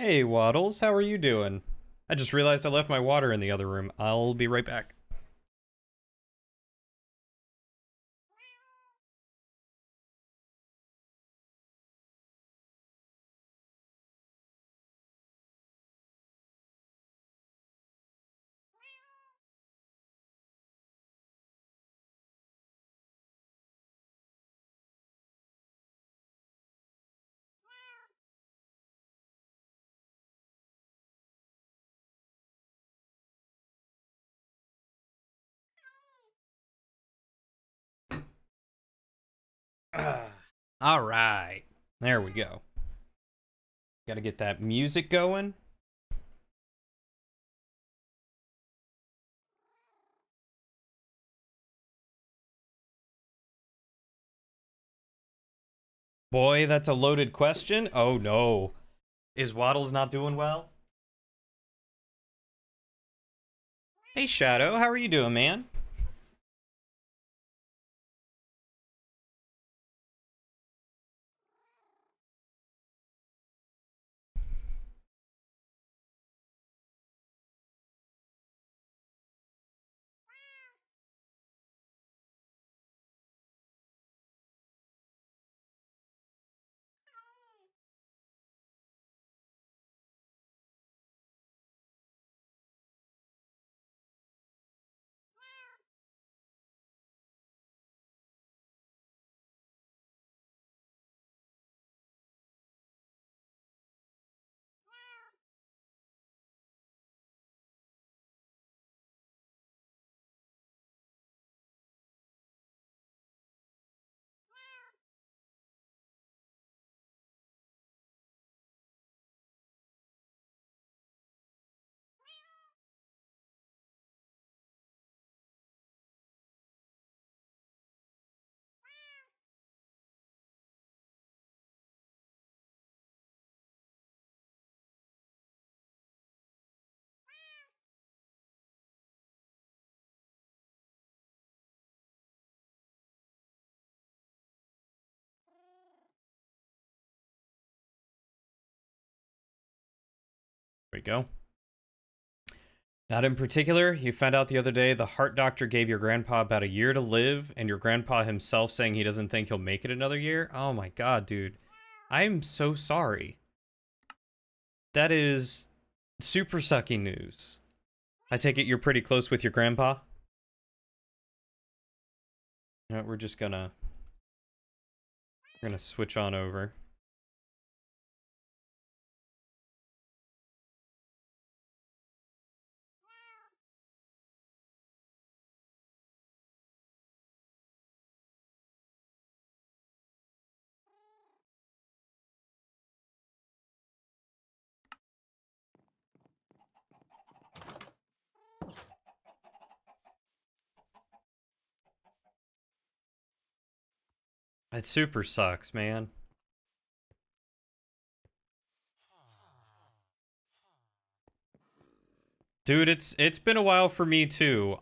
Hey, Waddles, how are you doing? I just realized I left my water in the other room. I'll be right back. All right. There we go. Gotta get that music going. Boy, that's a loaded question. Oh no. Is Waddles not doing well? Hey, Shadow, how are you doing, man? There we go. Not in particular. You found out the other day the heart doctor gave your grandpa about a year to live, and your grandpa himself saying he doesn't think he'll make it another year. Oh my god, dude. I'm so sorry. That is super sucky news. I take it you're pretty close with your grandpa? Yeah, we're gonna switch on over. It super sucks, man. Dude, it's been a while for me too.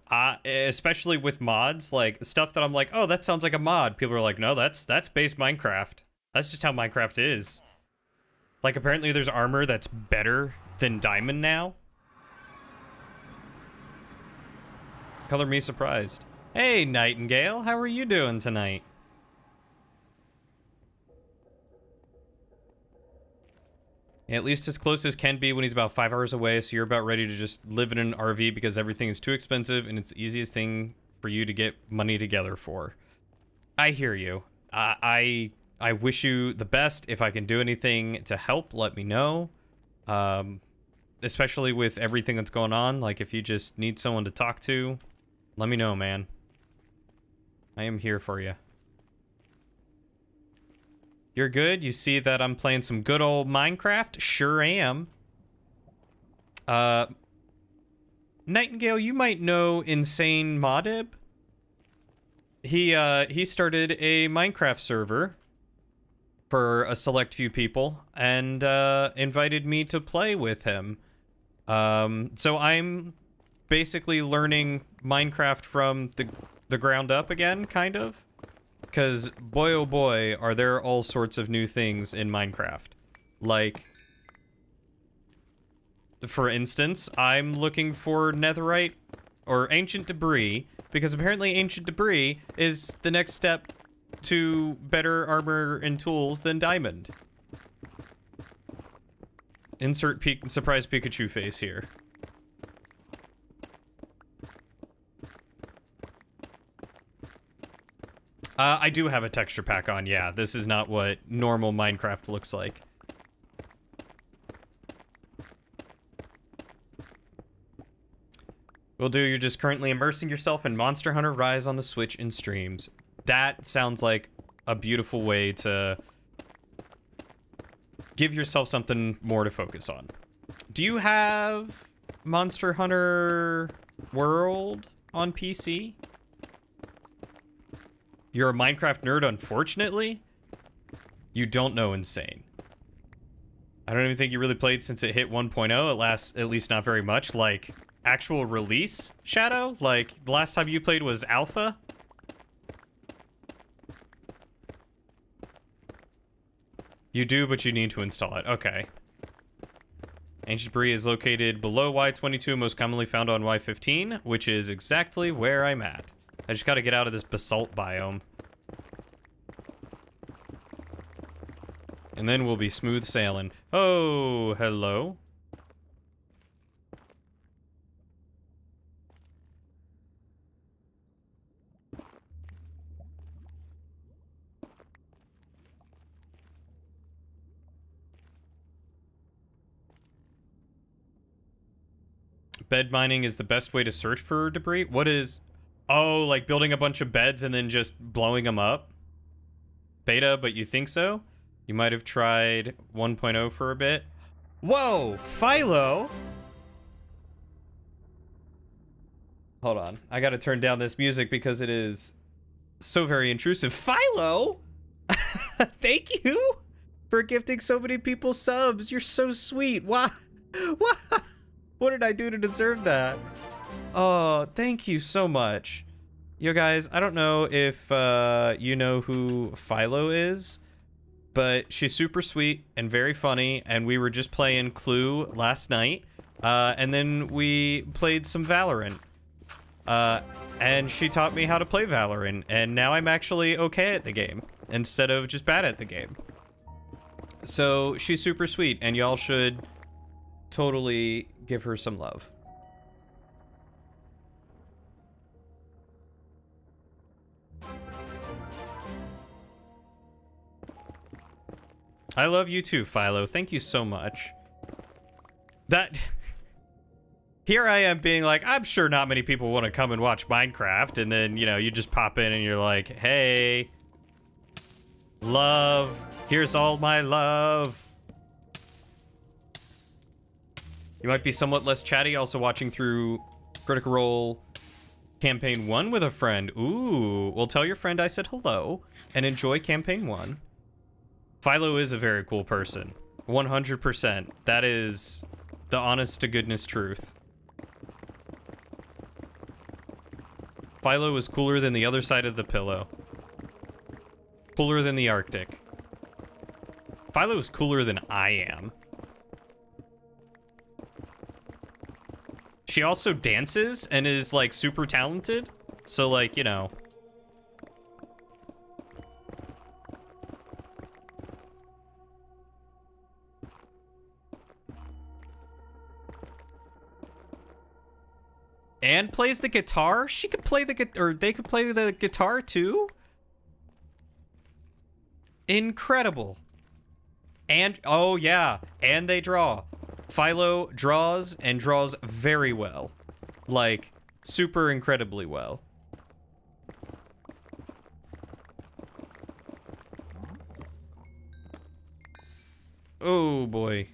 Especially with mods, like stuff that I'm like, oh, that sounds like a mod. People are like, no, that's base Minecraft. That's just how Minecraft is. Like apparently there's armor that's better than diamond now. Color me surprised. Hey, Nightingale, how are you doing tonight? At least as close as can be when he's about 5 hours away, so you're about ready to just live in an RV because everything is too expensive and it's the easiest thing for you to get money together for. I hear you. I wish you the best. If I can do anything to help, let me know. Um, Especially with everything that's going on. Like if you just need someone to talk to, let me know, man. I am here for you. You're good? You see that I'm playing some good old Minecraft? Sure am. Uh, Nightingale, you might know Insane Modib. He started a Minecraft server for a select few people and invited me to play with him. So I'm basically learning Minecraft from the ground up again, kind of. Because boy oh boy, are there all sorts of new things in Minecraft. Like, For instance, I'm looking for netherite or ancient debris because apparently ancient debris is the next step to better armor and tools than diamond. Insert surprise Pikachu face here. I do have a texture pack on, yeah. This is not what normal Minecraft looks like. Will do, you're just currently immersing yourself in Monster Hunter Rise on the Switch in streams. That sounds like a beautiful way to give yourself something more to focus on. Do you have Monster Hunter World on PC? You're a Minecraft nerd, unfortunately? You don't know Insane. I don't even think you really played since it hit 1.0. It lasts at least not very much. Like, actual release, Shadow? Like, the last time you played was Alpha? You do, but you need to install it. Okay. Ancient debris is located below Y22, most commonly found on Y15, which is exactly where I'm at. I just gotta get out of this basalt biome. And then we'll be smooth sailing. Oh, hello. Bed mining is the best way to search for debris? What is... Oh, like building a bunch of beds and then just blowing them up? Beta, but you think so? You might have tried 1.0 for a bit. Whoa, Philo! Hold on, I gotta turn down this music because it is so very intrusive. Philo! Thank you for gifting so many people subs. You're so sweet. Why? What? What did I do to deserve that? Oh, thank you so much. Yo, guys, I don't know if you know who Philo is, but she's super sweet and very funny, and we were just playing Clue last night, and then we played some Valorant. And she taught me how to play Valorant, and now I'm actually okay at the game, instead of just bad at the game. So, she's super sweet, and y'all should totally give her some love. I love you too, Philo. Thank you so much. That... Here I am being like, I'm sure not many people want to come and watch Minecraft, and then, you know, you just pop in and you're like, hey, love, here's all my love. You might be somewhat less chatty, also watching through Critical Role Campaign 1 with a friend. Ooh, well, tell your friend I said hello, and enjoy Campaign 1. Philo is a very cool person. 100%. That is the honest to goodness truth. Philo is cooler than the other side of the pillow. Cooler than the Arctic. Philo is cooler than I am. She also dances and is, like, super talented. So, like, you know. And plays the guitar? She could play the guitar, or they could play the guitar too? Incredible. And, oh yeah, and they draw. Philo draws, and draws very well. Like, super incredibly well. Oh boy.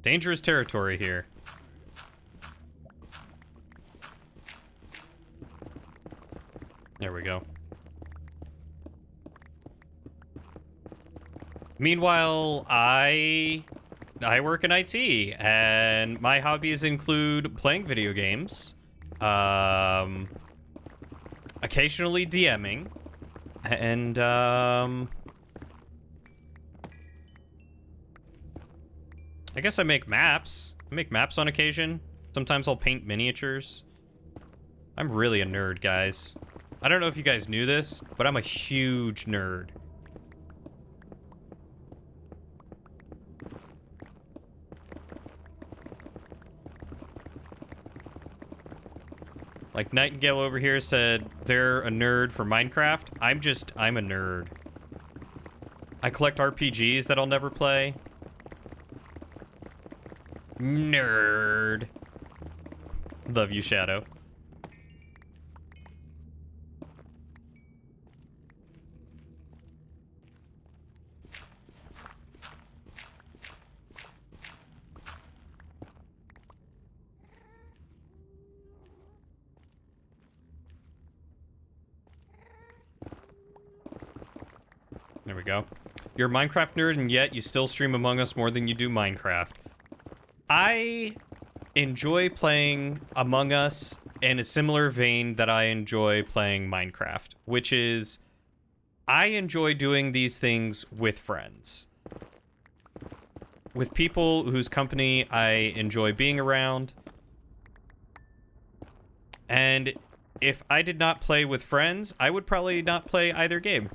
Dangerous territory here. There we go. Meanwhile, I work in IT, and my hobbies include playing video games, occasionally DMing, and I guess I make maps. I make maps on occasion. Sometimes I'll paint miniatures. I'm really a nerd, guys. I don't know if you guys knew this, but I'm a huge nerd. Like Nightingale over here said they're a nerd for Minecraft. I'm a nerd. I collect RPGs that I'll never play. Nerd. Love you, Shadow. There we go. You're a Minecraft nerd, and yet you still stream Among Us more than you do Minecraft. I enjoy playing Among Us in a similar vein that I enjoy playing Minecraft, which is I enjoy doing these things with friends. With people whose company I enjoy being around. And if I did not play with friends, I would probably not play either game.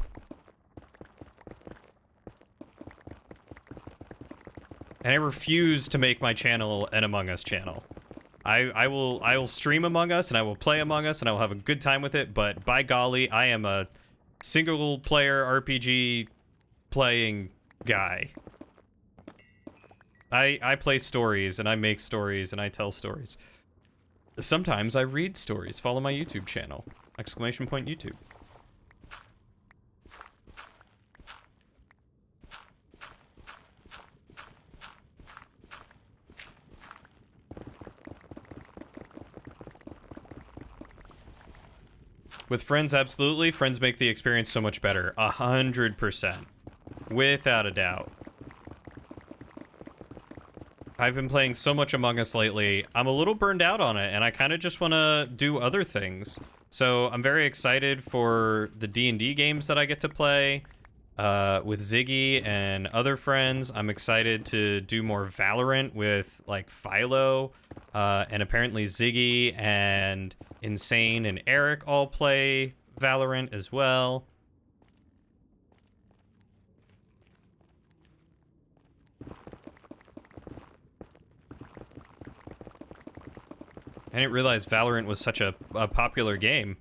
And I refuse to make my channel an Among Us channel. I will stream Among Us, and I will play Among Us, and I will have a good time with it, but by golly, I am a single player RPG playing guy. I play stories, and I make stories, and I tell stories. Sometimes I read stories. Follow my YouTube channel. ! YouTube. With friends, absolutely. Friends make the experience so much better. 100%. Without a doubt. I've been playing so much Among Us lately. I'm a little burned out on it, and I kind of just want to do other things. So I'm very excited for the D&D games that I get to play with Ziggy and other friends. I'm excited to do more Valorant with, like, Philo, and apparently Ziggy and Insane and Eric all play Valorant as well. I didn't realize Valorant was such a popular game.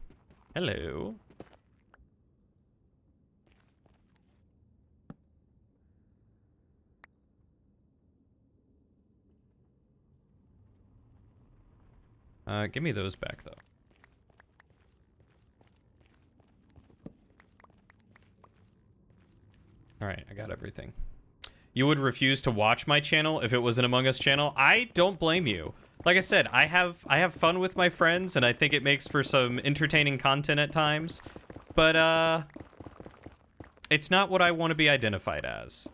Hello. Give me those back, though. Alright, I got everything. You would refuse to watch my channel if it was an Among Us channel? I don't blame you. Like I said, I have fun with my friends, and I think it makes for some entertaining content at times. But, it's not what I want to be identified as.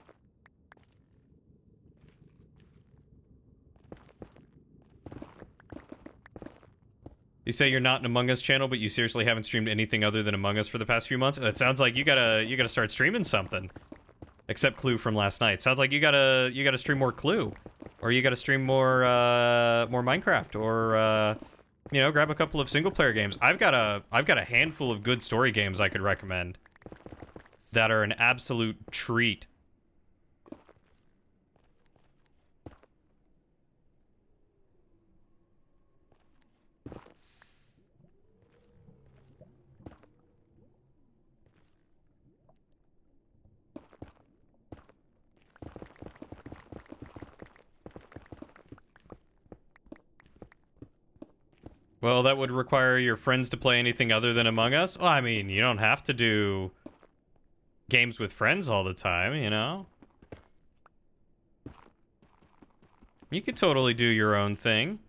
You say you're not an Among Us channel, but you seriously haven't streamed anything other than Among Us for the past few months? It sounds like you gotta start streaming something. Except Clue from last night. Sounds like you gotta stream more Clue. Or you gotta stream more Minecraft, or you know, grab a couple of single player games. I've got a handful of good story games I could recommend that are an absolute treat. Well, that would require your friends to play anything other than Among Us? Well, I mean, you don't have to do games with friends all the time, you know? You could totally do your own thing.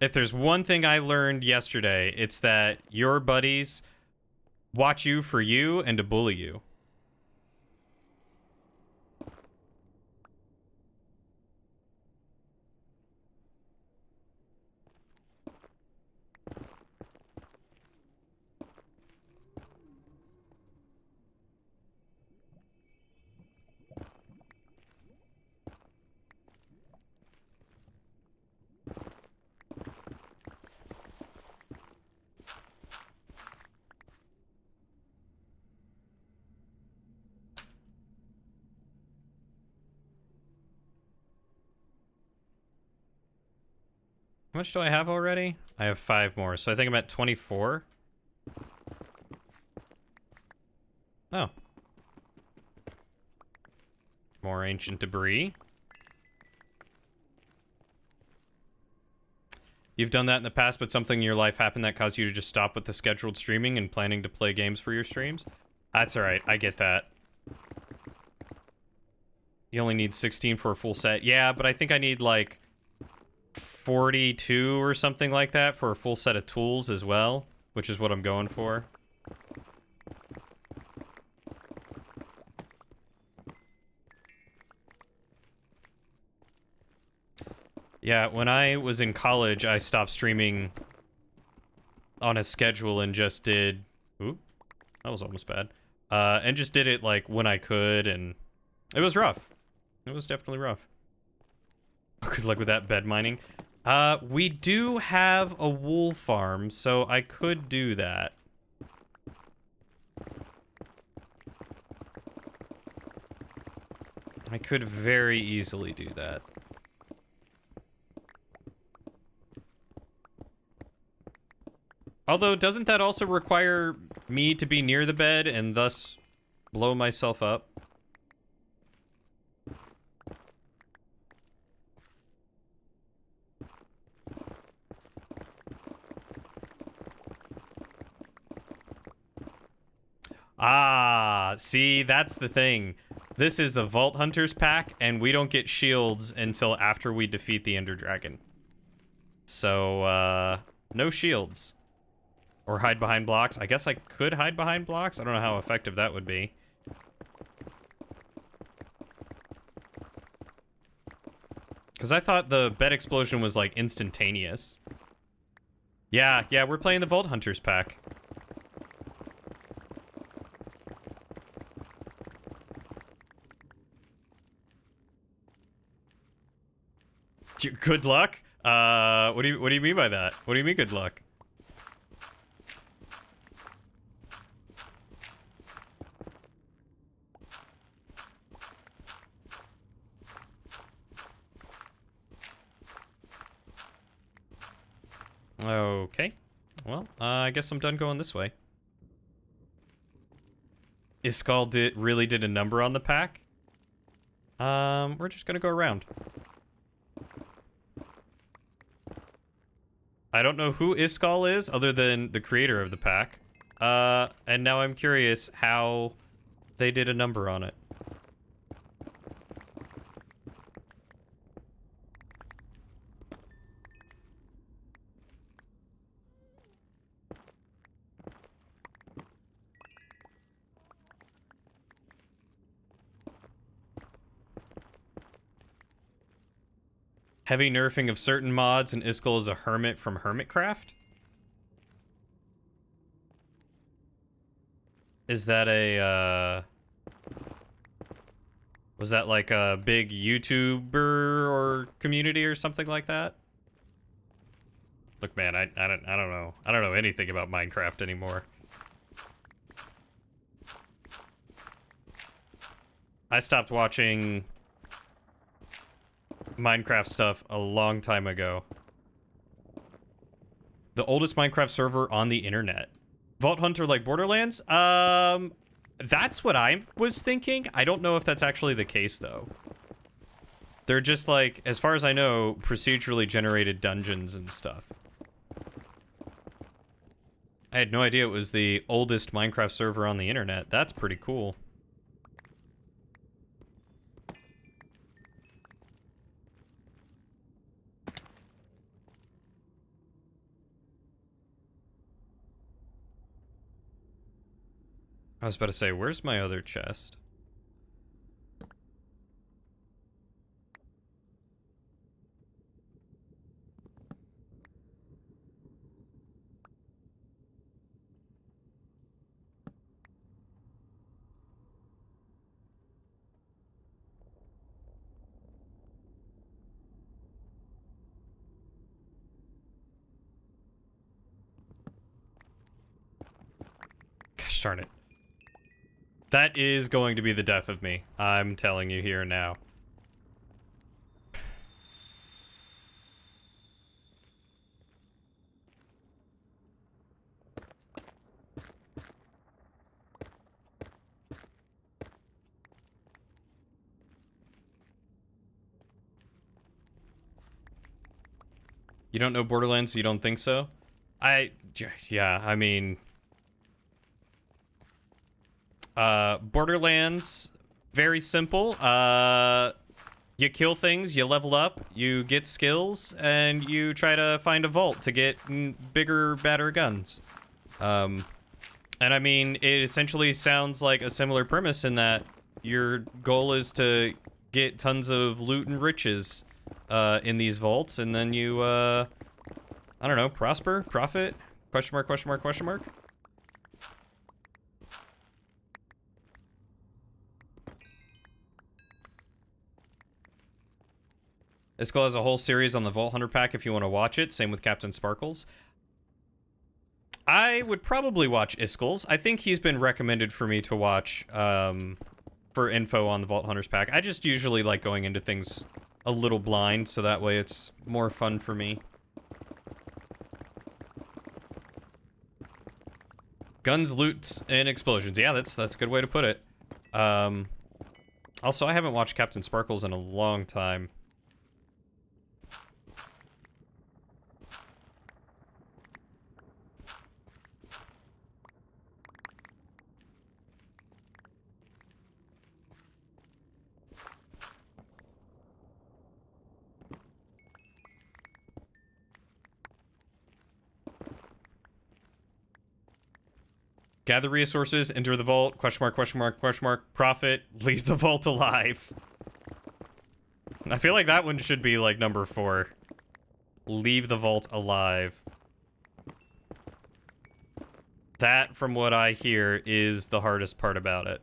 If there's one thing I learned yesterday, it's that your buddies watch you for you and to bully you. How much do I have already? I have 5 more, so I think I'm at 24. Oh. More ancient debris. You've done that in the past, but something in your life happened that caused you to just stop with the scheduled streaming and planning to play games for your streams? That's alright, I get that. You only need 16 for a full set. Yeah, but I think I need like 42 or something like that for a full set of tools as well, which is what I'm going for. Yeah, when I was in college, I stopped streaming on a schedule and just did... Ooh, that was almost bad. And just did it, like, when I could, and it was rough. It was definitely rough. Good luck with that bed mining. We do have a wool farm, so I could do that. I could very easily do that. Although, doesn't that also require me to be near the bed and thus blow myself up? Ah, see, that's the thing. This is the Vault Hunters pack, and we don't get shields until after we defeat the Ender Dragon. So, no shields. Or hide behind blocks. I guess I could hide behind blocks. I don't know how effective that would be. Because I thought the bed explosion was, like, instantaneous. Yeah, we're playing the Vault Hunters pack. Good luck? What do you mean by that? What do you mean good luck? Okay. Well, I guess I'm done going this way. Iskall really did a number on the pack. We're just gonna go around. I don't know who Iskall is, other than the creator of the pack. And now I'm curious how they did a number on it. Heavy nerfing of certain mods, and Iskall is a hermit from Hermitcraft? Is that a, was that like a big YouTuber or community or something like that? Look, man, I don't know. I don't know anything about Minecraft anymore. I stopped watching Minecraft stuff a long time ago. The oldest Minecraft server on the internet. Vault Hunter like Borderlands? That's what I was thinking. I don't know if that's actually the case, though. They're just like, as far as I know, procedurally generated dungeons and stuff. I had no idea it was the oldest Minecraft server on the internet. That's pretty cool. I was about to say, where's my other chest? Gosh darn it. That is going to be the death of me. I'm telling you here now. You don't know Borderlands, so you don't think so? Yeah, I mean... Borderlands, very simple. You kill things, you level up, you get skills, and you try to find a vault to get bigger, badder guns. And I mean, it essentially sounds like a similar premise in that your goal is to get tons of loot and riches in these vaults, and then you, I don't know, prosper, profit, question mark, question mark, question mark? Iskall has a whole series on the Vault Hunter pack if you want to watch it. Same with Captain Sparkles. I would probably watch Iskall's. I think he's been recommended for me to watch for info on the Vault Hunters pack. I just usually like going into things a little blind, so that way it's more fun for me. Guns, loot, and explosions. Yeah, that's a good way to put it. Also, I haven't watched Captain Sparkles in a long time. Gather resources, enter the vault, question mark, question mark, question mark, profit, leave the vault alive. I feel like that one should be like number 4. Leave the vault alive. That, from what I hear, is the hardest part about it.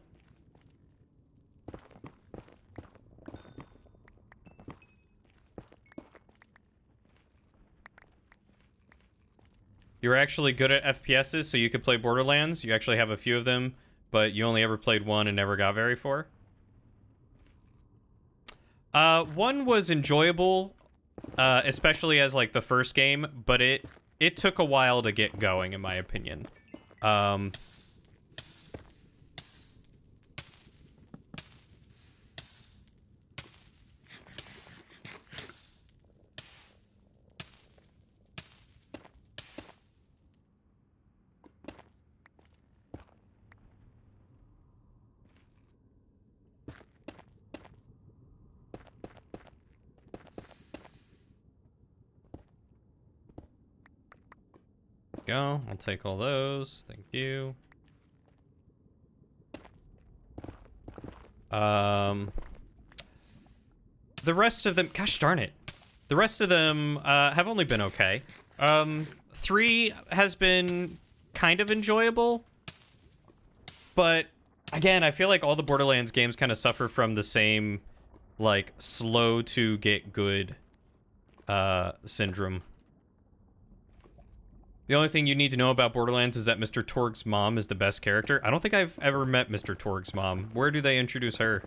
You're actually good at FPSs, so you could play Borderlands. You actually have a few of them, but you only ever played one and never got very far. One was enjoyable, especially as like the first game, but it took a while to get going, in my opinion. Go. I'll take all those. Thank you. The rest of them, gosh darn it. The rest of them have only been okay. 3 has been kind of enjoyable, but again, I feel like all the Borderlands games kind of suffer from the same, like, slow to get good syndrome. The only thing you need to know about Borderlands is that Mr. Torg's mom is the best character. I don't think I've ever met Mr. Torg's mom. Where do they introduce her?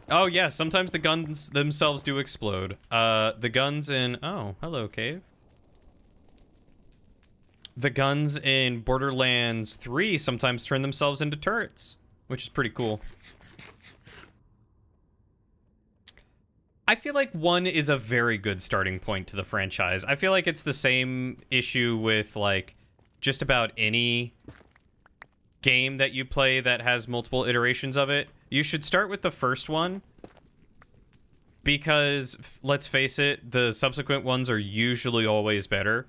Oh, yeah, sometimes the guns themselves do explode. The guns in... Oh, hello, cave. the guns in Borderlands 3 sometimes turn themselves into turrets, which is pretty cool. I feel like 1 is a very good starting point to the franchise. I feel like it's the same issue with, like, just about any game that you play that has multiple iterations of it. You should start with the first one, because, let's face it, the subsequent ones are usually always better.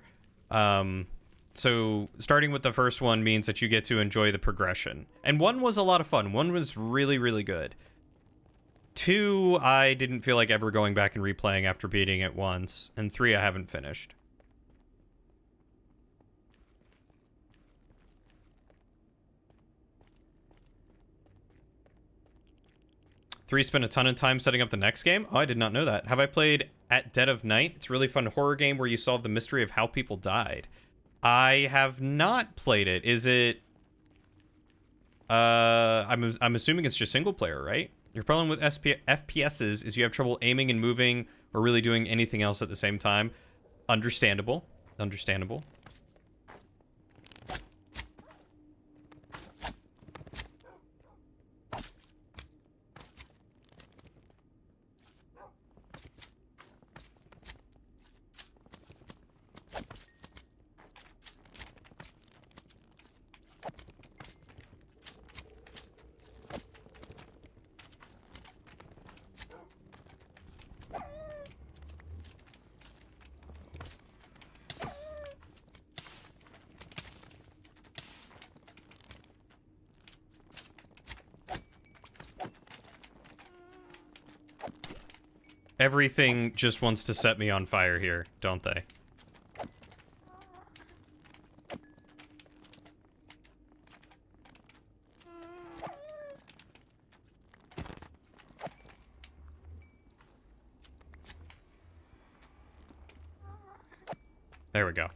So starting with the first one means that you get to enjoy the progression. And 1 was a lot of fun. 1 was really, really good. 2, I didn't feel like ever going back and replaying after beating it once. And 3, I haven't finished. Three spent a ton of time setting up the next game? Oh, I did not know that. Have I played At Dead of Night? It's a really fun horror game where you solve the mystery of how people died. I have not played it. Is it... I'm assuming it's just single player, right? Your problem with FPSs is you have trouble aiming and moving or really doing anything else at the same time. Understandable. Understandable. Everything just wants to set me on fire here, don't they? There we go.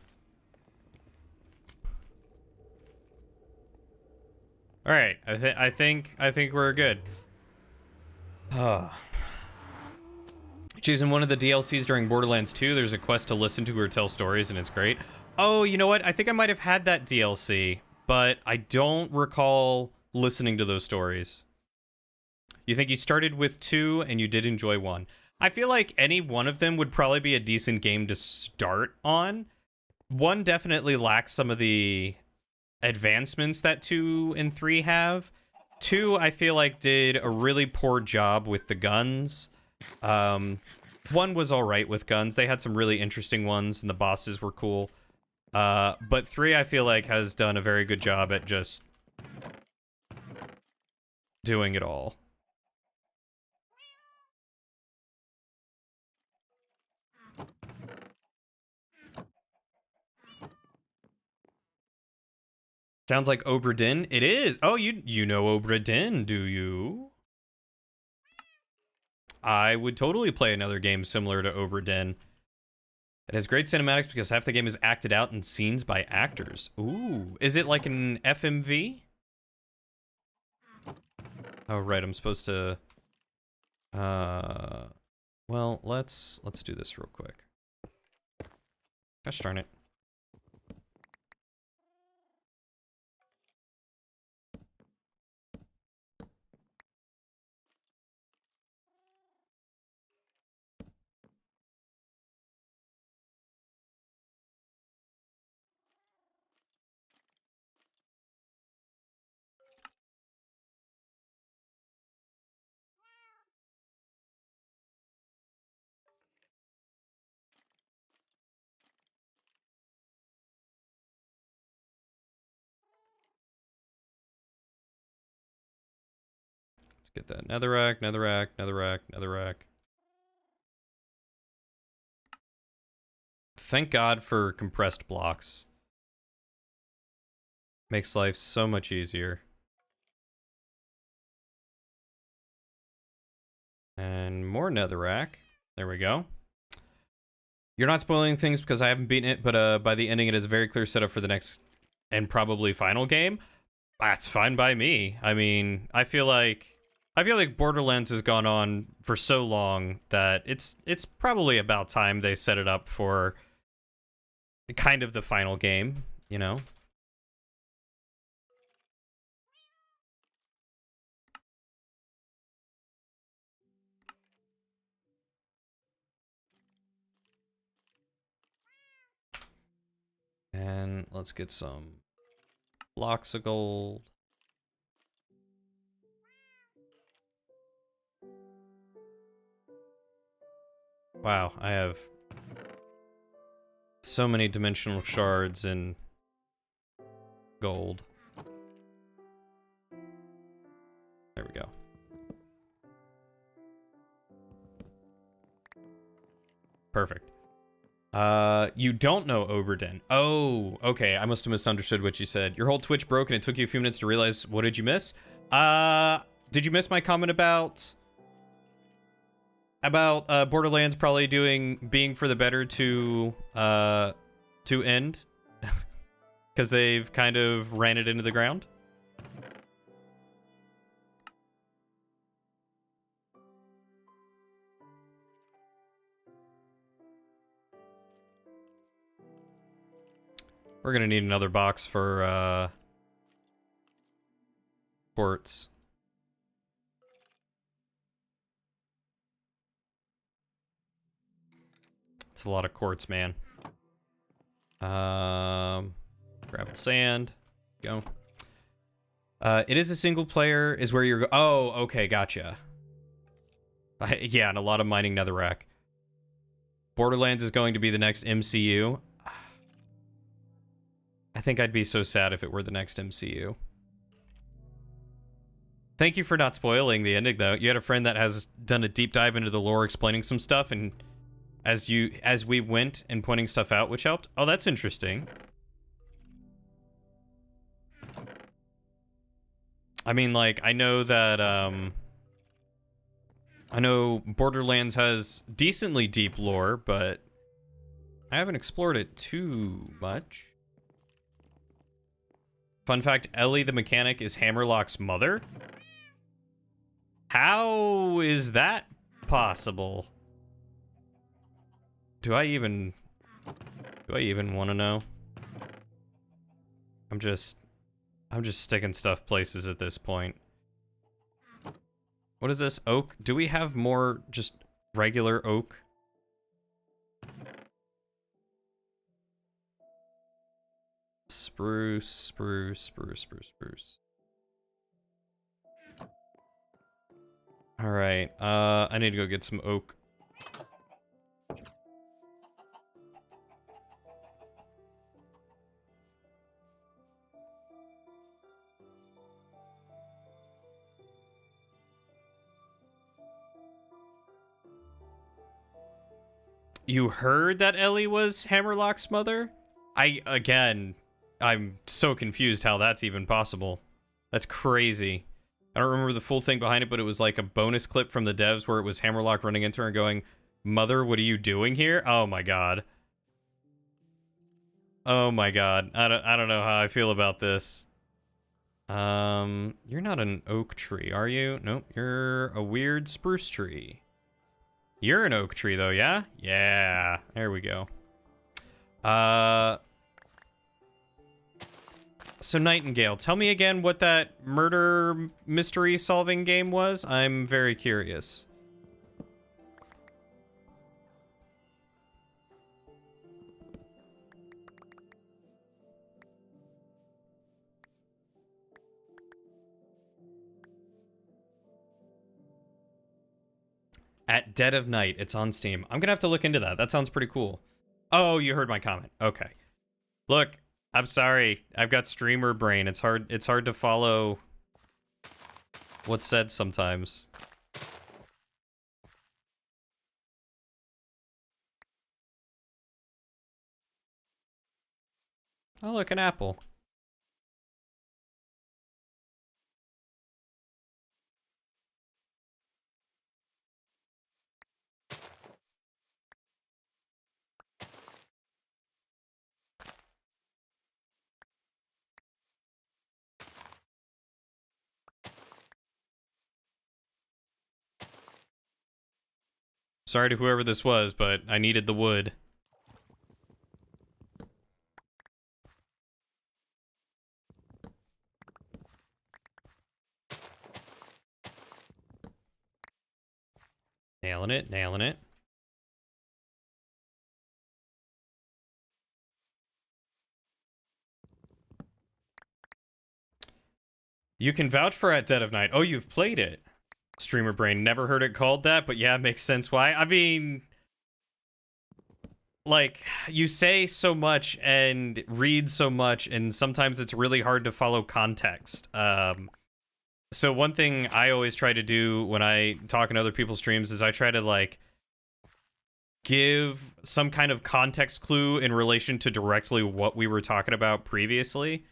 All right, I think we're good. Choosing one of the DLCs during Borderlands 2, there's a quest to listen to or tell stories, and it's great. Oh, you know what? I think I might have had that DLC, but I don't recall listening to those stories. You think you started with 2 and you did enjoy 1. I feel like any one of them would probably be a decent game to start on. 1 definitely lacks some of the advancements that 2 and 3 have. 2, I feel like, did a really poor job with the guns. 1 was alright with guns. They had some really interesting ones, and the bosses were cool. But 3, I feel like, has done a very good job at just doing it all. Sounds like Obra Dinn. It is. Oh, you know Obra Dinn, do you? I would totally play another game similar to Obra Dinn. It has great cinematics because half the game is acted out in scenes by actors. Ooh, is it like an FMV? Oh, right, I'm supposed to... Well, let's do this real quick. Gosh darn it. Let's get that netherrack, netherrack, netherrack, netherrack. Thank God for compressed blocks. Makes life so much easier. And more netherrack. There we go. You're not spoiling things because I haven't beaten it, but by the ending it is a very clear setup for the next and probably final game. That's fine by me. I mean, I feel like Borderlands has gone on for so long that it's probably about time they set it up for kind of the final game. you know? And let's get some blocks of gold. Wow, I have so many dimensional shards and gold. There we go. Perfect. You don't know Oberden. Oh, okay. I must have misunderstood what you said. Your whole Twitch broke and it took you a few minutes to realize. What did you miss? Did you miss my comment about Borderlands probably being for the better to end? Because they've kind of ran it into the ground? We're gonna need another box for quartz. It's a lot of quartz, man. Gravel sand. Go. It is a single player, is where you're... Oh, okay, gotcha. Yeah, and a lot of mining netherrack. Borderlands is going to be the next MCU. I think I'd be so sad if it were the next MCU. Thank you for not spoiling the ending, though. You had a friend that has done a deep dive into the lore, explaining some stuff, and as we went and pointing stuff out, which helped. Oh, that's interesting. I mean, like, I know that, I know Borderlands has decently deep lore, but I haven't explored it too much. Fun fact, Ellie the mechanic is Hammerlock's mother? How is that possible? Do I even want to know? I'm just sticking stuff places at this point. What is this? Oak? Do we have more just regular oak? Spruce, spruce, spruce, spruce, spruce. Alright, I need to go get some oak. You heard that Ellie was Hammerlock's mother? I'm so confused how that's even possible. That's crazy. I don't remember the full thing behind it, but it was like a bonus clip from the devs where it was Hammerlock running into her and going, "Mother, what are you doing here?" Oh my god. Oh my god. I don't know how I feel about this. You're not an oak tree, are you? Nope, you're a weird spruce tree. You're an oak tree though, yeah? Yeah. There we go. So Nightingale, tell me again what that murder mystery solving game was. I'm very curious. At Dead of Night, it's on Steam. I'm gonna have to look into that. That sounds pretty cool. Oh, you heard my comment. Okay. Look, I'm sorry. I've got streamer brain. It's hard to follow what's said sometimes. Oh, look, an apple. Sorry to whoever this was, but I needed the wood. Nailing it, nailing it. You can vouch for At Dead of Night. Oh, you've played it. Streamer brain, never heard it called that, but yeah, it makes sense why. I mean, like, you say so much and read so much, and sometimes it's really hard to follow context. So one thing I always try to do when I talk in other people's streams is I try to, like, give some kind of context clue in relation to directly what we were talking about previously.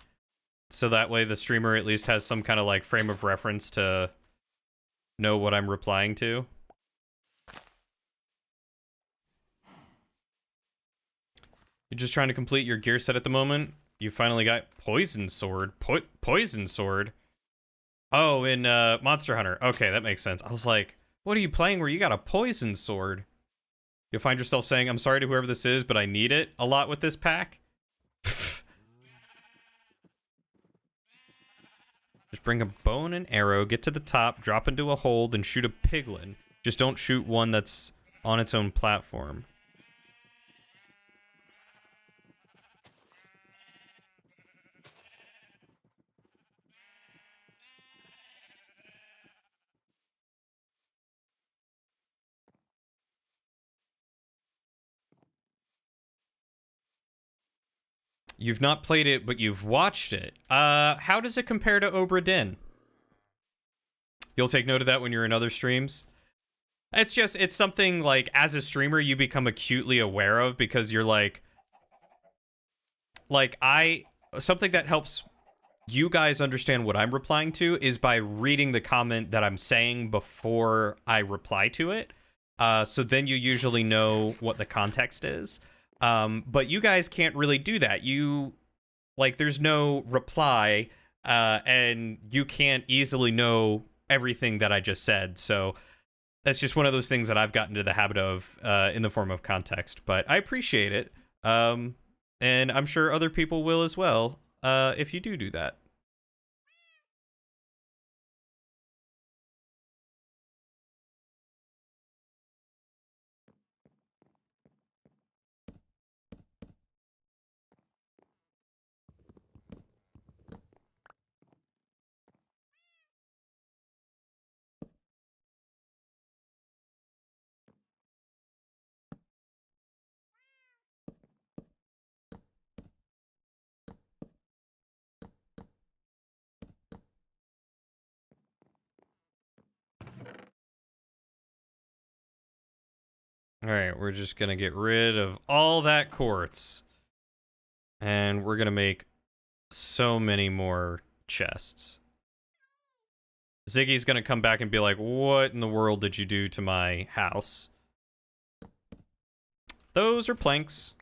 So that way the streamer at least has some kind of, like, frame of reference to know what I'm replying to. You're just trying to complete your gear set at the moment? You finally got Poison Sword. Poison Sword? Oh, in Monster Hunter. Okay, that makes sense. I was like, what are you playing where you got a Poison Sword? You'll find yourself saying, I'm sorry to whoever this is, but I need it a lot with this pack. Just bring a bow and an arrow, get to the top, drop into a hold, and shoot a piglin. Just don't shoot one that's on its own platform. You've not played it, but you've watched it. How does it compare to Obra Dinn? You'll take note of that when you're in other streams. It's something, like, as a streamer, you become acutely aware of because you're like, something that helps you guys understand what I'm replying to is by reading the comment that I'm saying before I reply to it. So then you usually know what the context is. But you guys can't really do that. There's no reply, and you can't easily know everything that I just said. So that's just one of those things that I've gotten to the habit of, in the form of context. But I appreciate it. And I'm sure other people will as well, if you do that. Alright, we're just gonna get rid of all that quartz. And we're gonna make so many more chests. Ziggy's gonna come back and be like, what in the world did you do to my house? Those are planks.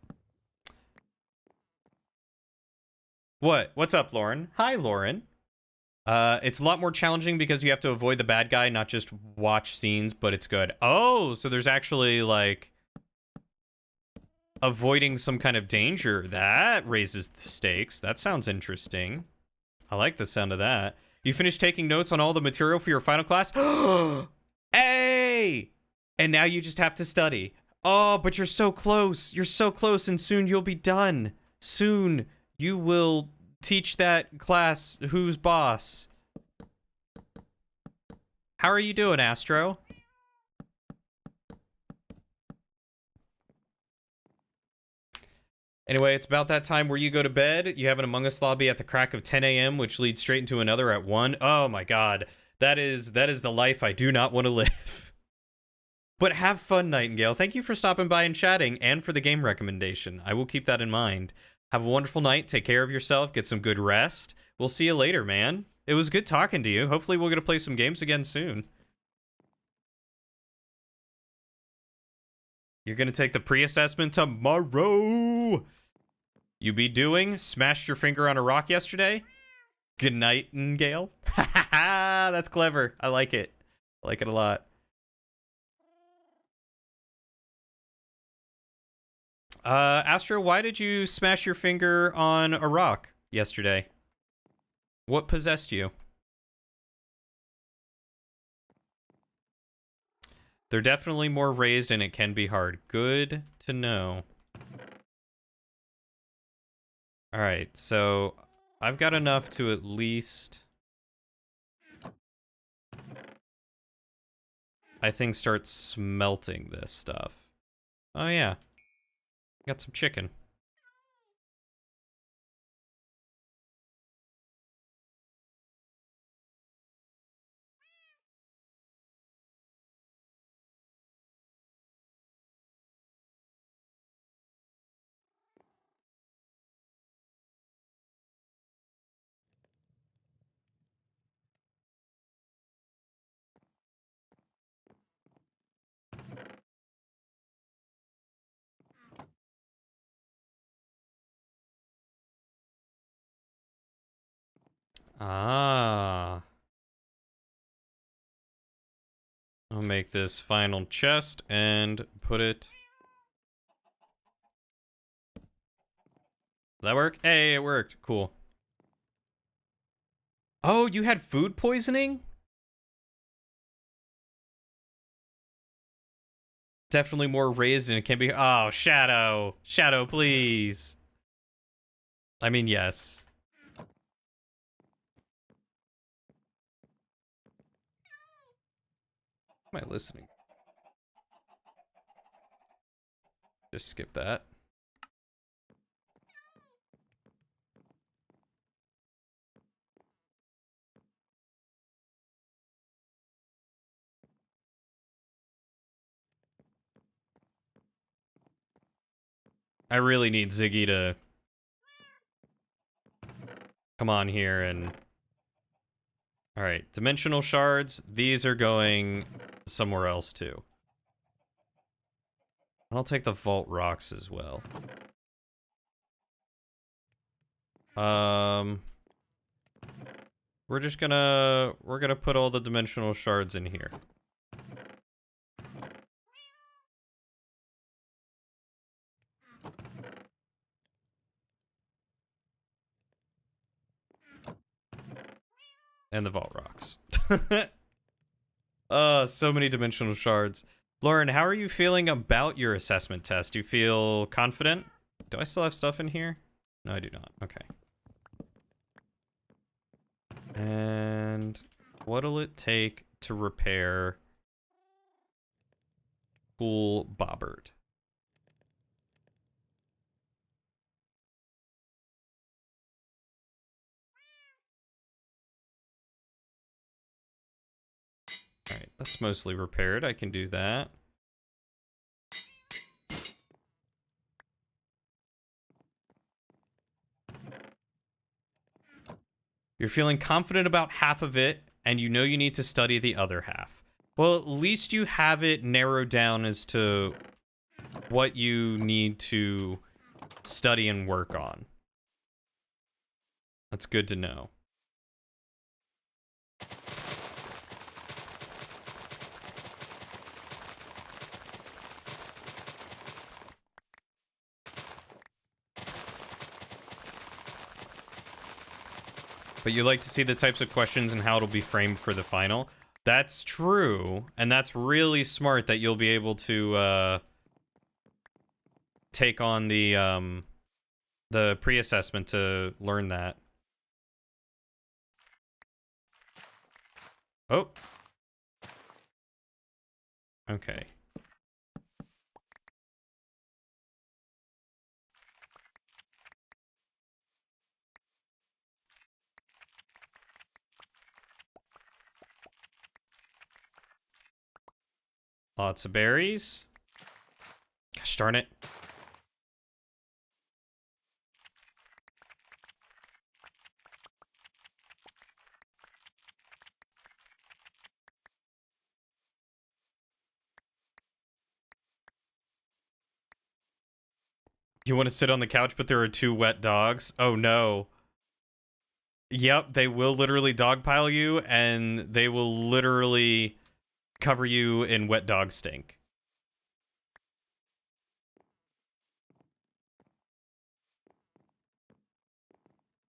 What? What's up, Lauren? Hi, Lauren. It's a lot more challenging because you have to avoid the bad guy, not just watch scenes, but it's good. Oh, so there's actually, like, avoiding some kind of danger. That raises the stakes. That sounds interesting. I like the sound of that. You finished taking notes on all the material for your final class? Hey! And now you just have to study. Oh, but you're so close. You're so close, and soon you'll be done. Soon you will teach that class who's boss. How are you doing, Astro? Anyway, it's about that time where you go to bed. You have an Among Us lobby at the crack of 10 a.m., which leads straight into another at 1. Oh my god. That is the life I do not want to live. But have fun, Nightingale. Thank you for stopping by and chatting, and for the game recommendation. I will keep that in mind. Have a wonderful night. Take care of yourself. Get some good rest. We'll see you later, man. It was good talking to you. Hopefully we'll get to play some games again soon. You're going to take the pre-assessment tomorrow. You be doing? Smashed your finger on a rock yesterday? Good night, Gale. That's clever. I like it. I like it a lot. Astro, why did you smash your finger on a rock yesterday? What possessed you? They're definitely more raised and it can be hard. Good to know. Alright, so I've got enough to at least, I think, start smelting this stuff. Oh yeah. Got some chicken. Ah. I'll make this final chest and put it... Did that work? Hey, it worked. Cool. Oh, you had food poisoning? Definitely more raised and it can be... Oh, Shadow. Shadow, please. I mean, yes. Am I listening? Just skip that. I really need Ziggy to come on here and... Alright, dimensional shards. These are going somewhere else too. I'll take the vault rocks as well. We're gonna put all the dimensional shards in here. And the vault rocks. So many dimensional shards. Lauren, how are you feeling about your assessment test? Do you feel confident? Do I still have stuff in here? No, I do not. Okay. And what'll it take to repair Cool Bobbert? Alright, that's mostly repaired. I can do that. You're feeling confident about half of it, and you know you need to study the other half. Well, at least you have it narrowed down as to what you need to study and work on. That's good to know. But you like to see the types of questions and how it'll be framed for the final. That's true, and that's really smart that you'll be able to take on the pre-assessment to learn that. Oh. Okay. Lots of berries. Gosh darn it. You want to sit on the couch, but there are 2 wet dogs? Oh no. Yep, they will literally dogpile you, and they will literally cover you in wet dog stink.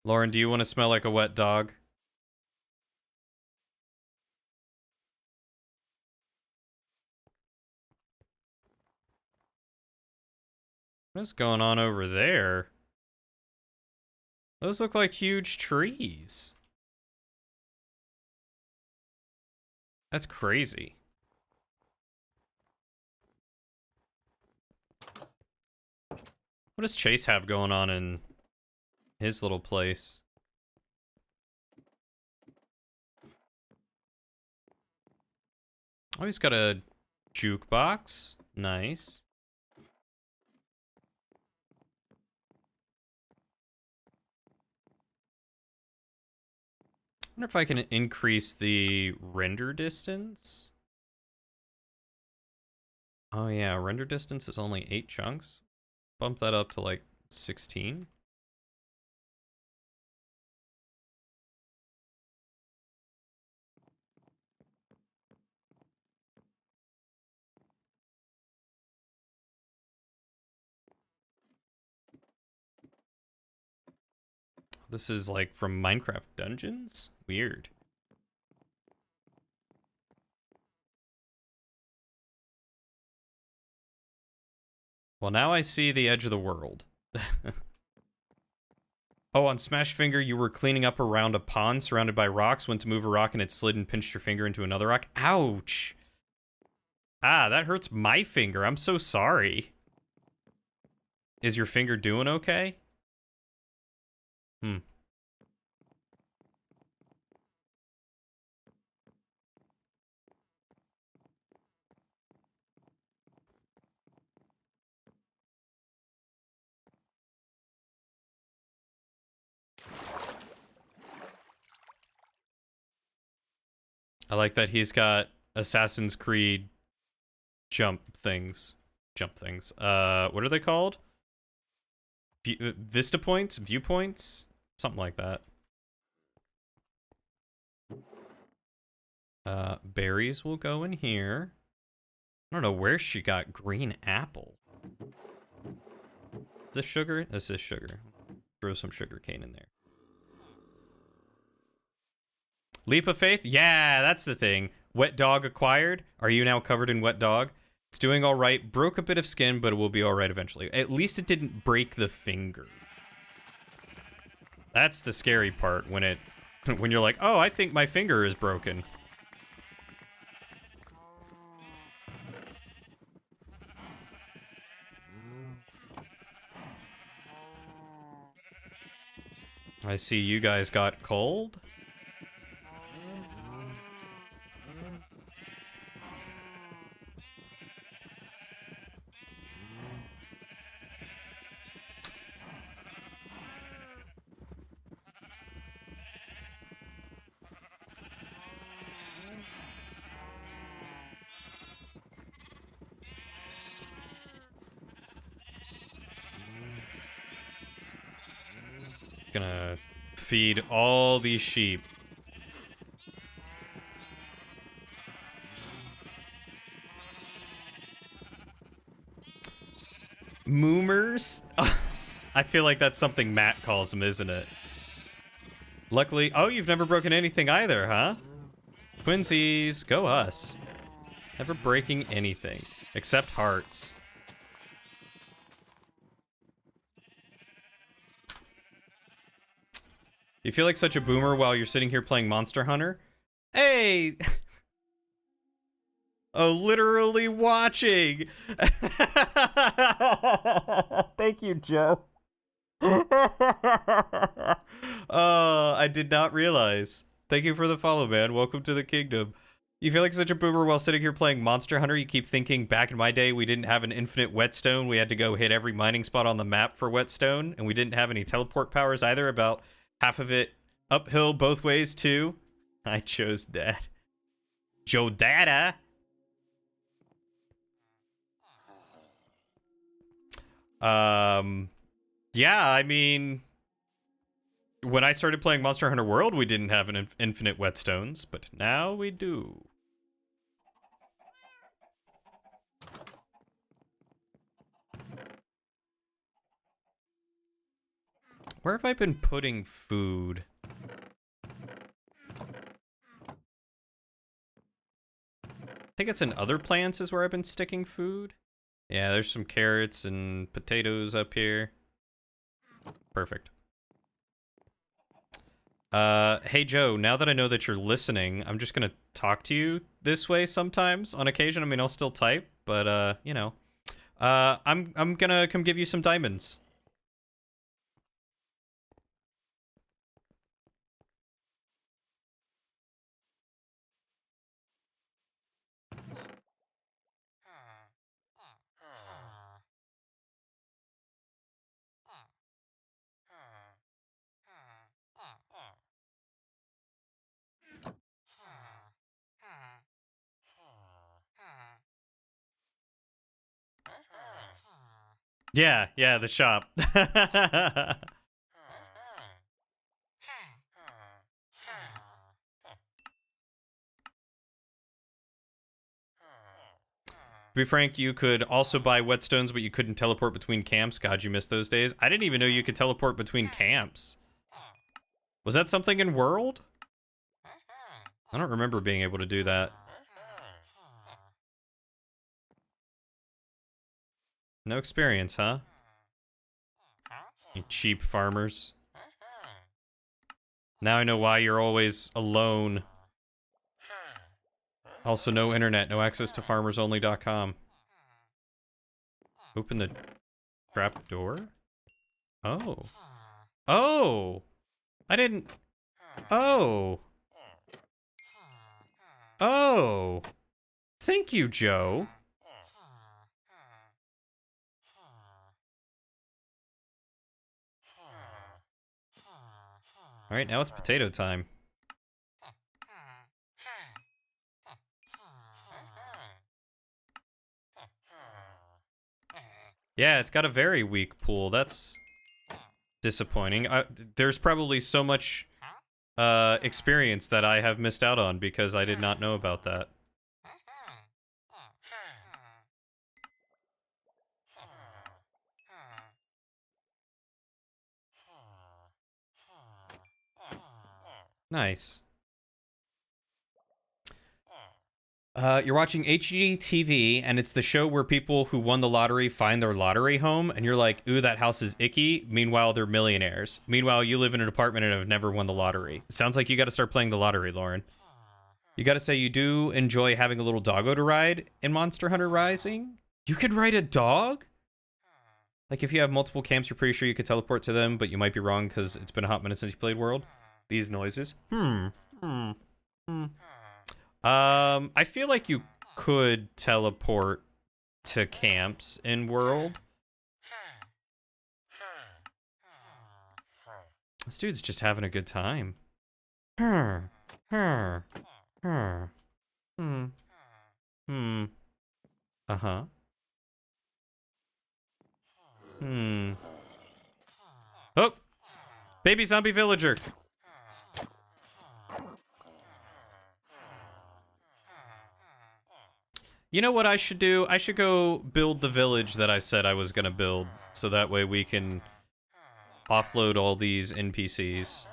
Lauren, do you want to smell like a wet dog? What is going on over there? Those look like huge trees. That's crazy. What does Chase have going on in his little place? Oh, he's got a jukebox. Nice. I wonder if I can increase the render distance. Oh yeah, render distance is only 8 chunks. Bump that up to like 16. This is like from Minecraft Dungeons? Weird. Well, now I see the edge of the world. Oh, on Smashed Finger, you were cleaning up around a pond surrounded by rocks, went to move a rock and it slid and pinched your finger into another rock. Ouch! Ah, that hurts my finger. I'm so sorry. Is your finger doing okay? Hmm. I like that he's got Assassin's Creed jump things. Jump things. What are they called? Vista points? Viewpoints? Something like that. Berries will go in here. I don't know where she got green apple. Is this sugar? This is sugar. Throw some sugar cane in there. Leap of faith? Yeah, that's the thing. Wet dog acquired. Are you now covered in wet dog? It's doing all right. Broke a bit of skin, but it will be all right eventually. At least it didn't break the finger. That's the scary part when it, when you're like, oh, I think my finger is broken. I see you guys got cold. Gonna feed all these sheep. Moomers? I feel like that's something Matt calls them, isn't it? Luckily, oh, you've never broken anything either, huh? Twinsies, go us. Never breaking anything, except hearts. You feel like such a boomer while you're sitting here playing Monster Hunter? Hey! Oh, literally watching! Thank you, Joe. I did not realize. Thank you for the follow, man. Welcome to the kingdom. You feel like such a boomer while sitting here playing Monster Hunter. You keep thinking, back in my day, we didn't have an infinite whetstone. We had to go hit every mining spot on the map for whetstone, and we didn't have any teleport powers either. About half of it uphill both ways, too. I chose that. Joe Dada. Yeah, I mean, when I started playing Monster Hunter World, we didn't have an infinite whetstones, but now we do. Where have I been putting food? I think it's in other plants is where I've been sticking food. Yeah, there's some carrots and potatoes up here. Perfect. Hey Joe, now that I know that you're listening, I'm just gonna talk to you this way sometimes on occasion. I mean, I'll still type, but you know. I'm gonna come give you some diamonds. Yeah, yeah, the shop. To be frank, you could also buy whetstones, but you couldn't teleport between camps. God, you missed those days. I didn't even know you could teleport between camps. Was that something in World? I don't remember being able to do that. No experience, huh? You cheap farmers. Now I know why you're always alone. Also, no internet, no access to farmersonly.com. Open the trap door? Oh. Oh! I didn't... Oh! Oh! Thank you, Joe. Alright, now it's potato time. Yeah, it's got a very weak pool. That's disappointing. There's probably so much experience that I have missed out on because I did not know about that. Nice. You're watching HGTV, and it's the show where people who won the lottery find their lottery home, and you're like, ooh, that house is icky. Meanwhile, they're millionaires. Meanwhile, you live in an apartment and have never won the lottery. Sounds like you got to start playing the lottery, Lauren. You got to say you do enjoy having a little doggo to ride in Monster Hunter Rising. You can ride a dog? Like, if you have multiple camps, you're pretty sure you could teleport to them, but you might be wrong because it's been a hot minute since you played World. These noises. I feel like you could teleport to camps in World. This dude's just having a good time. Uh-huh. Oh! Baby zombie villager! You know what I should do? I should go build the village that I said I was gonna build, so that way we can offload all these NPCs.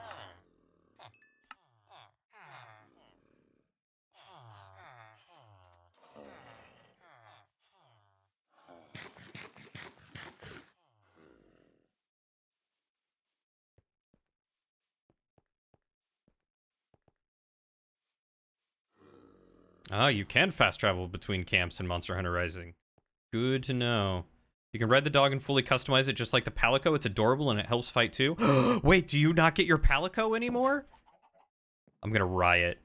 Ah, you can fast travel between camps in Monster Hunter Rising. Good to know. You can ride the dog and fully customize it just like the Palico. It's adorable and it helps fight too. Wait, do you not get your Palico anymore? I'm gonna riot.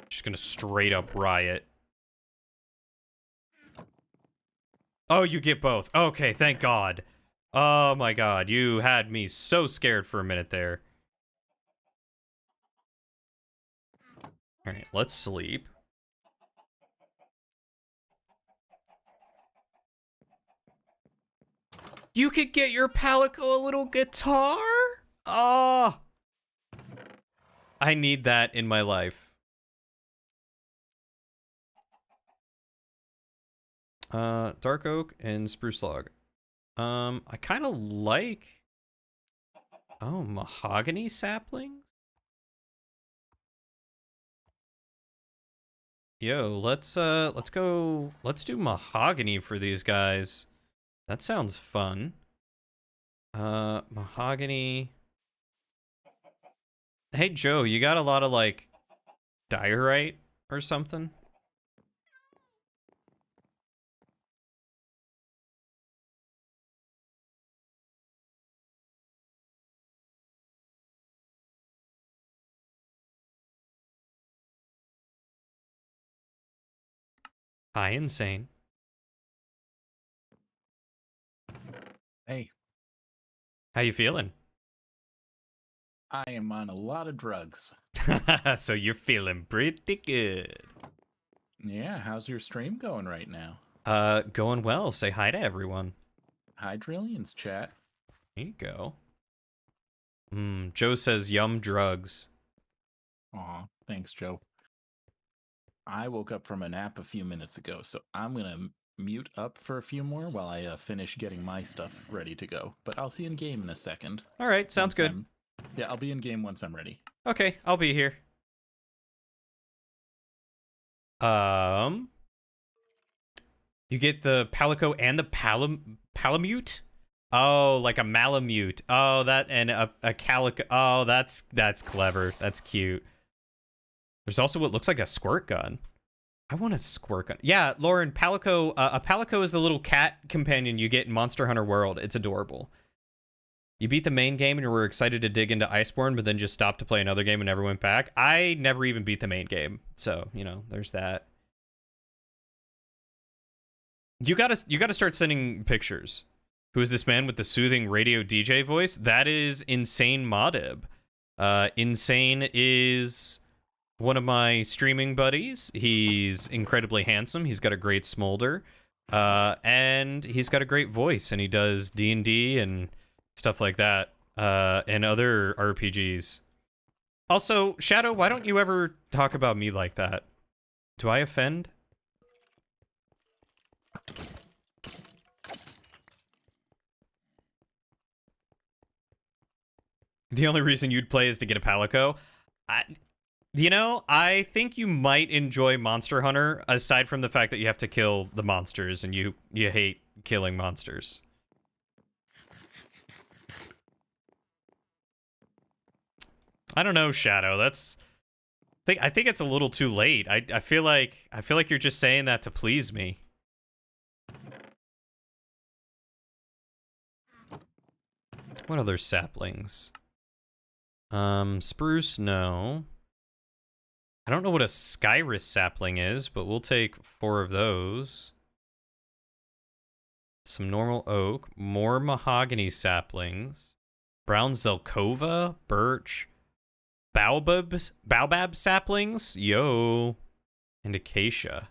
Just gonna straight up riot. Oh, you get both. Okay, thank God. Oh my God, you had me so scared for a minute there. Alright, let's sleep. You could get your Palico a little guitar? Oh! I need that in my life. Dark oak and spruce log. I kind of like... Oh, mahogany saplings? Yo, let's do mahogany for these guys. That sounds fun. Mahogany. Hey Joe, you got a lot of like diorite or something? Hi, insane. Hey, How you feeling? I am on a lot of drugs. So you're feeling pretty good. Yeah, how's your stream going right now? Going well. Say hi to everyone. Hi, Trillions chat. There you go. Joe says yum drugs. Aw, thanks, Joe. I woke up from a nap a few minutes ago, so I'm gonna mute up for a few more while I finish getting my stuff ready to go. But I'll see you in game in a second. All right, sounds Once good. yeah, I'll be in game once I'm ready. Okay, I'll be here. Um, you get the Palico and the Palamute? Oh, like a Malamute. Oh, that and a Calico. Oh, that's clever. That's cute. There's also what looks like a squirt gun. I want a squirt gun. Yeah, Lauren, Palico. A Palico is the little cat companion you get in Monster Hunter World. It's adorable. You beat the main game and you were excited to dig into Iceborne, but then just stopped to play another game and never went back. I never even beat the main game, so there's that. You gotta start sending pictures. Who is this man with the soothing radio DJ voice? That is Insane Modib. Insane is one of my streaming buddies. He's incredibly handsome. He's got a great smolder, and he's got a great voice. And he does D&D and stuff like that, and other RPGs. Also, Shadow, why don't you ever talk about me like that? Do I offend? The only reason you'd play is to get a Palico. I think you might enjoy Monster Hunter, aside from the fact that you have to kill the monsters and you hate killing monsters. I don't know, Shadow. I think it's a little too late. I feel like you're just saying that to please me. What other saplings? Spruce, no. I don't know what a Skyrus sapling is, but we'll take 4 of those. Some normal oak, more mahogany saplings, brown zelkova, birch, baobab saplings, yo, and acacia.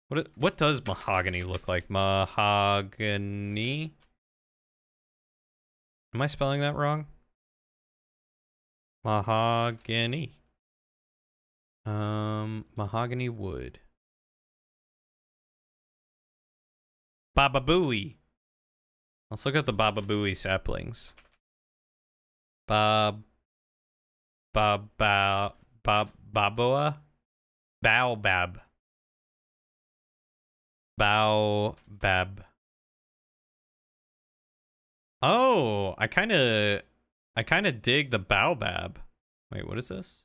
What does mahogany look like? Mahogany? Am I spelling that wrong? Mahogany. Mahogany wood. Baba Booey. Let's look at the Baba Booey saplings. Baboa? Baobab. Baobab. Oh, I kind of dig the baobab. Wait, what is this?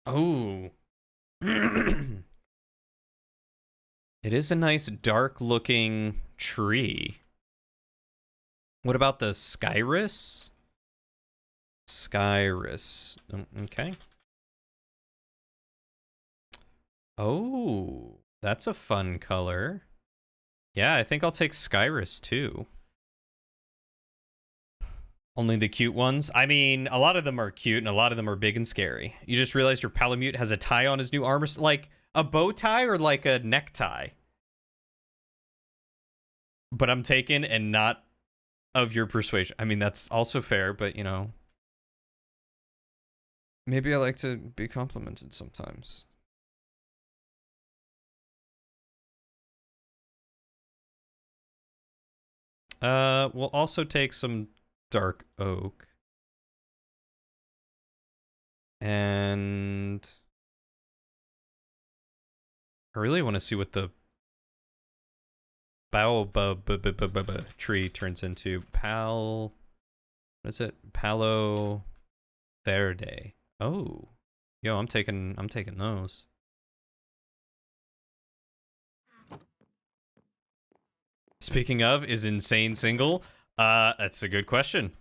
Oh. It is a nice dark looking tree. What about the Skyrus? Skyrus. Okay. Oh, that's a fun color. Yeah, I think I'll take Skyrus too. Only the cute ones? I mean, a lot of them are cute and a lot of them are big and scary. You just realized your Palamute has a tie on his new armor? Like a bow tie or like a necktie? But I'm taken and not of your persuasion. I mean, that's also fair, but maybe I like to be complimented sometimes. We'll also take some dark oak. And I really want to see what the baobab tree turns into. What is it? Palo Verde. Oh. Yo, I'm taking those. Speaking of, is Insane single? That's a good question.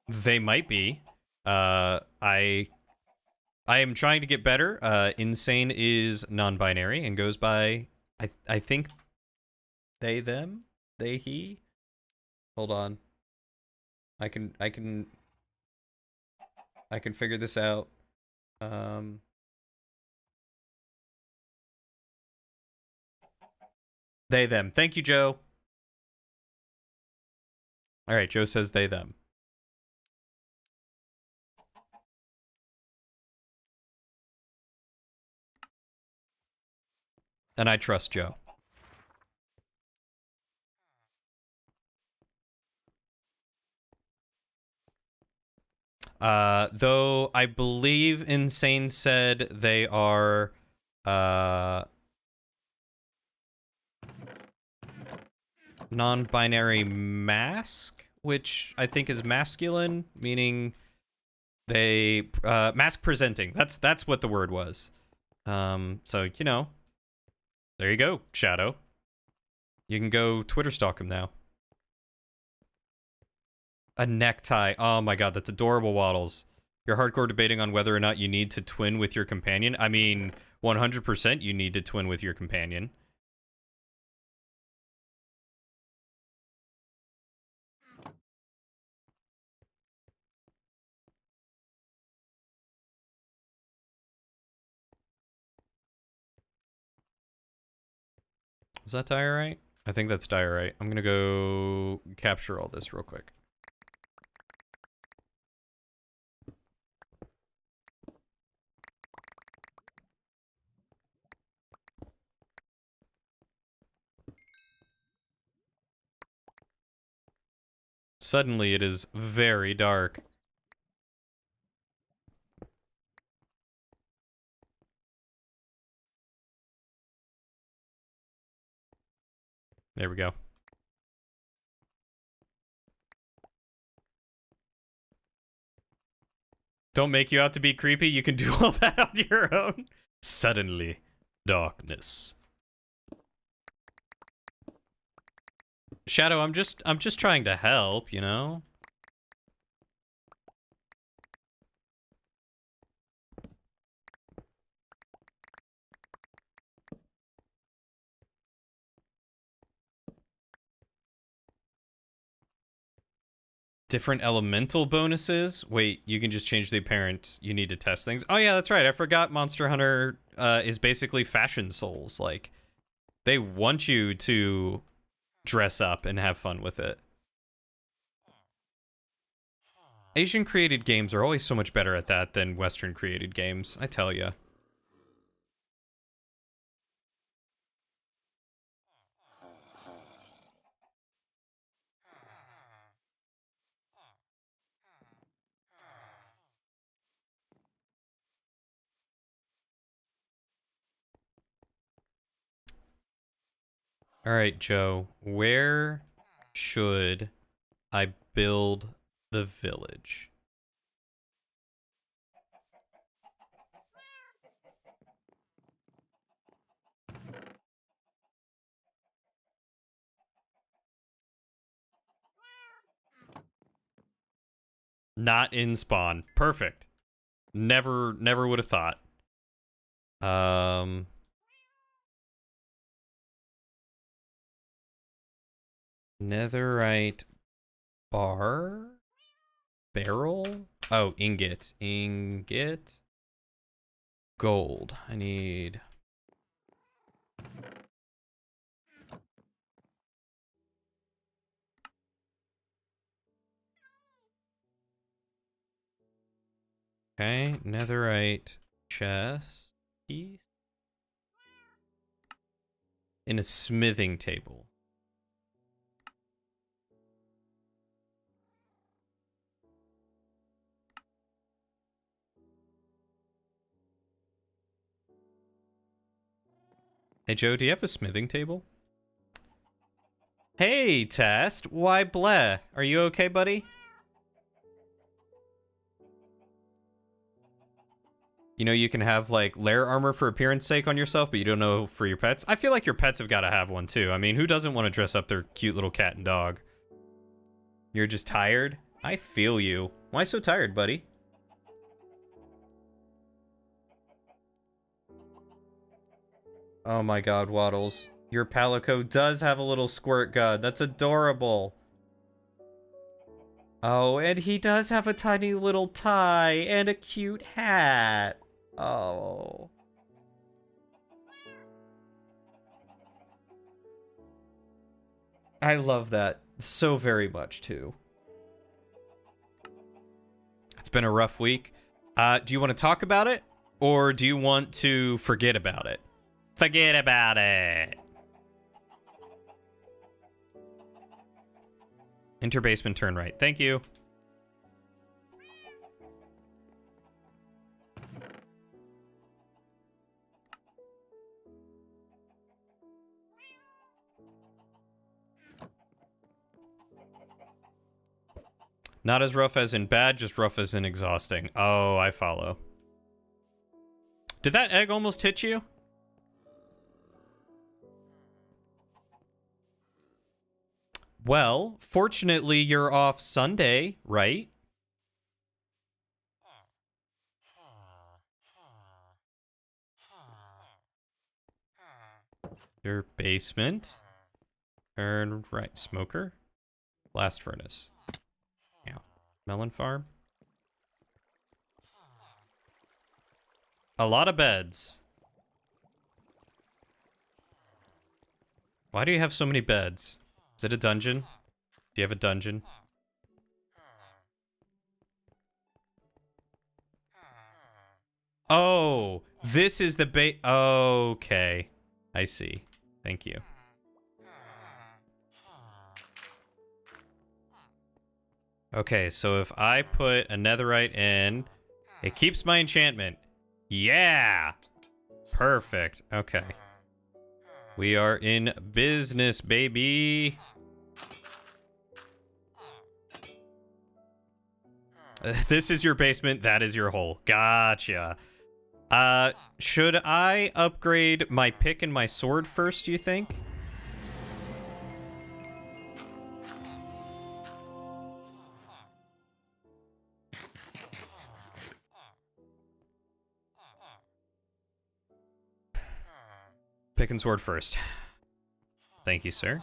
They might be. I am trying to get better. Insane is non-binary and goes by I think they them, they he. Hold on. I can figure this out. They them. Thank you, Joe. All right, Joe says they them. And I trust Joe. Though I believe Insane said they are non-binary mask, which I think is masculine, meaning they mask presenting. That's what the word was. So you know, there you go, Shadow. You can go Twitter stalk him now. A necktie. Oh my god, that's adorable, Waddles. You're hardcore debating on whether or not you need to twin with your companion. I mean, 100% you need to twin with your companion. Was that diorite? I think that's diorite. I'm gonna go capture all this real quick. Suddenly it is very dark. There we go. Don't make you out to be creepy. You can do all that on your own. Suddenly, darkness. Shadow, I'm just trying to help, you know? Different elemental bonuses? Wait, you can just change the appearance. You need to test things. Oh yeah, that's right. I forgot Monster Hunter is basically fashion souls. Like, they want you to dress up and have fun with it. Asian created games are always so much better at that than Western created games, I tell ya. All right, Joe, where should I build the village? Not in spawn. Perfect. Never would have thought. Netherite barrel? Oh, ingot. Gold. I need... Okay, netherite chest piece. in a smithing table. Hey, Joe, do you have a smithing table? Hey, Test. Why, bleh. Are you okay, buddy? You know, you can have, like, lair armor for appearance sake on yourself, but you don't know for your pets. I feel like your pets have got to have one, too. I mean, who doesn't want to dress up their cute little cat and dog? You're just tired? I feel you. Why so tired, buddy? Oh my god, Waddles. Your Palico does have a little squirt gun. That's adorable. Oh, and he does have a tiny little tie and a cute hat. Oh. I love that so very much, too. It's been a rough week. Do you want to talk about it? Or do you want to forget about it? Forget about it. Enter basement, turn right. Thank you. Not as rough as in bad, just rough as in exhausting. Oh, I follow. Did that egg almost hit you? Well, fortunately, you're off Sunday, right? Your basement. Turn right. Smoker. Blast furnace. Yeah. Melon farm. A lot of beds. Why do you have so many beds? Is it a dungeon? Do you have a dungeon? Oh, this is the okay. I see. Thank you. Okay, so if I put a netherite in, it keeps my enchantment. Yeah! Perfect. Okay. We are in business, baby. This is your basement. That is your hole. Gotcha. Should I upgrade my pick and my sword first, do you think? Pick and sword first. Thank you, sir.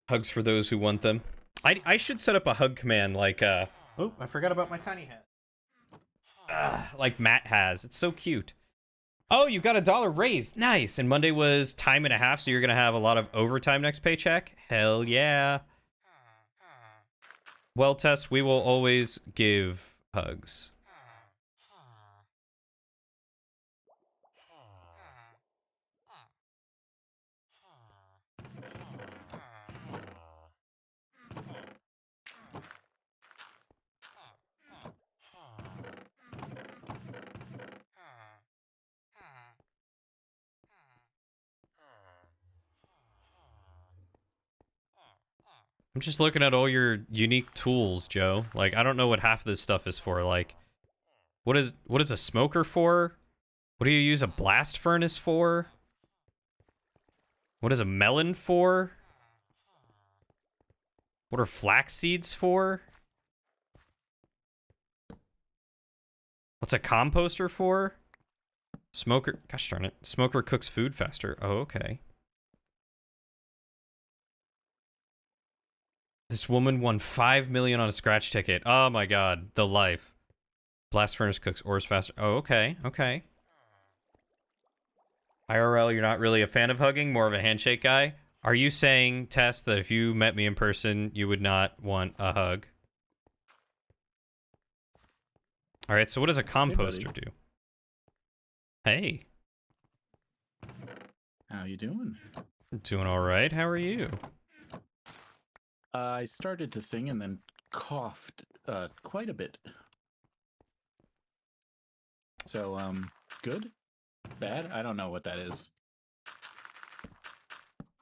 Hugs for those who want them. I should set up a hug command like, oh, I forgot about my tiny hat. Like Matt has. It's so cute. Oh, you got $1 raise. Nice. And Monday was time and a half, so you're going to have a lot of overtime next paycheck? Hell yeah. Well, Test, we will always give hugs. I'm just looking at all your unique tools, Joe. Like, I don't know what half of this stuff is for. Like, what is a smoker for? What do you use a blast furnace for? What is a melon for? What are flax seeds for? What's a composter for? Smoker, gosh darn it. Smoker cooks food faster. Oh, okay. This woman won $5 million on a scratch ticket. Oh my god, the life. Blast furnace cooks ores faster. Oh, okay, okay. IRL, you're not really a fan of hugging, more of a handshake guy. Are you saying, Tess, that if you met me in person, you would not want a hug? All right, so what does a composter do? Hey. How you doing? Doing all right. How are you? I started to sing and then coughed quite a bit. So, good? Bad? I don't know what that is.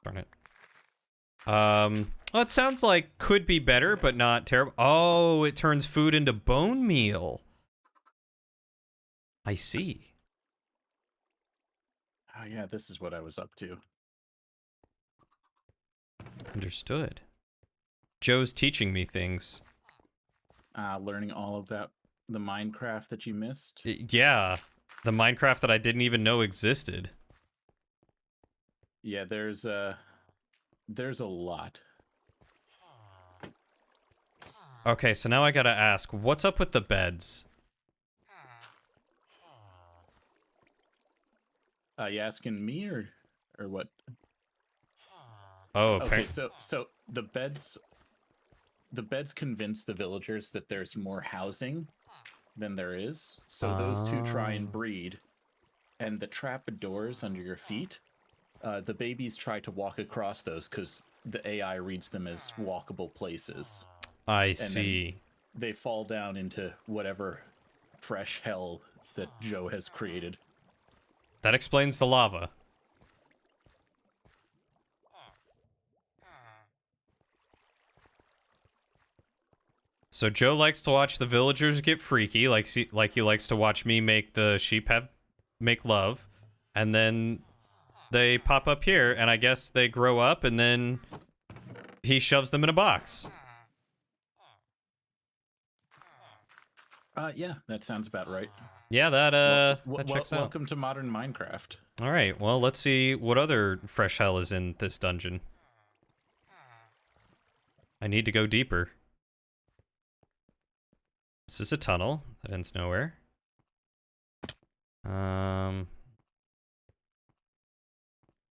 Darn it. Well, it sounds like could be better, but not terrible. Oh, it turns food into bone meal. I see. Oh, yeah, this is what I was up to. Understood. Joe's teaching me things. Learning all about the Minecraft that you missed. Yeah, the Minecraft that I didn't even know existed. Yeah, there's a lot. Okay, so now I gotta ask, what's up with the beds? You asking me or what? Oh, Okay, so the beds convince the villagers that there's more housing than there is. So those two try and breed, and the trapdoors under your feet, the babies try to walk across those because the AI reads them as walkable places. I see. They fall down into whatever fresh hell that Joe has created. That explains the lava. So Joe likes to watch the villagers get freaky, like he likes to watch me make the sheep make love, and then they pop up here, and I guess they grow up, and then he shoves them in a box. Yeah, that sounds about right. Yeah, that checks out. Welcome to modern Minecraft. All right, well, let's see what other fresh hell is in this dungeon. I need to go deeper. This is a tunnel that ends nowhere.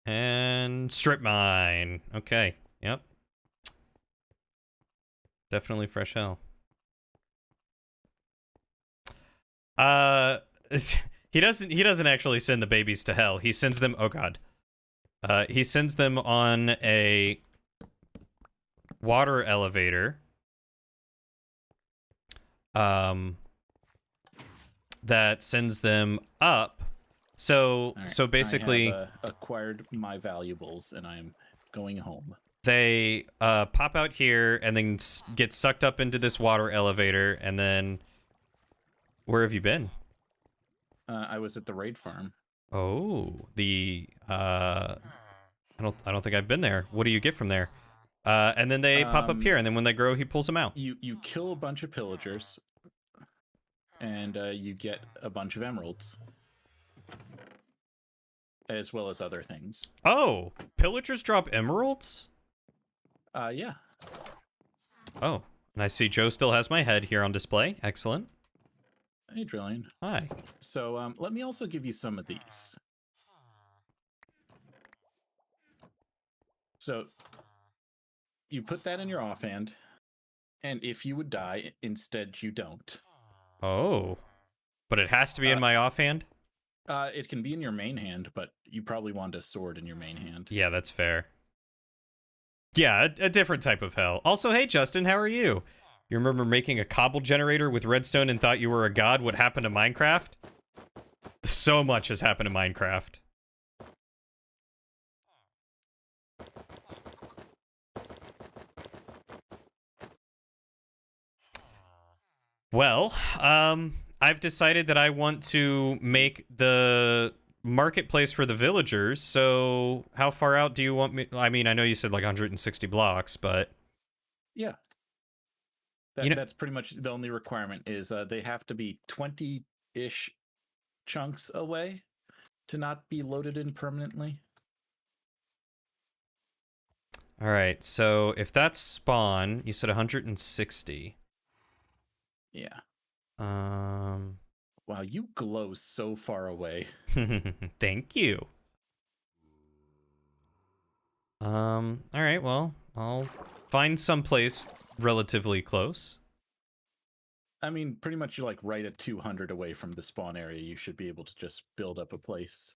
And strip mine. Okay, yep. Definitely fresh hell. He doesn't actually send the babies to hell. He sends them, oh god. He sends them on a water elevator. That sends them up. So right, so basically I have, acquired my valuables and I'm going home. They pop out here and then get sucked up into this water elevator, and then where have you been? I was at the raid farm. Oh, the I don't think I've been there. What do you get from there? And then they pop up here, and then when they grow, he pulls them out. You kill a bunch of pillagers, and you get a bunch of emeralds, as well as other things. Oh, pillagers drop emeralds? Yeah. Oh, and I see Joe still has my head here on display. Excellent. Hey, Drillian. Hi. So, let me also give you some of these. So, you put that in your offhand, and if you would die, instead you don't. Oh, but it has to be in my offhand? It can be in your main hand, but you probably want a sword in your main hand. Yeah, that's fair. Yeah, a different type of hell. Also, hey, Justin, how are you? You remember making a cobble generator with redstone and thought you were a god? What happened to Minecraft? So much has happened to Minecraft. Well, I've decided that I want to make the marketplace for the villagers, so how far out do you want me? I mean, I know you said like 160 blocks, but... Yeah. That's pretty much the only requirement is they have to be 20-ish chunks away to not be loaded in permanently. All right, so if that's spawn, you said 160. Yeah. Wow, you glow so far away. Thank you. All right, well, I'll find someplace relatively close. I mean, pretty much you're like right at 200 away from the spawn area. You should be able to just build up a place.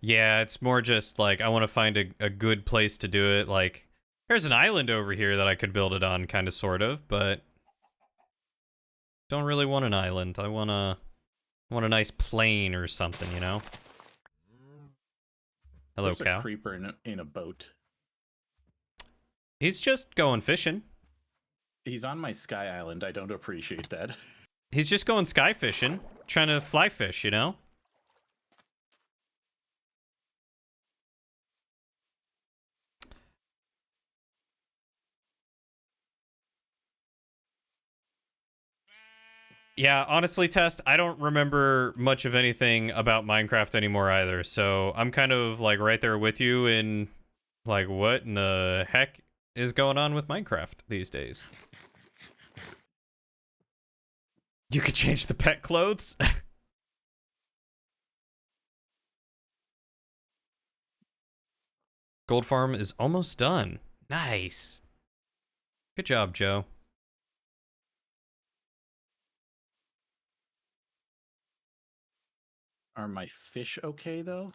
Yeah, it's more just like I want to find a good place to do it. Like, there's an island over here that I could build it on, kind of, sort of, but don't really want an island. I want a nice plain or something, you know? Hello, There's cow. a creeper in a boat. He's just going fishing. He's on my sky island. I don't appreciate that. He's just going sky fishing, trying to fly fish, you know? Yeah, honestly, Test, I don't remember much of anything about Minecraft anymore either, so I'm kind of like right there with you in like what in the heck is going on with Minecraft these days. You could change the pet clothes. Gold farm is almost done. Nice. Good job, Joe. Are my fish okay, though?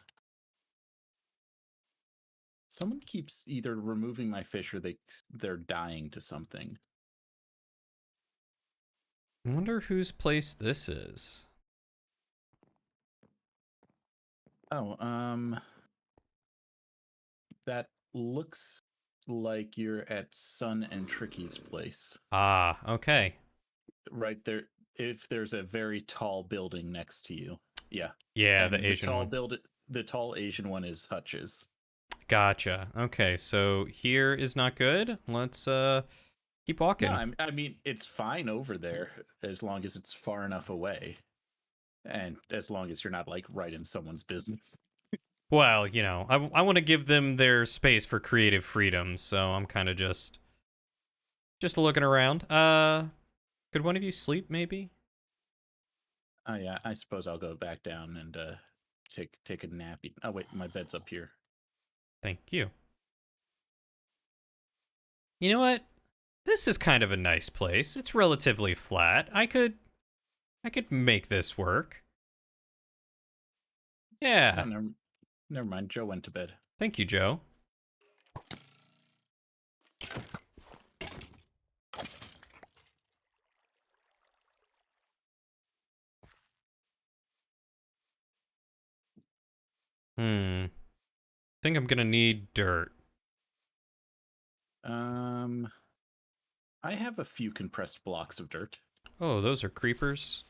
Someone keeps either removing my fish or they're dying to something. I wonder whose place this is. Oh, that looks like you're at Sun and Tricky's place. Ah, okay. Right there, if there's a very tall building next to you. Yeah. Yeah, And the Asian one. The tall Asian one is Hutch's. Gotcha. Okay, so here is not good. Let's keep walking. No, I mean, it's fine over there as long as it's far enough away. And as long as you're not like right in someone's business. Well, you know, I want to give them their space for creative freedom, so I'm kind of just looking around. Could one of you sleep maybe? Oh yeah, I suppose I'll go back down and take a nap. Oh wait, my bed's up here. Thank you. You know what? This is kind of a nice place. It's relatively flat. I could make this work. Yeah. Oh, never mind. Joe went to bed. Thank you, Joe. I think I'm gonna need dirt. I have a few compressed blocks of dirt. Oh, those are creepers.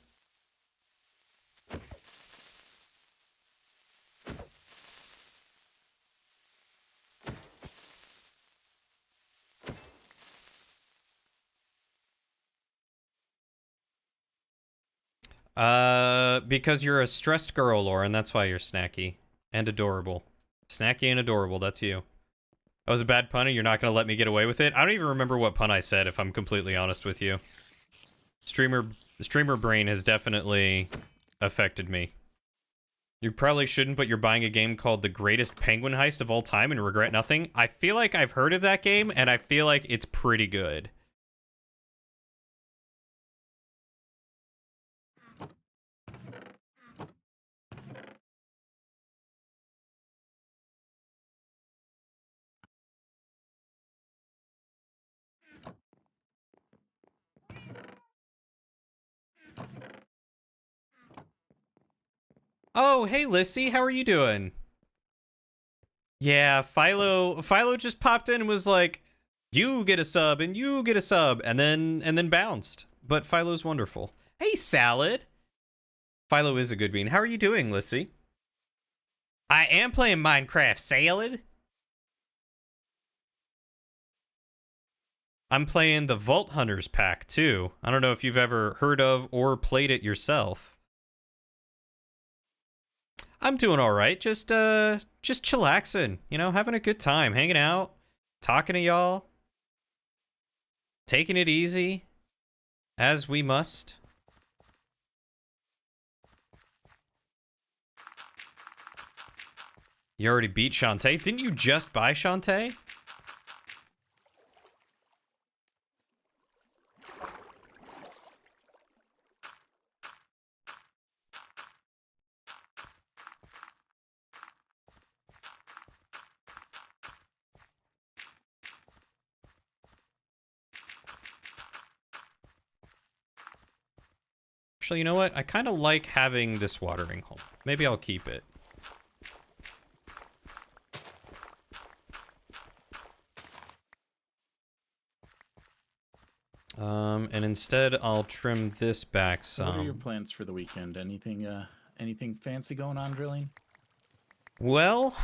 Because you're a stressed girl, Lauren, that's why you're snacky. And adorable. Snacky and adorable, that's you. That was a bad pun and you're not gonna let me get away with it? I don't even remember what pun I said, if I'm completely honest with you. The streamer brain has definitely affected me. You probably shouldn't, but you're buying a game called The Greatest Penguin Heist of All Time and regret nothing. I feel like I've heard of that game, and I feel like it's pretty good. Oh, hey, Lissy, how are you doing? Yeah, Philo just popped in and was like, you get a sub and you get a sub, and then bounced. But Philo's wonderful. Hey, Salad. Philo is a good bean. How are you doing, Lissy? I am playing Minecraft, Salad. I'm playing the Vault Hunters pack, too. I don't know if you've ever heard of or played it yourself. I'm doing all right. Just chillaxing, you know, having a good time, hanging out, talking to y'all, taking it easy, as we must. You already beat Shantae? Didn't you just buy Shantae? Actually, you know what? I kind of like having this watering hole. Maybe I'll keep it. And instead I'll trim this back some. What are your plans for the weekend? Anything fancy going on, drilling? Well,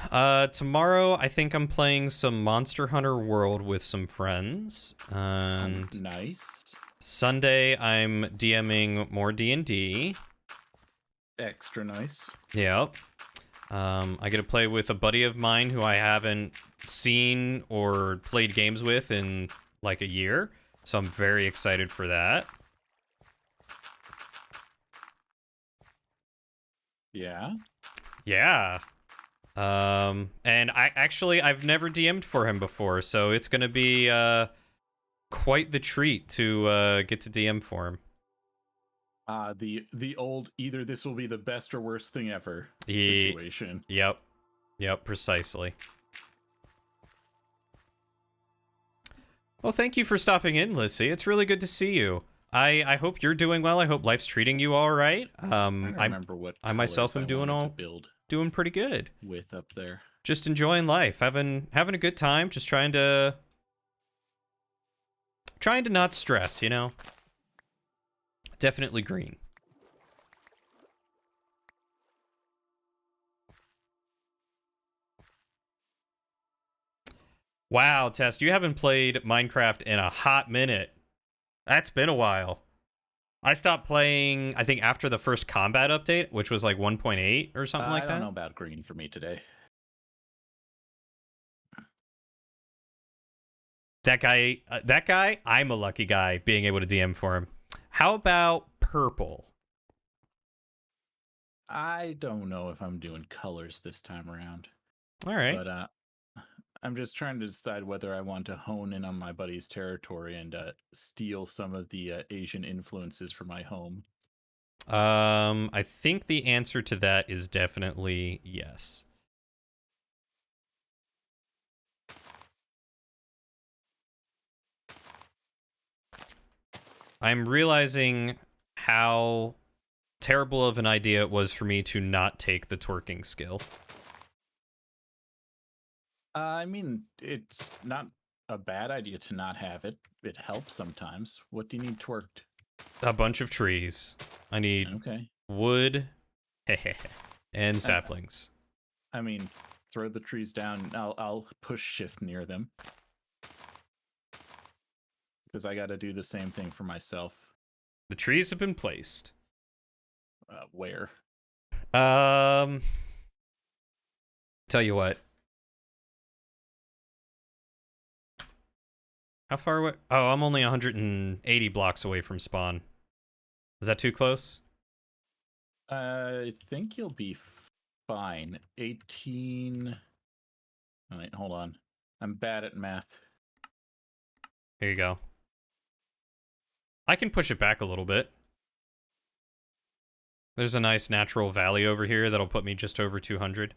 tomorrow I think I'm playing some Monster Hunter World with some friends. And Nice. Sunday I'm DMing more D&D. Extra nice. Yep. I get to play with a buddy of mine who I haven't seen or played games with in like a year. So I'm very excited for that. Yeah. Yeah. And I've never DM'd for him before, so it's gonna be quite the treat to get to DM for him. The old either this will be the best or worst thing ever situation. Yep, precisely. Well, thank you for stopping in, Lissy. It's really good to see you. I hope you're doing well. I hope life's treating you all right. I don't remember what I myself am doing pretty good. With up there. Just enjoying life, having a good time, just trying to not stress, you know? Definitely green. Wow, Tess, you haven't played Minecraft in a hot minute. That's been a while. I stopped playing, I think, after the first combat update, which was like 1.8 or something like that. I don't know about green for me today. That guy, I'm a lucky guy being able to DM for him. How about purple? I don't know if I'm doing colors this time around. All right. But I'm just trying to decide whether I want to hone in on my buddy's territory and steal some of the Asian influences for my home. I think the answer to that is definitely yes. I'm realizing how terrible of an idea it was for me to not take the twerking skill. I mean, it's not a bad idea to not have it. It helps sometimes. What do you need twerked? A bunch of trees. I need wood and saplings. I mean, throw the trees down. I'll push shift near them. Because I got to do the same thing for myself. The trees have been placed. Where? Tell you what. How far away? Oh, I'm only 180 blocks away from spawn. Is that too close? I think you'll be fine. 18. All right, hold on. I'm bad at math. Here you go. I can push it back a little bit. There's a nice natural valley over here that'll put me just over 200.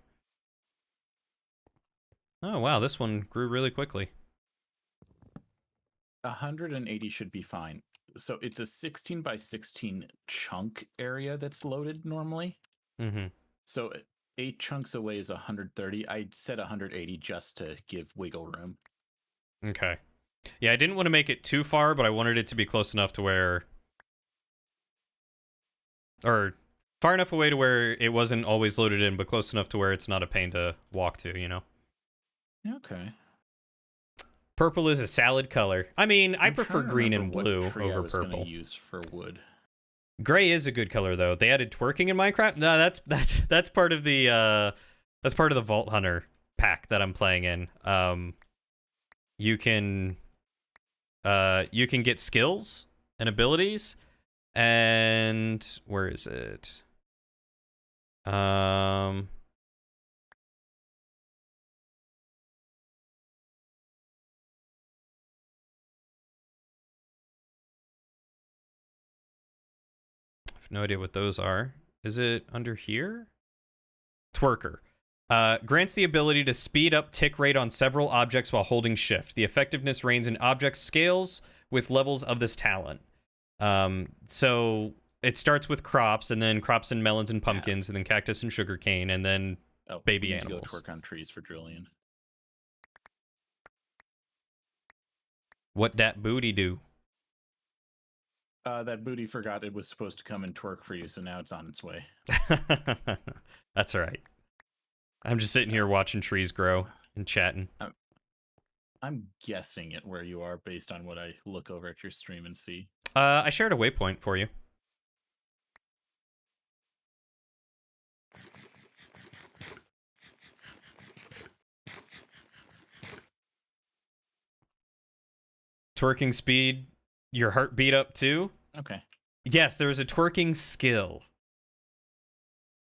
Oh, wow, this one grew really quickly. 180 should be fine. So it's a 16 by 16 chunk area that's loaded normally. Mm-hmm. So 8 chunks away is 130. I said 180 just to give wiggle room. Okay. Yeah, I didn't want to make it too far, but I wanted it to be close enough to where... Or far enough away to where it wasn't always loaded in, but close enough to where it's not a pain to walk to, you know? Okay. Purple is a salad color. I mean, I prefer green and blue over purple. Gonna use for wood. Gray is a good color though. They added twerking in Minecraft. No, that's part of the Vault Hunter pack that I'm playing in. You can get skills and abilities, and where is it? no idea what those are. Is it under here? Twerker. Grants the ability to speed up tick rate on several objects while holding shift. The effectiveness range in objects scales with levels of this talent. So it starts with crops, and then crops and melons and pumpkins, and then cactus and sugarcane, and then baby animals. To go twerk on trees for Drillian. What that booty do? That booty forgot it was supposed to come and twerk for you, so now it's on its way. That's all right. I'm just sitting here watching trees grow and chatting. I'm guessing at where you are based on what I look over at your stream and see. I shared a waypoint for you. Twerking speed, your heartbeat up too? Okay. Yes, there is a twerking skill.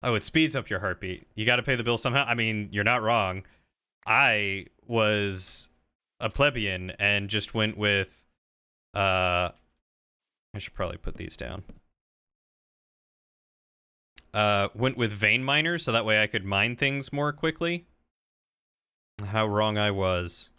Oh, it speeds up your heartbeat. You got to pay the bill somehow. I mean, you're not wrong. I was a plebeian and just went with I should probably put these down. Went with vein miner so that way I could mine things more quickly. How wrong I was.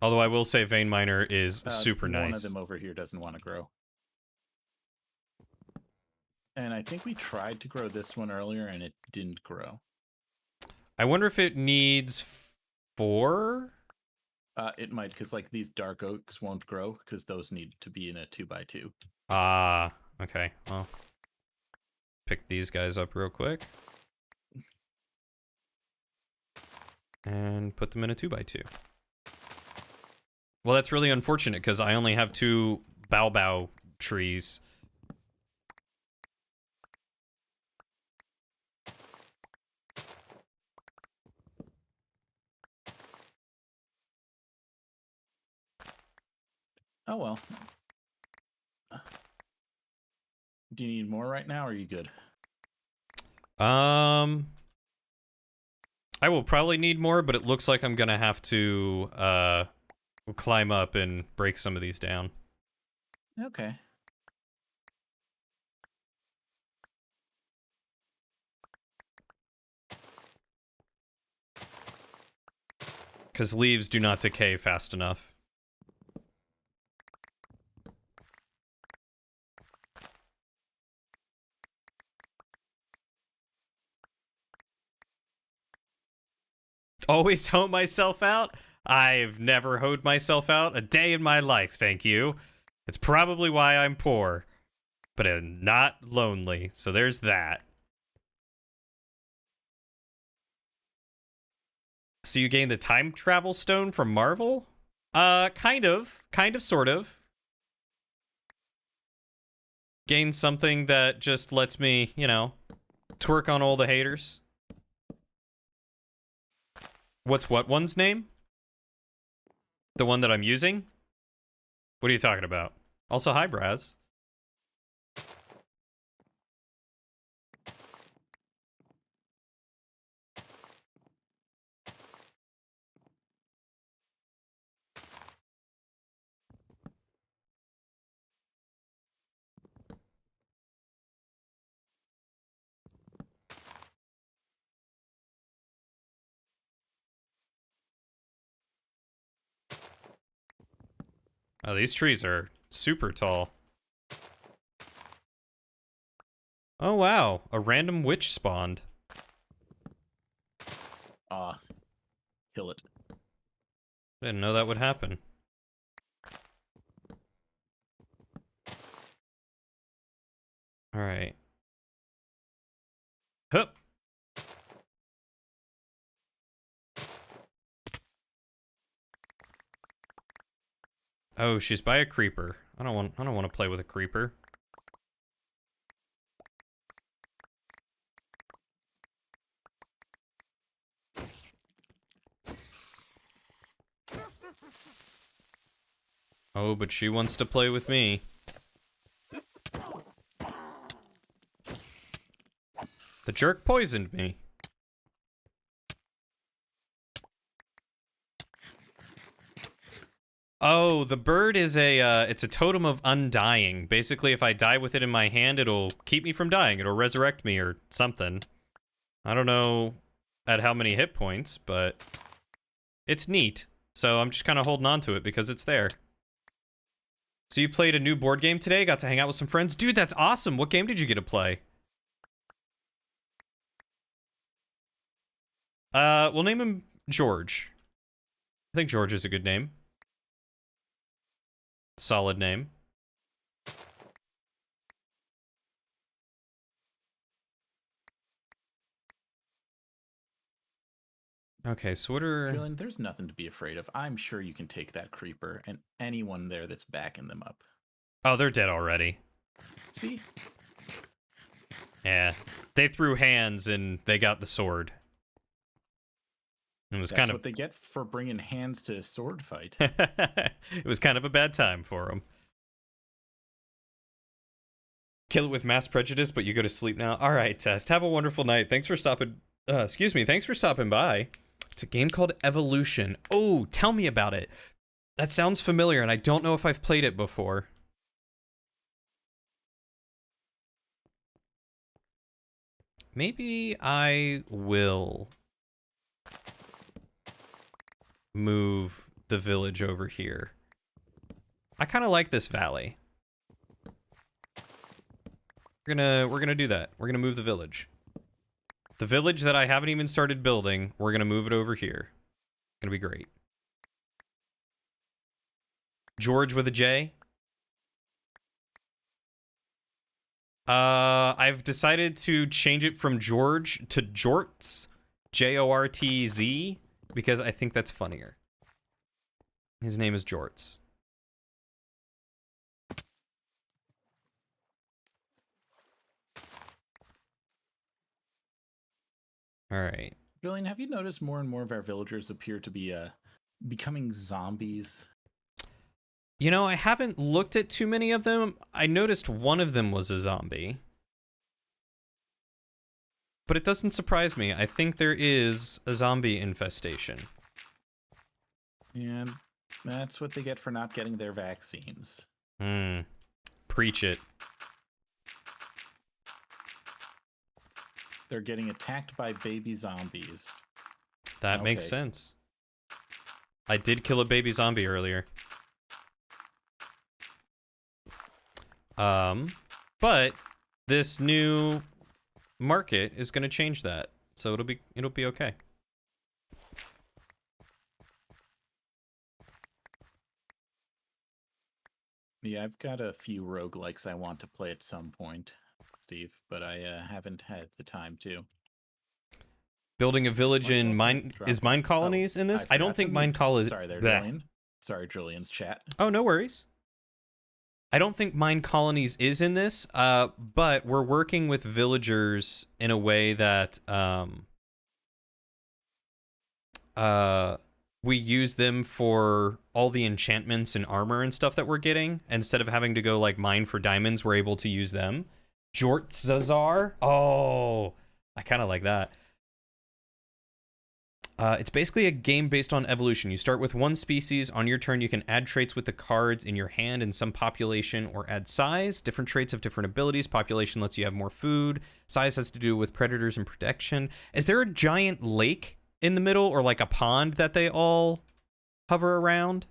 Although I will say vein miner is super nice. One of them over here doesn't want to grow. And I think we tried to grow this one earlier and it didn't grow. I wonder if it needs 4? It might, because like these dark oaks won't grow because those need to be in a 2x2. Ah, okay. Well, pick these guys up real quick. And put them in a 2x2. Well, that's really unfortunate because I only have 2 baobab trees. Oh well. Do you need more right now, or are you good? I will probably need more, but it looks like I'm gonna have to climb up and break some of these down. Okay. Because leaves do not decay fast enough. Always hoe myself out? I've never hoed myself out a day in my life, thank you. It's probably why I'm poor. But I'm not lonely, so there's that. So you gain the time travel stone from Marvel? Kind of, sort of. Gain something that just lets me, you know, twerk on all the haters. What's what one's name? The one that I'm using? What are you talking about? Also, hi, Braz. Oh, these trees are super tall. Oh, wow. A random witch spawned. Kill it. Didn't know that would happen. Alright. Hup. Oh, she's by a creeper. I don't want to play with a creeper. Oh, but she wants to play with me. The jerk poisoned me. Oh, the bird is it's a totem of undying. Basically, if I die with it in my hand, it'll keep me from dying. It'll resurrect me or something. I don't know at how many hit points, but it's neat. So I'm just kind of holding on to it because it's there. So you played a new board game today? Got to hang out with some friends? Dude, that's awesome. What game did you get to play? We'll name him George. I think George is a good name. Solid name. Okay, so what are... Julian, there's nothing to be afraid of. I'm sure you can take that creeper and anyone there that's backing them up. Oh, they're dead already. See? Yeah. They threw hands and they got the sword. It was That's kind of what they get for bringing hands to a sword fight. It was kind of a bad time for them. Kill it with mass prejudice, but you go to sleep now. All right, Test. Have a wonderful night. Thanks for stopping. Thanks for stopping by. It's a game called Evolution. Oh, tell me about it. That sounds familiar, and I don't know if I've played it before. Maybe I will move the village over here. I kind of like this valley. We're gonna do that. We're gonna move the village. The village that I haven't even started building, we're gonna move it over here. It's gonna be great. George with a J. I've decided to change it from George to Jortz, Jortz, because I think that's funnier. His name is Jortz. All right. Julian, have you noticed more and more of our villagers appear to be becoming zombies? You know, I haven't looked at too many of them. I noticed one of them was a zombie. But it doesn't surprise me. I think there is a zombie infestation. And that's what they get for not getting their vaccines. Preach it. They're getting attacked by baby zombies. That makes sense. I did kill a baby zombie earlier. But this new market is going to change that. So it'll be okay. Yeah, I've got a few roguelikes I want to play at some point, Steve, but I haven't had the time to. Building a village in Mine Colonies in this? I don't think Mine Colonies... Sorry there, Julian. Sorry, Julian's chat. Oh, no worries. I don't think Mine Colonies is in this, but we're working with villagers in a way that we use them for all the enchantments and armor and stuff that we're getting. Instead of having to go like mine for diamonds, we're able to use them. Jortzazar? Oh, I kind of like that. It's basically a game based on evolution. You start with one species. On your turn, you can add traits with the cards in your hand in some population or add size. Different traits have different abilities. Population lets you have more food. Size has to do with predators and protection. Is there a giant lake in the middle or like a pond that they all hover around?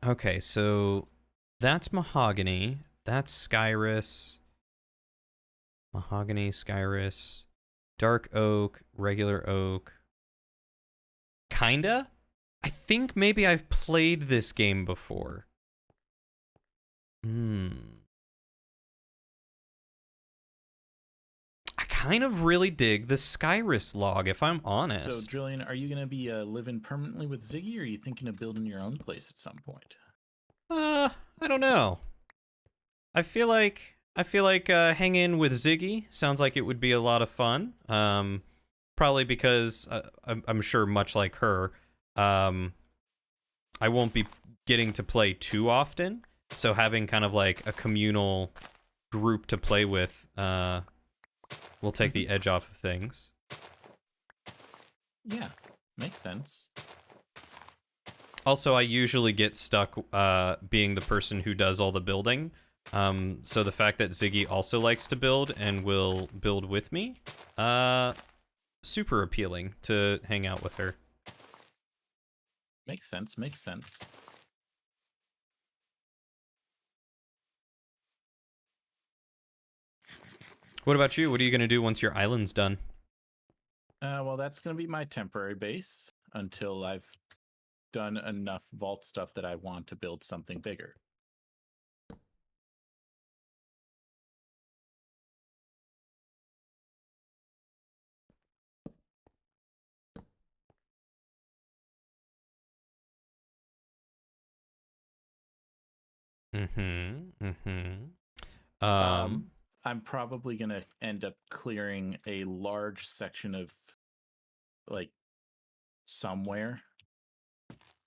Okay, so that's Mahogany. That's Skyrus. Mahogany, Skyrus. Dark Oak, regular Oak. Kinda? I think maybe I've played this game before. I kind of really dig the Skyrus log, if I'm honest. So, Julian, are you going to be living permanently with Ziggy, or are you thinking of building your own place at some point? I don't know. I feel like hanging with Ziggy sounds like it would be a lot of fun. Probably because I'm sure, much like her, I won't be getting to play too often. So having kind of like a communal group to play with will take the edge off of things. Yeah, makes sense. Also, I usually get stuck being the person who does all the building. So the fact that Ziggy also likes to build and will build with me, super appealing to hang out with her. Makes sense, makes sense. What about you? What are you going to do once your island's done? Well, that's going to be my temporary base until I've done enough vault stuff that I want to build something bigger. I'm probably going to end up clearing a large section of, like, somewhere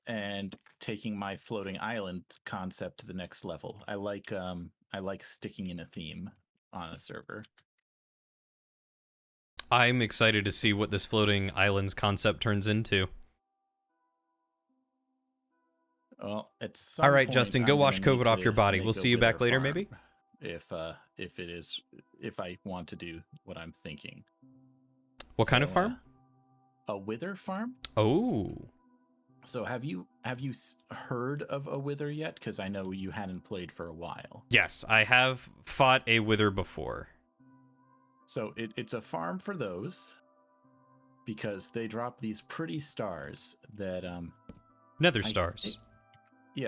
and taking my floating island concept to the next level. I like sticking in a theme on a server. I'm excited to see what this floating islands concept turns into. Well, at some all right, point, Justin, go I'm wash gonna COVID need off to your body. make We'll a see you back wither later, farm maybe. If I want to do what I'm thinking. What kind of farm? A wither farm. Oh. So have you heard of a wither yet? Because I know you hadn't played for a while. Yes, I have fought a wither before. So it's a farm for those, because they drop these pretty stars that Nether stars.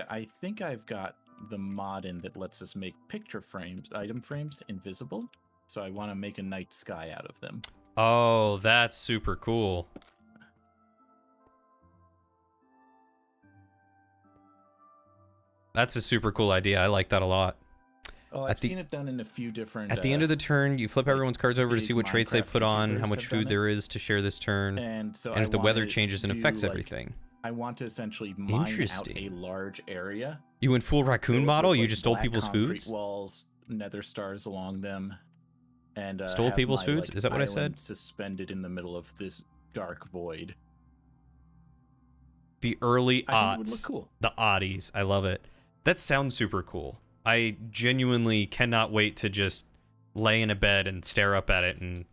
I think I've got the mod in that lets us make picture frames, item frames, invisible. So I want to make a night sky out of them. Oh, that's super cool. That's a super cool idea. I like that a lot. Oh, I've seen it done in a few different... At the end of the turn, you flip everyone's cards over to see what traits they put on, how YouTubers much have food done there is to share this turn, and if the weather changes and affects everything. I want to essentially mine out a large area. You went full raccoon model? You just stole black people's concrete foods? walls, nether stars along them, and stole have people's my, foods? like, Is that what I island said? Suspended in the middle of this dark void. The early I think it would look aughts. cool. The oddies. I love it. That sounds super cool. I genuinely cannot wait to just lay in a bed and stare up at it and...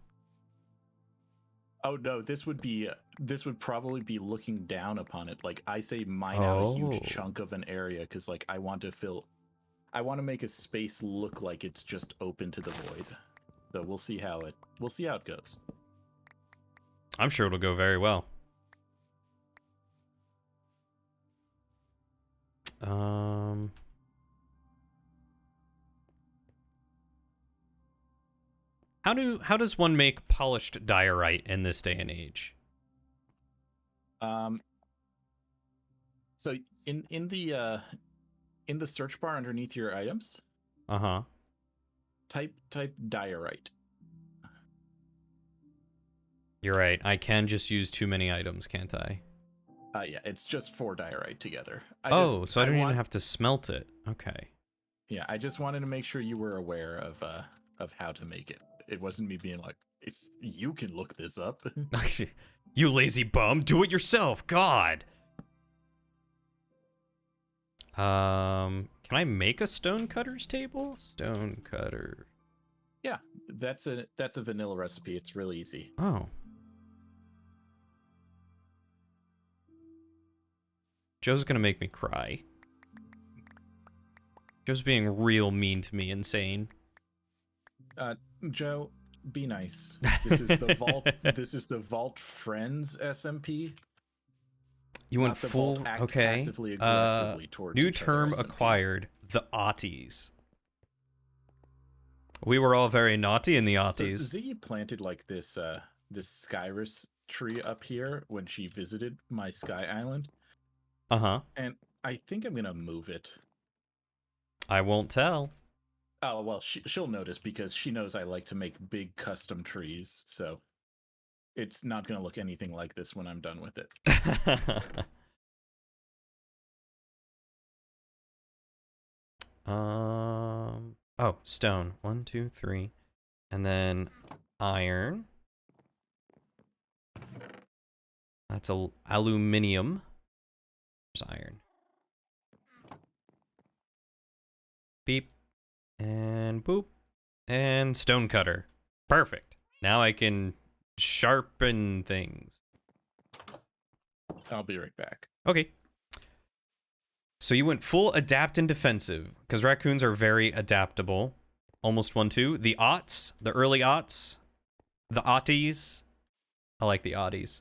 Oh no, this would probably be looking down upon it. Like, I say mine out a huge chunk of an area because, like, I want to make a space look like it's just open to the void. So we'll see how it goes. I'm sure it'll go very well. How does one make polished diorite in this day and age? So in the search bar underneath your items, type diorite. You're right. I can just use too many items, can't I? Yeah, it's just 4 diorite together. So I don't even have to smelt it. Okay. Yeah, I just wanted to make sure you were aware of how to make it. It wasn't me being like, if you can look this up. You lazy bum, do it yourself. God. Can I make a stonecutter's table? Stonecutter. Yeah, that's a vanilla recipe. It's really easy. Oh. Joe's gonna make me cry. Joe's being real mean to me, insane. Joe, be nice. This is the Vault. This is the Vault Friends SMP. You went full. Okay. New term SMP. The Aughties. We were all very naughty in the Aughties. So Ziggy planted like this this Skyrus tree up here when she visited my Sky Island. And I think I'm gonna move it. I won't tell. Oh, well, she'll notice because she knows I like to make big custom trees, so it's not going to look anything like this when I'm done with it. Oh, stone. 1, 2, 3. And then iron. That's aluminium. There's iron. Beep. And boop. And stone cutter. Perfect. Now I can sharpen things. I'll be right back. Okay. So you went full adapt and defensive, because raccoons are very adaptable. Almost 1-2. The aughts, the early aughts, the aughties. I like the aughties.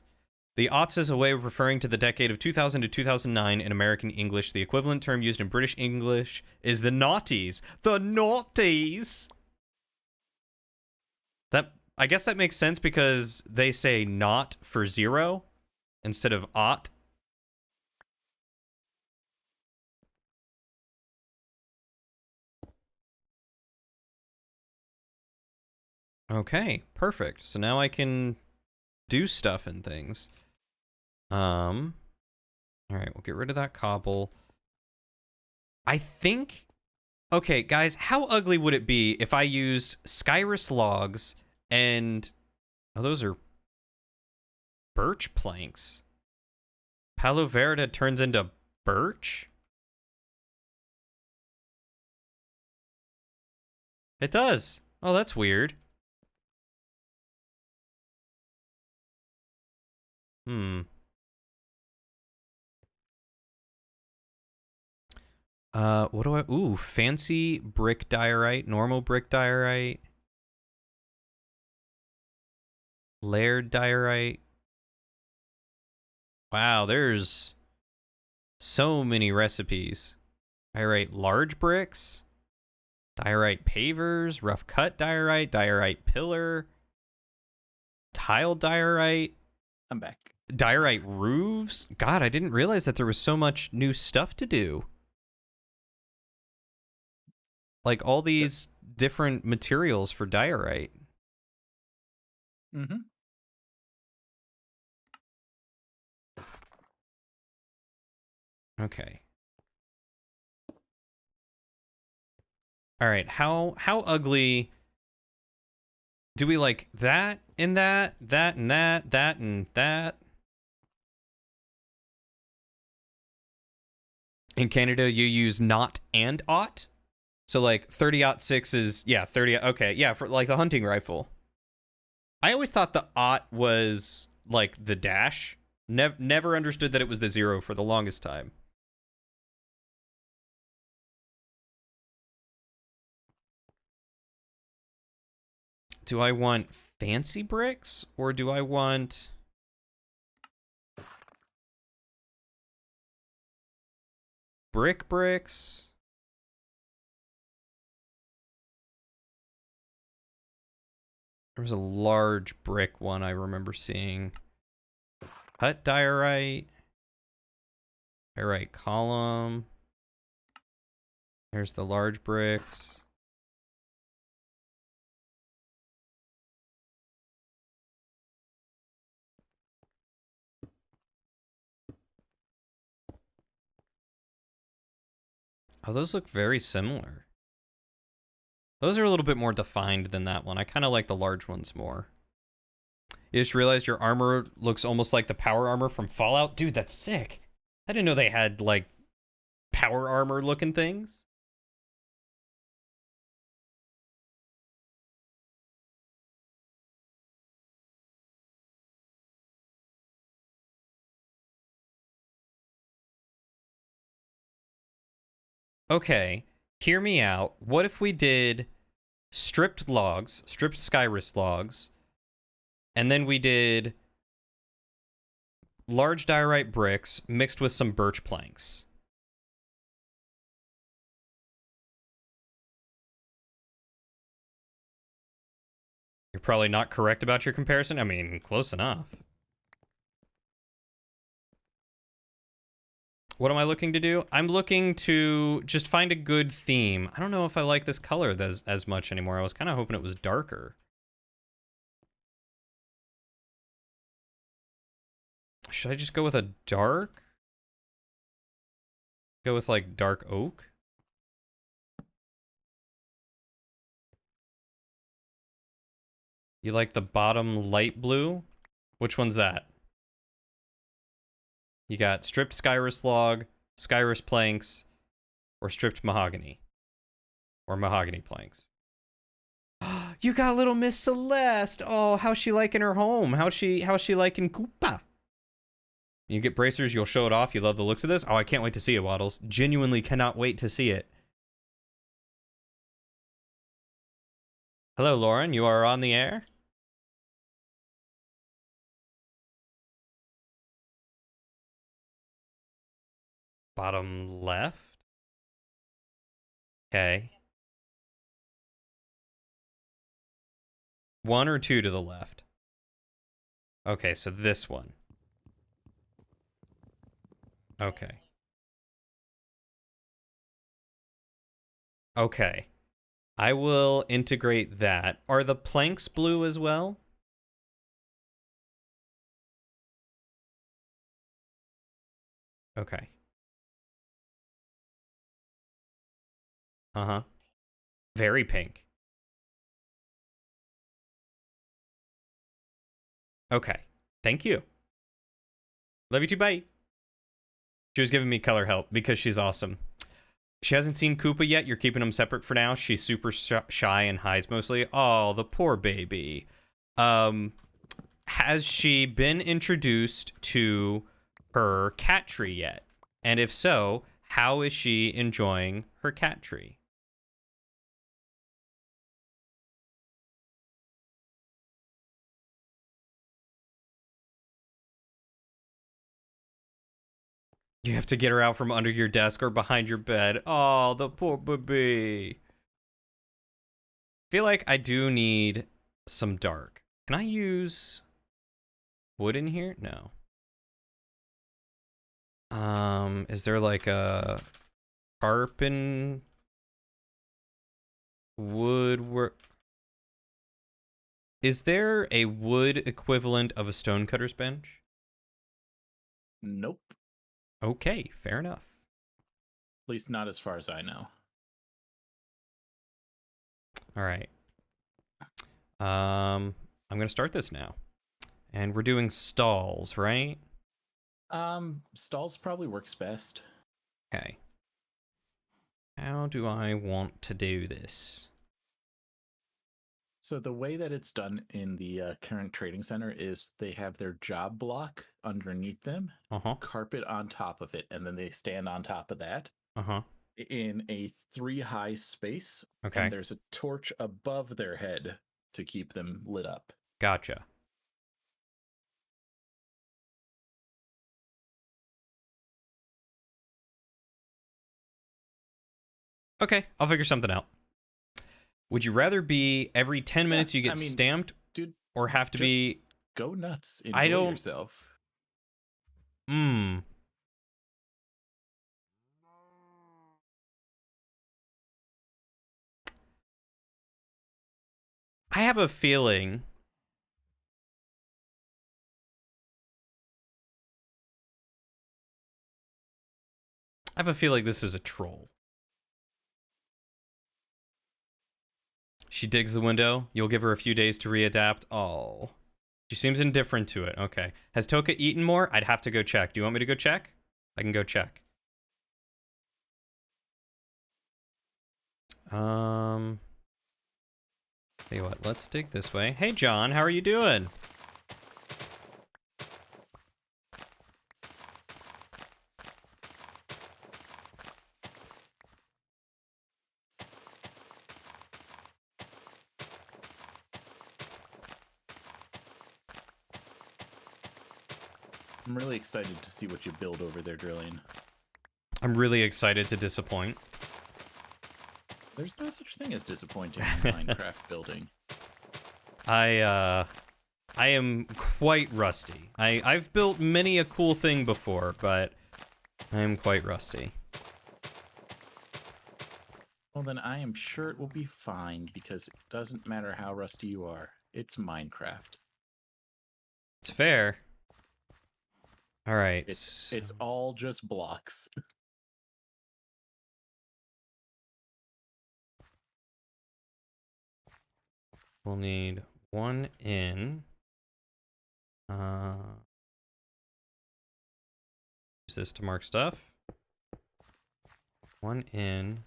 The aughts is a way of referring to the decade of 2000 to 2009 in American English. The equivalent term used in British English is the noughties. The noughties! I guess that makes sense because they say naught for 0 instead of aught. Okay, perfect. So now I can do stuff and things. All right, we'll get rid of that cobble. I think, okay, guys, how ugly would it be if I used Skyrus logs and, oh, those are birch planks. Palo Verde turns into birch? It does. Oh, that's weird. What do I, ooh, fancy brick diorite, normal brick diorite, layered diorite. Wow, there's so many recipes. Diorite large bricks, diorite pavers, rough cut diorite, diorite pillar, tile diorite. I'm back. Diorite roofs. God, I didn't realize that there was so much new stuff to do. Like all these different materials for diorite. Mm-hmm. Okay. All right, how ugly do we like that and that, that and that, that and that? In Canada, you use not and ought. So like 30-06 is, yeah, 30, okay, yeah, for like the hunting rifle. I always thought the ought was like the dash. Never understood that it was the 0 for the longest time. Do I want fancy bricks or do I want bricks? There was a large brick one I remember seeing. Hut diorite. Diorite column. There's the large bricks. Oh, those look very similar. Those are a little bit more defined than that one. I kind of like the large ones more. You just realized your armor looks almost like the power armor from Fallout? Dude, that's sick. I didn't know they had, like, power armor looking things. Okay, hear me out. What if we did stripped logs, stripped Skyrus logs, and then we did large diorite bricks mixed with some birch planks? You're probably not correct about your comparison. I mean, close enough. What am I looking to do? I'm looking to just find a good theme. I don't know if I like this color as much anymore. I was kind of hoping it was darker. Should I just go with a dark? Go with like dark oak? You like the bottom light blue? Which one's that? You got stripped Skyrus log, Skyrus planks, or stripped mahogany. Or mahogany planks. You got little Miss Celeste. Oh, how's she liking her home? How's she liking Koopa? You get bracers, you'll show it off. You love the looks of this? Oh, I can't wait to see it, Waddles. Genuinely cannot wait to see it. Hello, Lauren. You are on the air. Bottom left. Okay. 1 or 2 to the left? Okay, so this one. Okay. Okay. I will integrate that. Are the planks blue as well? Okay. Uh-huh. Very pink. Okay. Thank you. Love you too, bye. She was giving me color help because she's awesome. She hasn't seen Koopa yet. You're keeping them separate for now. She's super shy and hides mostly. Oh, the poor baby. Has she been introduced to her cat tree yet? And if so, how is she enjoying her cat tree? You have to get her out from under your desk or behind your bed. Oh, the poor baby. Feel like I do need some dark. Can I use wood in here? No. Is there like a carpent woodwork? Is there a wood equivalent of a stonecutter's bench? Nope. Okay, fair enough. At least not as far as I know. All right. I'm gonna start this now, and we're doing stalls, right? Stalls probably works best. Okay. How do I want to do this? So the way that it's done in the current trading center is they have their job block underneath them, carpet on top of it, and then they stand on top of that in a 3-high space. Okay. And there's a torch above their head to keep them lit up. Gotcha. Okay, I'll figure something out. Would you rather be every 10 minutes you get stamped, dude, or have to be... Go nuts. Enjoy yourself. I have a feeling... this is a troll. She digs the window. You'll give her a few days to readapt. Oh. She seems indifferent to it. Okay. Has Toka eaten more? I'd have to go check. Do you want me to go check? I can go check. Tell you what, let's dig this way. Hey, John, how are you doing? I'm really excited to see what you build over there, Drillian. I'm really excited to disappoint. There's no such thing as disappointing in Minecraft building. I am quite rusty. I've built many a cool thing before, but I am quite rusty. Well, then I am sure it will be fine, because it doesn't matter how rusty you are. It's Minecraft. It's fair. All right. It's all just blocks. We'll need one in. Use this to mark stuff. One in,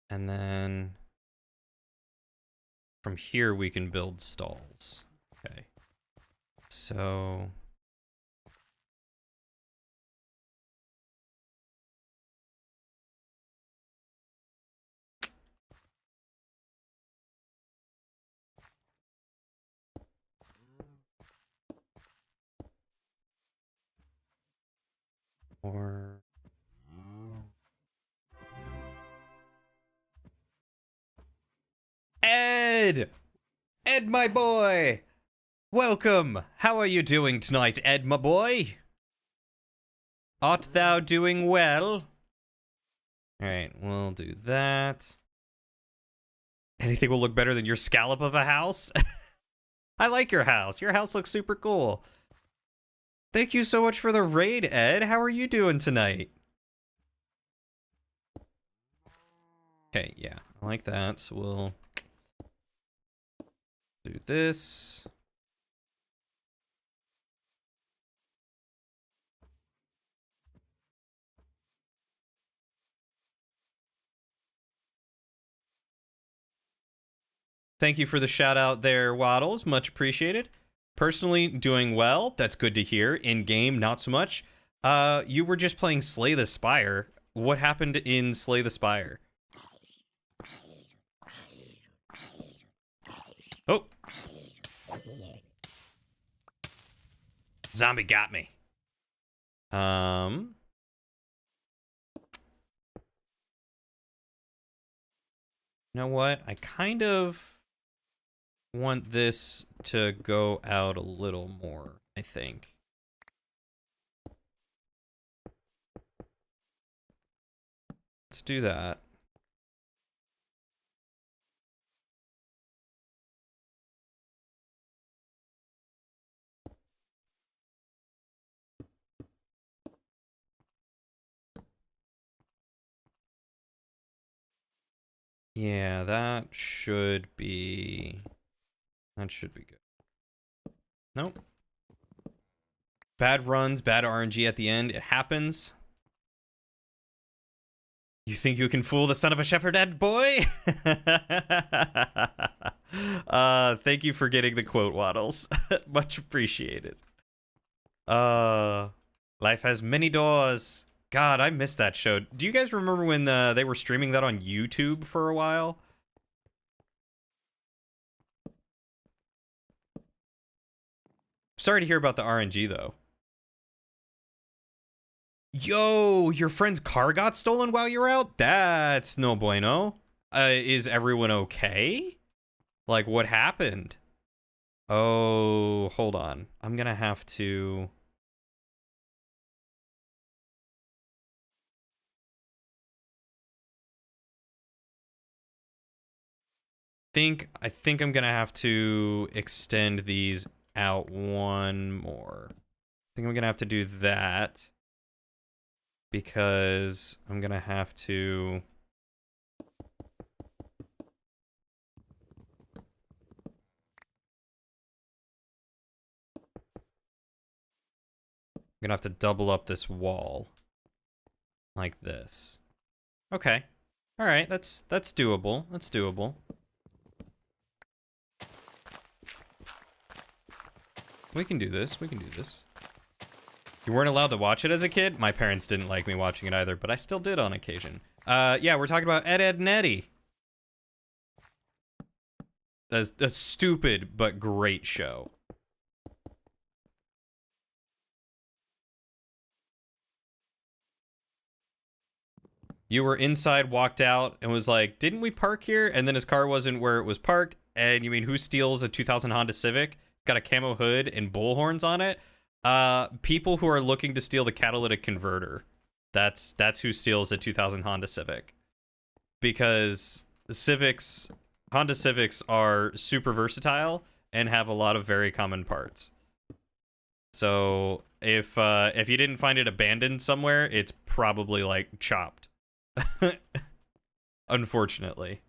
and then from here we can build stalls. Okay. So or Ed! Ed, my boy! Welcome! How are you doing tonight, Ed, my boy? Art thou doing well? Alright, we'll do that. Anything will look better than your scallop of a house? I like your house. Your house looks super cool. Thank you so much for the raid, Ed. How are you doing tonight? Okay, yeah, I like that. So we'll do this. Thank you for the shout out there, Waddles. Much appreciated. Personally, doing well. That's good to hear. In game, not so much. You were just playing Slay the Spire. What happened in Slay the Spire? Oh. Zombie got me. You know what? I kind of want this to go out a little more, I think. Let's do that. Yeah, that should be good. Nope. Bad runs, bad RNG at the end. It happens. You think you can fool the son of a shepherd, Ed boy? Thank you for getting the quote, Waddles. Much appreciated. Life has many doors. God, I missed that show. Do you guys remember when they were streaming that on YouTube for a while? Sorry to hear about the RNG, though. Yo, your friend's car got stolen while you're out? That's no bueno. Is everyone okay? Like, what happened? Oh, hold on. I'm gonna have to... I think I'm gonna have to extend these out one more. I think I'm gonna have to do that because I'm gonna have to double up this wall like this. Okay. All right, that's doable. That's doable. We can do this. We can do this. You weren't allowed to watch it as a kid? My parents didn't like me watching it either, but I still did on occasion. Yeah, we're talking about Ed, Edd n Eddy. A stupid but great show. You were inside, walked out, and was like, didn't we park here? And then his car wasn't where it was parked. And you mean, who steals a 2000 Honda Civic? Got a camo hood and bullhorns on it? People who are looking to steal the catalytic converter. That's who steals a 2000 Honda Civic. Because Honda Civics are super versatile and have a lot of very common parts. So if you didn't find it abandoned somewhere, it's probably like chopped. Unfortunately.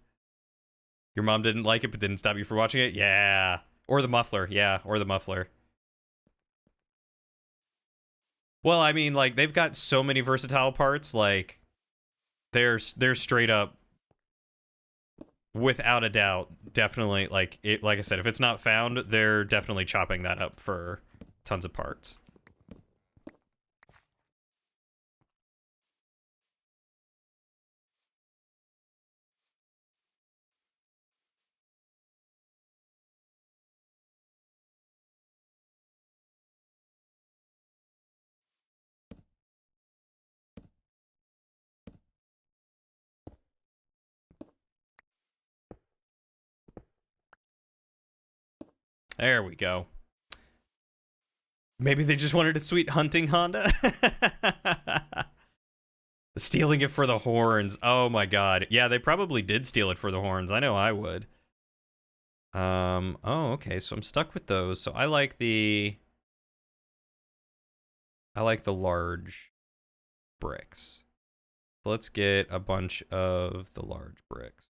Your mom didn't like it but didn't stop you from watching it? Yeah. Or the muffler, yeah, or the muffler. Well, I mean, like, they've got so many versatile parts, like, they're straight up, without a doubt, definitely, like, like I said, if it's not found, they're definitely chopping that up for tons of parts. There we go. Maybe they just wanted a sweet hunting Honda? Stealing it for the horns. Oh my god. Yeah, they probably did steal it for the horns. I know I would. Oh, okay, so I'm stuck with those. So I like the large bricks. So let's get a bunch of the large bricks.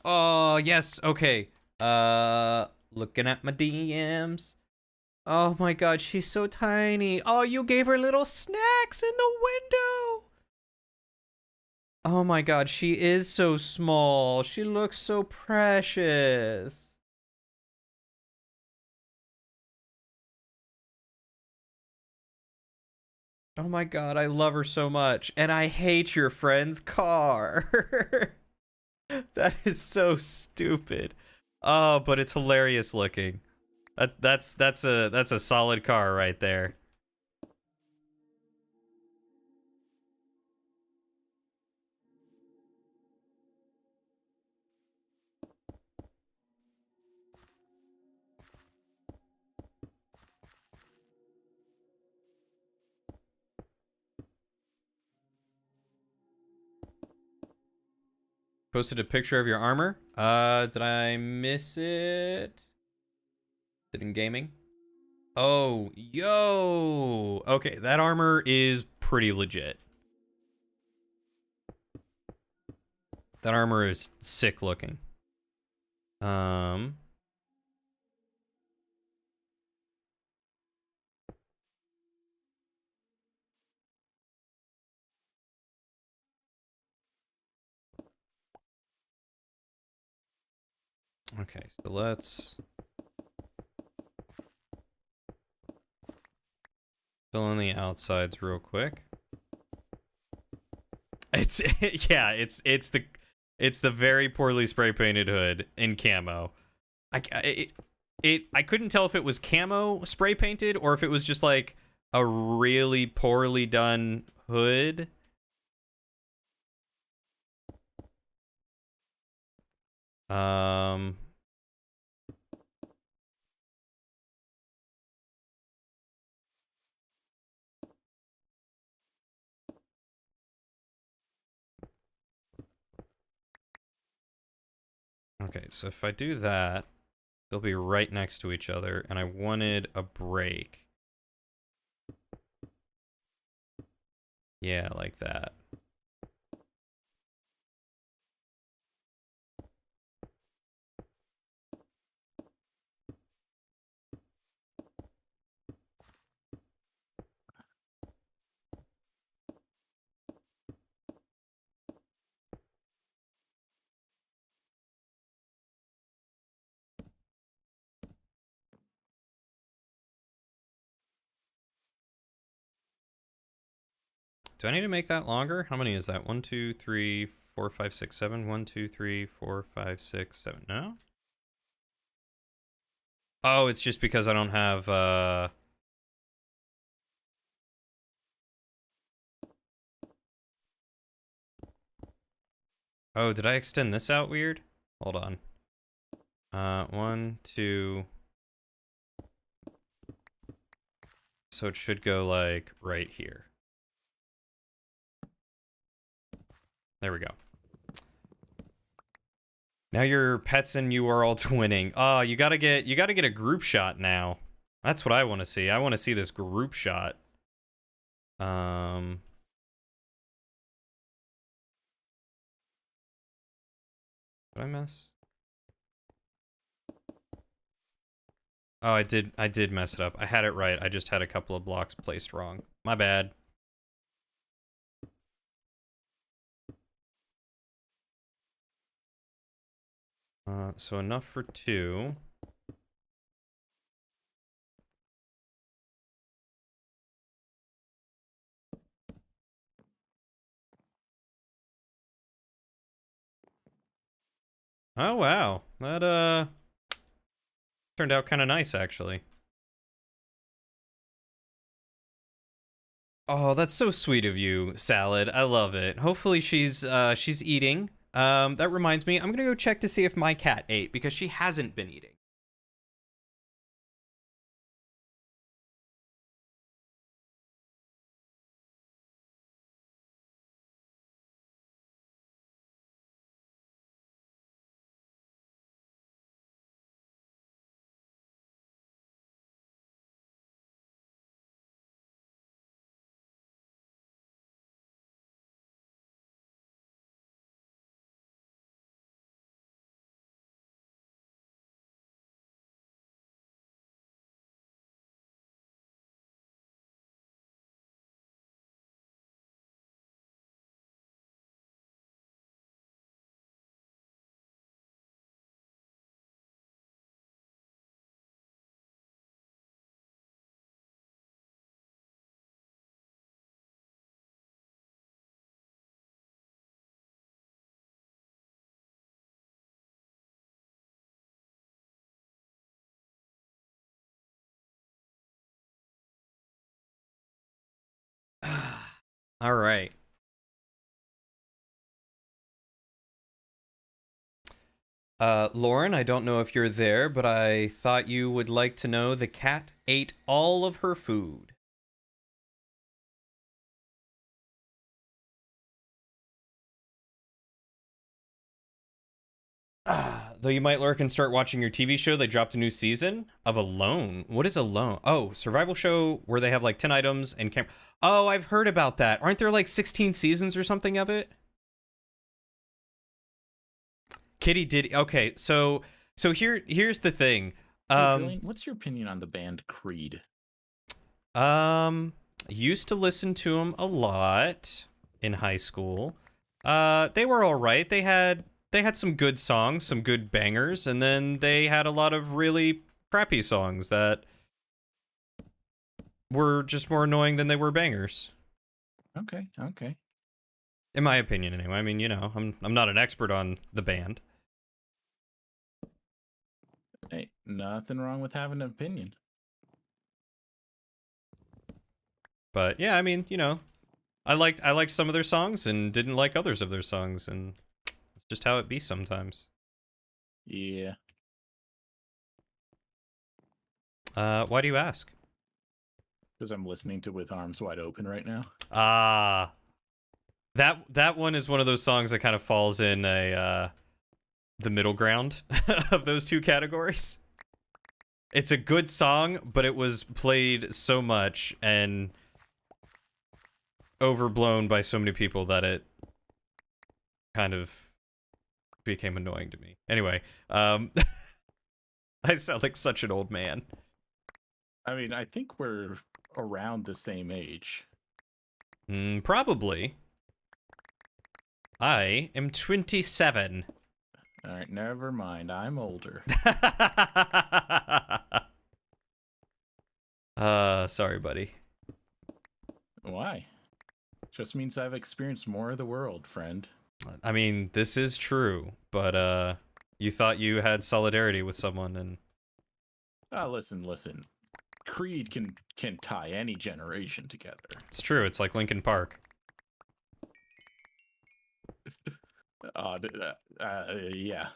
Oh, yes. Okay. Looking at my DMs. Oh my god, she's so tiny. Oh, you gave her little snacks in the window. Oh my god, she is so small. She looks so precious. Oh my god, I love her so much. And I hate your friend's car. That is so stupid. Oh, but it's hilarious looking. That's a solid car right there. Posted a picture of your armor. Did I miss it? Is it in gaming? Oh, yo. Okay, that armor is pretty legit. That armor is sick looking. Okay, so let's fill in the outsides real quick. It's yeah, it's the very poorly spray painted hood in camo. I couldn't tell if it was camo spray painted or if it was just like a really poorly done hood. Um Okay, so if I do that, they'll be right next to each other, and I wanted a break. Yeah, like that. Do I need to make that longer? How many is that? 1, 2, 3, 4, 5, 6, 7. 1, 2, 3, 4, 5, 6, 7. No? Oh, it's just because I don't have, Oh, did I extend this out weird? Hold on. 1, 2. So it should go like right here. There we go. Now your pets and you are all twinning. Oh, you gotta get a group shot now. That's what I want to see. I want to see this group shot. Did I mess? Oh, I did mess it up. I had it right. I just had a couple of blocks placed wrong. My bad. So enough for 2. Oh wow. That turned out kind of nice actually. Oh, that's so sweet of you, Salad. I love it. Hopefully she's eating. That reminds me, I'm gonna go check to see if my cat ate because she hasn't been eating. All right. Lauren, I don't know if you're there, but I thought you would like to know the cat ate all of her food. Though you might lurk and start watching your TV show, they dropped a new season of Alone. What is Alone? Oh, survival show where they have like 10 items and camera. Oh, I've heard about that. Aren't there like 16 seasons or something of it? Kitty did. Okay, so here's the thing. Julian, what's your opinion on the band Creed? Used to listen to them a lot in high school. They were all right. They had some good songs, some good bangers, and then they had a lot of really crappy songs that were just more annoying than they were bangers. Okay. In my opinion, anyway. I mean, you know, I'm not an expert on the band. Hey, nothing wrong with having an opinion. But yeah, I mean, you know, I liked some of their songs and didn't like others of their songs, and it's just how it be sometimes. Yeah. Why do you ask? Because I'm listening to With Arms Wide Open right now. Ah, that one is one of those songs that kind of falls in a the middle ground of those two categories. It's a good song, but it was played so much and overblown by so many people that it kind of became annoying to me. Anyway, I sound like such an old man. I mean, I think we're around the same age. Probably. I am 27. All right, never mind. I'm older. Sorry, buddy. Why? Just means I've experienced more of the world, friend. I mean, this is true, but you thought you had solidarity with someone, and Listen. Creed can tie any generation together. it's true. It's like Linkin Park. Yeah.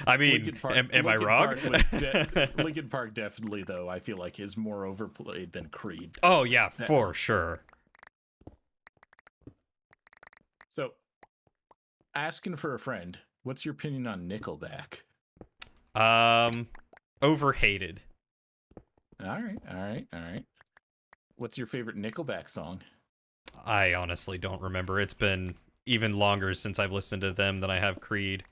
I mean, am I wrong? Linkin Park definitely, though, I feel like is more overplayed than Creed. Oh yeah, for sure. So, asking for a friend, what's your opinion on Nickelback? Overhated. All right. What's your favorite Nickelback song? I honestly don't remember. It's been even longer since I've listened to them than I have Creed.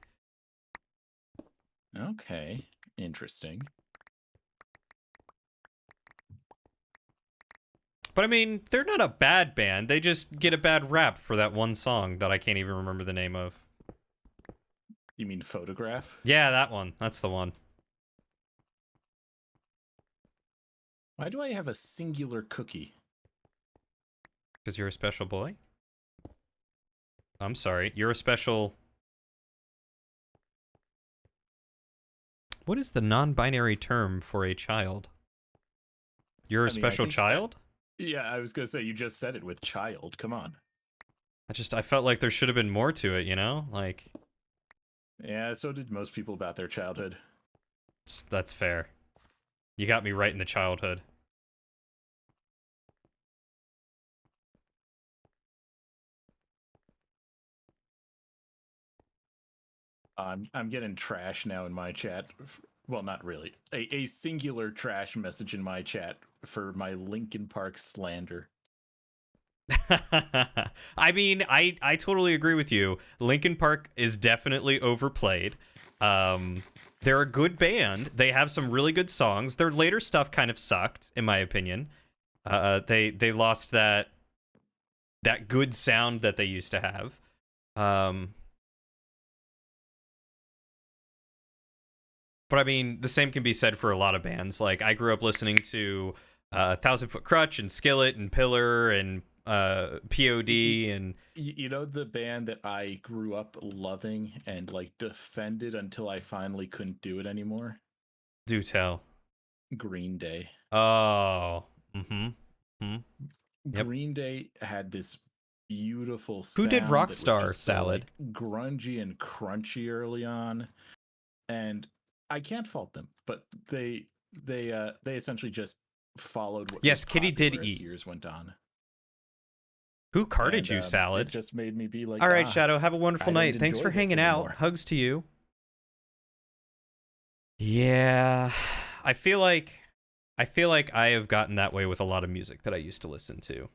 Okay, interesting. But I mean, they're not a bad band. They just get a bad rap for that one song that I can't even remember the name of. You mean Photograph? Yeah, that one. That's the one. Why do I have a singular cookie? Because you're a special boy? I'm sorry. You're a special... What is the non-binary term for a child? You're a special child? Yeah, I was going to say, you just said it with child. Come on. I felt like there should have been more to it, you know? Like... Yeah, so did most people about their childhood. That's fair. You got me right in the childhood. I'm getting trash now in my chat. Well, not really. A singular trash message in my chat for my Linkin Park slander. I mean, I totally agree with you. Linkin Park is definitely overplayed. They're a good band. They have some really good songs. Their later stuff kind of sucked, in my opinion. They lost that good sound that they used to have. But I mean, the same can be said for a lot of bands. Like, I grew up listening to 1,000 Foot Krutch and Skillet and Pillar and POD and... You know the band that I grew up loving and, like, defended until I finally couldn't do it anymore? Do tell. Green Day. Oh. Yep. Green Day had this beautiful sound. Who did Rockstar Salad? So, like, grungy and crunchy early on. And I can't fault them, but they essentially just followed what Kitty did eat. Years went on. Who carded you, Salad? It just made me be like, all right, Shadow, have a wonderful night. Thanks for hanging out. Hugs to you. Yeah, I feel like I have gotten that way with a lot of music that I used to listen to.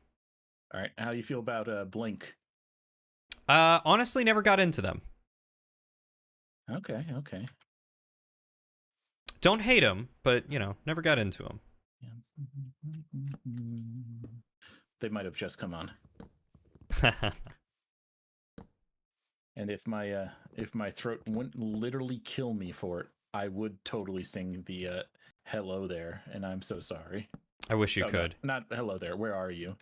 All right, how do you feel about Blink? Honestly, never got into them. Okay. Don't hate them, but, you know, never got into them. They might have just come on. And if my throat wouldn't literally kill me for it, I would totally sing the hello there, and I'm so sorry. I wish you could. Not hello there. Where are you?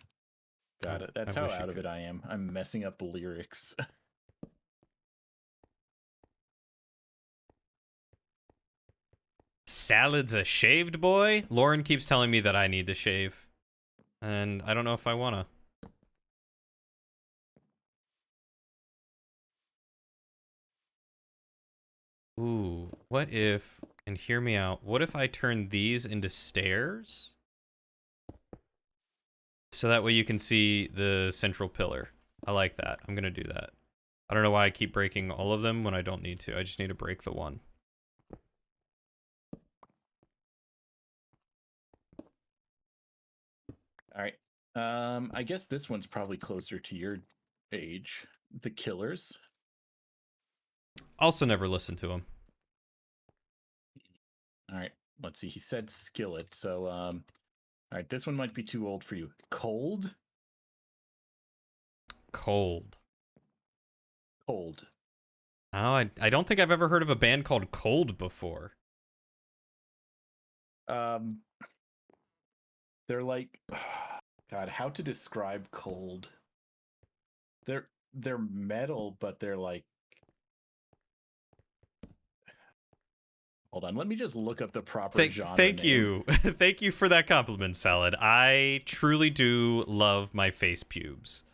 Got it. That's how out of it I am. I'm messing up lyrics. Salad's a shaved boy? Lauren keeps telling me that I need to shave. And I don't know if I wanna. Ooh, what if, and hear me out, what if I turn these into stairs? So that way you can see the central pillar. I like that. I'm gonna do that. I don't know why I keep breaking all of them when I don't need to. I just need to break the one. All right. I guess this one's probably closer to your age. The Killers. Also never listened to them. All right. Let's see. He said Skillet. So, all right. This one might be too old for you. Cold? Cold. Oh, I don't think I've ever heard of a band called Cold before. They're like, God, how to describe Cold? They're metal, but they're like, hold on, let me just look up the proper genre. Thank you. Thank you for that compliment, Salad. I truly do love my face pubes.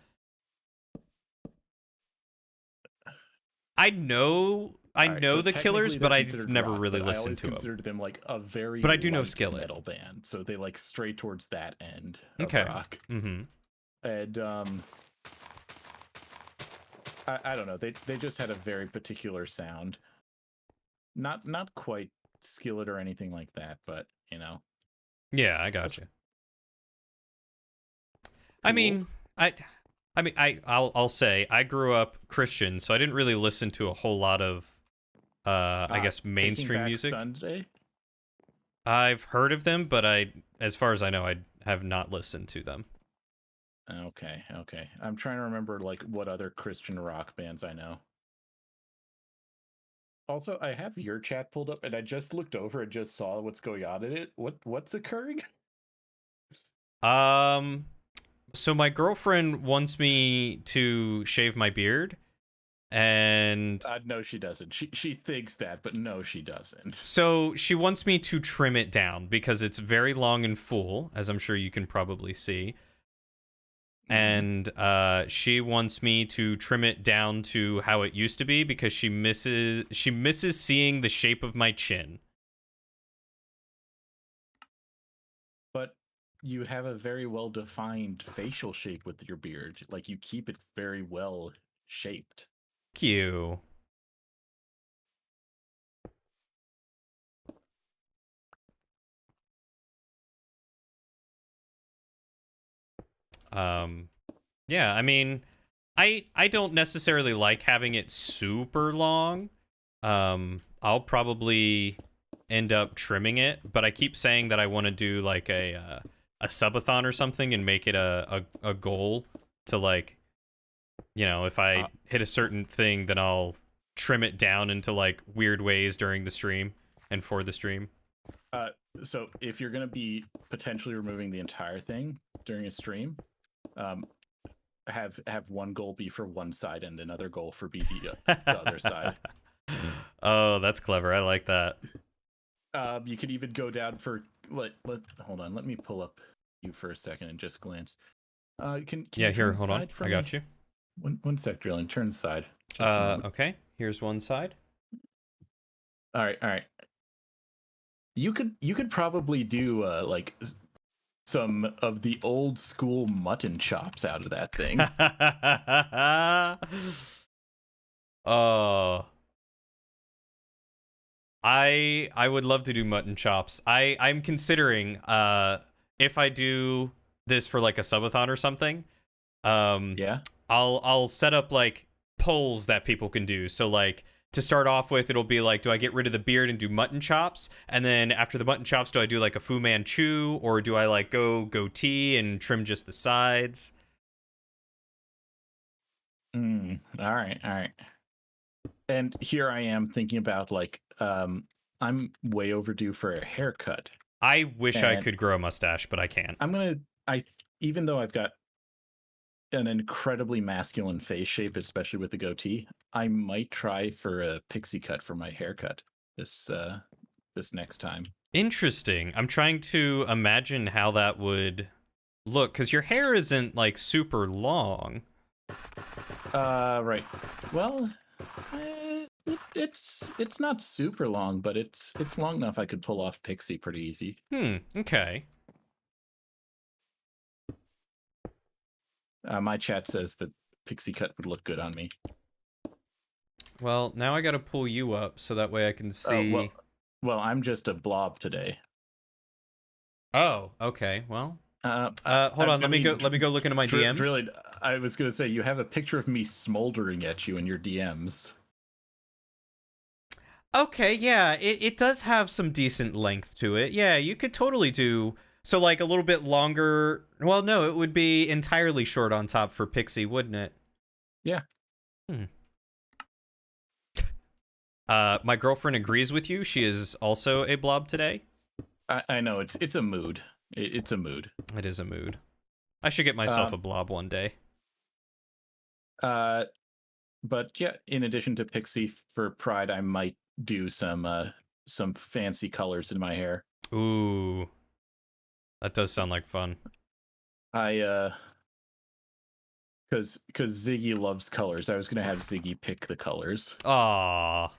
I know I Alright, know so the Killers, technically but they're I've considered never rock, really but I listened always to them. considered them like a very But I do know light Skillet. metal band, so they like stray towards that end of Okay. rock. Mm-hmm. And I don't know, they just had a very particular sound. Not quite Skillet or anything like that, but you know. Yeah, I got you. I Cool. mean, I'll say I grew up Christian, so I didn't really listen to a whole lot of I guess Taking mainstream Back music. Sunday? I've heard of them, but as far as I know, I have not listened to them. Okay. I'm trying to remember like what other Christian rock bands I know. Also, I have your chat pulled up, and I just looked over and just saw what's going on in it. What's occurring? So my girlfriend wants me to shave my beard, and No, she doesn't. She thinks that, but no, she doesn't. so she wants me to trim it down because it's very long and full, as I'm sure you can probably see. And she wants me to trim it down to how it used to be because she misses seeing the shape of my chin. But you have a very well defined facial shape with your beard. Like you keep it very well shaped. Thank you. Yeah, I mean, I don't necessarily like having it super long. I'll probably end up trimming it, but I keep saying that I want to do like a subathon or something and make it a goal to, like, you know, if I hit a certain thing, then I'll trim it down into like weird ways during the stream and for the stream. So if you're gonna be potentially removing the entire thing during a stream, have one goal be for one side and another goal for be the other side. Oh, that's clever. I like that. You could even go down for hold on. Let me pull up you for a second and just glance. Can yeah, you here, hold on. I got you. One sec, Drilling. Turn aside. Okay. Here's one side. All right. You could probably do like some of the old school mutton chops out of that thing. I would love to do mutton chops. I'm considering if I do this for like a subathon or something, Yeah. I'll set up like polls that people can do. So like to start off with, it'll be like, do I get rid of the beard and do mutton chops? And then after the mutton chops, do I do like a Fu Manchu, or do I like go goatee and trim just the sides? All right. And here I am thinking about like I'm way overdue for a haircut. I wish I could grow a mustache, but I can't. Even though I've got an incredibly masculine face shape, especially with the goatee, I might try for a pixie cut for my haircut this next time. Interesting. I'm trying to imagine how that would look, because your hair isn't like super long. Right. Well, it's not super long, but it's long enough I could pull off pixie pretty easy. Okay. My chat says that pixie cut would look good on me. Well, now I gotta pull you up so that way I can see. Well, I'm just a blob today. Oh, okay. Well, hold on. Let me go look into my DMs. Really, I was gonna say you have a picture of me smoldering at you in your DMs. Okay, yeah, it does have some decent length to it. Yeah, you could totally do so, like a little bit longer. Well, no, it would be entirely short on top for Pixie, wouldn't it? Yeah. My girlfriend agrees with you. She is also a blob today. I know it's a mood. It's a mood. It is a mood. I should get myself a blob one day. But yeah, in addition to Pixie for Pride, I might do some fancy colors in my hair. Ooh, that does sound like fun. Because Ziggy loves colors. I was gonna have Ziggy pick the colors. Aww.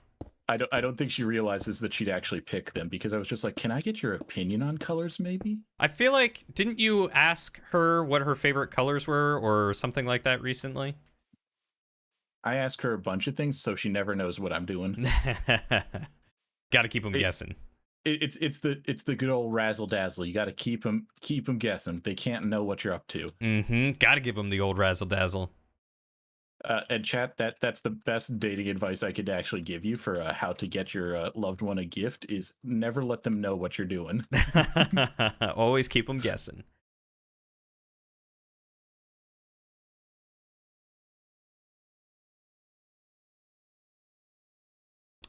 I don't think she realizes that she'd actually pick them because I was just like, can I get your opinion on colors, maybe? I feel like, didn't you ask her what her favorite colors were or something like that recently? I ask her a bunch of things, so she never knows what I'm doing. Got to keep them It- guessing. It's the good old razzle dazzle. You got to keep them guessing. They can't know what you're up to. Got to give them the old razzle dazzle. And chat, that's the best dating advice I could actually give you for how to get your loved one a gift is never let them know what you're doing. Always keep them guessing.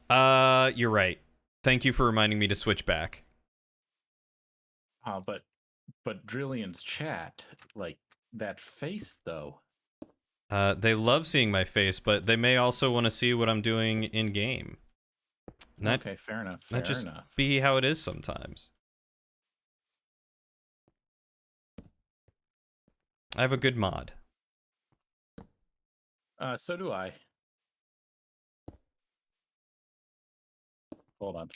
You're right. Thank you for reminding me to switch back. But Drillian's chat, like that face though. They love seeing my face, but they may also want to see what I'm doing in game. Okay, fair enough. Fair That just enough. be how it is sometimes. I have a good mod. So do I. Hold on.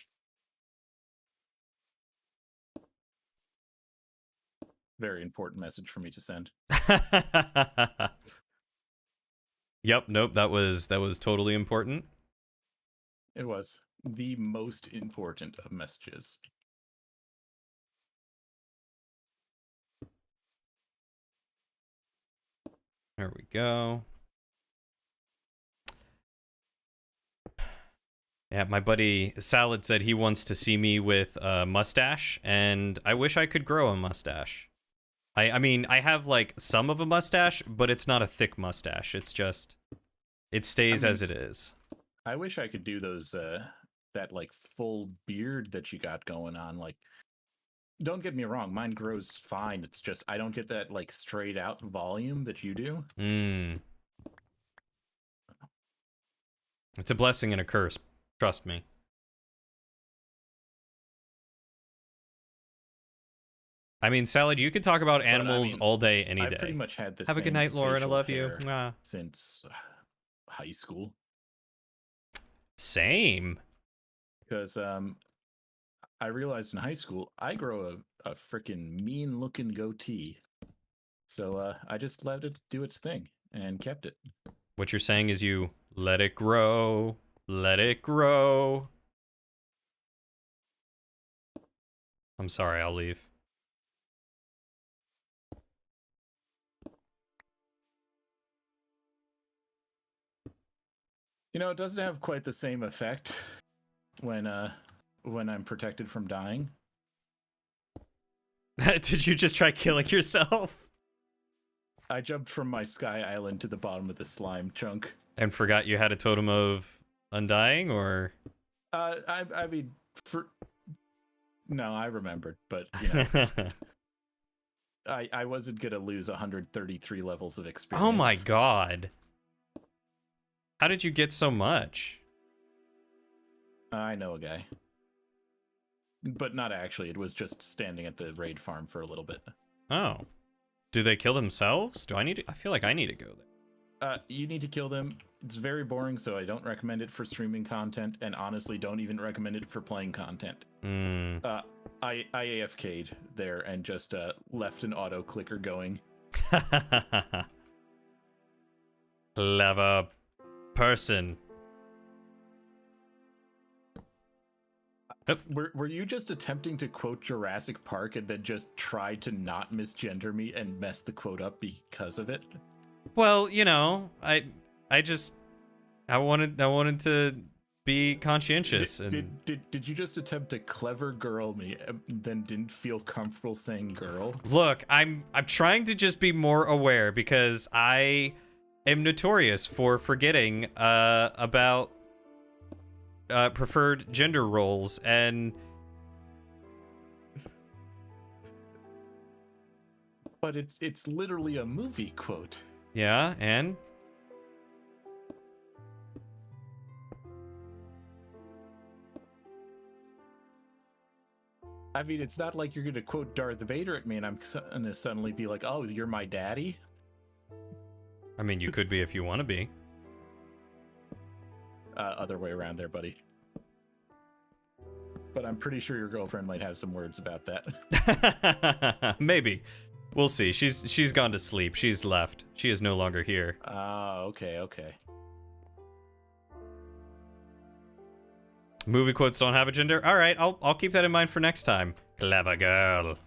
Very important message for me to send. Yep, nope, that was totally important. It was the most important of messages. There we go. Yeah, my buddy Salad said he wants to see me with a mustache, and I wish I could grow a mustache. I mean, I have like some of a mustache, but it's not a thick mustache. It's just, it stays as it is. I wish I could do those, that like full beard that you got going on. Like, don't get me wrong, mine grows fine. It's just I don't get that like straight out volume that you do. It's a blessing and a curse. Trust me. I mean, Salad, you could talk about animals all day, any day. I pretty much had this. Have a good night, Lauren. I love you. Since high school. Same. Because I realized in high school I grow a freaking mean looking goatee, so I just let it do its thing and kept it. What you're saying is you let it grow, let it grow. I'm sorry, I'll leave. You know, it doesn't have quite the same effect when I'm protected from dying. Did you just try killing yourself? I jumped from my sky island to the bottom of the slime chunk. And forgot you had a totem of undying, or? I mean, no, I remembered, but you know, I wasn't gonna lose 133 levels of experience. Oh my god. How did you get so much? I know a guy. But not actually, it was just standing at the raid farm for a little bit. Oh. Do they kill themselves? I feel like I need to go there. You need to kill them. It's very boring, so I don't recommend it for streaming content, and honestly don't even recommend it for playing content. I AFK'd there and just left an auto clicker going. Clever person. Were you just attempting to quote Jurassic Park and then just try to not misgender me and mess the quote up because of it? Well, you know, I wanted to be conscientious. Did you just attempt to clever girl me and then didn't feel comfortable saying girl? Look, I'm trying to just be more aware because I am notorious for forgetting about preferred gender roles, and but it's literally a movie quote. Yeah, and I mean, it's not like you're gonna quote Darth Vader at me and I'm gonna suddenly be like, oh, you're my daddy. I mean, you could be if you want to be. Other way around there, buddy. but I'm pretty sure your girlfriend might have some words about that. Maybe. We'll see. She's gone to sleep. She's left. She is no longer here. Ah, okay. Movie quotes don't have a gender. All right, I'll keep that in mind for next time. Clever girl.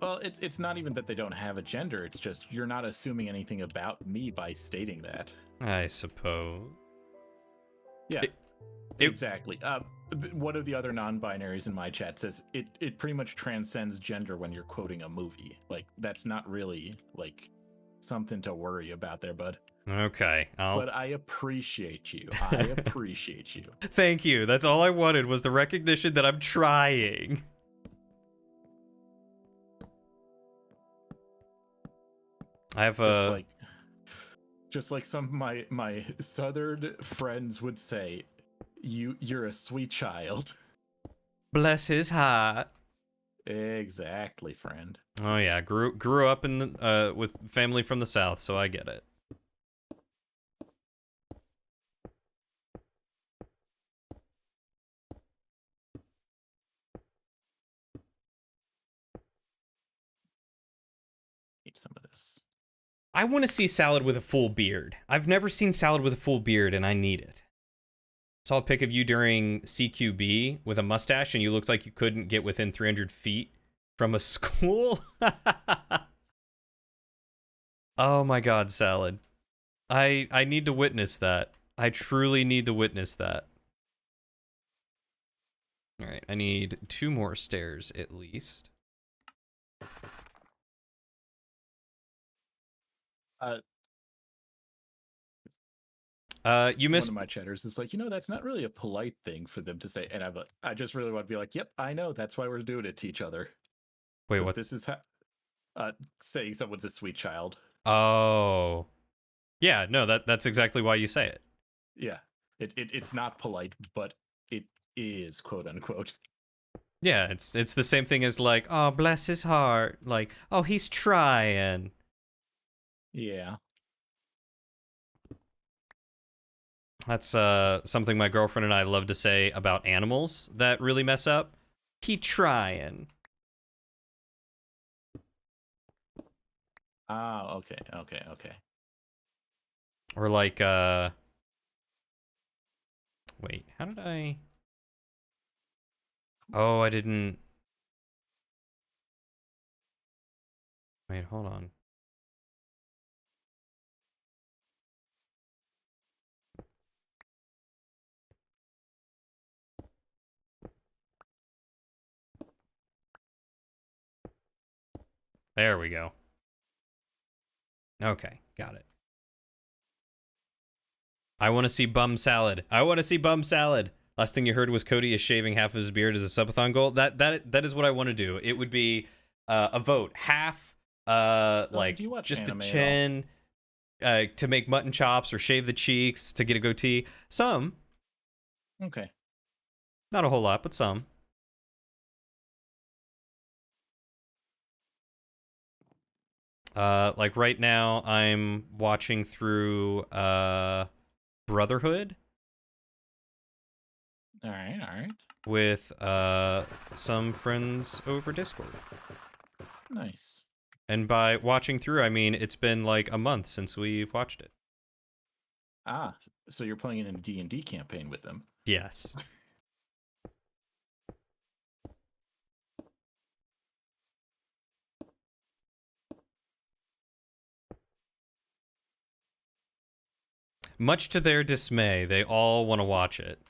Well, it's not even that they don't have a gender. It's just you're not assuming anything about me by stating that. I suppose. Yeah, exactly. One of the other non-binaries in my chat says it pretty much transcends gender when you're quoting a movie. Like, that's not really like something to worry about there, bud. Okay, But I appreciate you. I appreciate you. Thank you. That's all I wanted was the recognition that I'm trying. I have just like some of my southern friends would say, you're a sweet child. Bless his heart. Exactly, friend. Oh yeah, grew up in the with family from the south, so I get it. Eat some of this. I want to see salad with a full beard. I've never seen salad with a full beard, and I need it. Saw a pic of you during CQB with a mustache, and you looked like you couldn't get within 300 feet from a school. Oh my god, salad. I need to witness that. I truly need to witness that. Alright, I need 2 more stairs at least. You missed. One of my chatters is like, that's not really a polite thing for them to say. And I just really want to be like, yep, I know. That's why we're doing it to each other. Wait, what? This is saying someone's a sweet child. Oh. Yeah, no, that's exactly why you say it. Yeah. It's not polite, but it is, quote unquote. Yeah, it's the same thing as like, oh, bless his heart. Like, oh, he's trying. Yeah. That's something my girlfriend and I love to say about animals that really mess up. He trying. Ah, okay. Or like, wait, how did I... Oh, I didn't... Wait, hold on. There we go. Okay, got it. I want to see bum salad. I want to see bum salad. Last thing you heard was Cody is shaving half of his beard as a subathon goal. That is what I want to do. It would be a vote. Half like just the chin to make mutton chops or shave the cheeks to get a goatee. Some. Okay. Not a whole lot, but some. Like right now, I'm watching through Brotherhood. All right. With some friends over Discord. Nice. And by watching through, I mean it's been like a month since we've watched it. Ah, so you're playing in a D&D campaign with them? Yes. Much to their dismay, they all want to watch it.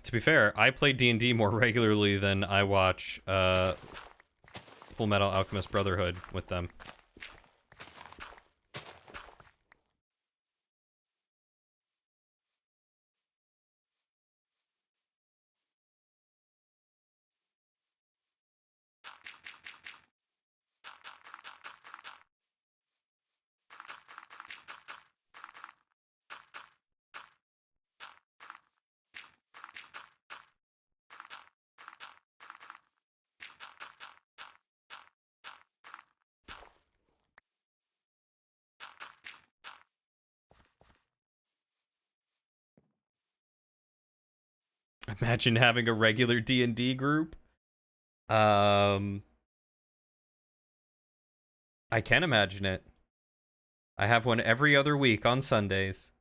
To be fair, I play D&D more regularly than I watch Full Metal Alchemist Brotherhood with them. Imagine having a regular D&D group. I can imagine it. I have one every other week on Sundays.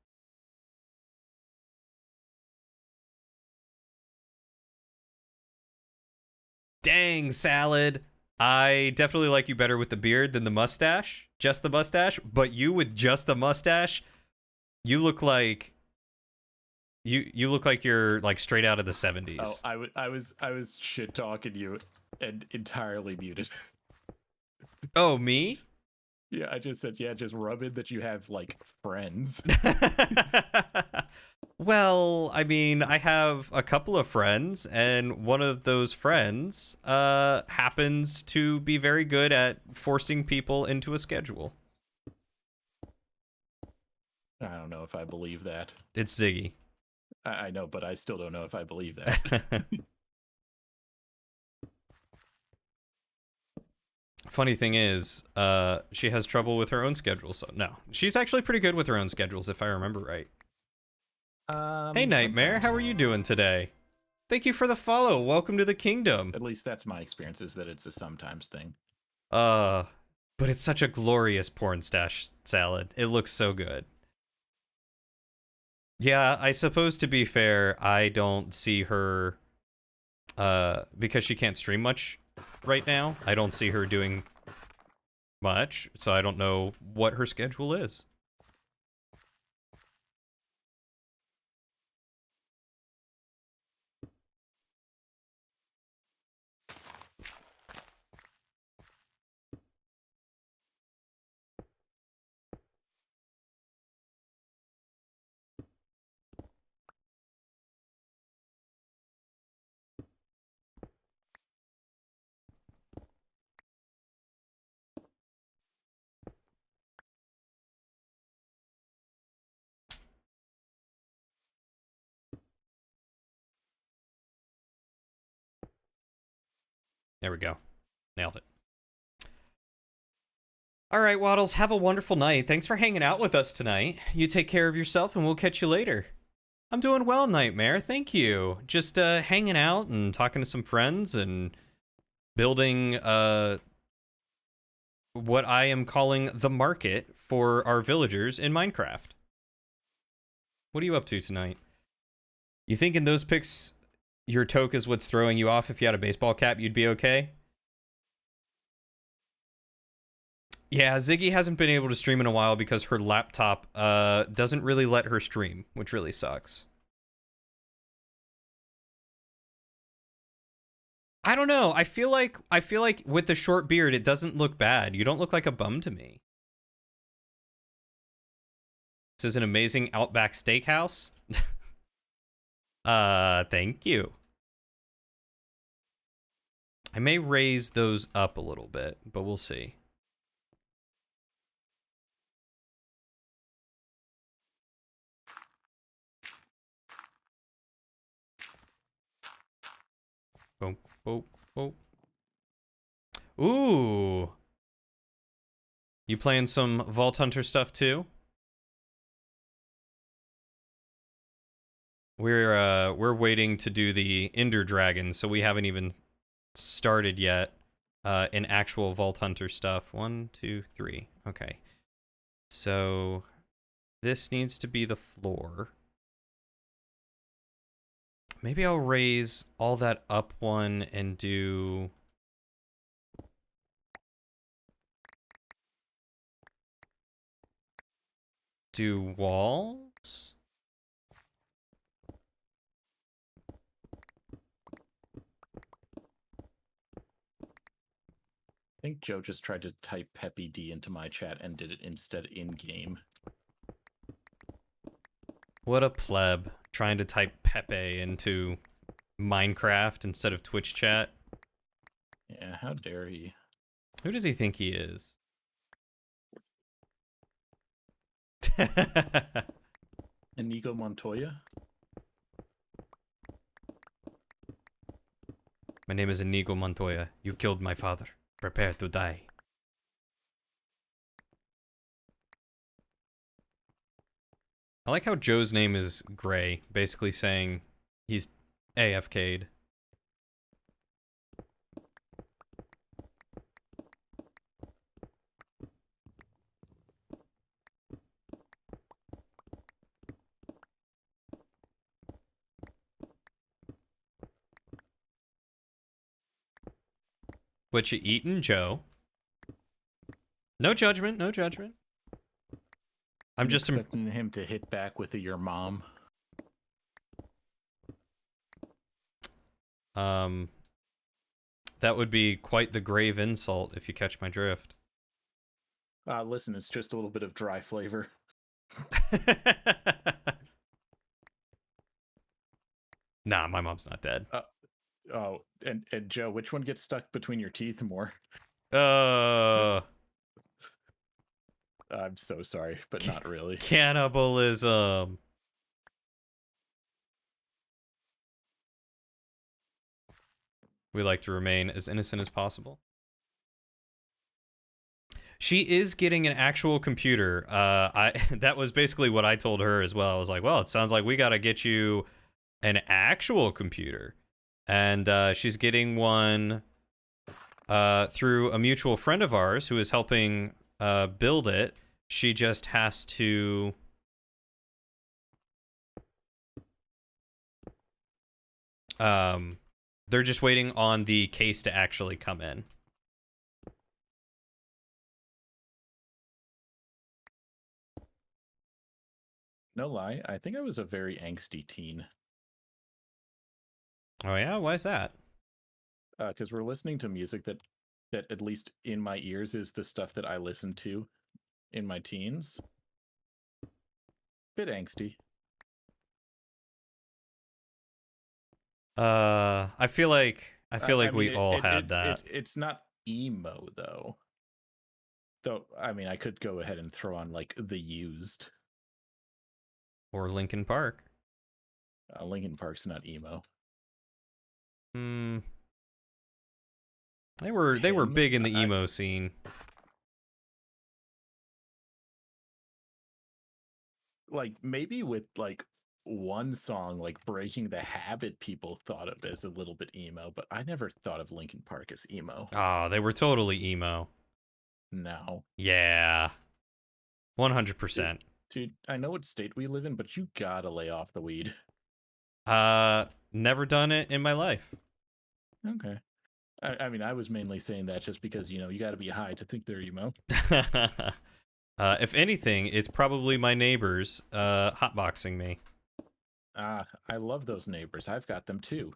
Dang, Salad. I definitely like you better with the beard than the mustache. Just the mustache. But you with just the mustache, you look like you look like you're like straight out of the 70s. Oh, I was shit talking you and entirely muted. Oh, me? Yeah, I just said, yeah, just rub in that you have like friends. Well, I mean, I have a couple of friends, and one of those friends happens to be very good at forcing people into a schedule. I don't know if I believe that. It's Ziggy. I know, but I still don't know if I believe that. Funny thing is, she has trouble with her own schedule, so no. She's actually pretty good with her own schedules, if I remember right. Hey, Nightmare, how are you doing today? Thank you for the follow. Welcome to the kingdom. At least that's my experience, is that it's a sometimes thing. But it's such a glorious porn stash salad. It looks so good. Yeah, I suppose to be fair, I don't see her, because she can't stream much right now. I don't see her doing much, so I don't know what her schedule is. There we go. Nailed it. All right, Waddles, have a wonderful night. Thanks for hanging out with us tonight. You take care of yourself, and we'll catch you later. I'm doing well, Nightmare. Thank you. Just hanging out and talking to some friends and building what I am calling the market for our villagers in Minecraft. What are you up to tonight? You think in those pics your toque is what's throwing you off? If you had a baseball cap, you'd be okay? Yeah, Ziggy hasn't been able to stream in a while because her laptop doesn't really let her stream, which really sucks. I don't know. I feel like with the short beard, it doesn't look bad. You don't look like a bum to me. This is an amazing Outback Steakhouse. Thank you. I may raise those up a little bit, but we'll see. Boom, boom, boom. Ooh. You playing some Vault Hunter stuff too? We're waiting to do the Ender Dragon, so we haven't even started yet in actual Vault Hunter stuff. 1, 2, 3. Okay. So this needs to be the floor. Maybe I'll raise all that up one and do walls. I think Joe just tried to type Peppy D into my chat and did it instead in game. What a pleb, trying to type Pepe into Minecraft instead of Twitch chat. Yeah, how dare he? Who does he think he is? Inigo Montoya? My name is Inigo Montoya. You killed my father. Prepare to die. I like how Joe's name is Gray, basically saying he's AFK'd. What you eatin', Joe? No judgment, no judgment. I'm just expecting him to hit back with your mom. That would be quite the grave insult if you catch my drift. Listen, it's just a little bit of dry flavor. Nah, my mom's not dead. And Joe, which one gets stuck between your teeth more? I'm so sorry, but not really. Cannibalism. We like to remain as innocent as possible. She is getting an actual computer. That was basically what I told her as well. I was like, well, it sounds like we got to get you an actual computer. And she's getting one through a mutual friend of ours who is helping build it. She just has to... they're just waiting on the case to actually come in. No lie, I think I was a very angsty teen. Oh yeah? Why is that? Because we're listening to music that at least in my ears is the stuff that I listened to in my teens. Bit angsty. I feel like we all that. had that. It's not emo though. Though I mean, I could go ahead and throw on like The Used or Linkin Park. Linkin Park's not emo. They were big in the emo scene. Like maybe with like one song like Breaking the Habit, people thought of as a little bit emo, but I never thought of Linkin Park as emo. Oh, they were totally emo. No. Yeah. 100%. Dude, I know what state we live in, but you gotta lay off the weed. Never done it in my life. Okay. I mean, I was mainly saying that just because, you know, you gotta be high to think they're emo. If anything, it's probably my neighbors hotboxing me. I love those neighbors. I've got them too.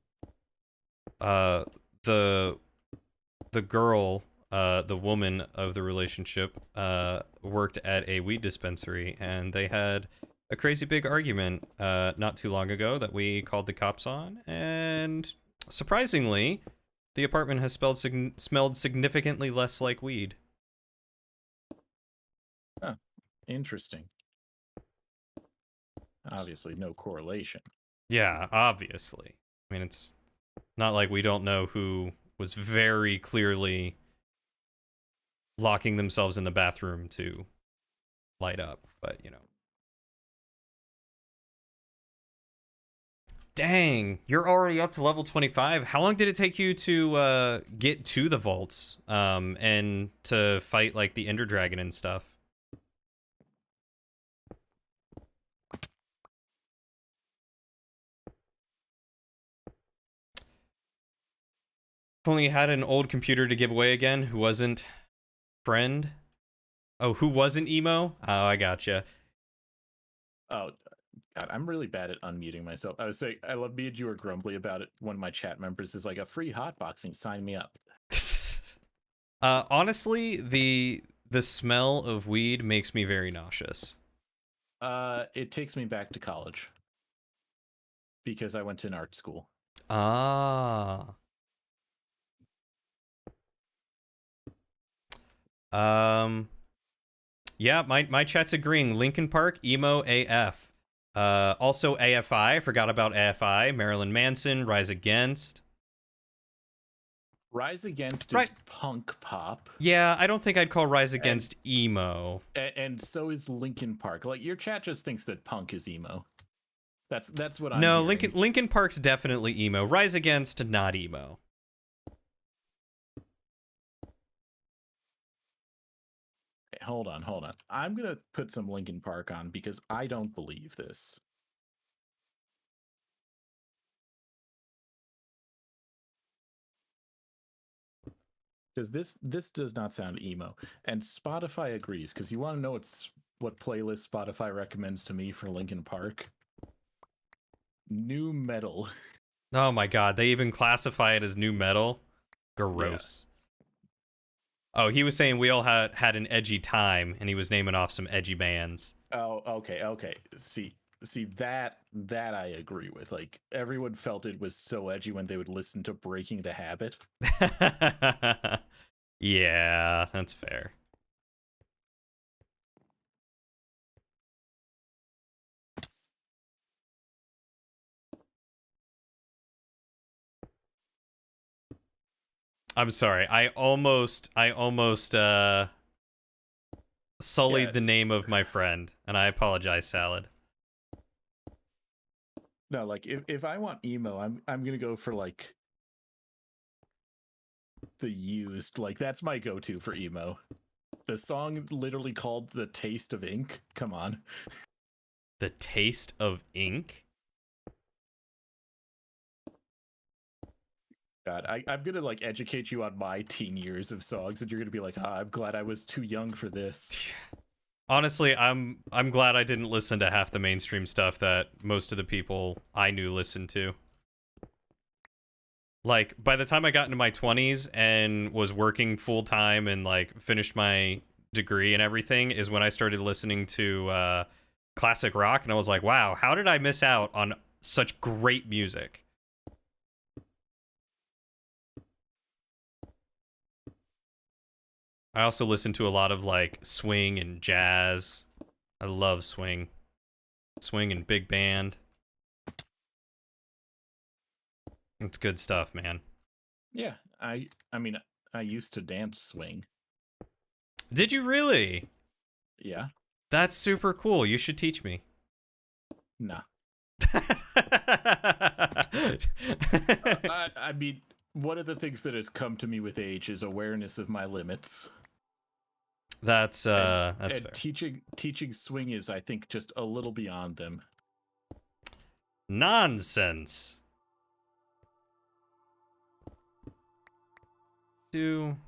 The girl, the woman of the relationship, worked at a weed dispensary, and they had a crazy big argument not too long ago that we called the cops on, and surprisingly, the apartment has smelled significantly less like weed. Huh. Interesting. Obviously, no correlation. Yeah, obviously. I mean, it's not like we don't know who was very clearly locking themselves in the bathroom to light up, but, you know. Dang, you're already up to level 25. How long did it take you to get to the vaults and to fight, like, the Ender Dragon and stuff? If only you had an old computer to give away again who wasn't friend. Oh, who wasn't emo? Oh, I gotcha. Oh, God, I'm really bad at unmuting myself. I was saying, I love being you were grumbly about it. One of my chat members is like, a free hotboxing, sign me up. Honestly, the smell of weed makes me very nauseous. It takes me back to college. Because I went to an art school. Ah. Yeah, my chat's agreeing. Linkin Park, emo AF. Also AFI, forgot about AFI. Marilyn Manson, Rise Against. Rise Against is punk pop. Yeah, I don't think I'd call Rise Against emo. And so is Linkin Park. Like, your chat just thinks that punk is emo. That's what I'm No, hearing. Linkin Park's definitely emo. Rise Against, not emo. Okay, hold on. I'm gonna put some Linkin Park on because I don't believe this. Because this does not sound emo, and Spotify agrees. Because you want to know what playlist Spotify recommends to me for Linkin Park? New metal. Oh my god, they even classify it as new metal? Gross. Yeah. Oh, he was saying we all had an edgy time, and he was naming off some edgy bands. Oh, okay. See that I agree with. Like everyone felt it was so edgy when they would listen to Breaking the Habit. Yeah, that's fair. I'm sorry. I almost sullied the name of my friend, and I apologize, Salad. No, like if I want emo, I'm gonna go for like The Used. Like that's my go-to for emo. The song literally called "The Taste of Ink." Come on. The Taste of Ink? God, I'm gonna like educate you on my teen years of songs, and you're gonna be like, I'm glad I was too young for this. Honestly, I'm glad I didn't listen to half the mainstream stuff that most of the people I knew listened to. Like, by the time I got into my 20s and was working full time and like finished my degree and everything is when I started listening to classic rock, and I was like, wow, how did I miss out on such great music? I also listen to a lot of like swing and jazz. I love swing. Swing and big band. It's good stuff, man. Yeah, I mean, I used to dance swing. Did you really? Yeah. That's super cool. You should teach me. Nah. I mean, one of the things that has come to me with age is awareness of my limits. That's fair. Teaching swing is, I think, just a little beyond them. Nonsense. Do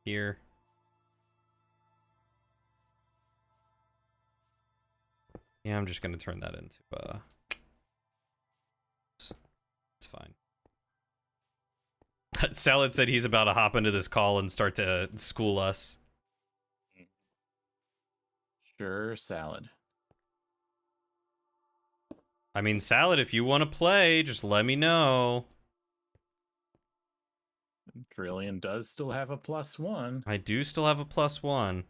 here. Yeah, I'm just gonna turn that into it's fine. Salad said he's about to hop into this call and start to school us. Sure, Salad. I mean, Salad, if you want to play, just let me know. Trillion does still have a +1. I do still have a +1.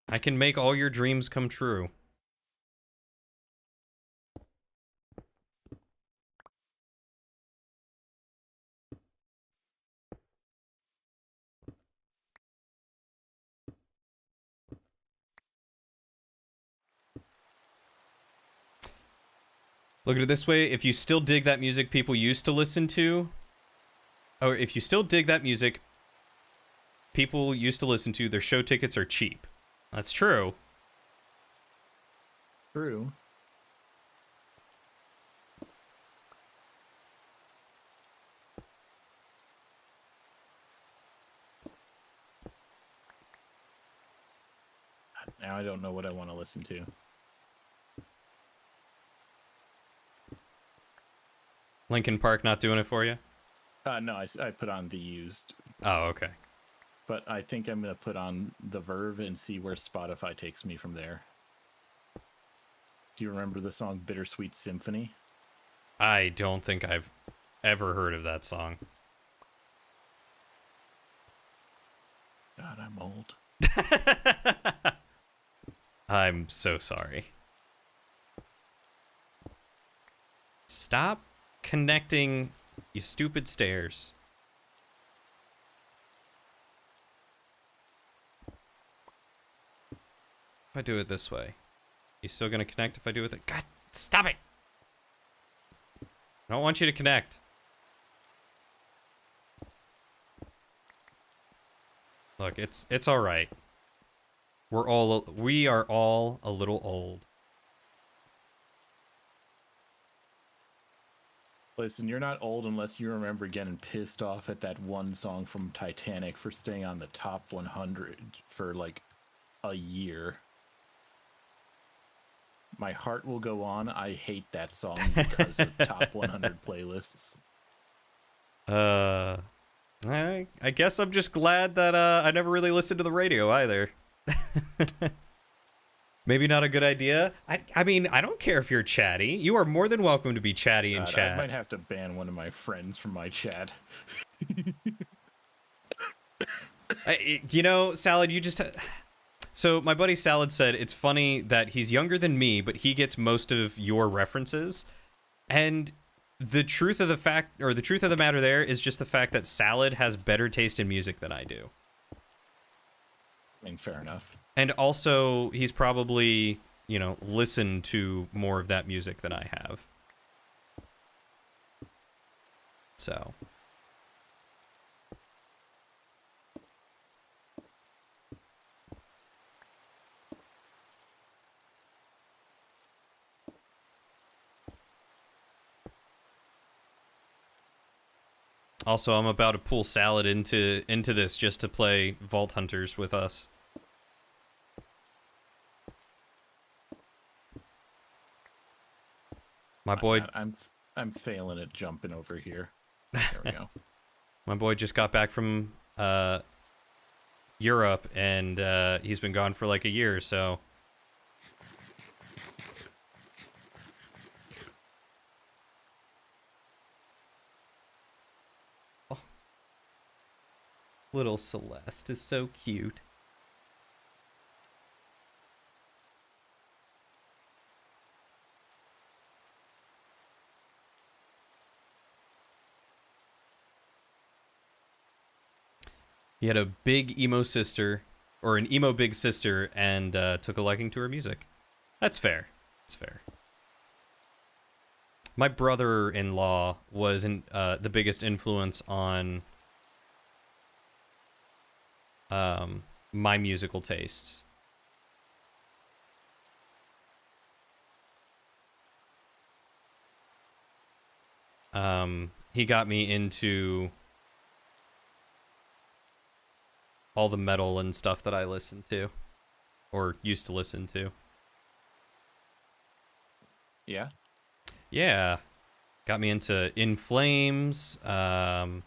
I can make all your dreams come true. Look at it this way, if you still dig that music people used to listen to, or if you still dig that music people used to listen to, their show tickets are cheap. That's true. True. Now I don't know what I want to listen to. Linkin Park not doing it for you? No, I put on The Used. Oh, okay. But I think I'm going to put on The Verve and see where Spotify takes me from there. Do you remember the song Bittersweet Symphony? I don't think I've ever heard of that song. God, I'm old. I'm so sorry. Stop connecting, you stupid stairs. if I do it this way? You still gonna connect if I do it? God, stop it! I don't want you to connect. Look, it's all right. We are all a little old. Listen, you're not old unless you remember getting pissed off at that one song from Titanic for staying on the top 100 for like a year. My Heart Will Go On. I hate that song because of top 100 playlists. I guess I'm just glad that I never really listened to the radio either. Maybe not a good idea. I mean, I don't care if you're chatty. You are more than welcome to be chatty in chat. I might have to ban one of my friends from my chat. You know, Salad, you just... So my buddy Salad said it's funny that he's younger than me, but he gets most of your references. And the truth of the matter there is just the fact that Salad has better taste in music than I do. I mean, fair enough. And also, he's probably, you know, listened to more of that music than I have. So. Also, I'm about to pull Salad into this just to play Vault Hunters with us. My boy, I'm failing at jumping over here. There we go. My boy just got back from Europe, and he's been gone for like a year, so. Oh. Little Celeste is so cute. He had a big emo sister, or an emo big sister, and took a liking to her music. That's fair. That's fair. My brother-in-law was the biggest influence on my musical tastes. He got me into all the metal and stuff that I listened to, or used to listen to. Yeah? Yeah. Got me into In Flames. In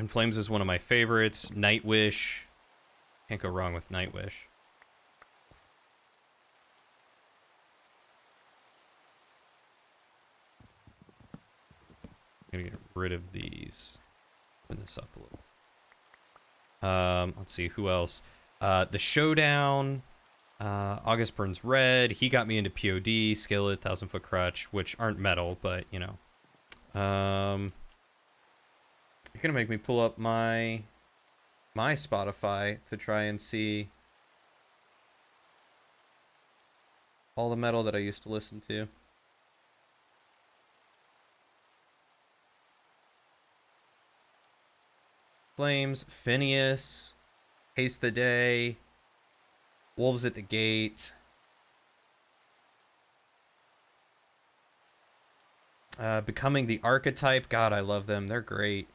Flames is one of my favorites. Nightwish. Can't go wrong with Nightwish. I'm gonna get rid of these. Open this up a little. Let's see, who else? The Showdown, August Burns Red. He got me into POD, Skillet, Thousand Foot Crutch, which aren't metal, but, you know. You're gonna make me pull up my Spotify to try and see all the metal that I used to listen to. Flames, Phineas, Haste the Day, Wolves at the Gate, Becoming the Archetype. God, I love them. They're great.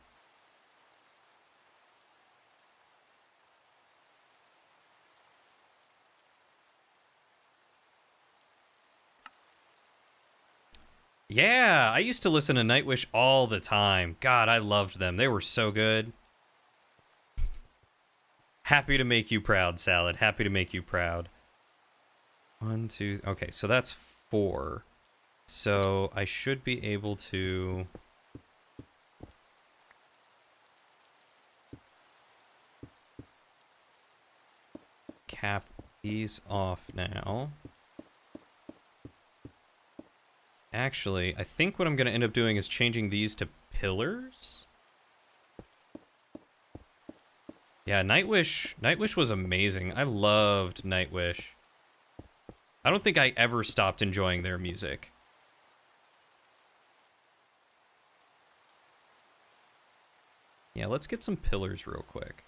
Yeah, I used to listen to Nightwish all the time. God, I loved them. They were so good. Happy to make you proud, Salad. Happy to make you proud. 1, 2... Okay, so that's 4. So I should be able to... cap these off now. Actually, I think what I'm going to end up doing is changing these to pillars. Yeah, Nightwish was amazing. I loved Nightwish. I don't think I ever stopped enjoying their music. Yeah, let's get some pillars real quick.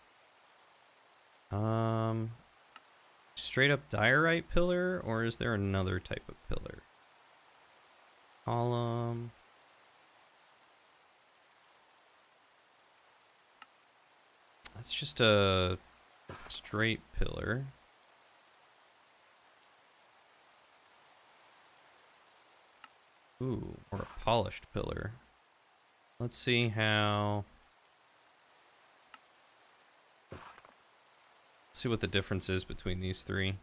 Straight up diorite pillar, or is there another type of pillar? Column. That's just a straight pillar. Ooh, or a polished pillar. Let's see how... Let's see what the difference is between these three.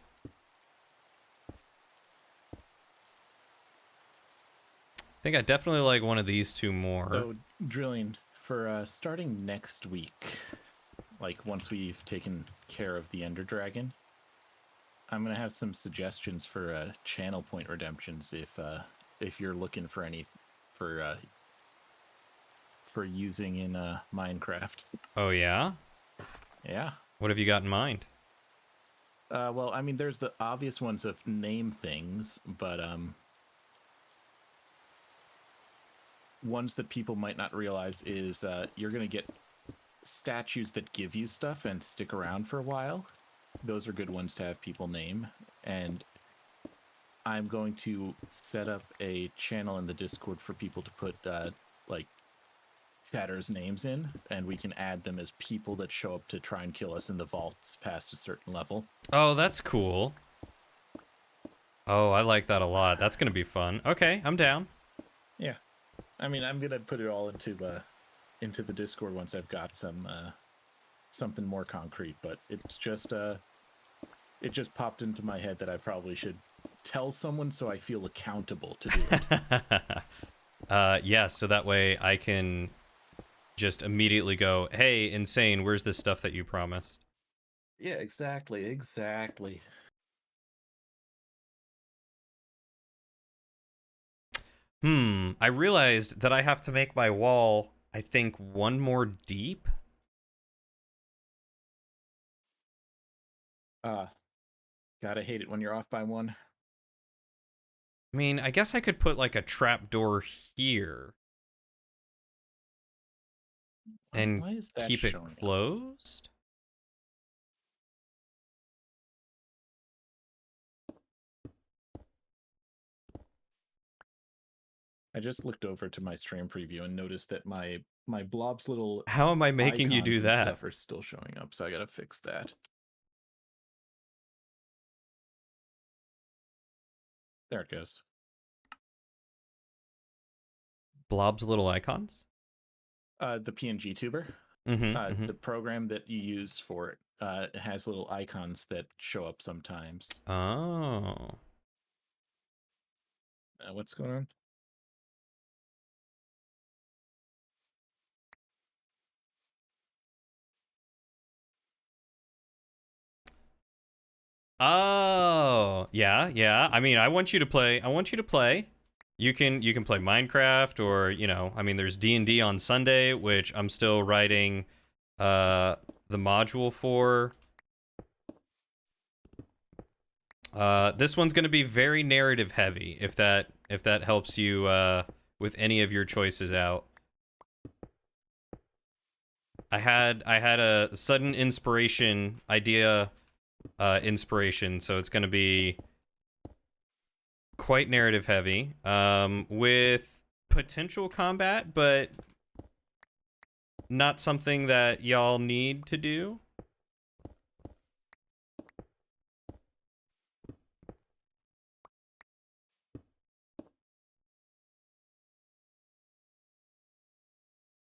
I think I definitely like one of these two more. So, Drillian, for starting next week, like once we've taken care of the Ender Dragon, I'm gonna have some suggestions for channel point redemptions if you're looking for any for using in Minecraft. Oh yeah? Yeah. What have you got in mind? Well, I mean, there's the obvious ones of name things, but ones that people might not realize is you're going to get statues that give you stuff and stick around for a while. Those are good ones to have people name. And I'm going to set up a channel in the Discord for people to put like chatters' names in, and we can add them as people that show up to try and kill us in the vaults past a certain level. Oh, that's cool. Oh, I like that a lot. That's going to be fun. Okay, I'm down. Yeah. I mean, I'm gonna put it all into the Discord once I've got some something more concrete. But it's just it just popped into my head that I probably should tell someone so I feel accountable to do it. Yeah, so that way I can just immediately go, hey, Insane, where's this stuff that you promised? Yeah, exactly. I realized that I have to make my wall, I think, one more deep. Gotta hate it when you're off by one. I mean, I guess I could put like a trapdoor here and Why is that keep it showing up? closed. I just looked over to my stream preview and noticed that my blob's little How am I making you do icons and that? stuff are still showing up, so I gotta fix that. There it goes. Blob's little icons? The PNG tuber. The program that you use for it has little icons that show up sometimes. Oh. What's going on? Oh, yeah. I mean, I want you to play. You can play Minecraft, or, you know, I mean, there's D&D on Sunday, which I'm still writing the module for. This one's going to be very narrative heavy, if that helps you with any of your choices out. I had a sudden inspiration, so it's going to be quite narrative heavy, with potential combat, but not something that y'all need to do.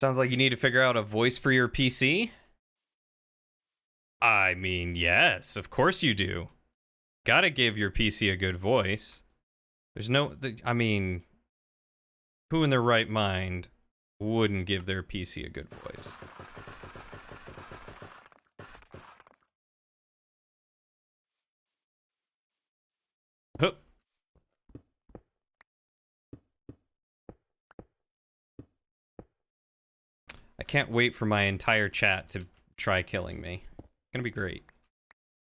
Sounds like you need to figure out a voice for your PC. I mean, yes, of course you do. Gotta give your PC a good voice. There's no, I mean, who in their right mind wouldn't give their PC a good voice? Huh. I can't wait for my entire chat to try killing me. It's gonna be great.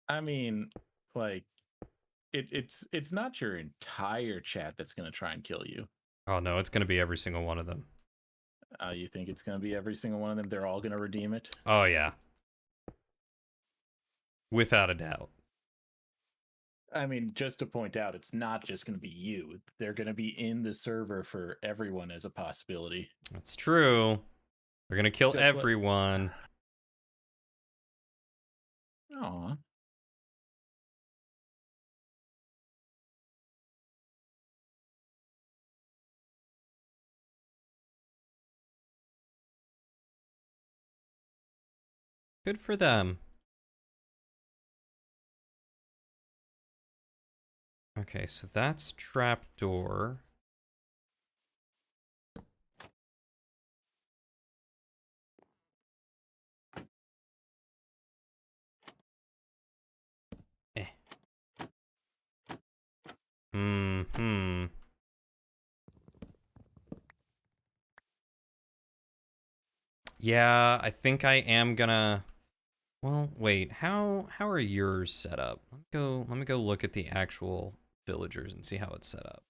I mean, like, it's not your entire chat that's gonna try and kill you. Oh no, it's gonna be every single one of them. You think it's gonna be every single one of them? They're all gonna redeem it? Oh yeah. Without a doubt. I mean, just to point out, it's not just gonna be you. They're gonna be in the server for everyone as a possibility. That's true. They're gonna kill Just everyone. Aw. Good for them. Okay, so that's trapdoor. Hmm. Yeah, I think I am gonna. Well, wait. How are yours set up? Let me go look at the actual villagers and see how it's set up.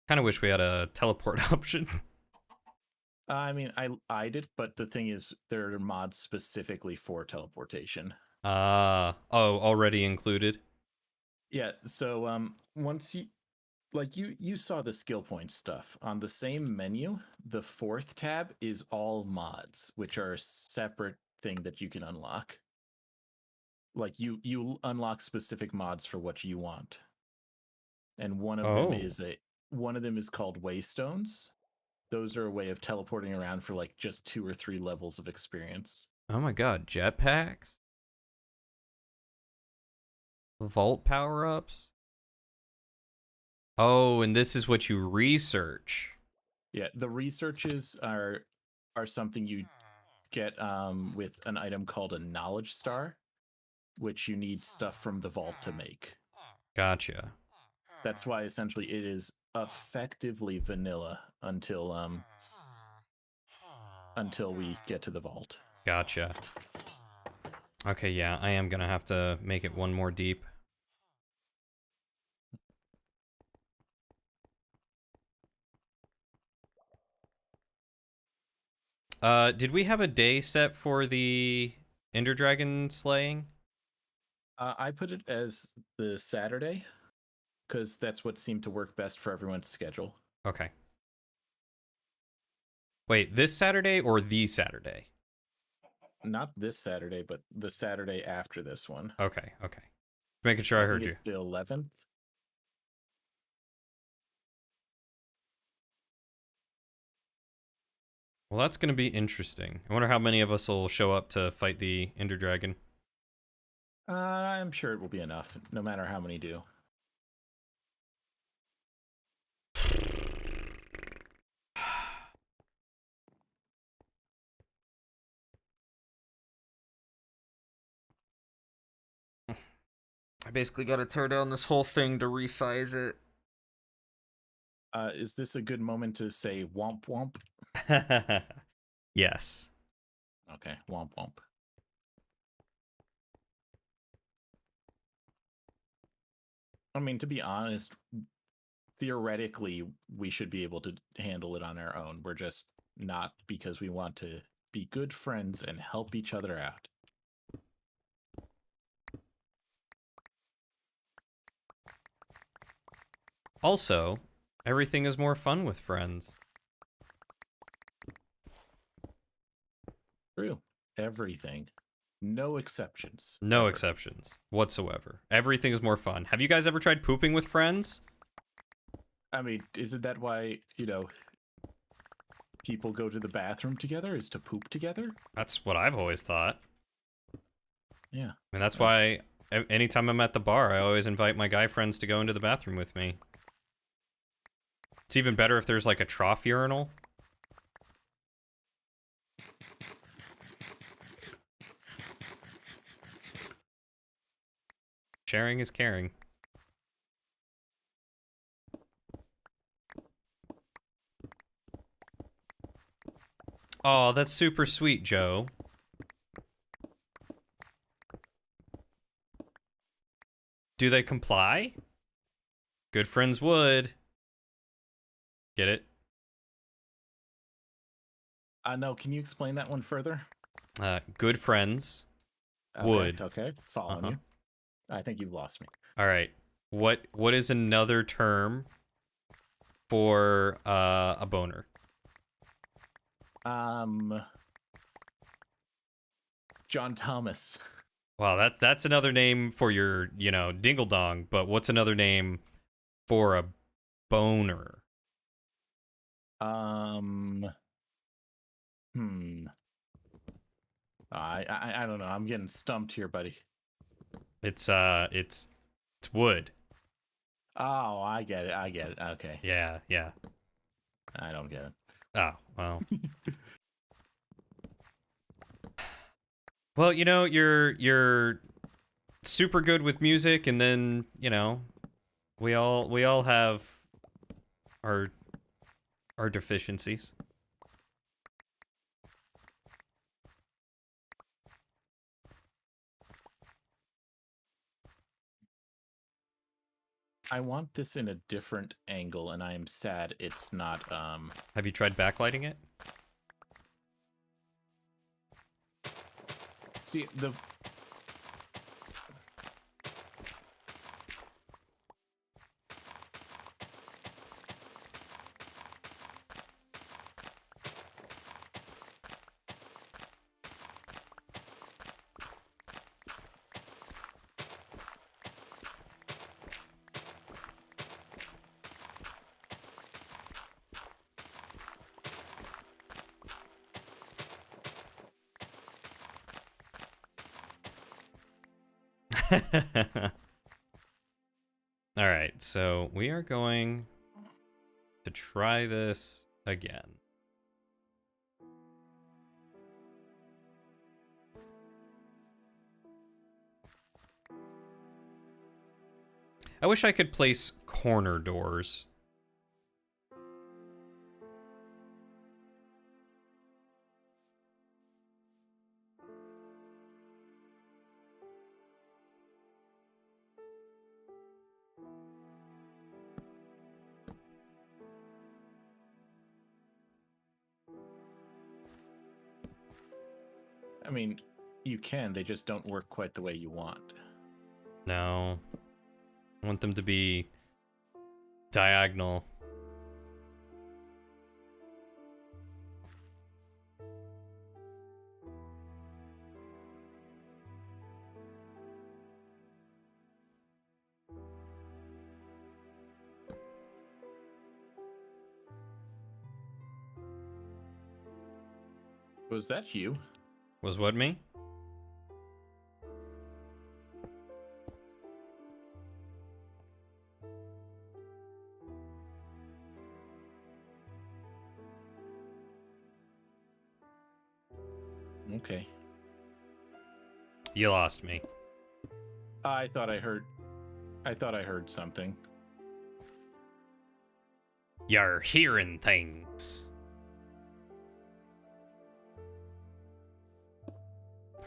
Kind of wish we had a teleport option. I mean, I did, but the thing is, there are mods specifically for teleportation. Oh, already included. Yeah, so once you saw the skill point stuff on the same menu, the fourth tab is all mods, which are a separate thing that you can unlock. Like you unlock specific mods for what you want. And one of them is called Waystones. Those are a way of teleporting around for like just 2 or 3 levels of experience. Oh my god, jetpacks? Vault power-ups? Oh, and this is what you research. Yeah, the researches are something you get with an item called a knowledge star, which you need stuff from the vault to make. Gotcha. That's why essentially it is effectively vanilla until we get to the vault. Gotcha. Okay, yeah, I am gonna have to make it one more deep. Did we have a day set for the Ender Dragon slaying? I put it as the Saturday because that's what seemed to work best for everyone's schedule. Okay. Wait, this Saturday or the Saturday? Not this Saturday, but the Saturday after this one. Okay. Making sure I heard you. It's the 11th. Well, that's going to be interesting. I wonder how many of us will show up to fight the Ender Dragon. I'm sure it will be enough, no matter how many do. I basically got to tear down this whole thing to resize it. Is this a good moment to say womp womp? Yes. Okay, womp womp. I mean, to be honest, theoretically, we should be able to handle it on our own. We're just not, because we want to be good friends and help each other out. Also, everything is more fun with friends. True. Everything. No exceptions. No ever. exceptions whatsoever. Everything is more fun. Have you guys ever tried pooping with friends? I mean, isn't that why, people go to the bathroom together, is to poop together? That's what I've always thought. Yeah. And that's why anytime I'm at the bar, I always invite my guy friends to go into the bathroom with me. It's even better if there's like a trough urinal. Sharing is caring. Oh, that's super sweet, Joe. Do they comply? Good friends would. Get it? No, can you explain that one further? Good friends Okay, would. Okay, following you. I think you've lost me. All right. What is another term for a boner? John Thomas. Wow, that's another name for your, dingle dong, but what's another name for a boner? I don't know. I'm getting stumped here, buddy. It's wood. Oh, I get it. I get it. Okay. Yeah. I don't get it. Oh, well. Well, you're super good with music, and then, we all have our deficiencies. I want this in a different angle, and I am sad it's not. Have you tried backlighting it? See the. All right, so we are going to try this again. I wish I could place corner doors. I mean, you can. They just don't work quite the way you want. No. I want them to be diagonal. Was that you? Was what, me? Okay. You lost me. I thought I heard something. You're hearing things.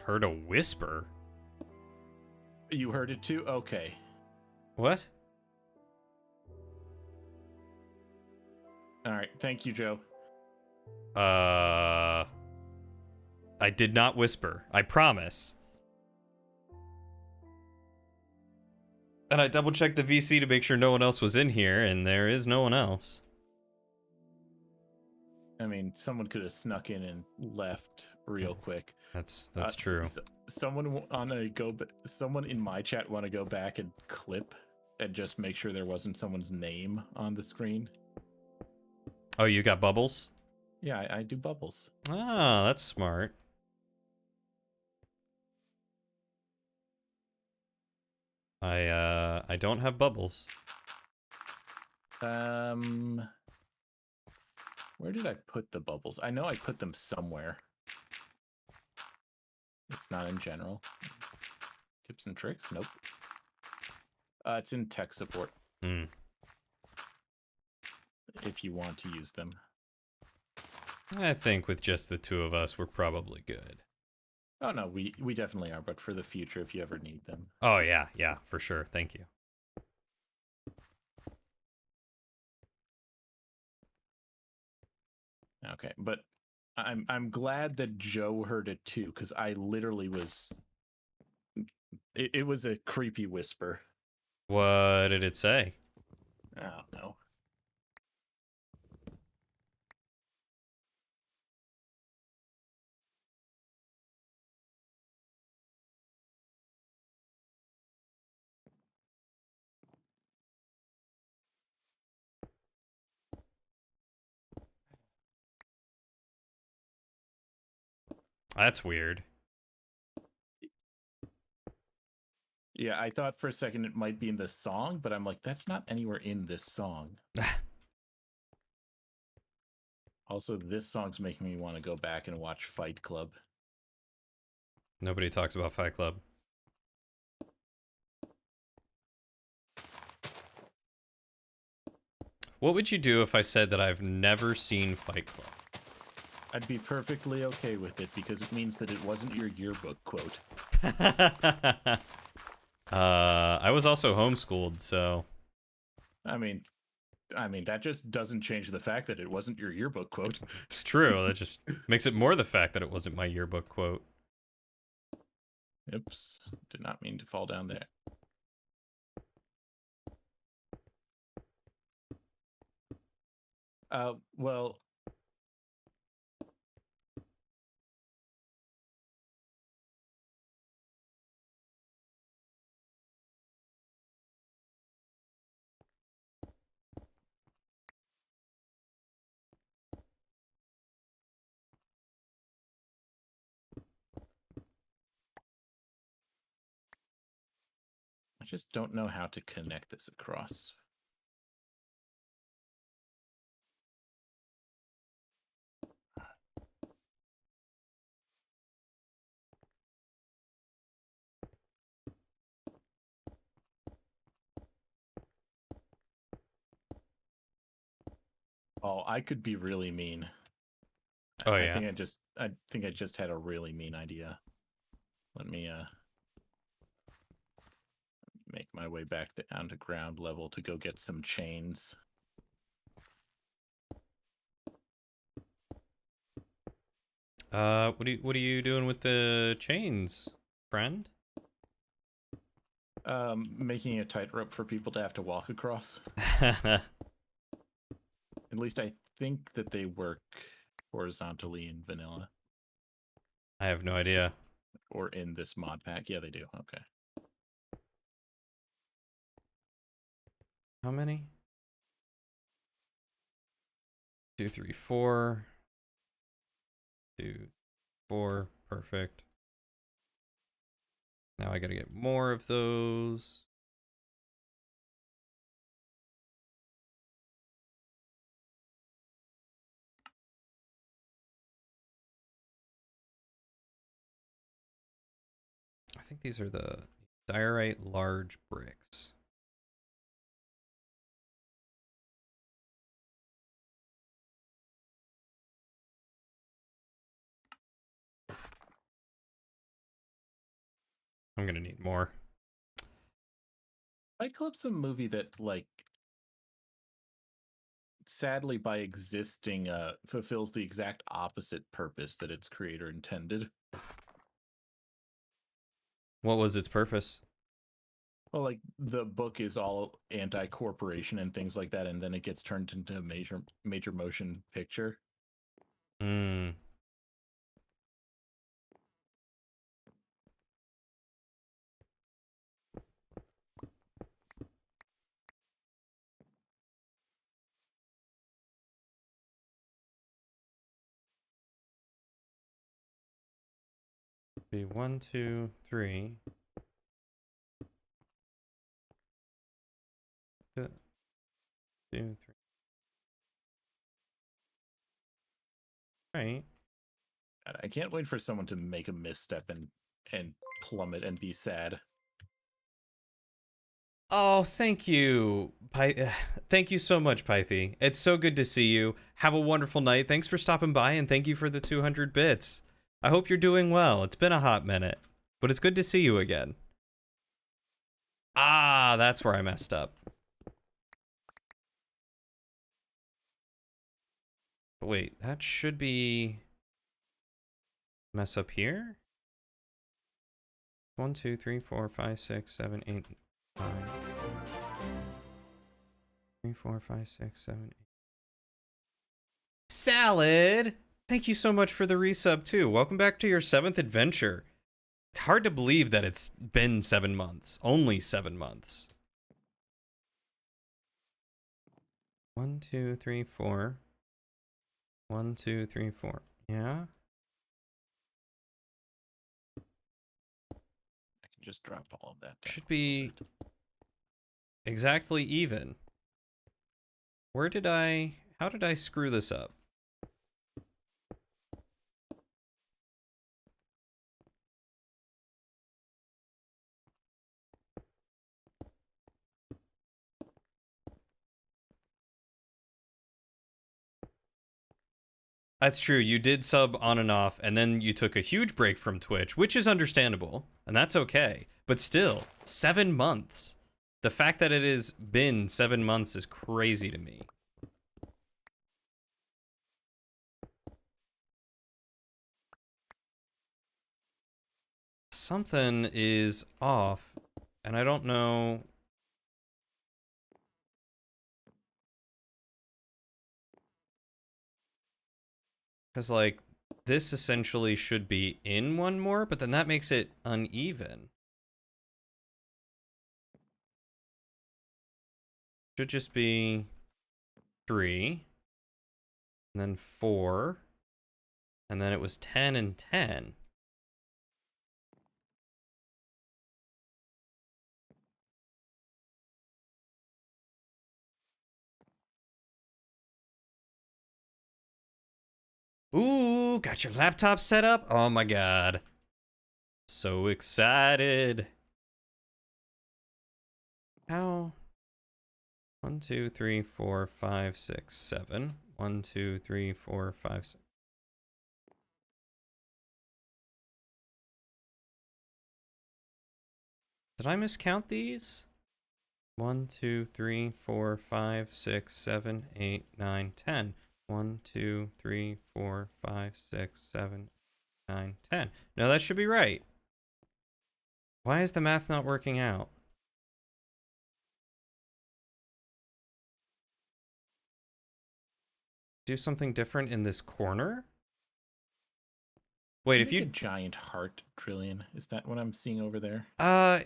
Heard a whisper? You heard it too? Okay. What? All right. Thank you, Joe. I did not whisper. I promise. And I double checked the VC to make sure no one else was in here, and there is no one else. I mean, someone could have snuck in and left real quick. That's true. Someone in my chat want to go back and clip and just make sure there wasn't someone's name on the screen. Oh, you got bubbles? Yeah, I do bubbles. Ah, that's smart. I don't have bubbles. Where did I put the bubbles? I know I put them somewhere. It's not in general. Tips and tricks? Nope. It's in tech support Hmm. if you want to use them. I think with just the two of us, we're probably good. Oh no, we definitely are, but for the future, if you ever need them. Oh, yeah, yeah, for sure. Thank you. Okay, but I'm glad that Joe heard it too, because I literally was. It was a creepy whisper. What did it say? I don't know. That's weird. Yeah, I thought for a second it might be in this song, but I'm like, that's not anywhere in this song. Also, this song's making me want to go back and watch Fight Club. Nobody talks about Fight Club. What would you do if I said that I've never seen Fight Club? I'd be perfectly okay with it because it means that it wasn't your yearbook quote. I was also homeschooled, so I mean that just doesn't change the fact that it wasn't your yearbook quote. it's true. That just makes it more the fact that it wasn't my yearbook quote. Oops, did not mean to fall down there. Well, I just don't know how to connect this across. Oh, I could be really mean. Oh I yeah. think I just had a really mean idea. Let me make my way back down to ground level to go get some chains. What are you doing with the chains, friend? Making a tightrope for people to have to walk across. I At least I think that they work horizontally in vanilla have no idea. or in this mod pack. Yeah, they do. Okay. How many? 2, 3, 4. 2, 4. Perfect. Now I gotta get more of those. I think these are the diorite large bricks. I'm gonna need more. Fight Club's a movie that, like, sadly by existing, fulfills the exact opposite purpose that its creator intended. What was its purpose? Well, like the book is all anti-corporation and things like that, and then it gets turned into a major motion picture. Hmm. Be 1, 2, 3. 2, 3. Right. God, I can't wait for someone to make a misstep and plummet and be sad. Oh, thank you. Thank you so much, Pythe. It's so good to see you. Have a wonderful night. Thanks for stopping by and thank you for the 200 bits. I hope you're doing well. It's been a hot minute, but it's good to see you again. Ah, that's where I messed up. Wait, that should be mess up here? 1, 2, 3, 4, 5, 6, 7, 8, 9. 3, 4, 5, 6, 7, 8. Salad! Thank you so much for the resub, too. Welcome back to your 7th adventure. It's hard to believe that it's been 7 months. Only 7 months. 1, 2, 3, 4. 1, 2, 3, 4. Yeah? I can just drop all of that down. Should be exactly even. How did I screw this up? That's true. You did sub on and off, and then you took a huge break from Twitch, which is understandable, and that's okay. But still, 7 months. The fact that it has been 7 months is crazy to me. Something is off, and I don't know. Because, like, this essentially should be in one more, but then that makes it uneven. Should just be 3, and then 4, and then it was 10 and 10. Ooh, got your laptop set up? Oh my god. So excited. How? 1, 2, 3, 4, 5, 6, 7. 1, 2, 3, 4, 5, 6. Did I miscount these? 1, 2, 3, 4, 5, 6, 7, 8, 9, 10. 1, 2, 3, 4, 5, 6, 7, 9, 10. No, that should be right. Why is the math not working out? Do something different in this corner? Wait, if Make a you giant heart, Trillian. Is that what I'm seeing over there?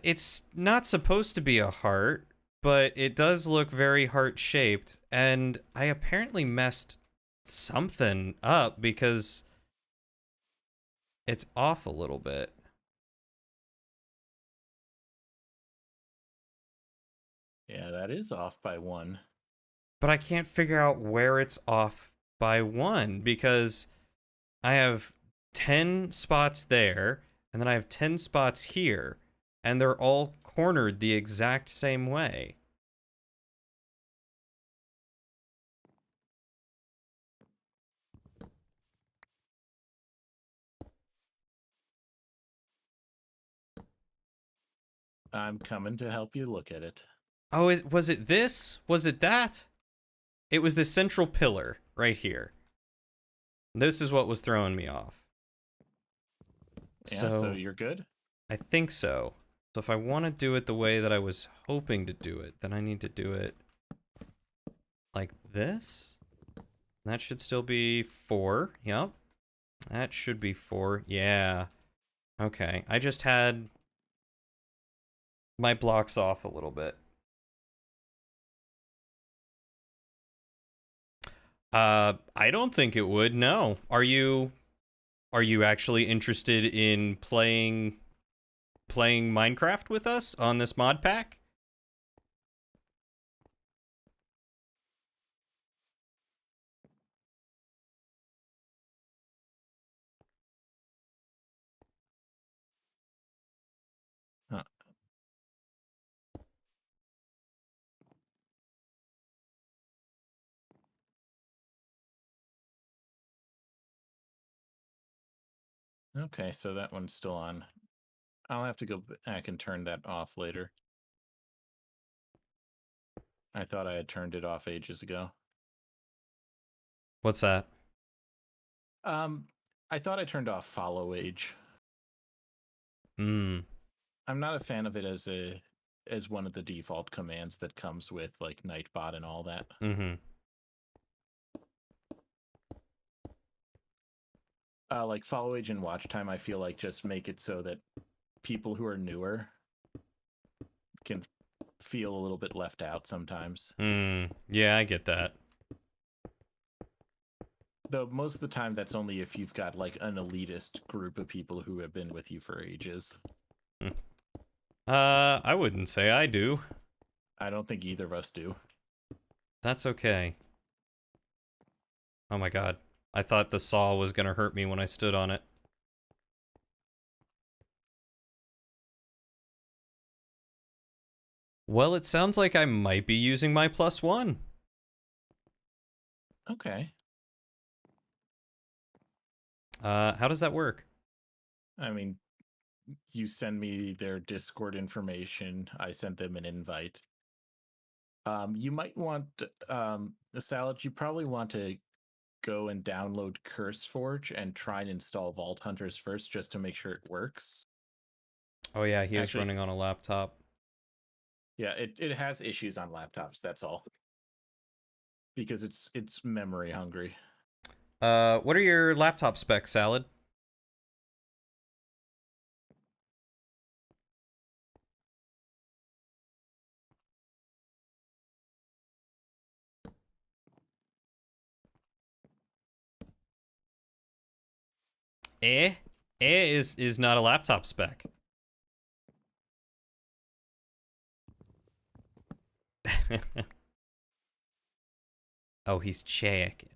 it's not supposed to be a heart, but it does look very heart-shaped, and I apparently messed something up because it's off a little bit. Yeah, that is off by 1. But I can't figure out where it's off by 1 because I have 10 spots there, and then I have 10 spots here, and they're all cornered the exact same way. I'm coming to help you look at it. Oh, was it this? Was it that? It was the central pillar right here. This is what was throwing me off. Yeah, so you're good? I think so. So if I want to do it the way that I was hoping to do it, then I need to do it like this. That should still be 4. Yep. That should be 4. Yeah. Okay. I just had my blocks off a little bit. I don't think it would. No. Are you actually interested in playing Minecraft with us on this mod pack? Huh. Okay, so that one's still on. I'll have to go back and turn that off later. I thought I had turned it off ages ago. What's that? Um, I thought I turned off follow age. Hmm. I'm not a fan of it as one of the default commands that comes with like Nightbot and all that. Mm-hmm. Like follow age and watch time, I feel like just make it so that people who are newer can feel a little bit left out sometimes. Yeah, I get that. Though most of the time, that's only if you've got like an elitist group of people who have been with you for ages. I wouldn't say I do. I don't think either of us do. That's okay. Oh my god. I thought the saw was gonna hurt me when I stood on it. Well, it sounds like I might be using my +1. Okay. How does that work? I mean, you send me their Discord information. I sent them an invite. You might want the salad. You probably want to go and download CurseForge and try and install Vault Hunters first, just to make sure it works. Oh yeah, he is Actually, running on a laptop. yeah, it has issues on laptops. That's all. Because it's memory hungry. What are your laptop specs, Salad? Eh? Is not a laptop spec. Oh, he's checking.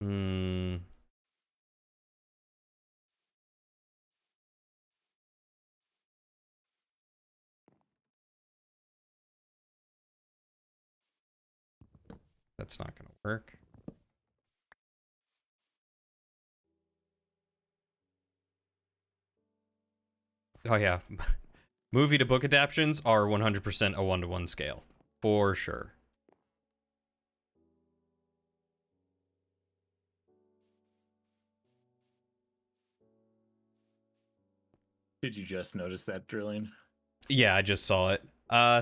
Hmm. That's not gonna work. Oh yeah. Movie to book adaptions are 100% a 1-to-1 scale. For sure. Did you just notice that, Drillian? Yeah, I just saw it.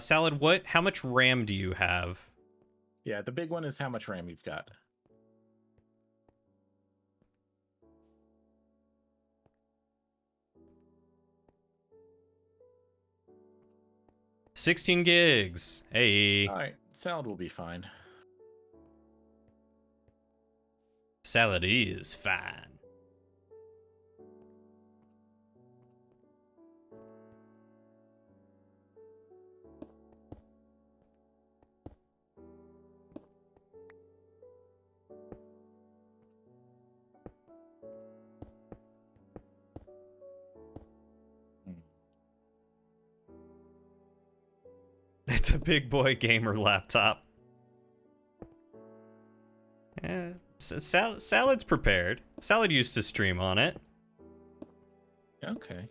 Salad, how much RAM do you have? Yeah, the big one is how much RAM you've got. $16 gigs. Hey. All right, salad will be fine. Salad is fine. It's a big boy gamer laptop. Yeah, Salad's prepared. Salad used to stream on it. Okay.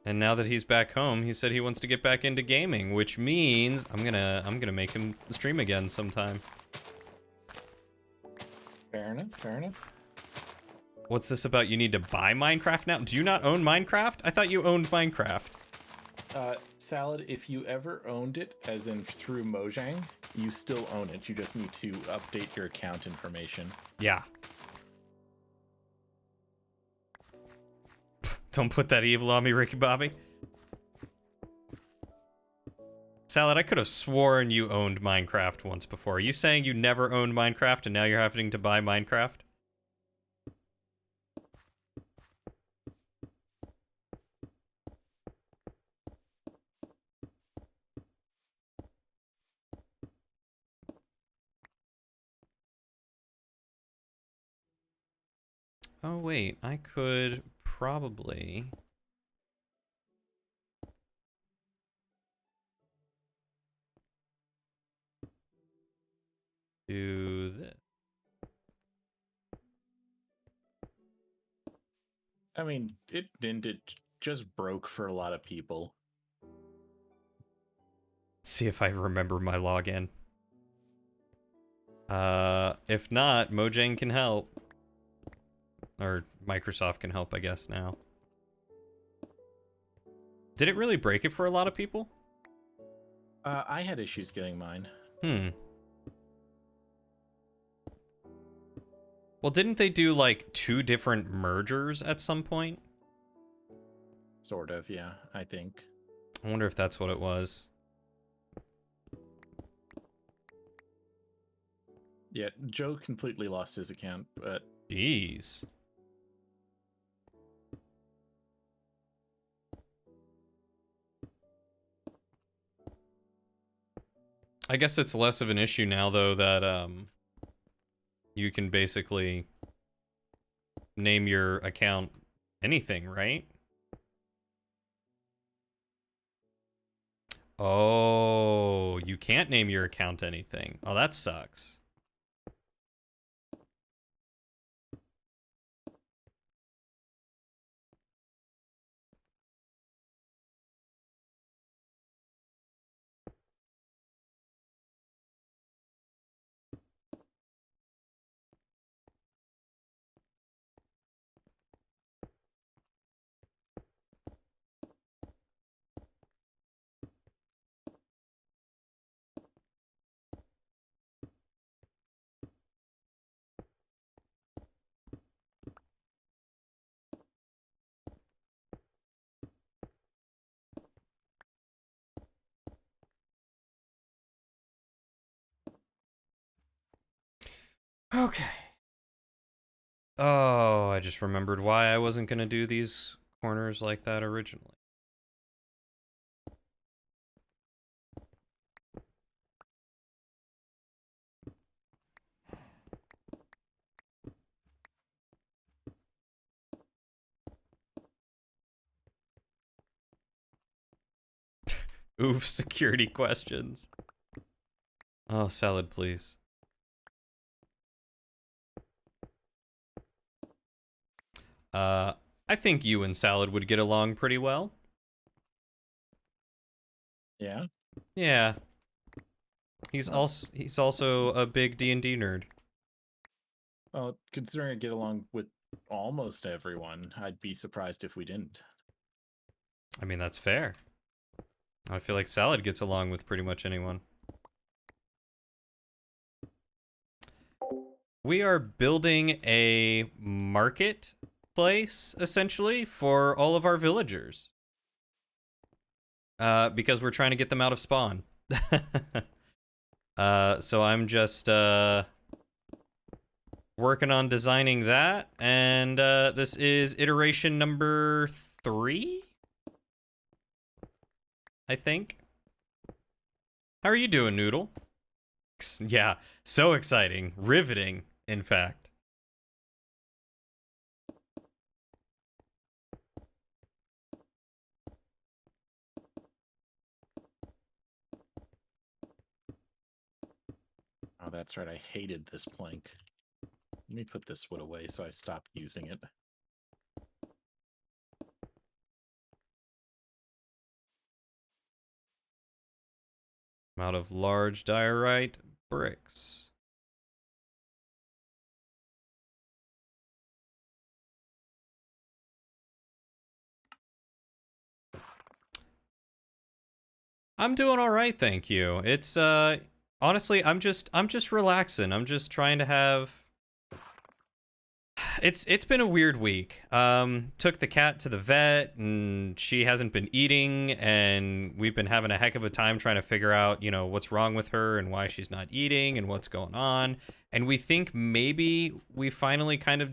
And now that he's back home, he said he wants to get back into gaming, which means I'm gonna make him stream again sometime. Fair enough, fair enough. What's this about? You need to buy Minecraft now? Do you not own Minecraft? I thought you owned Minecraft. Salad, if you ever owned it, as in through Mojang, you still own it. You just need to update your account information. Yeah. Don't put that evil on me, Ricky Bobby. Salad, I could have sworn you owned Minecraft once before. Are you saying you never owned Minecraft and now you're having to buy Minecraft? Oh, wait. I could probably... do this. I mean, it didn't. It just broke for a lot of people. Let's see if I remember my login. If not, Mojang can help. Or Microsoft can help, I guess, now. Did it really break it for a lot of people? I had issues getting mine. Well, didn't they do, like, 2 different mergers at some point? Sort of, yeah, I think. I wonder if that's what it was. Yeah, Joe completely lost his account, but... Jeez. I guess it's less of an issue now, though, that, you can basically name your account anything, right? Oh, you can't name your account anything. Oh, that sucks. Okay. Oh, I just remembered why I wasn't going to do these corners like that originally. Oof, security questions. Oh, salad, please. I think you and Salad would get along pretty well. Yeah? Yeah. He's also a big D&D nerd. Well, considering I get along with almost everyone, I'd be surprised if we didn't. I mean, that's fair. I feel like Salad gets along with pretty much anyone. We are building a marketplace, essentially, for all of our villagers. Because we're trying to get them out of spawn. So I'm just, working on designing that, and, this is iteration number 3? I think. How are you doing, Noodle? Yeah, so exciting. Riveting, in fact. Oh, that's right. I hated this plank. Let me put this wood away so I stop using it. I'm out of large diorite bricks. I'm doing all right, thank you. It's honestly, I'm just relaxing. I'm just trying to have it's been a weird week. Took the cat to the vet and she hasn't been eating, and we've been having a heck of a time trying to figure out, you know, what's wrong with her and why she's not eating and what's going on. And we think maybe we finally kind of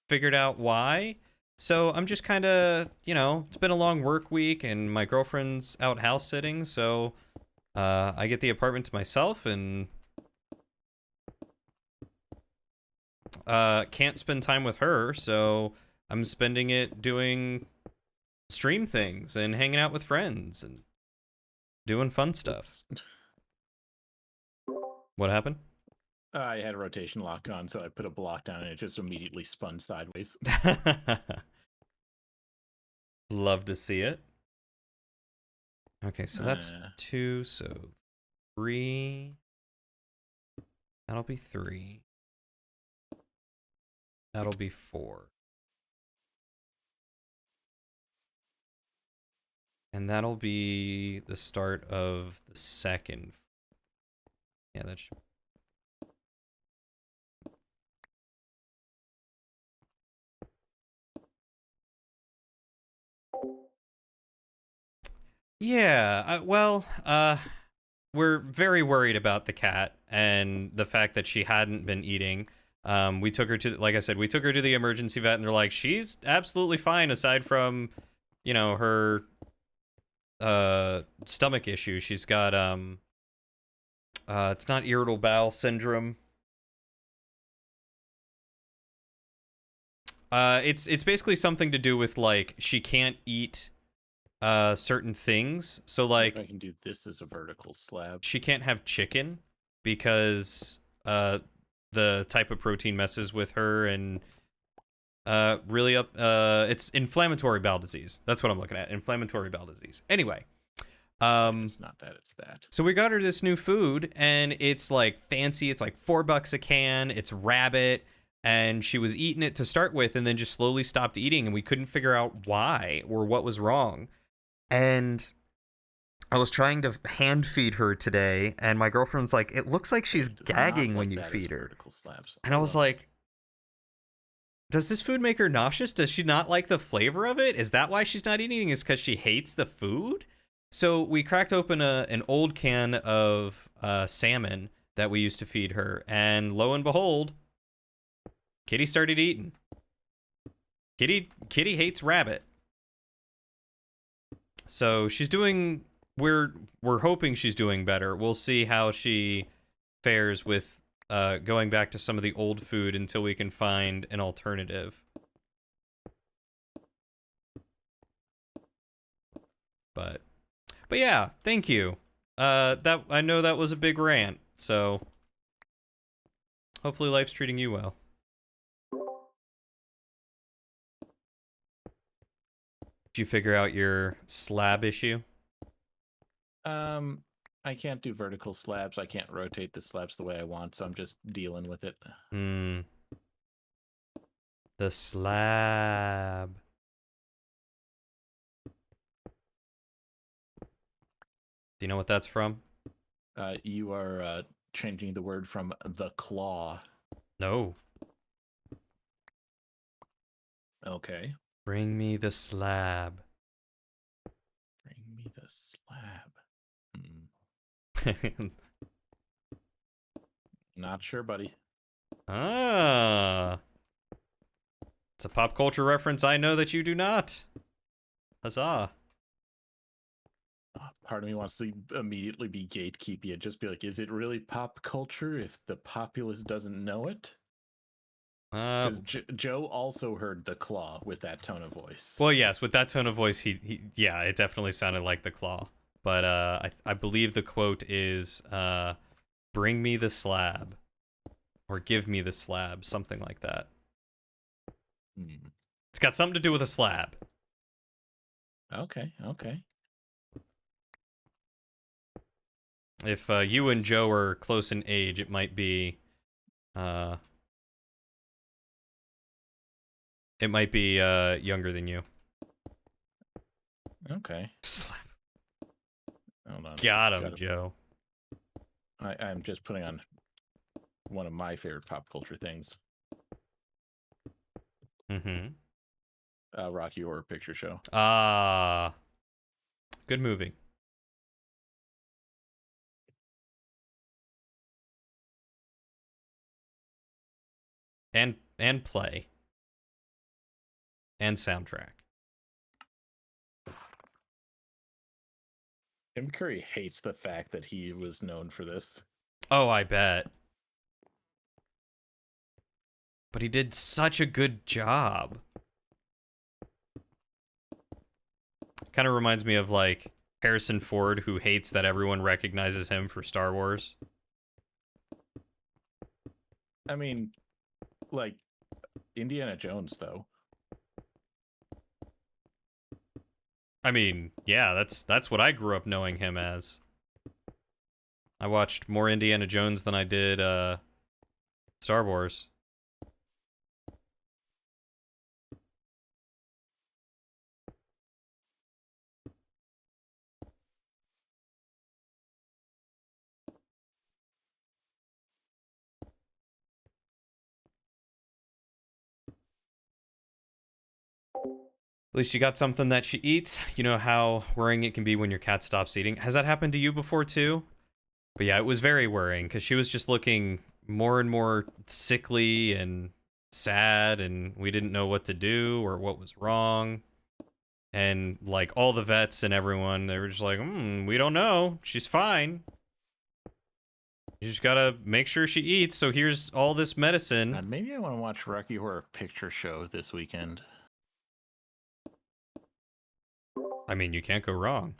figured out why. So I'm just kind of, you know, it's been a long work week and my girlfriend's out house sitting, so I get the apartment to myself and can't spend time with her, so I'm spending it doing stream things and hanging out with friends and doing fun stuff. What happened? I had a rotation lock on, so I put a block down and it just immediately spun sideways. Love to see it. Okay, so that's 2, so 3. That'll be 3. That'll be 4. And that'll be the start of the second. Yeah, that should. Yeah, we're very worried about the cat and the fact that she hadn't been eating. We took her to, like I said, we took her to the emergency vet, and they're like, she's absolutely fine aside from, you know, her stomach issue. She's got it's not irritable bowel syndrome. It's basically something to do with, like, she can't eat certain things. So, like, if I can do this as a vertical slab. She can't have chicken because the type of protein messes with her, and really it's inflammatory bowel disease. That's what I'm looking at. Inflammatory bowel disease. Anyway, it's not that, it's that. So we got her this new food, and it's like fancy. It's like $4 a can. It's rabbit. And she was eating it to start with, and then just slowly stopped eating, and we couldn't figure out why or what was wrong. And I was trying to hand feed her today, and my girlfriend's like, it looks like she's gagging when you feed her. And I was like, does this food make her nauseous? Does she not like the flavor of it? Is that why she's not eating? Is because she hates the food? So we cracked open an old can of salmon that we used to feed her, and lo and behold, Kitty started eating. Kitty hates rabbit. So she's doing, we're hoping she's doing better. We'll see how she fares with going back to some of the old food until we can find an alternative. But yeah, thank you. That, I know that was a big rant, so hopefully life's treating you well. Did you figure out your slab issue? I can't do vertical slabs. I can't rotate the slabs the way I want, so I'm just dealing with it. The slab. Do you know what that's from? You are changing the word from the claw. No. Okay. Bring me the slab. Bring me the slab. Not sure, buddy. Ah. It's a pop culture reference I know that you do not. Huzzah. Part of me wants to immediately be gatekeepy and just be like, is it really pop culture if the populace doesn't know it? Because Joe also heard the claw with that tone of voice. Well, yes, with that tone of voice, he yeah, it definitely sounded like the claw. But I believe the quote is, "Bring me the slab," or "Give me the slab," something like that. It's got something to do with a slab. Okay. If you and Joe are close in age, it might be, younger than you. Okay. Slap. Hold on. Got him, Joe. I'm just putting on one of my favorite pop culture things. Rocky Horror Picture Show. Good movie. And play. And soundtrack. Tim Curry hates the fact that he was known for this. Oh, I bet. But he did such a good job. Kind of reminds me of, like, Harrison Ford, who hates that everyone recognizes him for Star Wars. I mean, like Indiana Jones, though. I mean, yeah, that's what I grew up knowing him as. I watched more Indiana Jones than I did Star Wars. At least you got something that she eats. You know how worrying it can be when your cat stops eating. Has that happened to you before too? But yeah, it was very worrying because she was just looking more and more sickly and sad, and we didn't know what to do or what was wrong. And like all the vets and everyone, they were just like, we don't know. She's fine. You just gotta make sure she eats. So here's all this medicine. Maybe I want to watch Rocky Horror Picture Show this weekend. I mean, you can't go wrong.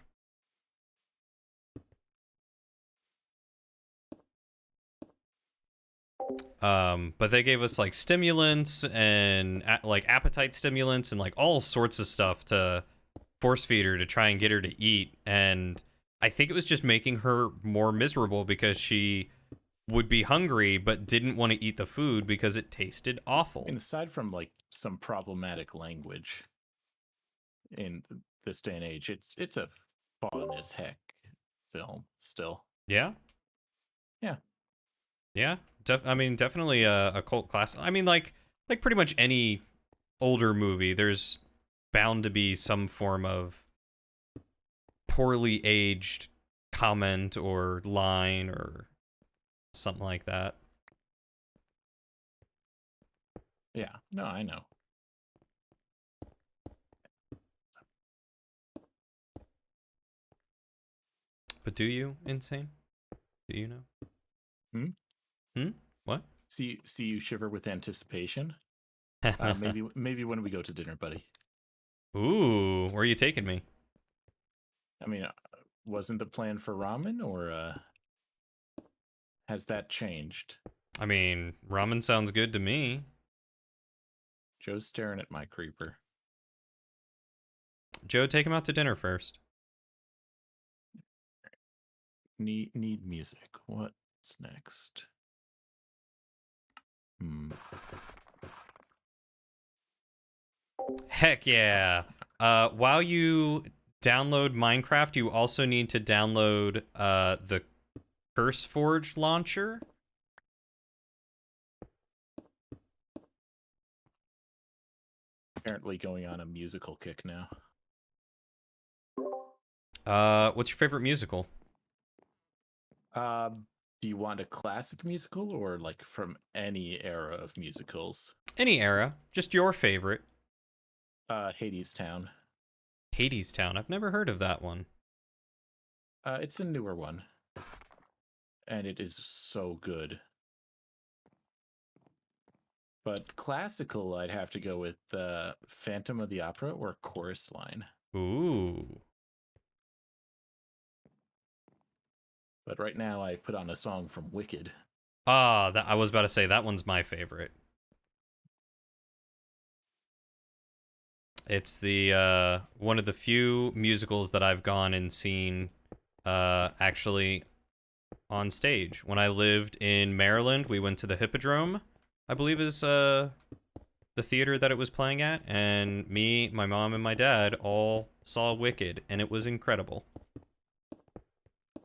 But they gave us like stimulants and like appetite stimulants and like all sorts of stuff to force feed her to try and get her to eat. And I think it was just making her more miserable because she would be hungry but didn't want to eat the food because it tasted awful. And aside from like some problematic language in this day and age, it's a fun as heck film still. Yeah. Yeah. Yeah. I mean, definitely a cult classic. I mean, like pretty much any older movie, there's bound to be some form of poorly aged comment or line or something like that. Yeah. No, I know. But do you, Insane? Do you know? Hmm? What? See you shiver with anticipation. Maybe when we go to dinner, buddy. Ooh, where are you taking me? I mean, wasn't the plan for ramen, or has that changed? I mean, ramen sounds good to me. Joe's staring at my creeper. Joe, take him out to dinner first. Need music. What's next? Heck yeah. While you download Minecraft, you also need to download the CurseForge launcher. Apparently going on a musical kick now. What's your favorite musical? Do you want a classic musical or like from any era of musicals? Any era, just your favorite. Hadestown. Hadestown. I've never heard of that one. It's a newer one, and it is so good. But classical, I'd have to go with Phantom of the Opera or Chorus Line. Ooh. But right now, I put on a song from Wicked. Ah, I was about to say that one's my favorite. It's the one of the few musicals that I've gone and seen actually on stage. When I lived in Maryland, we went to the Hippodrome, I believe is the theater that it was playing at, and me, my mom, and my dad all saw Wicked, and it was incredible.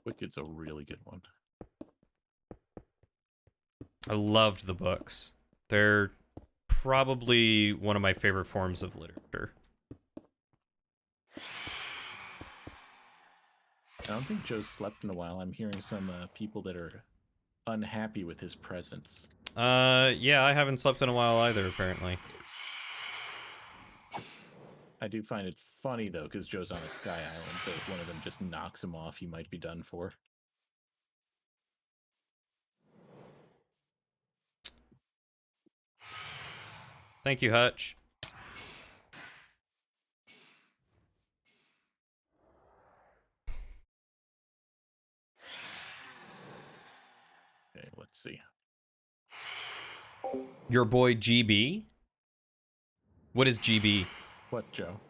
Wicked's a really good one. I loved the books. They're probably one of my favorite forms of literature. I don't think Joe slept in a while. I'm hearing some people that are unhappy with his presence. Yeah, I haven't slept in a while either, apparently. I do find it funny, though, because Joe's on a sky island, so if one of them just knocks him off, he might be done for. Thank you, Hutch. Okay, let's see. Your boy GB? What is GB? What, Joe?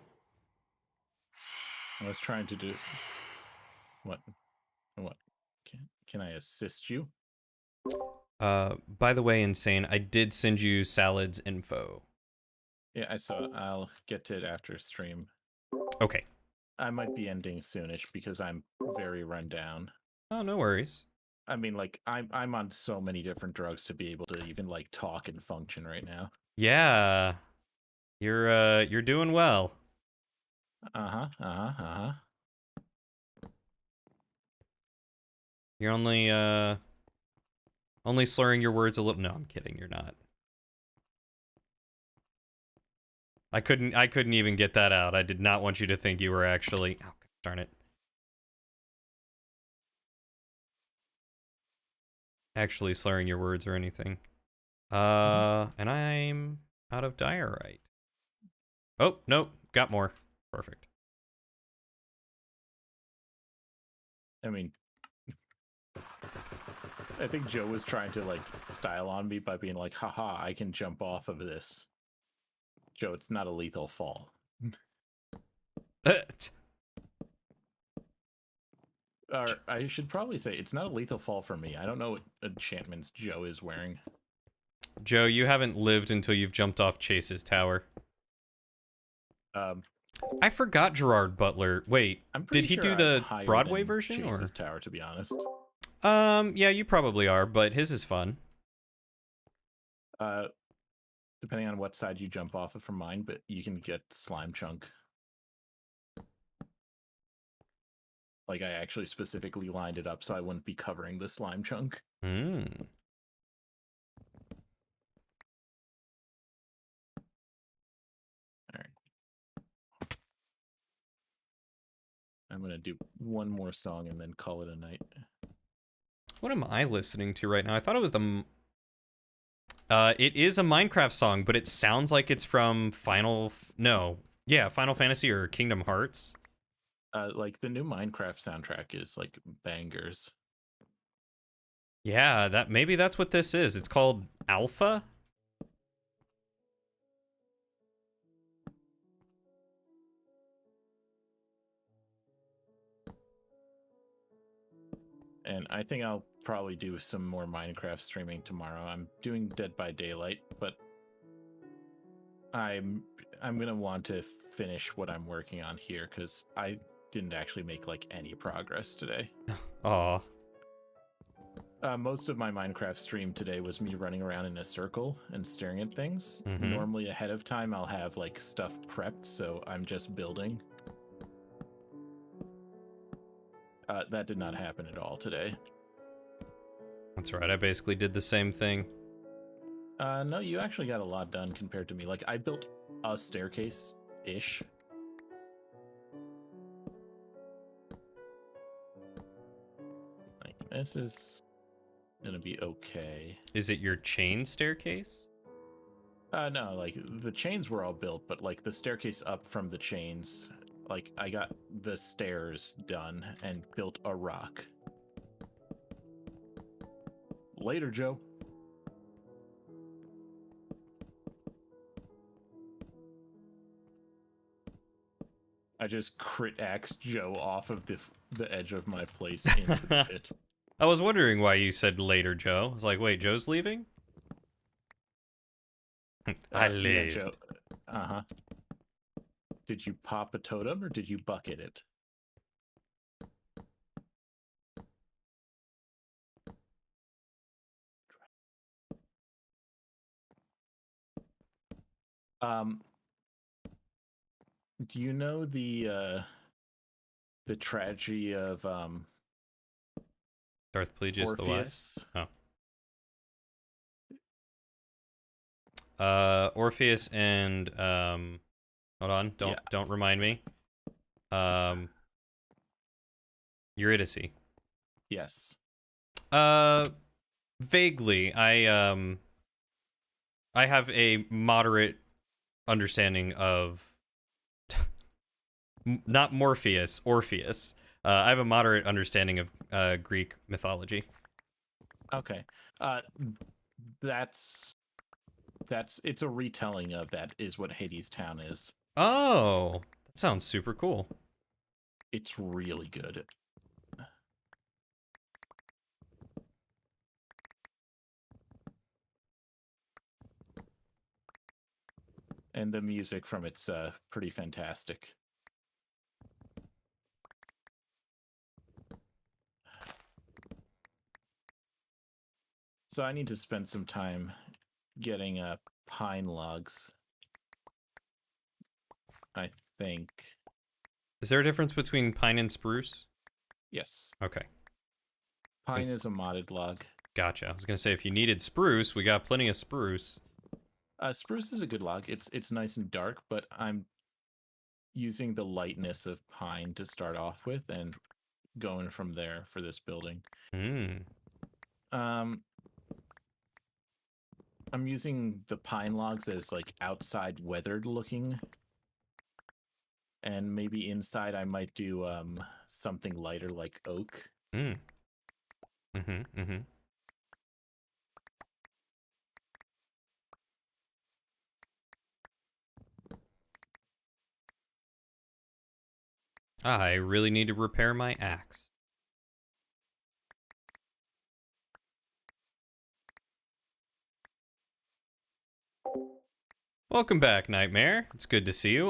I was trying to do... What? What? Can I assist you? By the way, Insane, I did send you Salad's info. Yeah, I saw it. I'll get to it after stream. Okay. I might be ending soonish because I'm very run down. Oh, no worries. I mean, like, I'm on so many different drugs to be able to even, like, talk and function right now. Yeah. You're doing well. You're only slurring your words a little. No, I'm kidding. You're not. I couldn't even get that out. I did not want you to think you were actually. Oh, darn it. Actually slurring your words or anything. And I'm out of diorite. Oh, nope. Got more. Perfect. I mean, I think Joe was trying to, like, style on me by being like, haha, I can jump off of this. Joe, it's not a lethal fall. Or I should probably say it's not a lethal fall for me. I don't know what enchantments Joe is wearing. Joe, you haven't lived until you've jumped off Chase's tower. I forgot Gerard Butler. Wait, did he do the Broadway version? Chase's tower, to be honest. Yeah, you probably are, but his is fun. Depending on what side you jump off of from mine, but you can get slime chunk. Like, I actually specifically lined it up so I wouldn't be covering the slime chunk. Hmm. All right. I'm gonna do one more song and then call it a night. What am I listening to right now? I thought it was the... it is a Minecraft song, but it sounds like it's from Final Fantasy or Kingdom Hearts. Like, the new Minecraft soundtrack is, like, bangers. Yeah, maybe that's what this is. It's called Alpha? And I think I'll probably do some more Minecraft streaming tomorrow. I'm doing Dead by Daylight, but I'm gonna want to finish what I'm working on here because I didn't actually make, like, any progress today. Aw. Most of my Minecraft stream today was me running around in a circle and staring at things. Normally ahead of time I'll have, like, stuff prepped, so I'm just building. That did not happen at all today. That's right, I basically did the same thing. No, you actually got a lot done compared to me. Like, I built a staircase-ish. Like, this is gonna be okay. Is it your chain staircase? No, like, the chains were all built, but, like, the staircase up from the chains, like, I got the stairs done and built a rock. Later, Joe. I just crit axed Joe off of the edge of my place into the pit. I was wondering why you said later, Joe. I was like, wait, Joe's leaving? I live. Yeah, Joe. Uh-huh. Did you pop a totem or did you bucket it? Do you know the tragedy of Darth Plagueis Orpheus? the Wise? Orpheus and hold on, don't remind me. Eurydice. Yes. Vaguely. I have a moderate understanding of not Morpheus, Orpheus. I have a moderate understanding of Greek mythology. Okay. That's it's a retelling of that is what Hades Town is. Oh, that sounds super cool. It's really good. And the music from it's pretty fantastic. So I need to spend some time getting pine logs, I think. Is there a difference between pine and spruce? Yes. Okay. Pine is a modded log. Gotcha. I was gonna say if you needed spruce, we got plenty of spruce. Spruce is a good log. It's nice and dark, but I'm using the lightness of pine to start off with and going from there for this building. I'm using the pine logs as like outside weathered looking. And maybe inside I might do something lighter like oak. I really need to repair my axe. Welcome back, Nightmare. It's good to see you.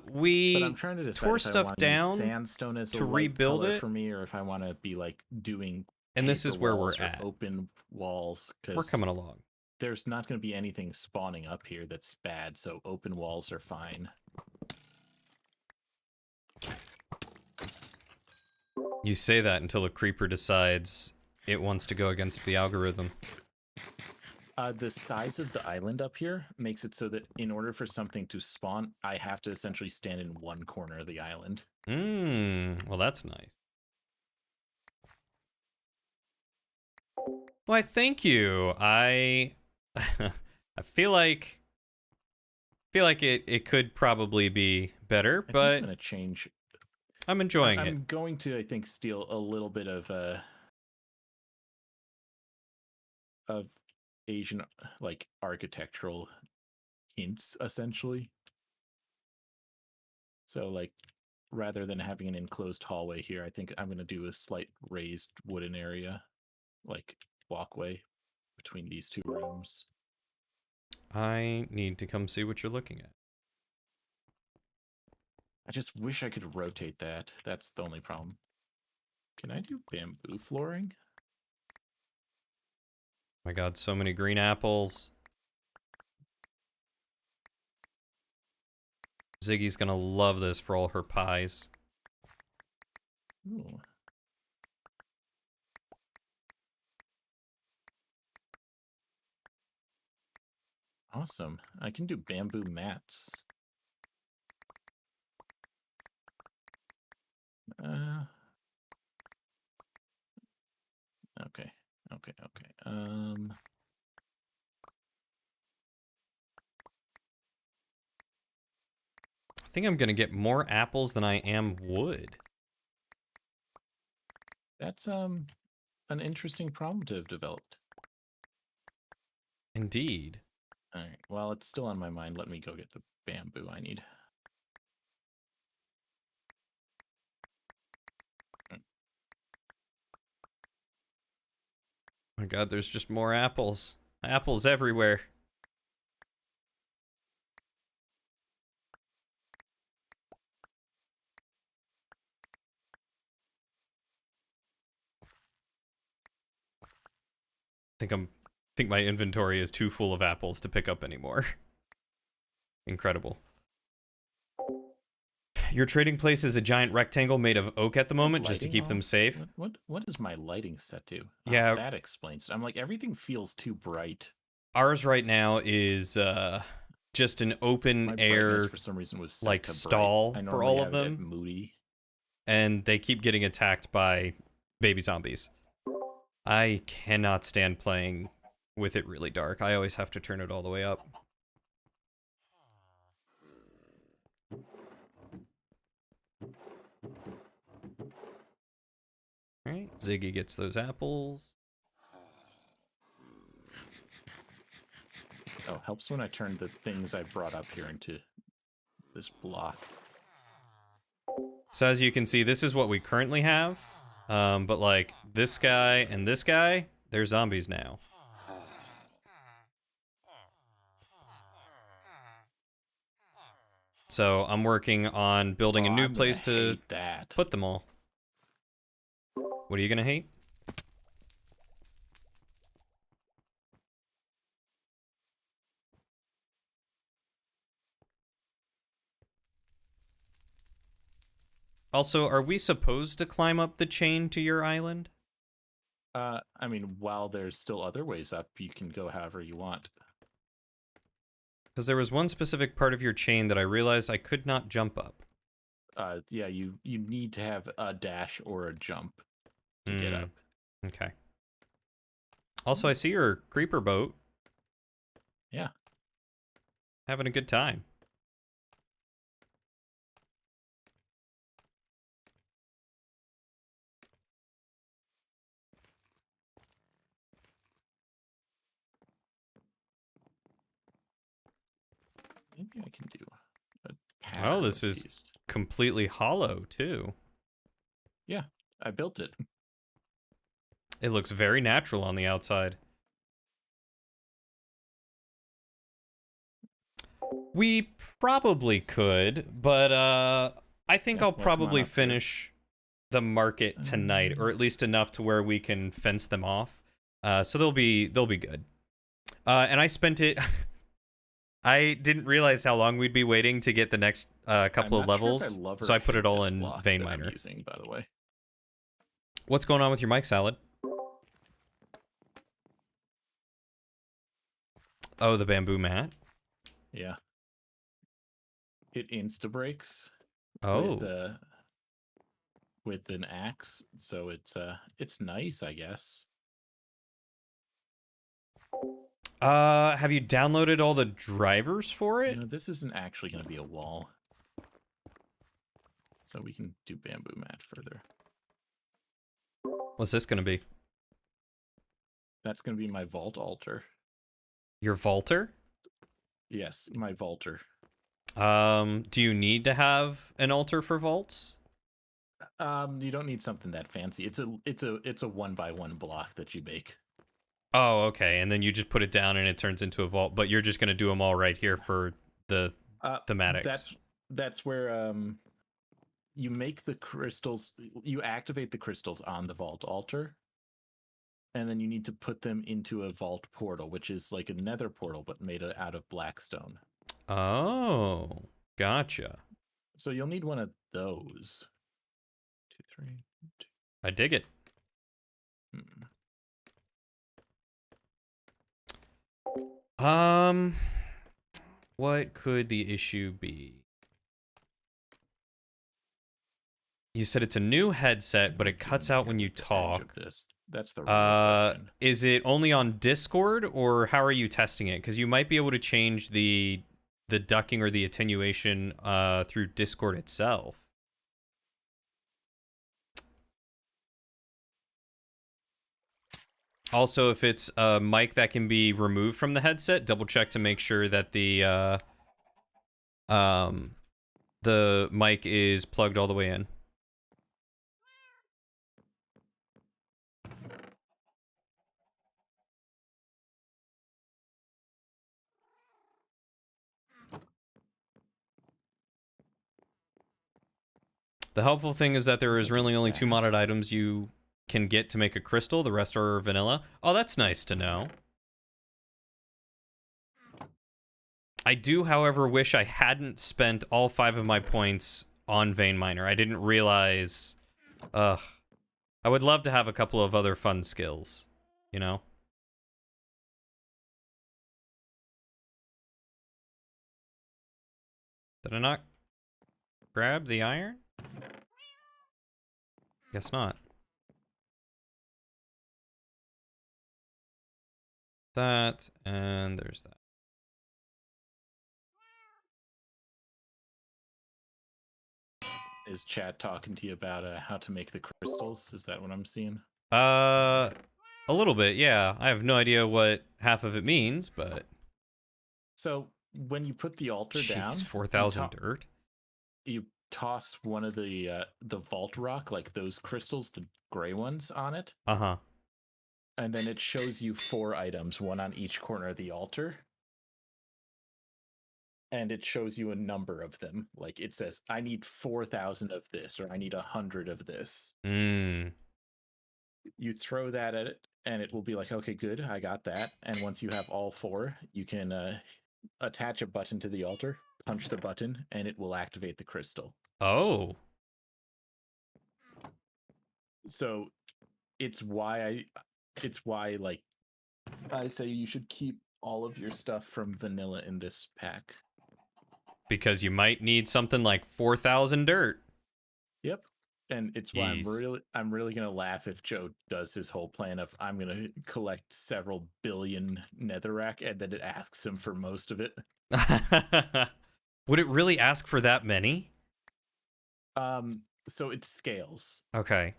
We but I'm trying to decide tore if stuff I want down sandstone as to a light rebuild color it for me, or if I want to be like doing. And this is paper where we're walls or at. Open walls. We're coming along. There's not going to be anything spawning up here that's bad, so open walls are fine. You say that until a creeper decides it wants to go against the algorithm. The size of the island up here makes it so that in order for something to spawn, I have to essentially stand in one corner of the island. Well, that's nice. Why, thank you. I feel like it could probably be better, but I'm gonna change. I'm enjoying it. I'm going to, I think, steal a little bit of Asian like architectural hints, essentially. So, like, rather than having an enclosed hallway here, I think I'm gonna do a slight raised wooden area, like walkway between these two rooms. I need to come see what you're looking at. I just wish I could rotate that. That's the only problem. Can I do bamboo flooring? My god, so many green apples. Ziggy's gonna love this for all her pies. Ooh. Awesome. I can do bamboo mats. Okay. I think I'm gonna get more apples than I am wood. That's an interesting problem to have developed. Indeed. All right. Well, it's still on my mind. Let me go get the bamboo I need. Oh my god, there's just more apples. Apples everywhere. I think my inventory is too full of apples to pick up anymore. Incredible. Your trading place is a giant rectangle made of oak at the moment, just to keep them safe. What is my lighting set to? Yeah, that explains it. I'm like, everything feels too bright. Ours right now is just an open air for some reason was set like to stall bright. for all of have it them. at moody. And they keep getting attacked by baby zombies. I cannot stand playing with it really dark. I always have to turn it all the way up. Alright, Ziggy gets those apples. Oh, helps when I turn the things I brought up here into this block. So as you can see, this is what we currently have. But like this guy and this guy, they're zombies now. So I'm working on building a new place to put them all. What are you gonna hate? Also, are we supposed to climb up the chain to your island? I mean, while there's still other ways up, you can go however you want. Because there was one specific part of your chain that I realized I could not jump up. Yeah, you need to have a dash or a jump to get up. Okay. Also, I see your creeper boat. Yeah. Having a good time. Maybe I can do a pattern. Oh, this is completely hollow, too. Yeah, I built it. It looks very natural on the outside. We probably could, but I think I'll probably finish the market tonight, or at least enough to where we can fence them off. So they'll be good. And I spent it. I didn't realize how long we'd be waiting to get the next couple of levels, so I put it all in Vein Miner. Using, by the way. What's going on with your mic, Salad? Oh, the bamboo mat? Yeah. It insta-breaks. Oh. With an axe, so it's nice, I guess. Have you downloaded all the drivers for it? No, this isn't actually going to be a wall. So we can do bamboo mat further. What's this going to be? That's going to be my vault altar. Your vaulter? Yes, my vaulter. Do you need to have an altar for vaults? You don't need something that fancy. It's a 1x1 block that you make. Oh, okay. And then you just put it down and it turns into a vault, but you're just going to do them all right here for the thematics. That's where you make the crystals, you activate the crystals on the vault altar, and then you need to put them into a vault portal, which is like a nether portal but made out of black stone. Oh, gotcha. So you'll need one of those. 2, 3. 2. I dig it. What could the issue be? You said it's a new headset, but it cuts out when you talk. That's the real question. Is it only on Discord, or how are you testing it? Because you might be able to change the ducking or the attenuation through Discord itself. Also, if it's a mic that can be removed from the headset, double check to make sure that the mic is plugged all the way in. The helpful thing is that there is really only 2 modded items you can get to make a crystal. The rest are vanilla. Oh, that's nice to know. I do, however, wish I hadn't spent all 5 of my points on Vein Miner. I didn't realize... Ugh. I would love to have a couple of other fun skills, you know? Did I not grab the iron? Guess not. That, and there's that. Is chat talking to you about how to make the crystals? Is that what I'm seeing? A little bit, yeah. I have no idea what half of it means, but... So when you put the altar down, Jeez, 4,000 dirt. you toss one of the vault rock, like those crystals, the gray ones on it, Uh-huh. and then it shows you 4 items, one on each corner of the altar. And it shows you a number of them. Like it says, I need 4,000 of this, or I need 100 of this. Mm. You throw that at it, and it will be like, okay, good, I got that. And once you have all 4, you can attach a button to the altar, punch the button, and it will activate the crystal. Oh. So it's why like I say you should keep all of your stuff from vanilla in this pack. Because you might need something like 4,000 dirt. Yep. And it's why Jeez. I'm really gonna laugh if Joe does his whole plan of I'm gonna collect several billion netherrack, and then it asks him for most of it. Would it really ask for that many? So it scales. Okay.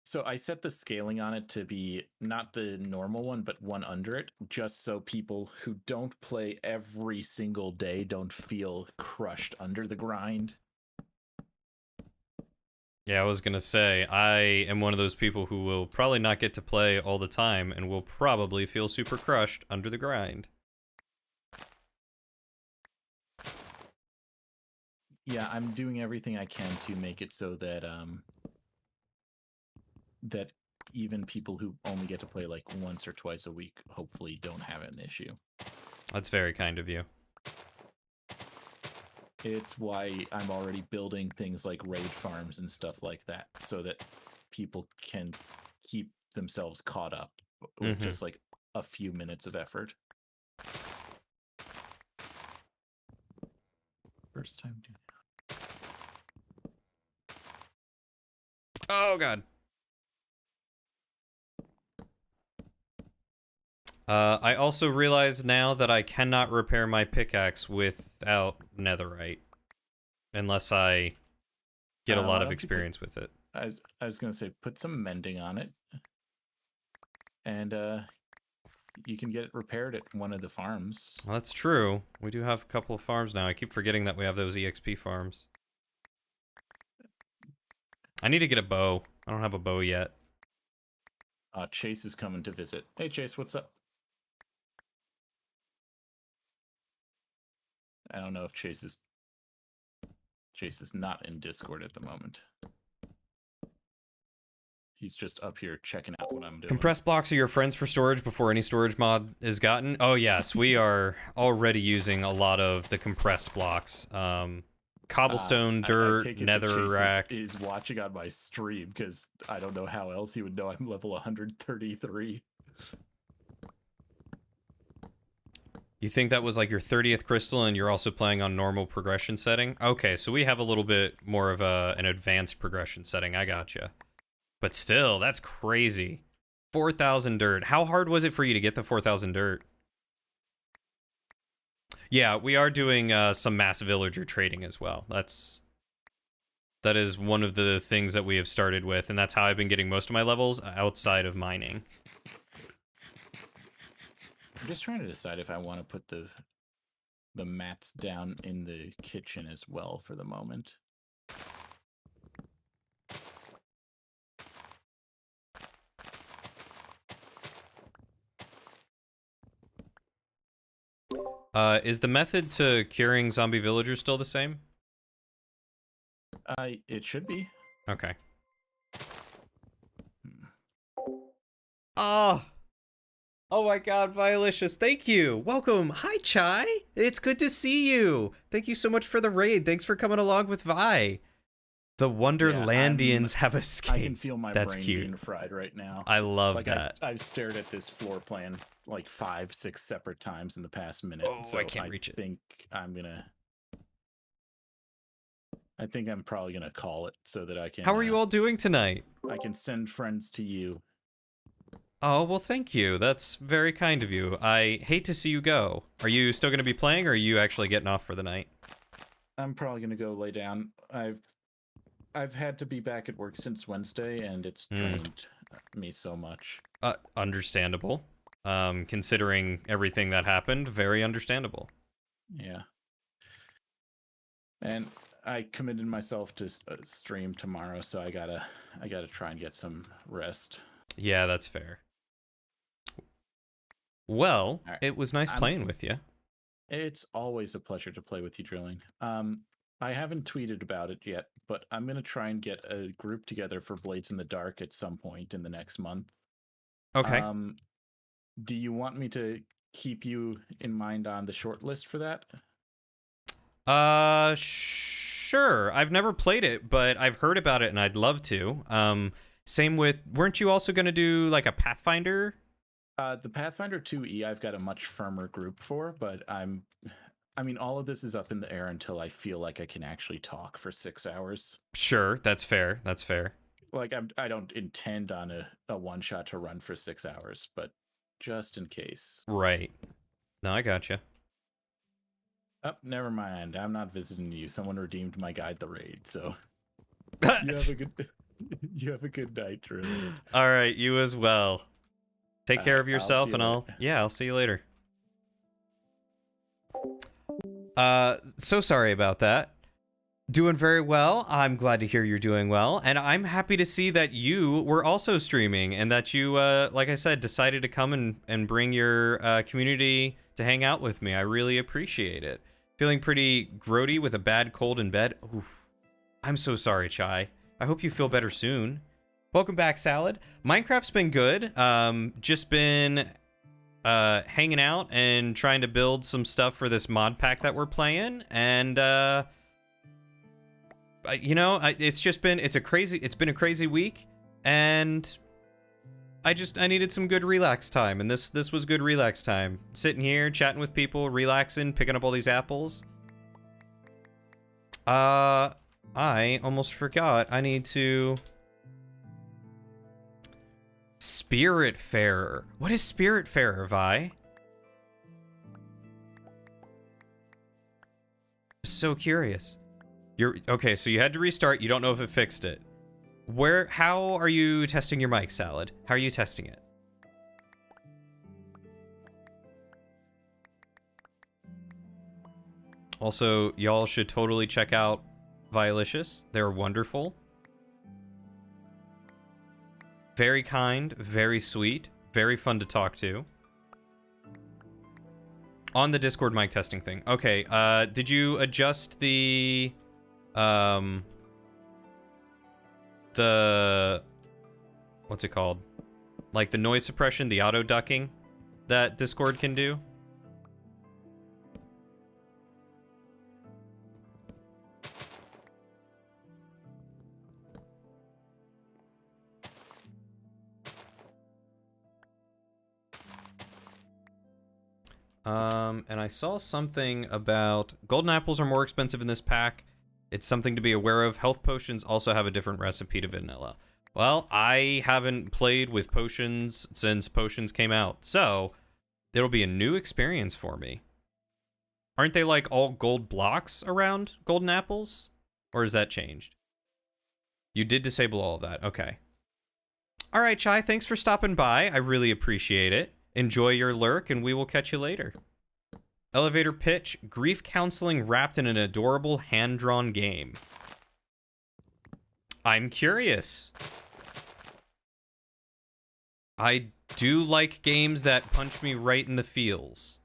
So I set the scaling on it to be not the normal one, but one under it, just so people who don't play every single day don't feel crushed under the grind. Yeah, I was gonna say, I am one of those people who will probably not get to play all the time and will probably feel super crushed under the grind. Yeah, I'm doing everything I can to make it so that that even people who only get to play like once or twice a week hopefully don't have an issue. That's very kind of you. It's why I'm already building things like raid farms and stuff like that, so that people can keep themselves caught up with just like a few minutes of effort. First time doing that. Oh, God. I also realize now that I cannot repair my pickaxe without netherite. Unless I get a lot of experience with it. I was going to say, put some mending on it. And you can get it repaired at one of the farms. Well, that's true. We do have a couple of farms now. I keep forgetting that we have those EXP farms. I need to get a bow. I don't have a bow yet. Chase is coming to visit. Hey, Chase, what's up? I don't know if Chase is not in Discord at the moment. He's just up here checking out what I'm doing. Compressed blocks are your friends for storage before any storage mod is gotten? Oh, yes. We are already using a lot of the compressed blocks. Cobblestone, dirt, netherrack. Is watching on my stream because I don't know how else he would know I'm level 133. You think that was like your 30th crystal and you're also playing on normal progression setting? Okay, so we have a little bit more of an advanced progression setting. I gotcha. But still, that's crazy. 4,000 dirt. How hard was it for you to get the 4,000 dirt? Yeah, we are doing some mass villager trading as well. That is one of the things that we have started with, and that's how I've been getting most of my levels outside of mining. I'm just trying to decide if I want to put the mats down in the kitchen as well for the moment. Is the method to curing zombie villagers still the same? It should be. Okay. Oh! Oh my god, Violicious, thank you! Welcome! Hi, Chai! It's good to see you! Thank you so much for the raid. Thanks for coming along with Vi. The Wonderlandians have escaped. I can feel my That's brain cute. being fried right now. I love that. I've stared at this floor plan like 5-6 separate times in the past minute. Oh, so I can't reach it. I think I'm probably gonna call it so that I can. How are you all doing tonight? I can send friends to you. Oh, well, thank you. That's very kind of you. I hate to see you go. Are you still going to be playing, or are you actually getting off for the night? I'm probably going to go lay down. I've had to be back at work since Wednesday, and it's drained me so much. Understandable. Considering everything that happened, very understandable. Yeah. And I committed myself to stream tomorrow, so I gotta try and get some rest. Yeah, that's fair. Well, Right. it was nice playing with you. It's always a pleasure to play with you, Drilling. I haven't tweeted about it yet, but I'm gonna try and get a group together for Blades in the Dark at some point in the next month. Okay. Do you want me to keep you in mind on the short list for that? Sure. I've never played it, but I've heard about it and I'd love to. Same with, weren't you also going to do like a Pathfinder? The Pathfinder 2E I've got a much firmer group for, but I mean, all of this is up in the air until I feel like I can actually talk for 6 hours. Sure, that's fair. That's fair. Like, I don't intend on a one-shot to run for 6 hours, but just in case. Right. No, I gotcha. Oh, never mind. I'm not visiting you. Someone redeemed my guide the raid, so you have a good night, really. All right, you as well. Take care of yourself, and I'll see you later. So sorry about that. Doing very well. I'm glad to hear you're doing well, and I'm happy to see that you were also streaming and that you, like I said, decided to come and bring your community to hang out with me. I really appreciate it. Feeling pretty grody with a bad cold in bed. Oof. I'm so sorry, Chai. I hope you feel better soon. Welcome back, Salad. Minecraft's been good. Just been hanging out and trying to build some stuff for this mod pack that we're playing, and you know, it's been a crazy week, and I needed some good relax time, and this was good relax time. Sitting here, chatting with people, relaxing, picking up all these apples. I almost forgot. I need to... Spiritfarer. What is Spiritfarer, Vi? So curious. Okay, so you had to restart. You don't know if it fixed it. How are you testing your mic, Salad? How are you testing it? Also, y'all should totally check out Violicious. They're wonderful. Very kind, very sweet, very fun to talk to. On the Discord mic testing thing. Okay, did you adjust the what's it called? Like the noise suppression, the auto ducking that Discord can do? And I saw something about golden apples are more expensive in this pack. It's something to be aware of. Health potions also have a different recipe to vanilla. Well, I haven't played with potions since potions came out, so it'll be a new experience for me. Aren't they like all gold blocks around golden apples? Or has that changed? You did disable all of that. Okay. All right, Chai, thanks for stopping by. I really appreciate it. Enjoy your lurk, and we will catch you later. Elevator pitch, grief counseling wrapped in an adorable hand-drawn game. I'm curious. I do like games that punch me right in the feels.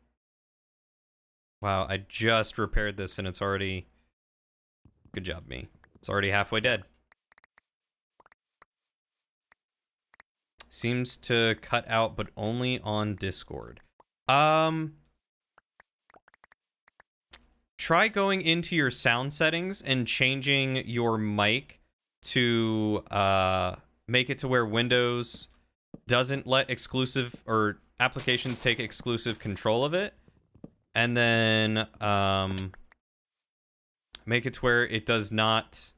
Wow, I just repaired this and it's already... Good job, me. It's already halfway dead. Seems to cut out, but only on Discord. Try going into your sound settings and changing your mic to make it to where Windows doesn't let exclusive or applications take exclusive control of it, and then make it to where it does not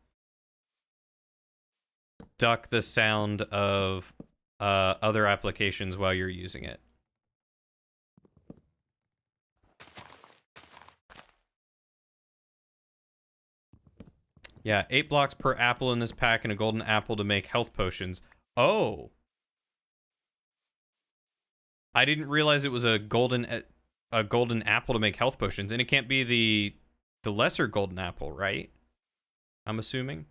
duck the sound of other applications while you're using it. Yeah, 8 blocks per apple in this pack and a golden apple to make health potions. Oh. I didn't realize it was a golden apple to make health potions, and it can't be the lesser golden apple, right? I'm assuming.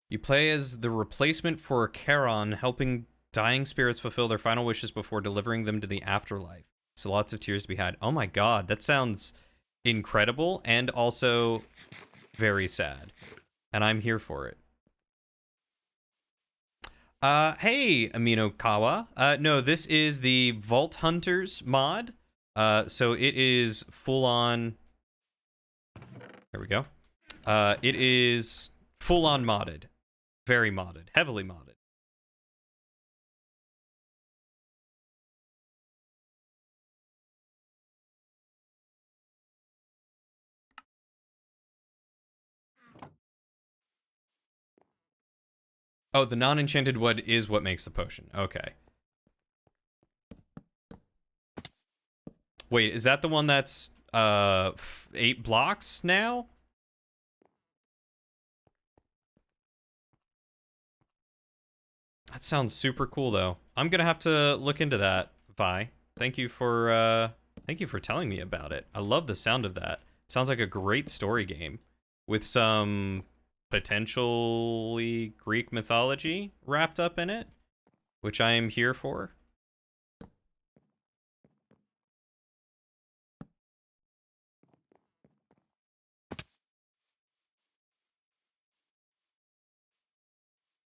You play as the replacement for Charon, helping dying spirits fulfill their final wishes before delivering them to the afterlife. So lots of tears to be had. Oh my god, that sounds incredible and also very sad. And I'm here for it. Hey, Amino Kawa. No, this is the Vault Hunters mod. So it is full on. There we go. It is full on modded. Very modded. Heavily modded. Oh, the non-enchanted wood is what makes the potion. Okay. Wait, is that the one that's 8 blocks now? That sounds super cool though. I'm gonna have to look into that, Vi. Thank you for telling me about it. I love the sound of that. It sounds like a great story game with some potentially Greek mythology wrapped up in it, which I am here for.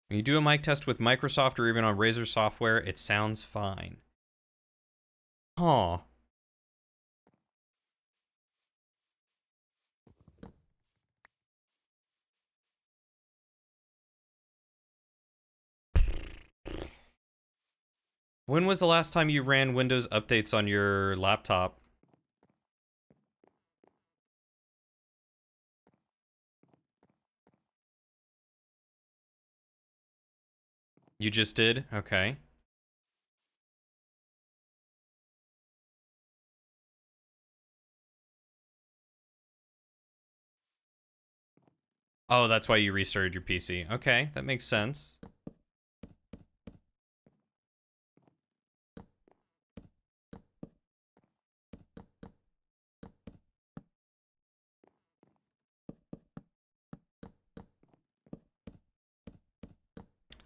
When you do a mic test with Microsoft or even on Razer software, it sounds fine. Huh. When was the last time you ran Windows updates on your laptop? You just did? Okay. Oh, that's why you restarted your PC. Okay, that makes sense.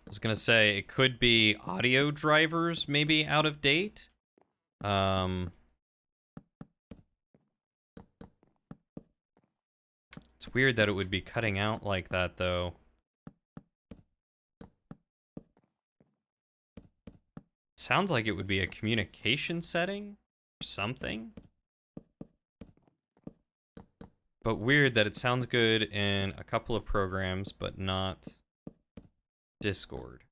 I was gonna say, it could be audio drivers maybe out of date. It's weird that it would be cutting out like that, though. Sounds like it would be a communication setting or something. But weird that it sounds good in a couple of programs, but not Discord.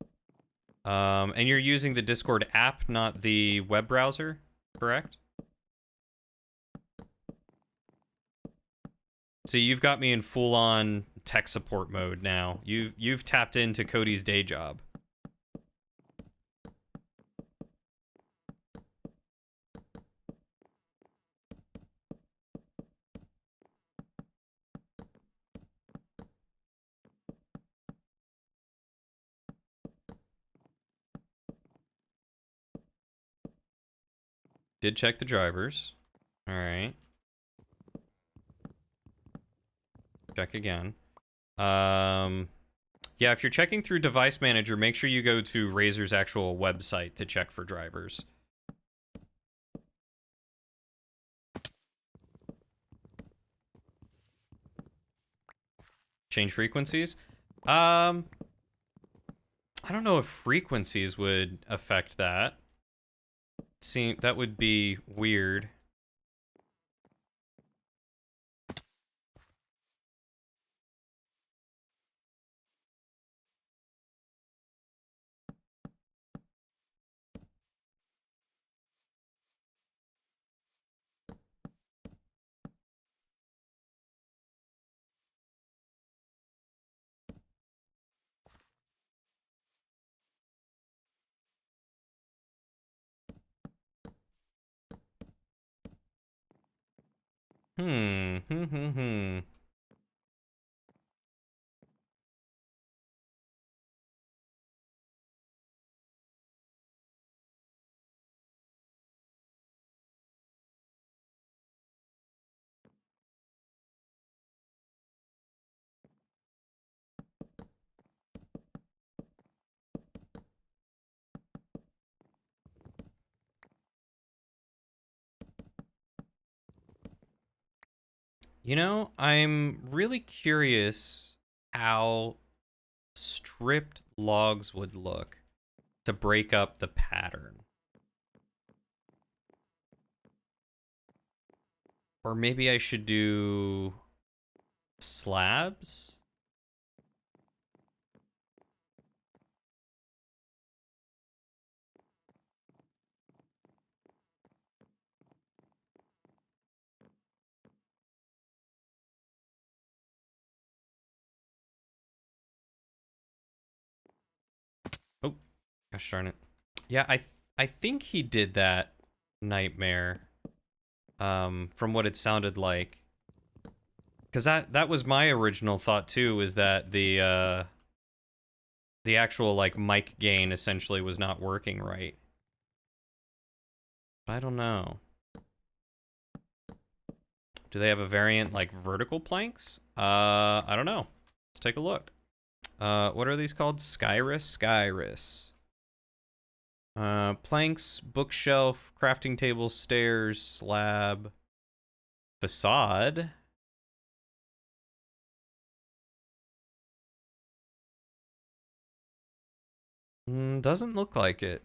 And you're using the Discord app, not the web browser, correct? See, you've got me in full-on tech support mode now. You've tapped into Cody's day job. Did check the drivers. All right. Check again. Yeah, if you're checking through Device Manager, make sure you go to Razer's actual website to check for drivers. Change frequencies? I don't know if frequencies would affect that. That would be weird. Hmm. Hmm. Hmm. Hmm. You know, I'm really curious how stripped logs would look to break up the pattern. Or maybe I should do slabs? Oh, gosh darn it. Yeah, I think he did that nightmare. From what it sounded like. Cause that was my original thought too, is that the actual like mic gain essentially was not working right. But I don't know. Do they have a variant like vertical planks? I don't know. Let's take a look. What are these called? Skyrus? Skyrus. Planks, bookshelf, crafting table, stairs, slab, facade. Doesn't look like it.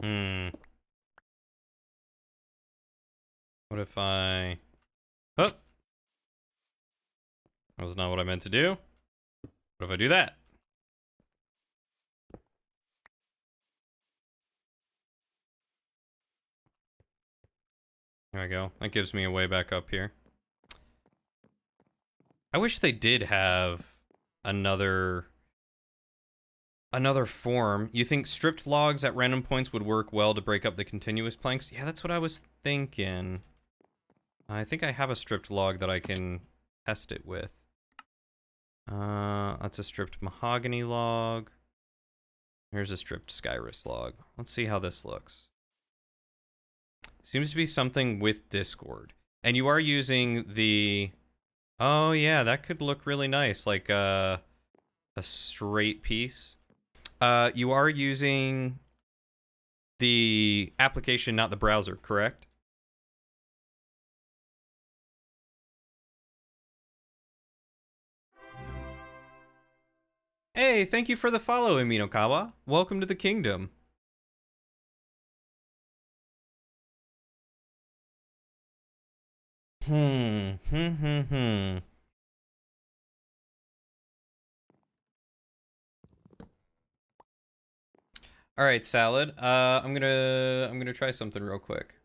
Hmm. What if I... Oh! That was not what I meant to do. What if I do that? There we go. That gives me a way back up here. I wish they did have another form. You think stripped logs at random points would work well to break up the continuous planks? Yeah, that's what I was thinking. I think I have a stripped log that I can test it with. That's a stripped mahogany log. Here's a stripped Skyrus log. Let's see how this looks. Seems to be something with Discord. And you are using the... Oh yeah, that could look really nice, like a straight piece. You are using the application, not the browser, correct? Hey, thank you for the follow, Aminokawa. Welcome to the kingdom. Hmm. All right, salad. I'm gonna try something real quick.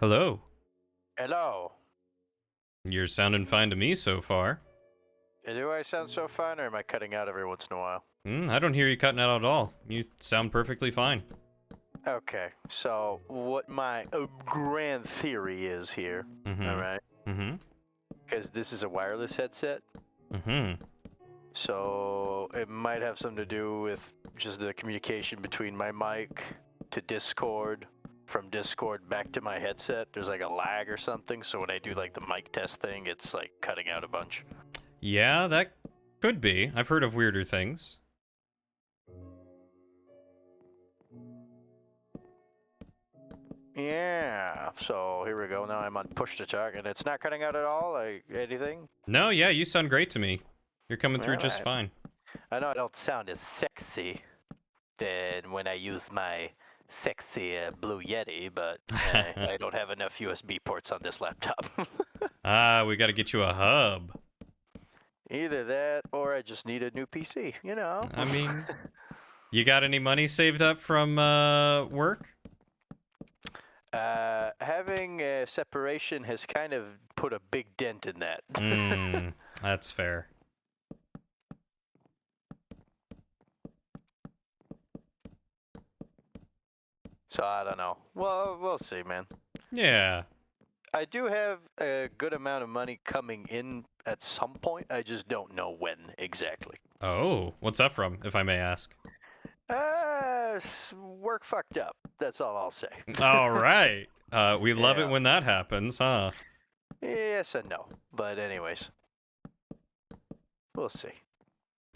Hello. Hello. You're sounding fine to me so far. Do I sound so fine, or am I cutting out every once in a while? I don't hear you cutting out at all. You sound perfectly fine. Okay, so what my grand theory is here, all right? Because this is a wireless headset, so it might have something to do with just the communication between my mic to Discord, from Discord back to my headset. There's like a lag or something, so when I do like the mic test thing, it's like cutting out a bunch. Yeah, that could be. I've heard of weirder things. Yeah, so here we go. Now I'm on push to talk, and it's not cutting out at all, like anything. No, yeah, you sound great to me. You're coming through just Alright. fine. I know I don't sound as sexy than when I use my sexy Blue Yeti, but I don't have enough USB ports on this laptop. We gotta get you a hub. Either that, or I just need a new PC, you know? I mean, you got any money saved up from work? Having a separation has kind of put a big dent in that. That's fair. So I don't know. Well, we'll see, man. Yeah. I do have a good amount of money coming in at some point. I just don't know when exactly. Oh, what's that from, if I may ask? Work fucked up. That's all I'll say. All right. We love Yeah. it when that happens, huh? Yes and no. But anyways, we'll see.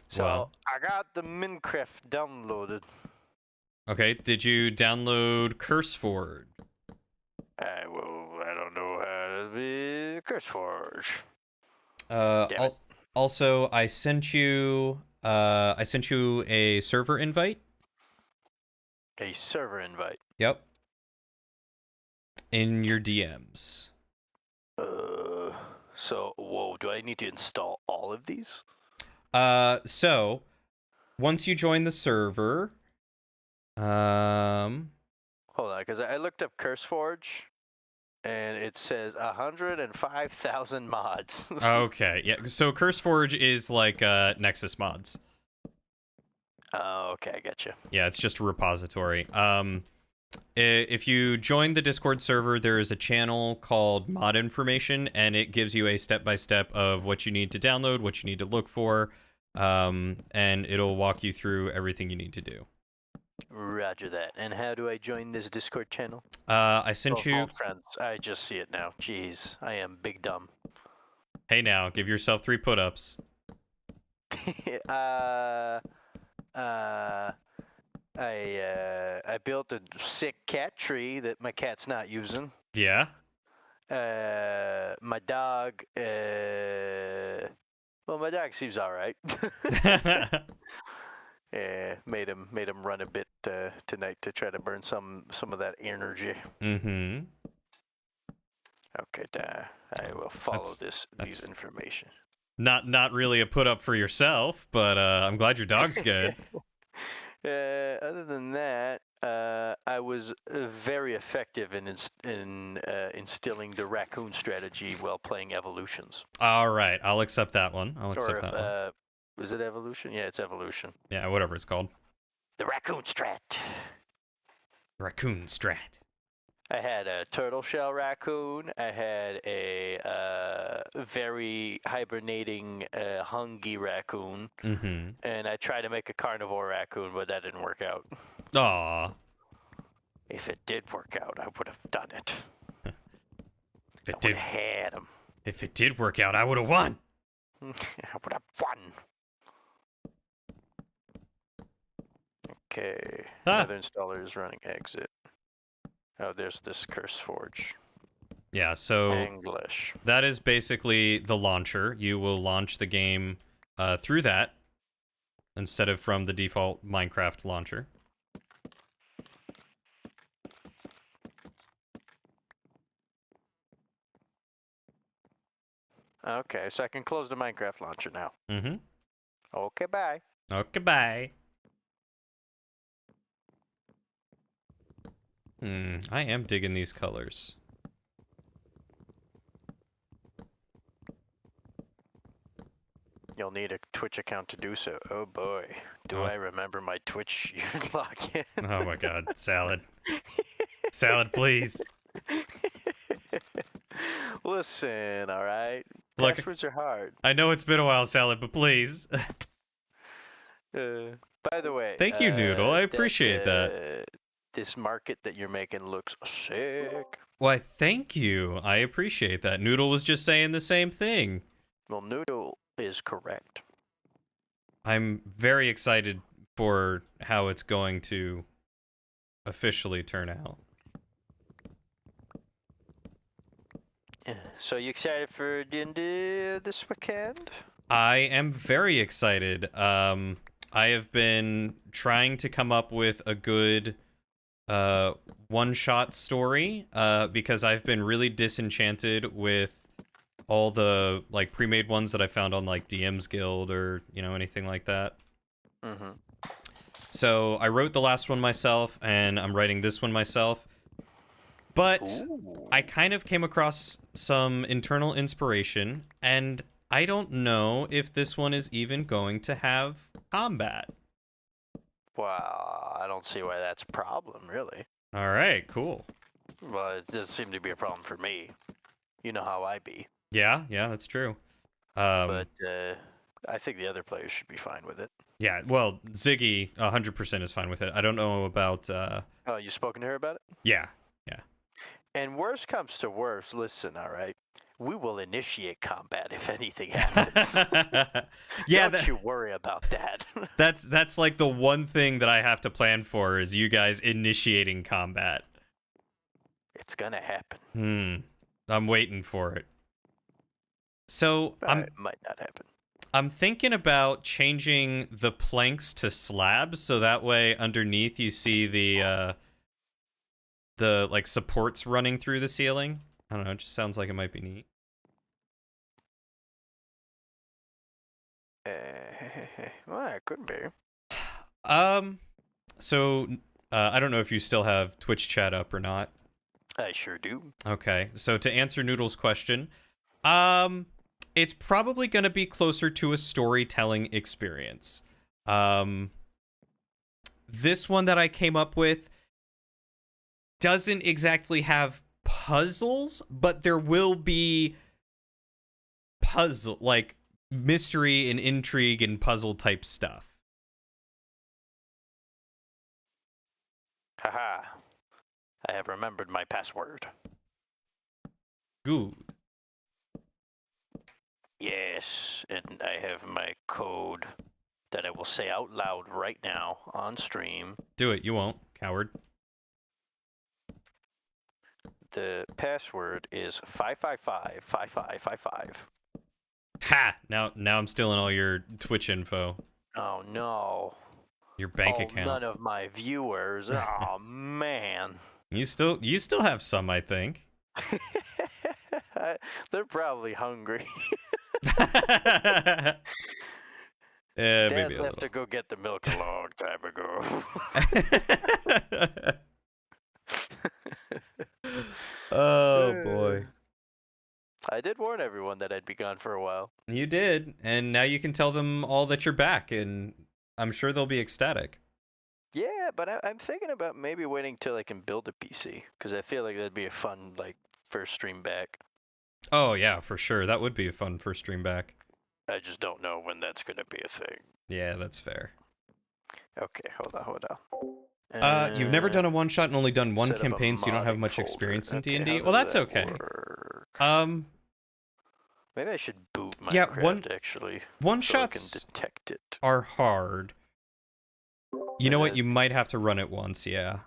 So Well. I got the Minecraft downloaded. Okay, did you download CurseForge? I don't know how to be CurseForge. Damn it. Also, I sent you a server invite. A server invite. Yep. In your DMs. So whoa, do I need to install all of these? So once you join the server, Hold on, because I looked up CurseForge, and it says 105,000 mods. Okay, yeah. So CurseForge is like Nexus mods. Oh, okay, I gotcha. Yeah, it's just a repository. If you join the Discord server, there is a channel called Mod Information, and it gives you a step-by-step of what you need to download, what you need to look for, and it'll walk you through everything you need to do. Roger that. And how do I join this Discord channel? I sent you... Friends. I just see it now. Jeez, I am big dumb. Hey now, give yourself 3 put-ups. I built a sick cat tree that my cat's not using. Yeah? My dog, well, my dog seems all right. Yeah, made him run a bit tonight to try to burn some of that energy. Mm-hmm. Okay, I will follow these information. Not really a put up for yourself, but I'm glad your dog's good. Other than that, I was very effective in instilling the raccoon strategy while playing Evolutions. All right, I'll accept that one. I'll accept that one. Was it Evolution? Yeah, it's Evolution. Yeah, whatever it's called. The raccoon strat. Raccoon strat. I had a turtle shell raccoon. I had a very hibernating hungry raccoon. Mm-hmm. And I tried to make a carnivore raccoon, but that didn't work out. Aw. If it did work out, I would have done it. If I would have had him. If it did work out, I would have won. I would have won. Okay. Another installer is running exit. Oh, there's this CurseForge. Yeah, so English. That is basically the launcher. You will launch the game through that instead of from the default Minecraft launcher. Okay, so I can close the Minecraft launcher now. Mm-hmm. Okay, bye. Okay, bye. I am digging these colors. you'll need a Twitch account to do so. Oh boy, do Oh. I remember my Twitch login. Oh my god, Salad. Salad, please. Listen, all right. Look- Passwords are hard. I know it's been a while, Salad, but please. By the way, Thank you, Noodle. I appreciate that. This market that you're making looks sick. Why, thank you. I appreciate that. Noodle was just saying the same thing. Well, Noodle is correct. I'm very excited for how it's going to officially turn out. So you excited for D&D this weekend? I am very excited. I have been trying to come up with a good one-shot story because I've been really disenchanted with all the like pre-made ones that I found on like DM's Guild or anything like that. Mm-hmm. So I wrote the last one myself, and I'm writing this one myself. But I kind of came across some internal inspiration, and I don't know if this one is even going to have combat. Well, I don't see why that's a problem, really. All right, cool. Well, it does seem to be a problem for me. You know how I be. Yeah, that's true. But I think the other players should be fine with it. Yeah, well, Ziggy 100% is fine with it. I don't know about. Oh, you spoken to her about it? Yeah. And worst comes to worst, listen, all right? We will initiate combat if anything happens. Yeah, Don't you worry about that. that's like the one thing that I have to plan for is you guys initiating combat. It's gonna happen. I'm waiting for it. So It might not happen. I'm thinking about changing the planks to slabs so that way underneath you see the like supports running through the ceiling. I don't know, it just sounds like it might be neat. Well, it could be. So I don't know if you still have Twitch chat up or not. I sure do. Okay, so to answer Noodle's question, it's probably going to be closer to a storytelling experience. This one that I came up with doesn't exactly have puzzles, but there will be like mystery and intrigue and puzzle type stuff. Haha. I have remembered my password. Good. Yes, and I have my code that I will say out loud right now on stream. Do it. You won't, coward. The password is 555-5555. Ha! Now I'm stealing all your Twitch info. Oh no. Your bank account. None of my viewers. Oh man. You still have some, I think. They're probably hungry. Maybe Dad a left to little. go get the milk a long time ago. Oh boy. I did warn everyone that I'd be gone for a while. You did, and now you can tell them all that you're back, and I'm sure they'll be ecstatic. Yeah, but I'm thinking about maybe waiting till I can build a PC, because I feel like that'd be a fun, like, first stream back. Oh yeah, for sure. That would be a fun first stream back. I just don't know when that's going to be a thing. Yeah, that's fair. Okay, hold on. You've never done a one shot and only done one set up a campaign, so you don't have modding much folder. experience in Okay, D&D. how Well, does that's that okay. work? Maybe I should boot Yeah, Minecraft, actually. One So I shots can detect it. are hard. You know what? You might have to run it once, yeah.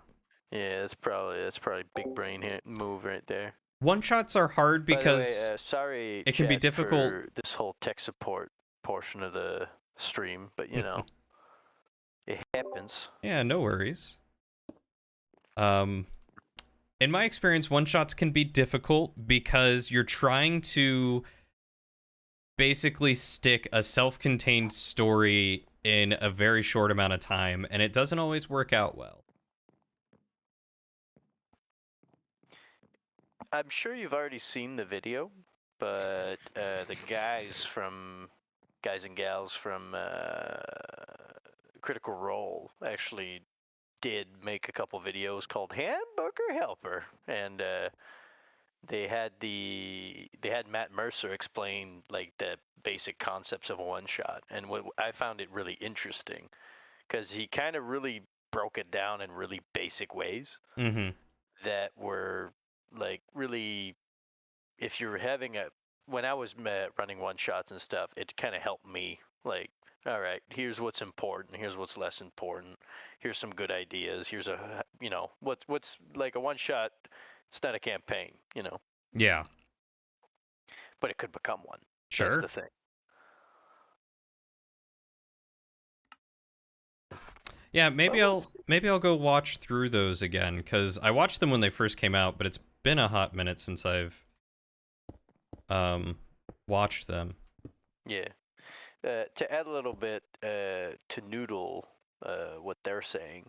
Yeah, that's probably big brain move right there. One shots are hard By the because way, sorry, it can be chat, difficult. for this whole tech support portion of the stream, but you know, it happens. Yeah, no worries. In my experience, one shots can be difficult because you're trying to basically stick a self-contained story in a very short amount of time, and it doesn't always work out well. I'm sure you've already seen the video, but the guys from guys and gals from Critical Role actually did make a couple videos called Hamburger Helper, and they had Matt Mercer explain like the basic concepts of a one shot, and what I found it really interesting because he kind of really broke it down in really basic ways Mm-hmm. that were like really, if you're having a, when I was running one shots and stuff, it kind of helped me like, all right, here's what's important, here's what's less important, here's some good ideas, here's a, you know, what's like a one shot, it's not a campaign, you know, Yeah. but it could become one. Sure. That's the thing. Yeah, maybe I'll go watch through those again, because I watched them when they first came out, but it's been a hot minute since I've watched them. Yeah. To add a little bit to Noodle, what they're saying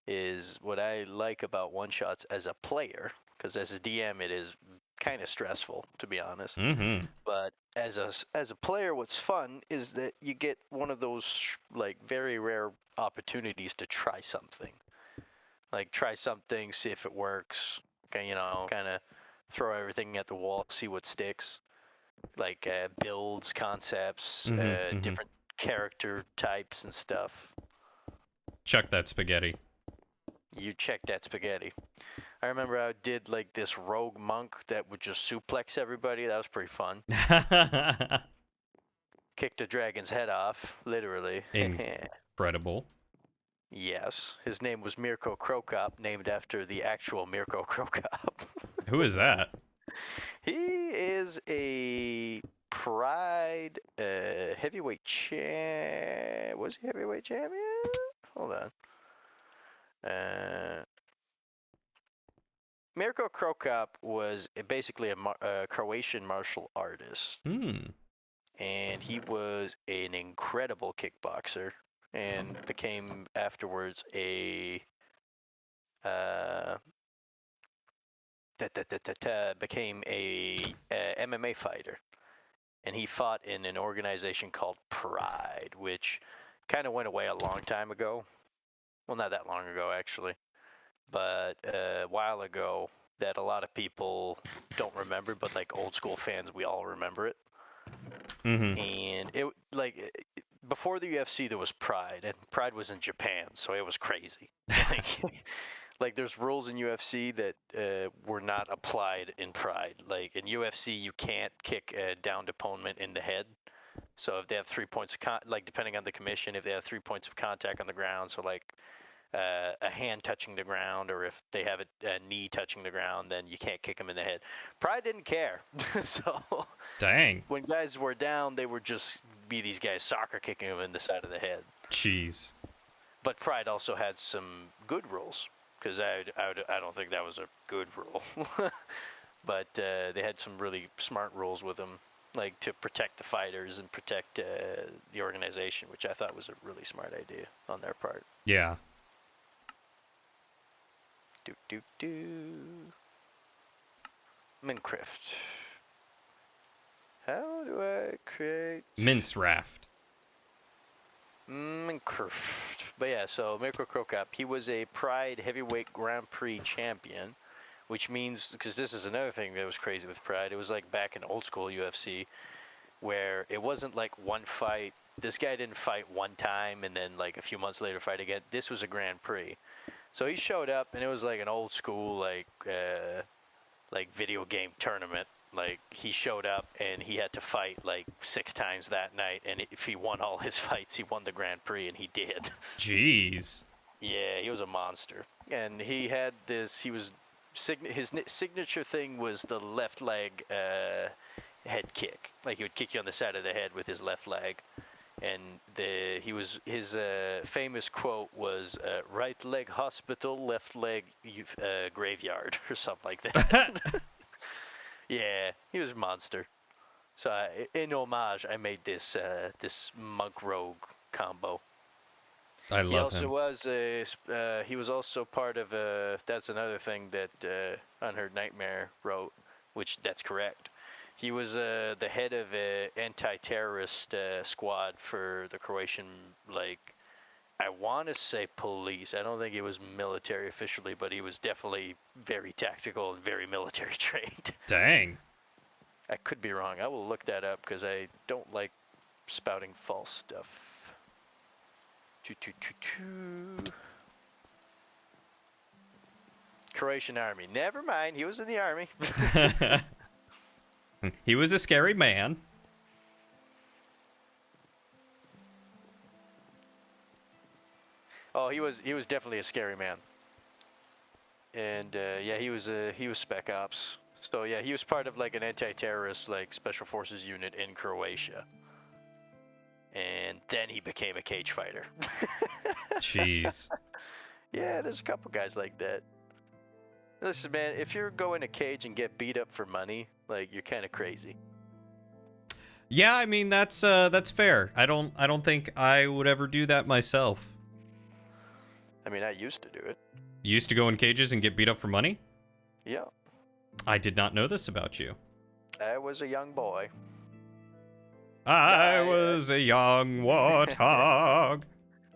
is what I like about one shots as a player, because as a DM it is kind of stressful, to be honest. Mm-hmm. But as a player, what's fun is that you get one of those like very rare opportunities to try something. Like try something, see if it works. You know, kind of throw everything at the wall, see what sticks. Like builds, concepts, Mm-hmm. different character types and stuff. Chuck that spaghetti. You check that spaghetti. I remember I did like this rogue monk that would just suplex everybody. That was pretty fun. Kicked a dragon's head off, literally. Incredible. Yes, his name was Mirko Krokop, named after the actual Mirko Krokop. Who is that? He is a Pride heavyweight champ. Was he heavyweight champion? Hold on. Mirko Krokop was basically a Croatian martial artist. Hmm. And he was an incredible kickboxer and became afterwards a became a MMA fighter, and he fought in an organization called Pride, which kind of went away a long time ago. Well, not that long ago actually, but a while ago that a lot of people don't remember, but like old school fans, we all remember it. Mm-hmm. And it like before the UFC there was Pride, and Pride was in Japan, so it was crazy. Like there's rules in UFC that were not applied in Pride. Like in UFC, you can't kick a downed opponent in the head. So if they have 3 points of like depending on the commission, if they have 3 points of contact on the ground, so like a hand touching the ground, or if they have a knee touching the ground, then you can't kick them in the head. Pride didn't care. So Dang. when guys were down, they would just be these guys soccer kicking them in the side of the head. Jeez. But Pride also had some good rules, because I don't think that was a good rule. But they had some really smart rules with them, like to protect the fighters and protect the organization, which I thought was a really smart idea on their part. Yeah. Minecraft. How do I create Mince raft. Minecraft? But yeah, so Mirko Krokop, he was a Pride Heavyweight Grand Prix champion, which means, because this is another thing that was crazy with Pride, it was like back in old school UFC, where it wasn't like one fight. This guy didn't fight one time and then like a few months later fight again. This was a Grand Prix. So he showed up, and it was like an old school like video game tournament. Like he showed up and he had to fight like 6 times that night, and if he won all his fights, he won the Grand Prix, and he did. Jeez. Yeah, he was a monster. And he had this. He was his signature thing was the left leg head kick. Like he would kick you on the side of the head with his left leg. And his famous quote was right leg hospital, left leg graveyard, or something like that. Yeah, he was a monster. So in homage, I made this this monk rogue combo. I love him. He was also part of that's another thing that Unheard Nightmare wrote, which that's correct. He was the head of a anti-terrorist squad for the Croatian, like, I want to say police. I don't think he was military officially, but he was definitely very tactical and very military trained. Dang. I could be wrong. I will look that up because I don't like spouting false stuff. Croatian army. Never mind. He was in the army. He was a scary man. Oh, he was definitely a scary man. And yeah, he was Spec Ops. So yeah, he was part of like an anti-terrorist like special forces unit in Croatia. And then he became a cage fighter. Jeez. Yeah, there's a couple guys like that. Listen, man, if you're going to cage and get beat up for money, like you're kind of crazy. Yeah, I mean that's fair. I don't think I would ever do that myself. I mean, I used to do it. You used to go in cages and get beat up for money? Yeah. I did not know this about you. I was a young boy. I was a young warthog.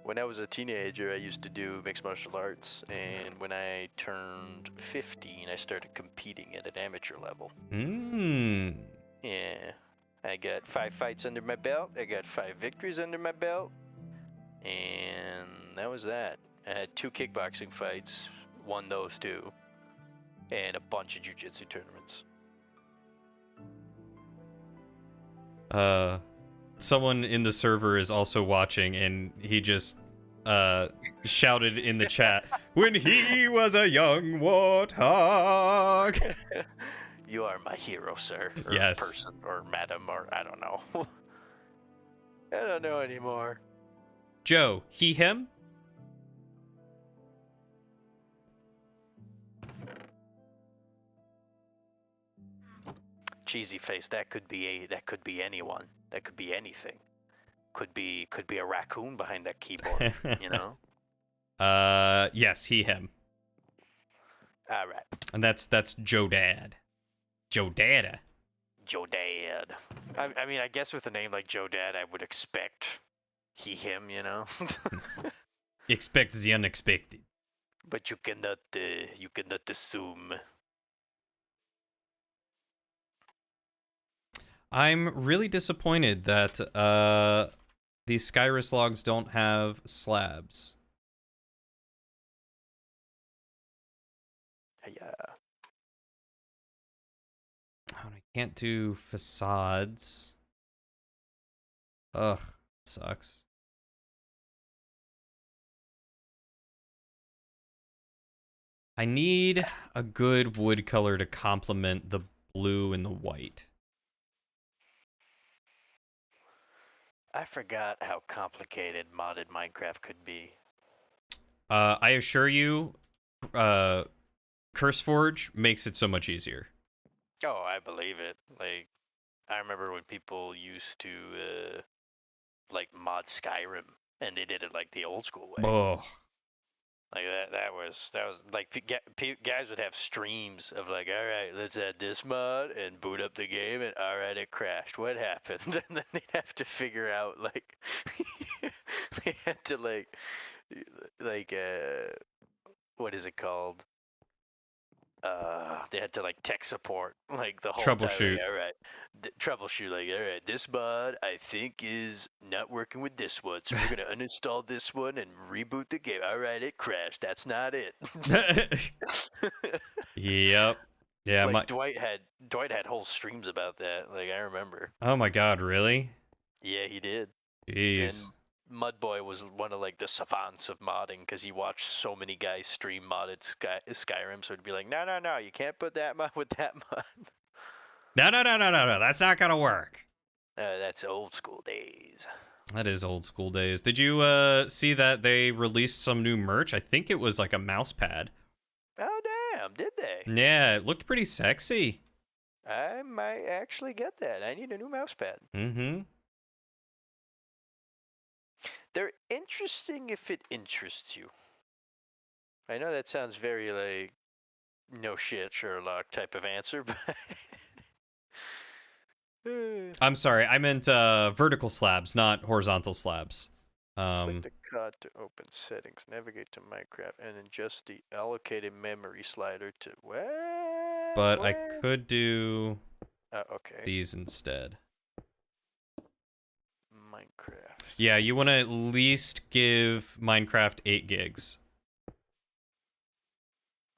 When I was a teenager, I used to do mixed martial arts, and when I turned 15, I started competing at an amateur level. Yeah. I got 5 fights under my belt, I got 5 victories under my belt, and that was that. I had 2 kickboxing fights, won those 2, and a bunch of jiu-jitsu tournaments. Someone in the server is also watching, and he just shouted in the chat, "When he was a young warthog." You are my hero, sir. Or Yes. person, or madam, or I don't know. I don't know anymore. Joe, he, him? Cheesy face. That could be anyone. That could be anything. Could be a raccoon behind that keyboard. You know. Yes, he, him. All right. And that's Joe Dad. Joe Dada. Joe Dad. I mean, I guess with a name like Joe Dad, I would expect he, him. You know. Expect the unexpected. But you cannot assume. I'm really disappointed that these Skyrus logs don't have slabs. Yeah. Oh, and I can't do facades. Ugh, sucks. I need a good wood color to complement the blue and the white. I forgot how complicated modded Minecraft could be. I assure you, CurseForge makes it so much easier. Oh, I believe it. Like, I remember when people used to, like, mod Skyrim, and they did it like the old school way. Oh. Like that was like guys would have streams of like, all right, let's add this mod and boot up the game, and all right, it crashed. What happened? And then they'd have to figure out like they had to like what is it called? They had to like tech support like the whole Troubleshoot. time. Like, all right, troubleshoot. Like, all right, this mod I think is not working with this one, so we're gonna uninstall this one and reboot the game. All right, it crashed. That's not it. Yep. Yeah. Like Dwight had whole streams about that. Like I remember. Oh my God! Really? Yeah, he did. Jeez. And Mudboy was one of like the savants of modding because he watched so many guys stream modded Skyrim, so he'd be like, no, you can't put that mod with that mod. No. That's not gonna work. That's old school days. That is old school days. Did you see that they released some new merch? I think it was like a mouse pad. Oh damn! Did they? Yeah, it looked pretty sexy. I might actually get that. I need a new mouse pad. Mm-hmm. They're interesting if it interests you. I know that sounds very like no shit Sherlock type of answer, but I'm sorry, I meant vertical slabs, not horizontal slabs. Click the card to open settings, navigate to Minecraft, and adjust the allocated memory slider to what? But I Where? could do Okay. these instead. Minecraft. Yeah, you want to at least give Minecraft 8 gigs.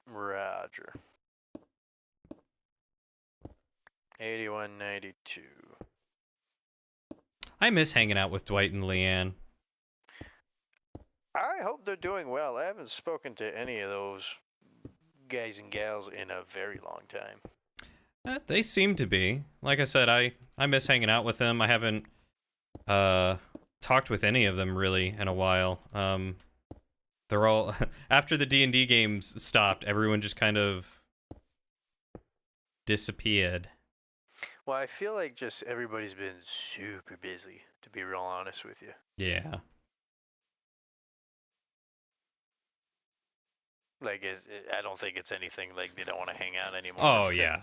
Roger. 8192. I miss hanging out with Dwight and Leanne. I hope they're doing well. I haven't spoken to any of those guys and gals in a very long time. They seem to be. Like I said, I miss hanging out with them. I haven't talked with any of them really in a while. They're all after the D&D games stopped, everyone just kind of disappeared. Well, I feel like just everybody's been super busy, to be real honest with you. Yeah. Like, I don't think it's anything like they don't want to hang out anymore. Oh, yeah.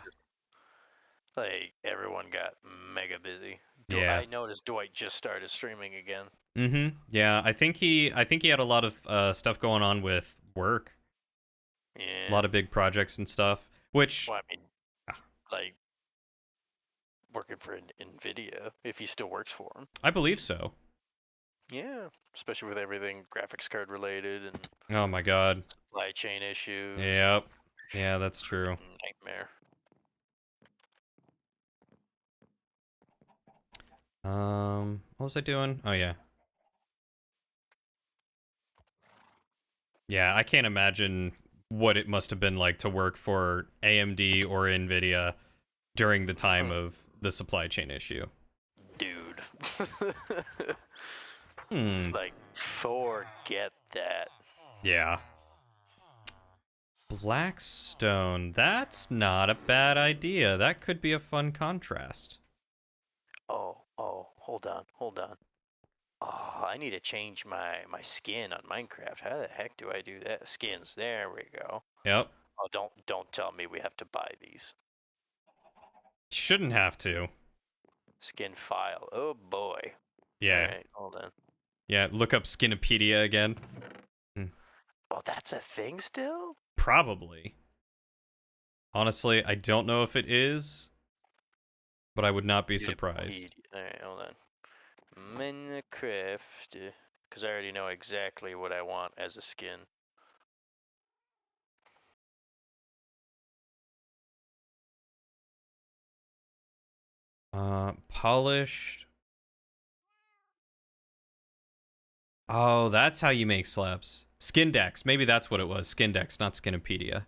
Like, everyone got mega busy. Yeah. I noticed Dwight just started streaming again. Mm-hmm. Yeah, I think he had a lot of stuff going on with work. Yeah. A lot of big projects and stuff. Which Well, I mean, like, working for NVIDIA, if he still works for him. I believe so. Yeah, especially with everything graphics card related and Oh my god. supply chain issues. Yep. Yeah, that's true. Nightmare. What was I doing? Oh yeah. Yeah, I can't imagine what it must have been like to work for AMD or Nvidia during the time of the supply chain issue. Dude. Like, forget that. Yeah. Blackstone. That's not a bad idea. That could be a fun contrast. Oh, hold on. Oh, I need to change my skin on Minecraft. How the heck do I do that? Skins. There we go. Yep. Oh, don't tell me we have to buy these. Shouldn't have to. Skin file. Oh boy. Yeah. All right, hold on. Yeah, look up Skinopedia again. Oh, that's a thing still? Probably. Honestly, I don't know if it is, but I would not be surprised. Alright, hold on. Minecraft, because I already know exactly what I want as a skin. Polished. Oh, that's how you make slabs. Skindex. Maybe that's what it was. Skindex, not Skinopedia.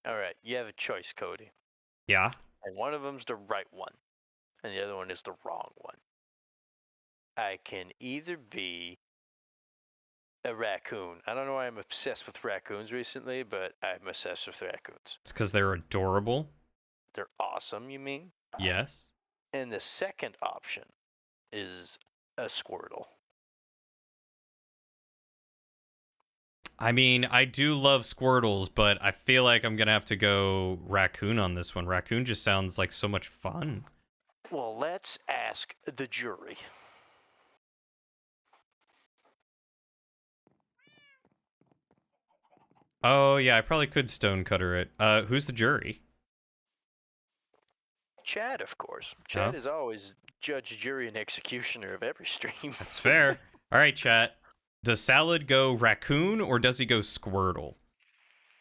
Alright, you have a choice, Cody. Yeah. And one of them's the right one, and the other one is the wrong one. I can either be a raccoon. I don't know why I'm obsessed with raccoons recently, but I'm obsessed with raccoons. It's because they're adorable. They're awesome, you mean? Yes. And the second option is a Squirtle. I mean, I do love Squirtles, but I feel like I'm going to have to go raccoon on this one. Raccoon just sounds like so much fun. Well, let's ask the jury. Oh, yeah, I probably could stonecutter it. Who's the jury? Chad, of course. Chad is always judge, jury, and executioner of every stream. That's fair. All right, chat. Does Salad go raccoon or does he go Squirtle?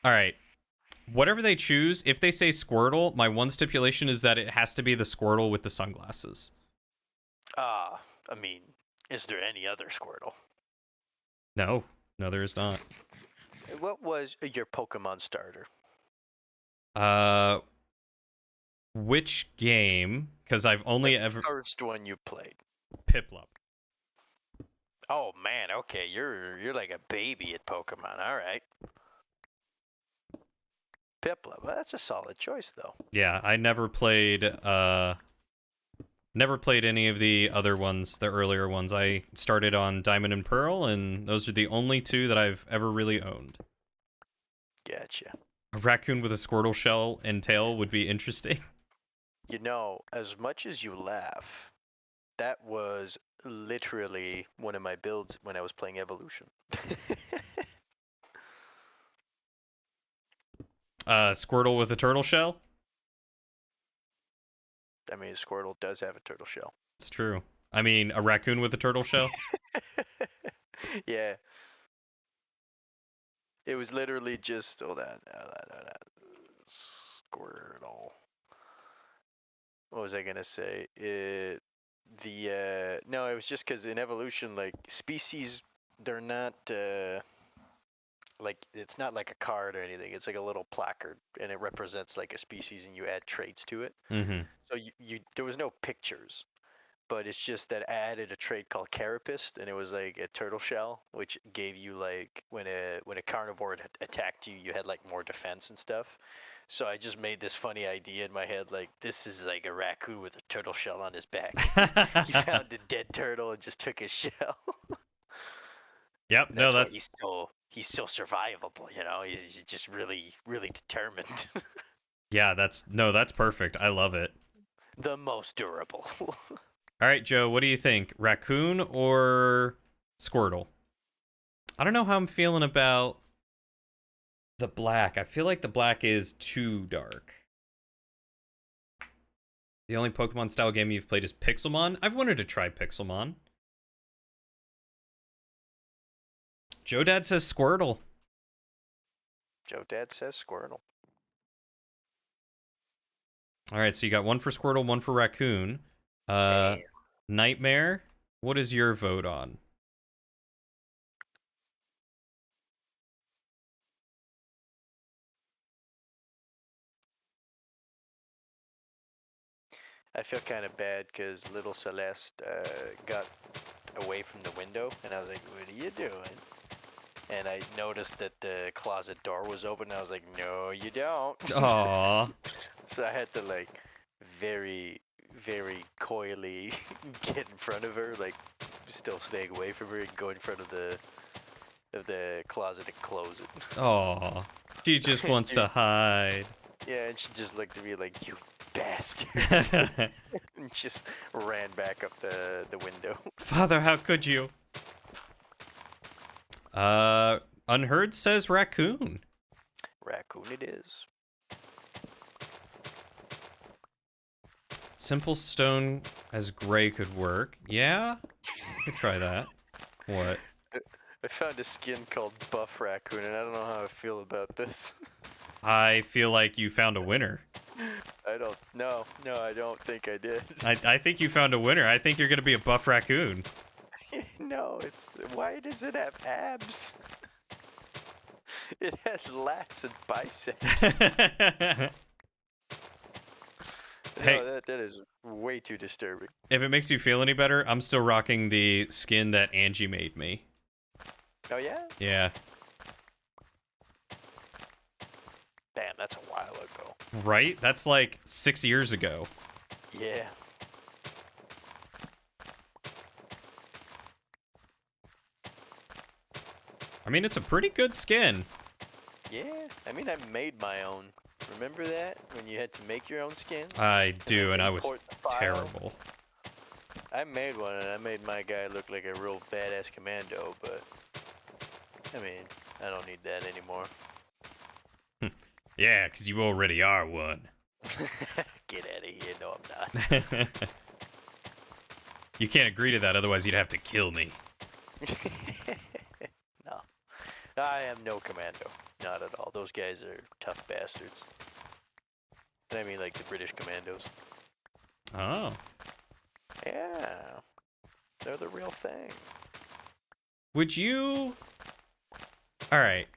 All right. Whatever they choose, if they say Squirtle, my one stipulation is that it has to be the Squirtle with the sunglasses. I mean, is there any other Squirtle? No, there is not. What was your Pokemon starter? Which game? Because I've only ever First one you played. Piplup. Oh man, okay, you're like a baby at Pokemon. All right. Piplup. Well, that's a solid choice though. Yeah, I never played Never played any of the other ones, the earlier ones. I started on Diamond and Pearl, and those are the only two that I've ever really owned. Gotcha. A raccoon with a Squirtle shell and tail would be interesting. You know, as much as you laugh, that was literally one of my builds when I was playing Evolution. Squirtle with a turtle shell? I mean, Squirtle does have a turtle shell. It's true. I mean, a raccoon with a turtle shell? Yeah. It was literally just Squirtle. What was I gonna say? No, it was just because in evolution, like species, they're not like it's not like a card or anything. It's like a little placard, and it represents like a species, and you add traits to it. Mm-hmm. So you there was no pictures, but it's just that I added a trait called Carapace, and it was like a turtle shell, which gave you like when a carnivore attacked you, you had like more defense and stuff. So I just made this funny idea in my head, like this is like a raccoon with a turtle shell on his back. He found a dead turtle and just took his shell. Yep, no, Why that's... he's so survivable, you know. He's just really determined. Yeah, that's perfect. I love it. The most durable. All right, Joe, what do you think? Raccoon or Squirtle? I don't know how I'm feeling about the black. I feel like the black is too dark. The only Pokemon style game you've played is Pixelmon. I've wanted to try Pixelmon. Joe Dad says Squirtle. Joe Dad says Squirtle. All right, so you got one for Squirtle, one for Raccoon. Nightmare, what is your vote on? I feel kind of bad because little Celeste got away from the window, and I was like, "What are you doing?" And I noticed that the closet door was open, and I was like, "No, you don't." Aww. So I had to like very coyly get in front of her, like still staying away from her, and go in front of the closet and close it. Aww. She just wants to hide. Yeah, and she just looked at me like, "You bastard," and just ran back up the window. Father, how could you? Unheard says Raccoon. Raccoon it is. Simple stone as gray could work. Yeah? Could try that. What? I found a skin called Buff Raccoon, and I don't know how I feel about this. I feel like you found a winner. No, I don't think I did. I think you found a winner. I think you're gonna be a buff raccoon. No, why does it have abs? It has lats and biceps. Hey, no, that is way too disturbing. if it makes you feel any better, I'm still rocking the skin that Angie made me. Oh yeah? Yeah. Damn, that's a while ago. Right? That's like 6 years ago. Yeah. I mean, it's a pretty good skin. Yeah, I mean, I made my own. Remember that? When you had to make your own skins? I do, and I was import the file? terrible. I made one, and I made my guy look like a real badass commando, but... I mean, I don't need that anymore. Yeah, because you already are one. Get out of here. No, I'm not. You can't agree to that, otherwise you'd have to kill me. No. I am no commando. Not at all. Those guys are tough bastards. And I mean like the British commandos. Oh. Yeah. They're the real thing. Would you... Alright,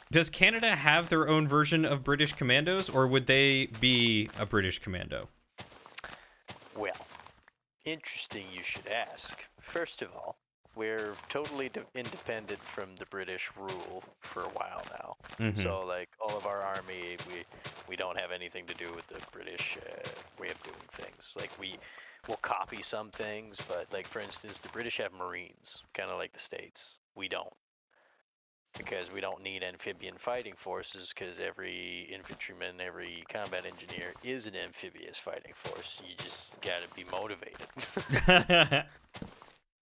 does Canada have their own version of British Commandos, or would they be a British Commando? Well, interesting you should ask. First of all, we're totally independent from the British rule for a while now. Mhm. So like all of our army, we don't have anything to do with the British way of doing things. Like we'll copy some things, but like for instance, the British have Marines, kind of like the States. We don't. Because we don't need amphibian fighting forces, because every infantryman, every combat engineer is an amphibious fighting force. You just gotta be motivated.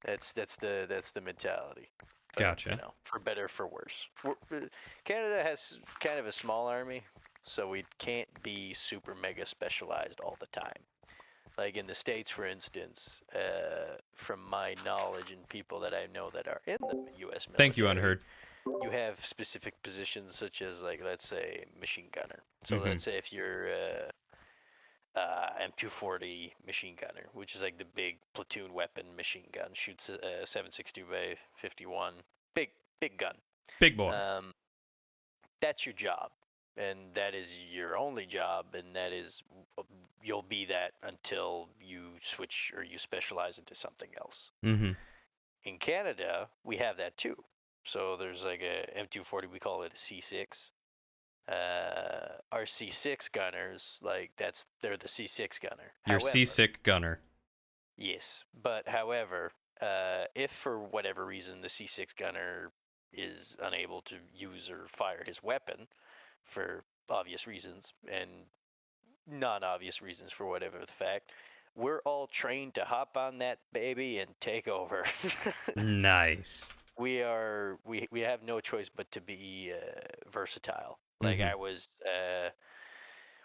That's the mentality. But, Gotcha. You know, for better or for worse. Canada has kind of a small army, so we can't be super mega specialized all the time. Like in the States, for instance, from my knowledge and people that I know that are in the U.S. military. Thank you, Unheard. You have specific positions such as, like, let's say, machine gunner. So Mhm. let's say if you're M240 machine gunner, which is like the big platoon weapon machine gun, shoots 7.62 by 51, big gun. Big boy. That's your job, and that is your only job, and that is you'll be that until you switch or you specialize into something else. Mhm. In Canada, we have that too. So there's like a M240, we call it a C6. Our C6 gunners, like they're the C6 gunner. Your However, seasick gunner. Yes, but however, if for whatever reason the C6 gunner is unable to use or fire his weapon for obvious reasons and non-obvious reasons for whatever the fact, we're all trained to hop on that baby and take over. Nice. We have no choice but to be versatile. Like Mhm. I was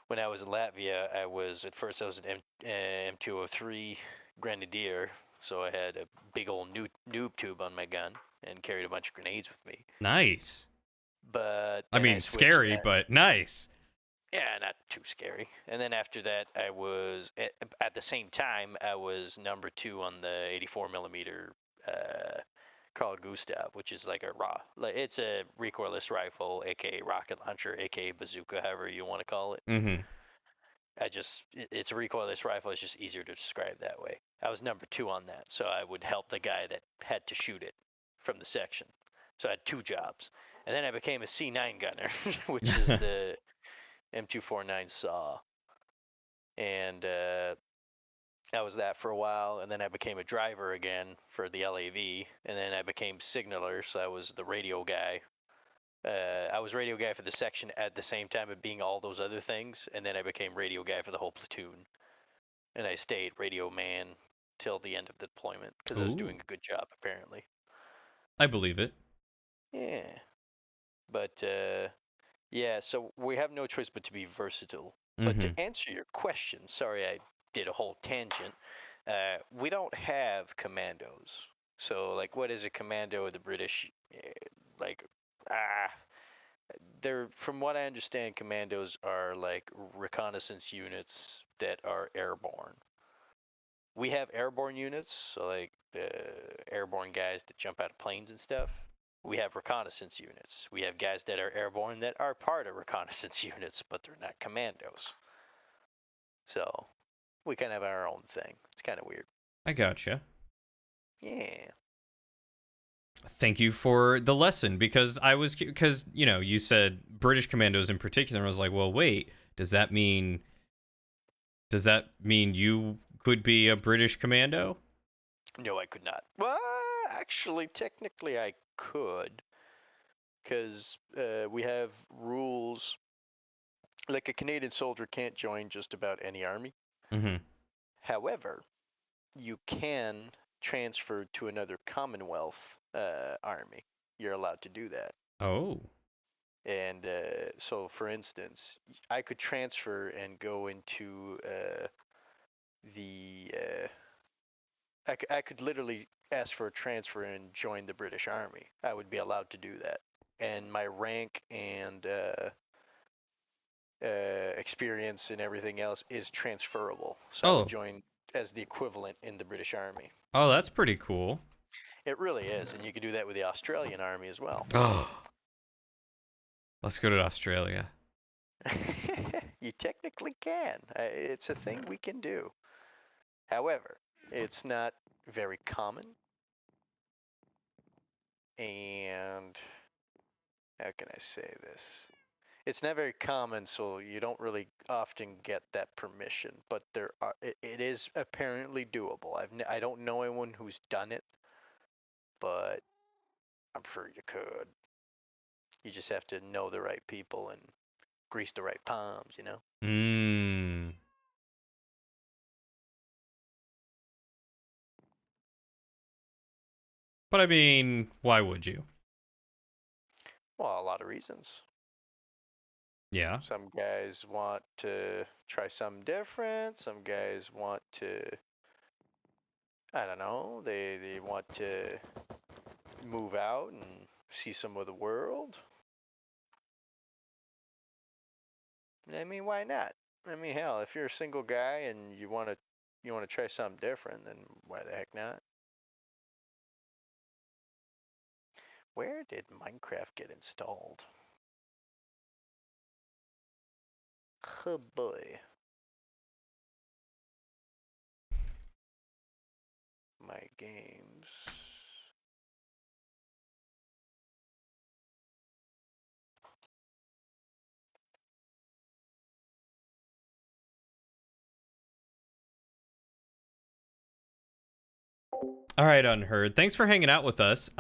when I was in Latvia, I was an M203 Grenadier, so I had a big old noob tube on my gun and carried a bunch of grenades with me. Nice. But I then mean, switched scary, that. but nice. Yeah, not too scary. And then after that, I was at the same time I was number 2 on the 84 millimeter Carl Gustav, which is like it's a recoilless rifle, aka rocket launcher, aka bazooka, however you want to call it. Mhm. It's a recoilless rifle. It's just easier to describe that way. I was number 2 on that, so I would help the guy that had to shoot it from the section. So I had 2 jobs, and then I became a C9 gunner, which is the M249 saw, and I was that for a while, and then I became a driver again for the LAV, and then I became signaler, so I was the radio guy. I was radio guy for the section at the same time of being all those other things, and then I became radio guy for the whole platoon. And I stayed radio man till the end of the deployment because I was doing Ooh. a good job, apparently. I believe it. Yeah. But, yeah, so we have no choice but to be versatile. But Mhm. to answer your question, sorry I did a whole tangent, we don't have commandos. So, like, what is a commando of the British? Like, from what I understand, commandos are like reconnaissance units that are airborne. We have airborne units, so like the airborne guys that jump out of planes and stuff. We have reconnaissance units. We have guys that are airborne that are part of reconnaissance units, but they're not commandos. So we kind of have our own thing. It's kind of weird. I gotcha. Yeah. Thank you for the lesson, because you said British commandos in particular, and I was like, well, wait, does that mean you could be a British commando? No, I could not. Well, actually, technically, I could, because we have rules. Like a Canadian soldier can't join just about any army. Mm-hmm. However, you can transfer to another Commonwealth army. You're allowed to do that. Oh. And so, for instance, I could transfer and go into I could literally ask for a transfer and join the British Army. I would be allowed to do that. And my rank and experience and everything else is transferable. So I would join as the equivalent in the British Army. Oh, that's pretty cool. It really is, and you could do that with the Australian Army as well. Oh. Let's go to Australia. You technically can. It's a thing we can do. However, it's not very common. and how can I say this? It's not very common, so you don't really often get that permission. But it is apparently doable. I don't know anyone who's done it, but I'm sure you could. You just have to know the right people and grease the right palms, you know? Hmm. But I mean, why would you? Well, a lot of reasons. Yeah. Some guys want to try something different. Some guys want to, I don't know, they want to move out and see some of the world. I mean, why not? I mean, hell, if you're a single guy and you want to try something different, then why the heck not? Where did Minecraft get installed? Oh boy. My games. All right, Unheard. Thanks for hanging out with us.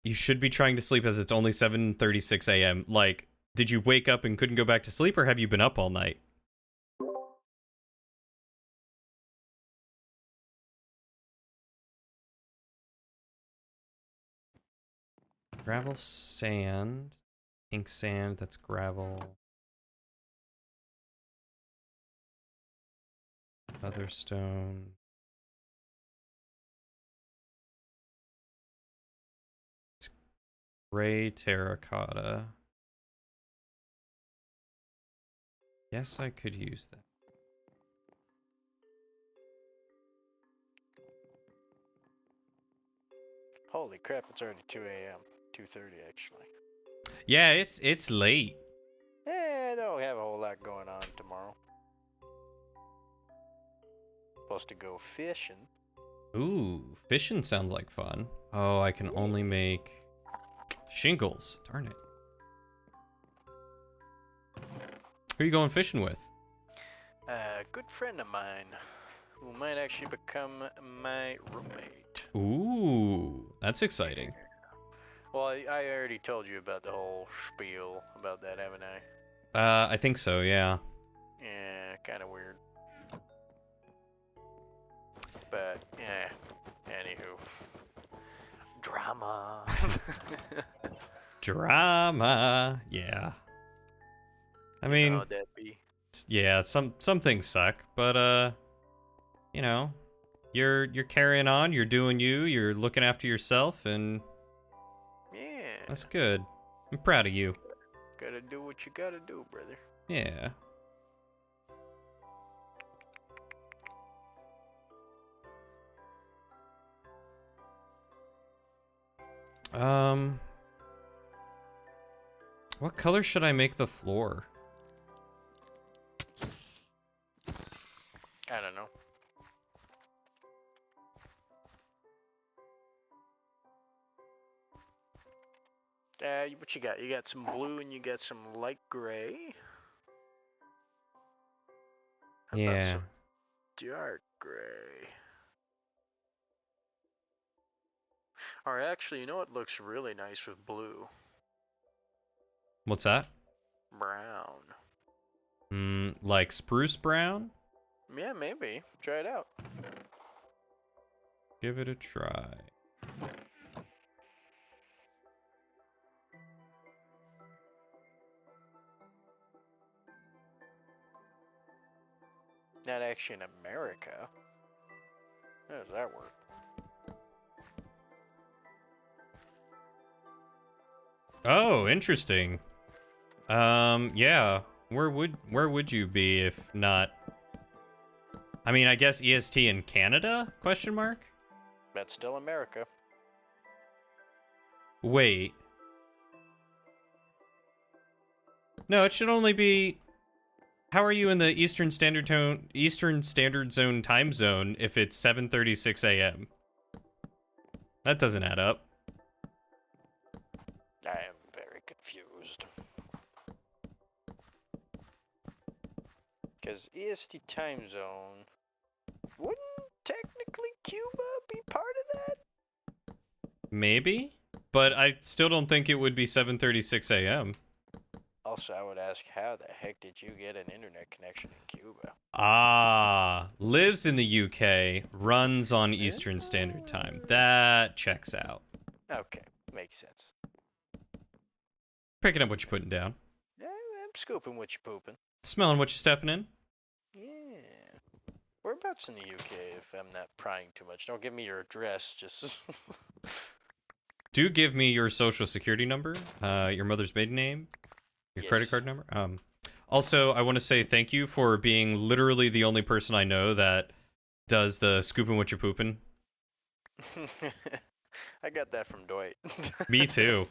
You should be trying to sleep as it's only 7:36 a.m. Like, did you wake up and couldn't go back to sleep, or have you been up all night? Gravel, sand, pink sand, that's gravel. Otherstone. It's gray terracotta. Yes, I could use that. Holy crap, it's already 2 a.m. 2:30 actually. Yeah, it's late. I don't have a whole lot going on tomorrow. Supposed to go fishing. Ooh, fishing sounds like fun. Oh, I can only make shingles. Darn it. Who are you going fishing with? A good friend of mine who might actually become my roommate. Ooh, that's exciting. Well, I already told you about the whole spiel about that, haven't I? I think so, yeah. Yeah, kind of weird. But, yeah, anywho. Drama. Drama. Yeah. I mean, How'd that be? yeah, some things suck, but you know, you're carrying on, you're doing you, you're looking after yourself, and Yeah. that's good. I'm proud of you. Gotta do what you gotta do, brother. Yeah. What color should I make the floor? I don't know. What you got? You got some blue and you got some light gray. How about Yeah. some dark gray? Or actually, you know what looks really nice with blue? What's that? Brown. Like spruce brown? Yeah, maybe. Try it out. Give it a try. Not actually in America. How does that work? Oh, interesting. Yeah. Where would you be if not? I mean, I guess EST in Canada? Question mark? That's still America. Wait. No, it should only be. How are you in the Eastern Standard Zone time zone if it's 7:36 a.m.? That doesn't add up. I am very confused. Because EST time zone, wouldn't technically Cuba be part of that? Maybe, but I still don't think it would be 7:36 a.m. Also, I would ask, how the heck did you get an internet connection in Cuba? Ah, lives in the UK, runs on Eastern Standard Time. That checks out. Okay, makes sense. Picking up what you're putting down. Yeah, I'm scooping what you're pooping. Smelling what you're stepping in. Yeah. Whereabouts in the UK, if I'm not prying too much? Don't give me your address, just... Do give me your social security number, your mother's maiden name, your credit card number. Also, I want to say thank you for being literally the only person I know that does the scooping what you're pooping. I got that from Dwight. Me too.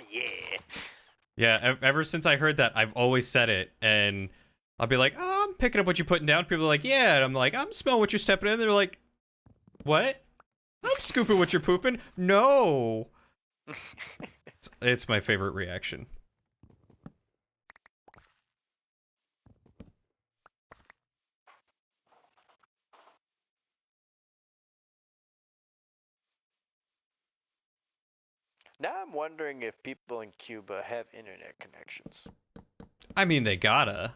Yeah. Yeah, ever since I heard that, I've always said it, and I'll be like, oh, I'm picking up what you're putting down. People are like, yeah, and I'm like, I'm smelling what you're stepping in. They're like, what? I'm scooping what you're pooping. No. It's my favorite reaction. Now I'm wondering if people in Cuba have internet connections. I mean, they gotta.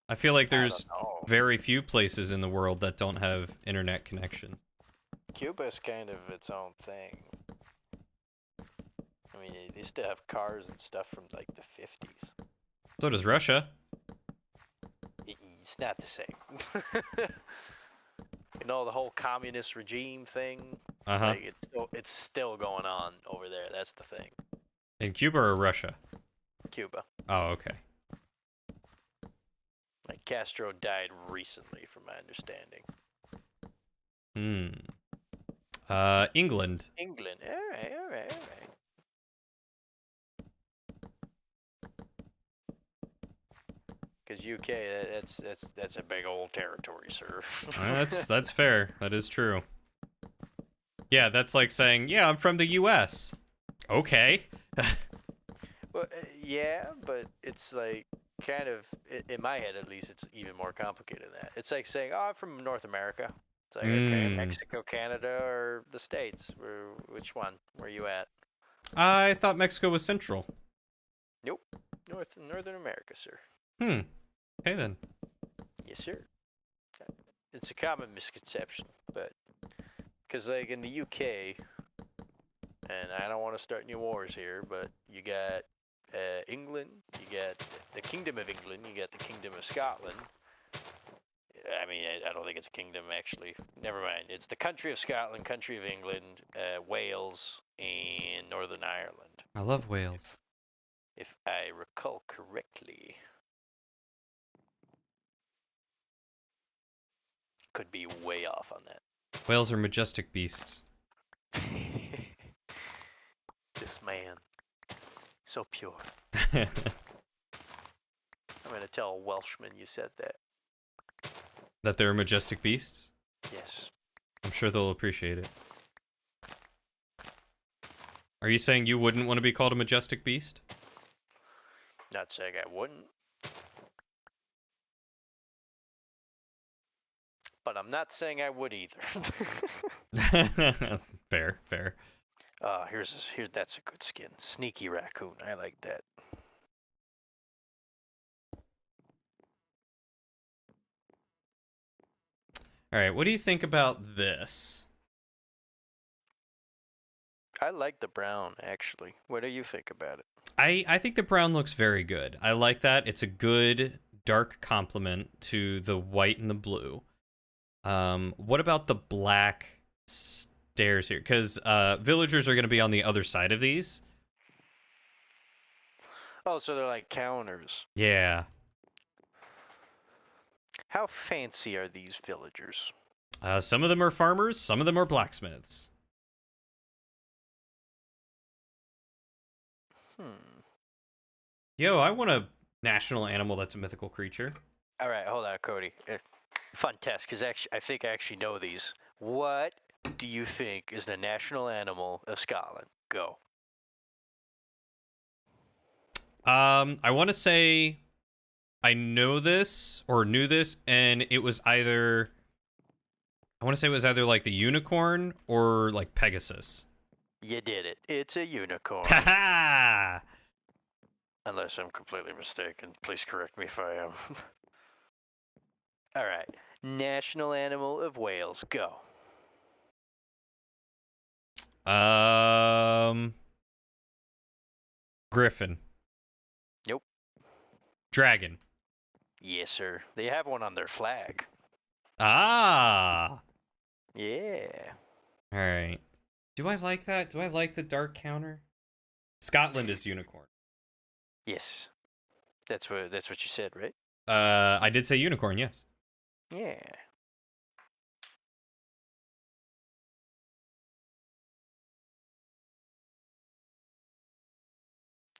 I feel like there's I don't know. very few places in the world that don't have internet connections. Cuba's kind of its own thing. I mean, they still have cars and stuff from like the 50s. So does Russia. It's not the same. You know, the whole communist regime thing? Uh-huh. Like, it's still going on over there. That's the thing. In Cuba or Russia? Cuba. Oh, okay. Like, Castro died recently, from my understanding. England. England. Alright, alright, alright. Because UK, that's a big old territory, sir. That's fair. That is true. Yeah, that's like saying, yeah, I'm from the US. Okay. Well, yeah, but it's like kind of in my head at least, it's even more complicated than that. It's like saying, "Oh, I'm from North America." It's like, okay, Mexico, Canada, or the States. Which one? Where you at? I thought Mexico was central. Nope, Northern America, sir. Okay then. Yes, sir. It's a common misconception, but because like in the UK, and I don't want to start new wars here, but you got England, you got the Kingdom of England, you got the Kingdom of Scotland. I mean, I don't think it's a kingdom, actually. Never mind. It's the country of Scotland, country of England, Wales, and Northern Ireland. I love Wales. If I recall correctly. Could be way off on that. Whales are majestic beasts. This man. So pure. That I'm going to tell a Welshman you said that. they're majestic beasts? Yes. I'm sure they'll appreciate it. Are you saying you wouldn't want to be called a majestic beast? Not saying I wouldn't. But I'm not saying I would either. Fair, fair. Here's that's a good skin. Sneaky raccoon. I like that. All right, what do you think about this? I like the brown, actually. What do you think about it? I think the brown looks very good. I like that. It's a good dark complement to the white and the blue. What about the black stairs here? Because villagers are going to be on the other side of these. Oh, so they're like counters. Yeah. How fancy are these villagers? Some of them are farmers, some of them are blacksmiths. Yo, I want a national animal that's a mythical creature. All right, hold on, Cody. Fun test, because actually, I think I actually know these. What do you think is the national animal of Scotland? Go. I want to say I know this or knew this, and it was either I want to say it was either like the unicorn or like Pegasus. You did it. It's a unicorn. Ha ha! Unless I'm completely mistaken. Please correct me if I am. All right. National animal of Wales. Go. Griffin. Nope. Dragon. Yes, sir. They have one on their flag. Ah. Yeah. All right. Do I like that? Do I like the dark counter? Scotland is unicorn. Yes. That's what you said, right? I did say unicorn, yes. Yeah.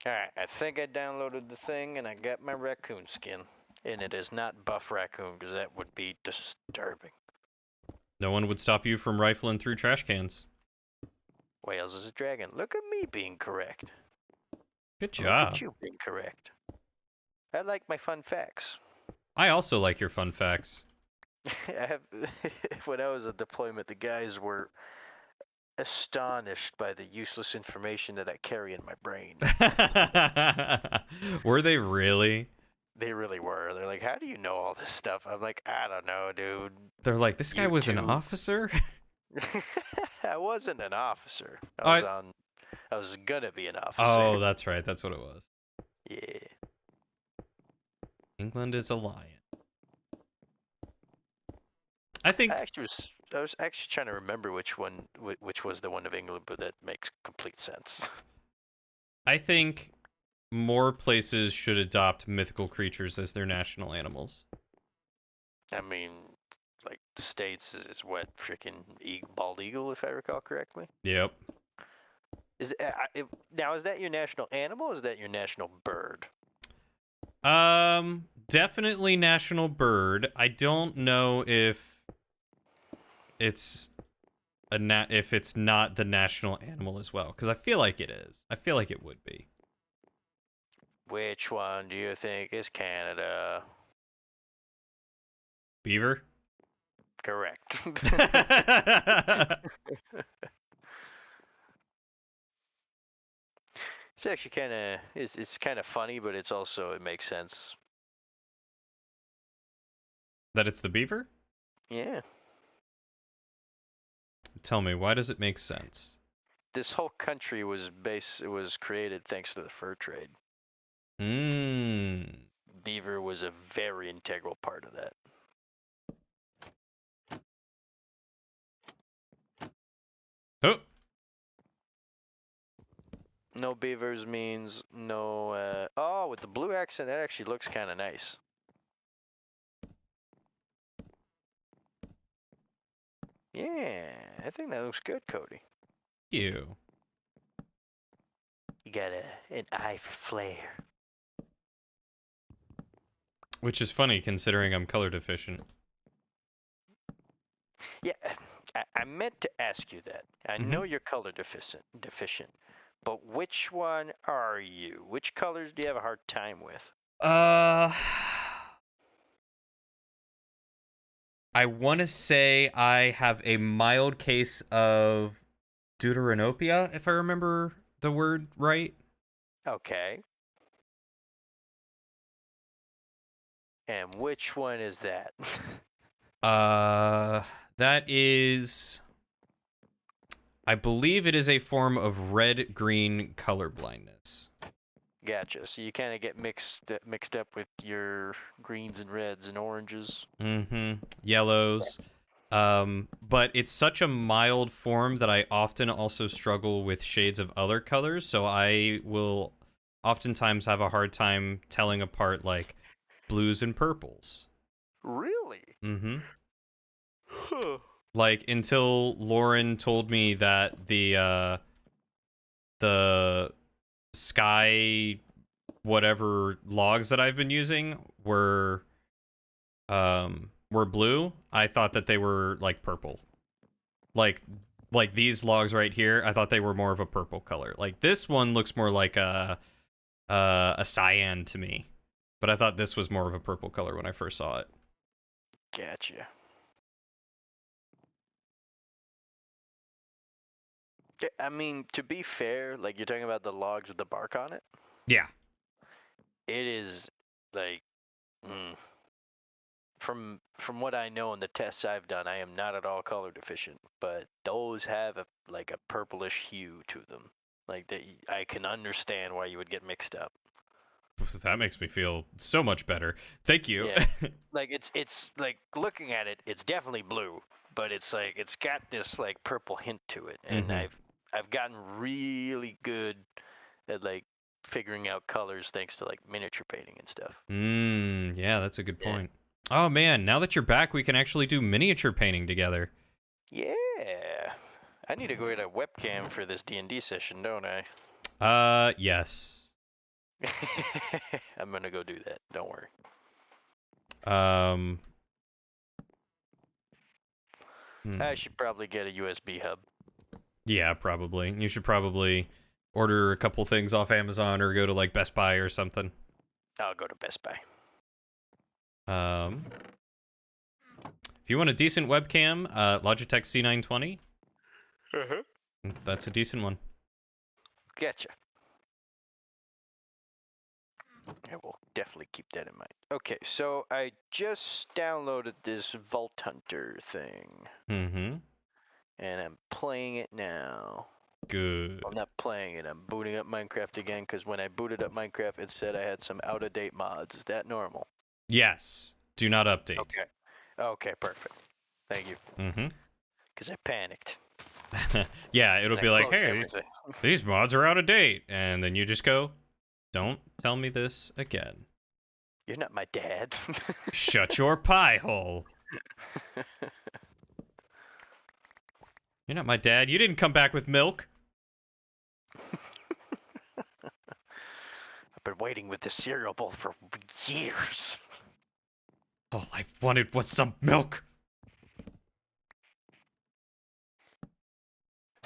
Alright, I think I downloaded the thing and I got my raccoon skin. And it is not buff raccoon, because that would be disturbing. No one would stop you from rifling through trash cans. Wales is a dragon. Look at me being correct. Good Look job. at you being correct. I like my fun facts. I also like your fun facts. I have, when I was at deployment, the guys were astonished by the useless information that I carry in my brain. Were they really? They really were. They're like, "How do you know all this stuff?" I'm like, "I don't know, dude." They're like, this guy was an YouTube. officer? I wasn't an officer. I was gonna be an officer. Oh, that's right. That's what it was. Yeah. England is a lion. I think I was actually trying to remember which was the one of England, but that makes complete sense. more places should adopt mythical creatures as their national animals. I mean, like States is what freaking bald eagle, if I recall correctly. Yep. Now is that your national animal? Or is that your national bird? Definitely national bird. I don't know if it's if it's not the national animal as well, because I feel like it is. I feel like it would be. Which one do you think is Canada? Beaver? Correct. It's actually kind of it's kind of funny, but it's also, it makes sense. That it's the beaver? Yeah. Tell me, why does it make sense? This whole country was created thanks to the fur trade. Mmm. Beaver was a very integral part of that. Oh. No beavers means no. Oh, with the blue accent, that actually looks kind of nice. Yeah, I think that looks good, Cody. You. You got an eye for flair. Which is funny considering I'm color deficient. Yeah, I meant to ask you that. I know you're color deficient, but which one are you? Which colors do you have a hard time with? I want to say I have a mild case of deuteranopia, if I remember the word right. Okay. And which one is that? That is, I believe it is a form of red-green color blindness. Gotcha. So you kind of get mixed up with your greens and reds and oranges. Yellows. But it's such a mild form that I often also struggle with shades of other colors, so I will oftentimes have a hard time telling apart, like, blues and purples. Really? Huh. Like, until Lauren told me that the sky whatever logs that I've been using were blue, I thought that they were like purple. Like like these logs right here, I thought they were more of a purple color. Like this one looks more like a cyan to me, but I thought this was more of a purple color when I first saw it. Gotcha. I mean, to be fair, like you're talking about the logs with the bark on it. Yeah. It is like, from what I know in the tests I've done, I am not at all color deficient, but those have a purplish hue to them. Like I can understand why you would get mixed up. That makes me feel so much better. Thank you. Yeah. Like it's like looking at it, it's definitely blue, but it's like it's got this like purple hint to it, and I've gotten really good at like figuring out colors thanks to like miniature painting and stuff. Yeah, that's a good point. Oh man, now that you're back, we can actually do miniature painting together. Yeah. I need to go get a webcam for this D&D session, don't I? Yes. I'm gonna go do that. Don't worry. I should probably get a USB hub. Yeah, probably. You should probably order a couple things off Amazon or go to like Best Buy or something. I'll go to Best Buy. If you want a decent webcam, Logitech C920. That's a decent one. Gotcha. I will definitely keep that in mind. Okay, so I just downloaded this Vault Hunter thing. And I'm playing it now. Good. I'm not playing it. I'm booting up Minecraft again because when I booted up Minecraft, it said I had some out-of-date mods. Is that normal? Yes. Do not update. Okay. Okay, perfect. Thank you. Because I panicked. Yeah, it'll be like, hey, everything. these mods are out of date. And then you just go, don't tell me this again. You're not my dad. Shut your pie hole. You're not my dad. You didn't come back with milk. I've been waiting with this cereal bowl for years. All I wanted was some milk.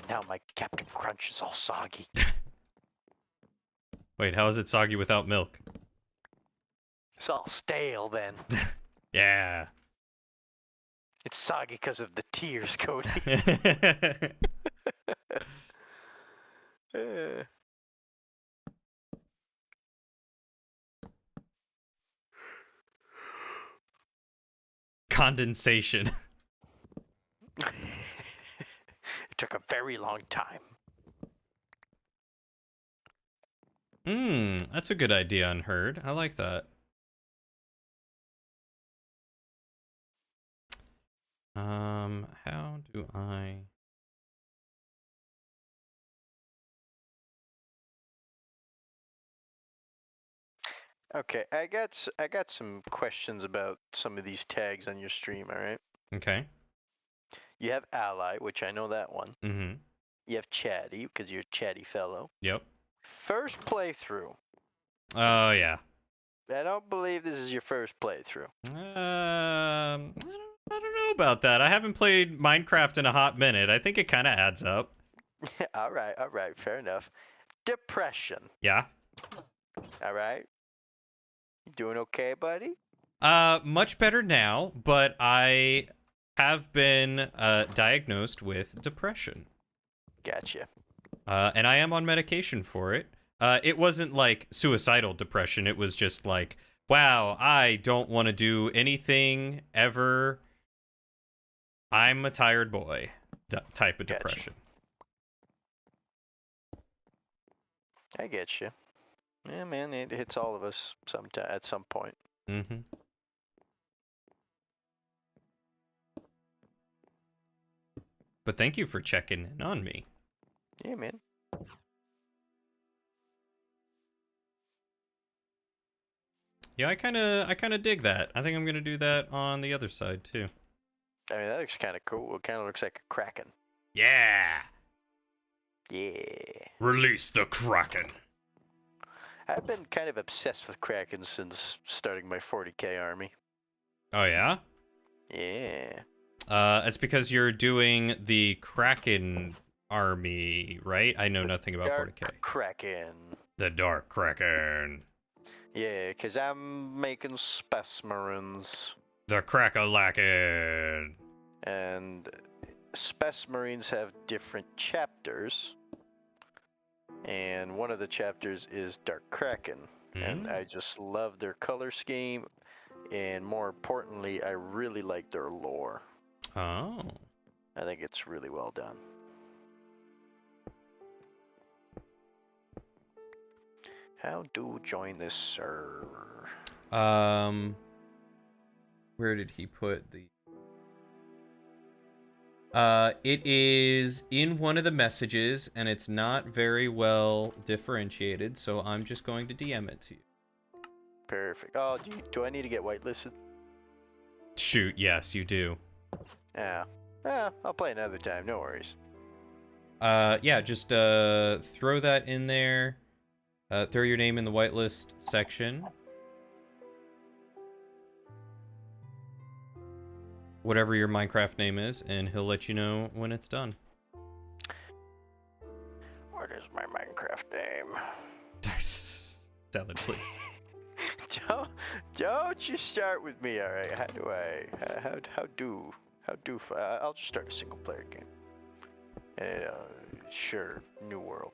Now my Captain Crunch is all soggy. Wait, how is it soggy without milk? It's all stale then. Yeah. It's soggy because of the tears, Cody. Condensation. It took a very long time. That's a good idea, Unheard. I like that. How do I... Okay, I got some questions about some of these tags on your stream, all right? Okay. You have Ally, which I know that one. You have Chatty, because you're a chatty fellow. Yep. First playthrough. Oh, yeah. I don't believe this is your first playthrough. I don't know about that. I haven't played Minecraft in a hot minute. I think it kind of adds up. all right, fair enough. Depression. Yeah. All right. You doing okay, buddy? Much better now, but I have been diagnosed with depression. Gotcha. And I am on medication for it. It wasn't like suicidal depression. It was just like, wow, I don't want to do anything ever. I'm a tired boy type of depression. I get you. Yeah, man, it hits all of us sometime at some point. But thank you for checking in on me. Yeah, man. Yeah, I kind of dig that. I think I'm gonna do that on the other side too. I mean, that looks kind of cool. It kind of looks like a Kraken. Yeah. Yeah. Release the Kraken. I've been kind of obsessed with Kraken since starting my 40k army. Oh yeah? Yeah. It's because you're doing the Kraken army, right? I know nothing about Dark 40k. Kraken. The Dark Kraken. Yeah, because I'm making Space Marines. The Crackalacken. And Space Marines have different chapters. And one of the chapters is Dark Kraken. And I just love their color scheme. And more importantly, I really like their lore. Oh. I think it's really well done. How do join this server? Where did he put the... It is in one of the messages, and it's not very well differentiated, so I'm just going to DM it to you. Perfect. Oh, do I need to get whitelisted? Shoot, yes, you do. Yeah. I'll play another time. No worries. Yeah, just throw that in there. Throw your name in the whitelist section. Whatever your Minecraft name is, and he'll let you know when it's done. What is my Minecraft name? Salad, please. Don't you start with me, all right? How do I? I'll just start a single player game. Sure, New World.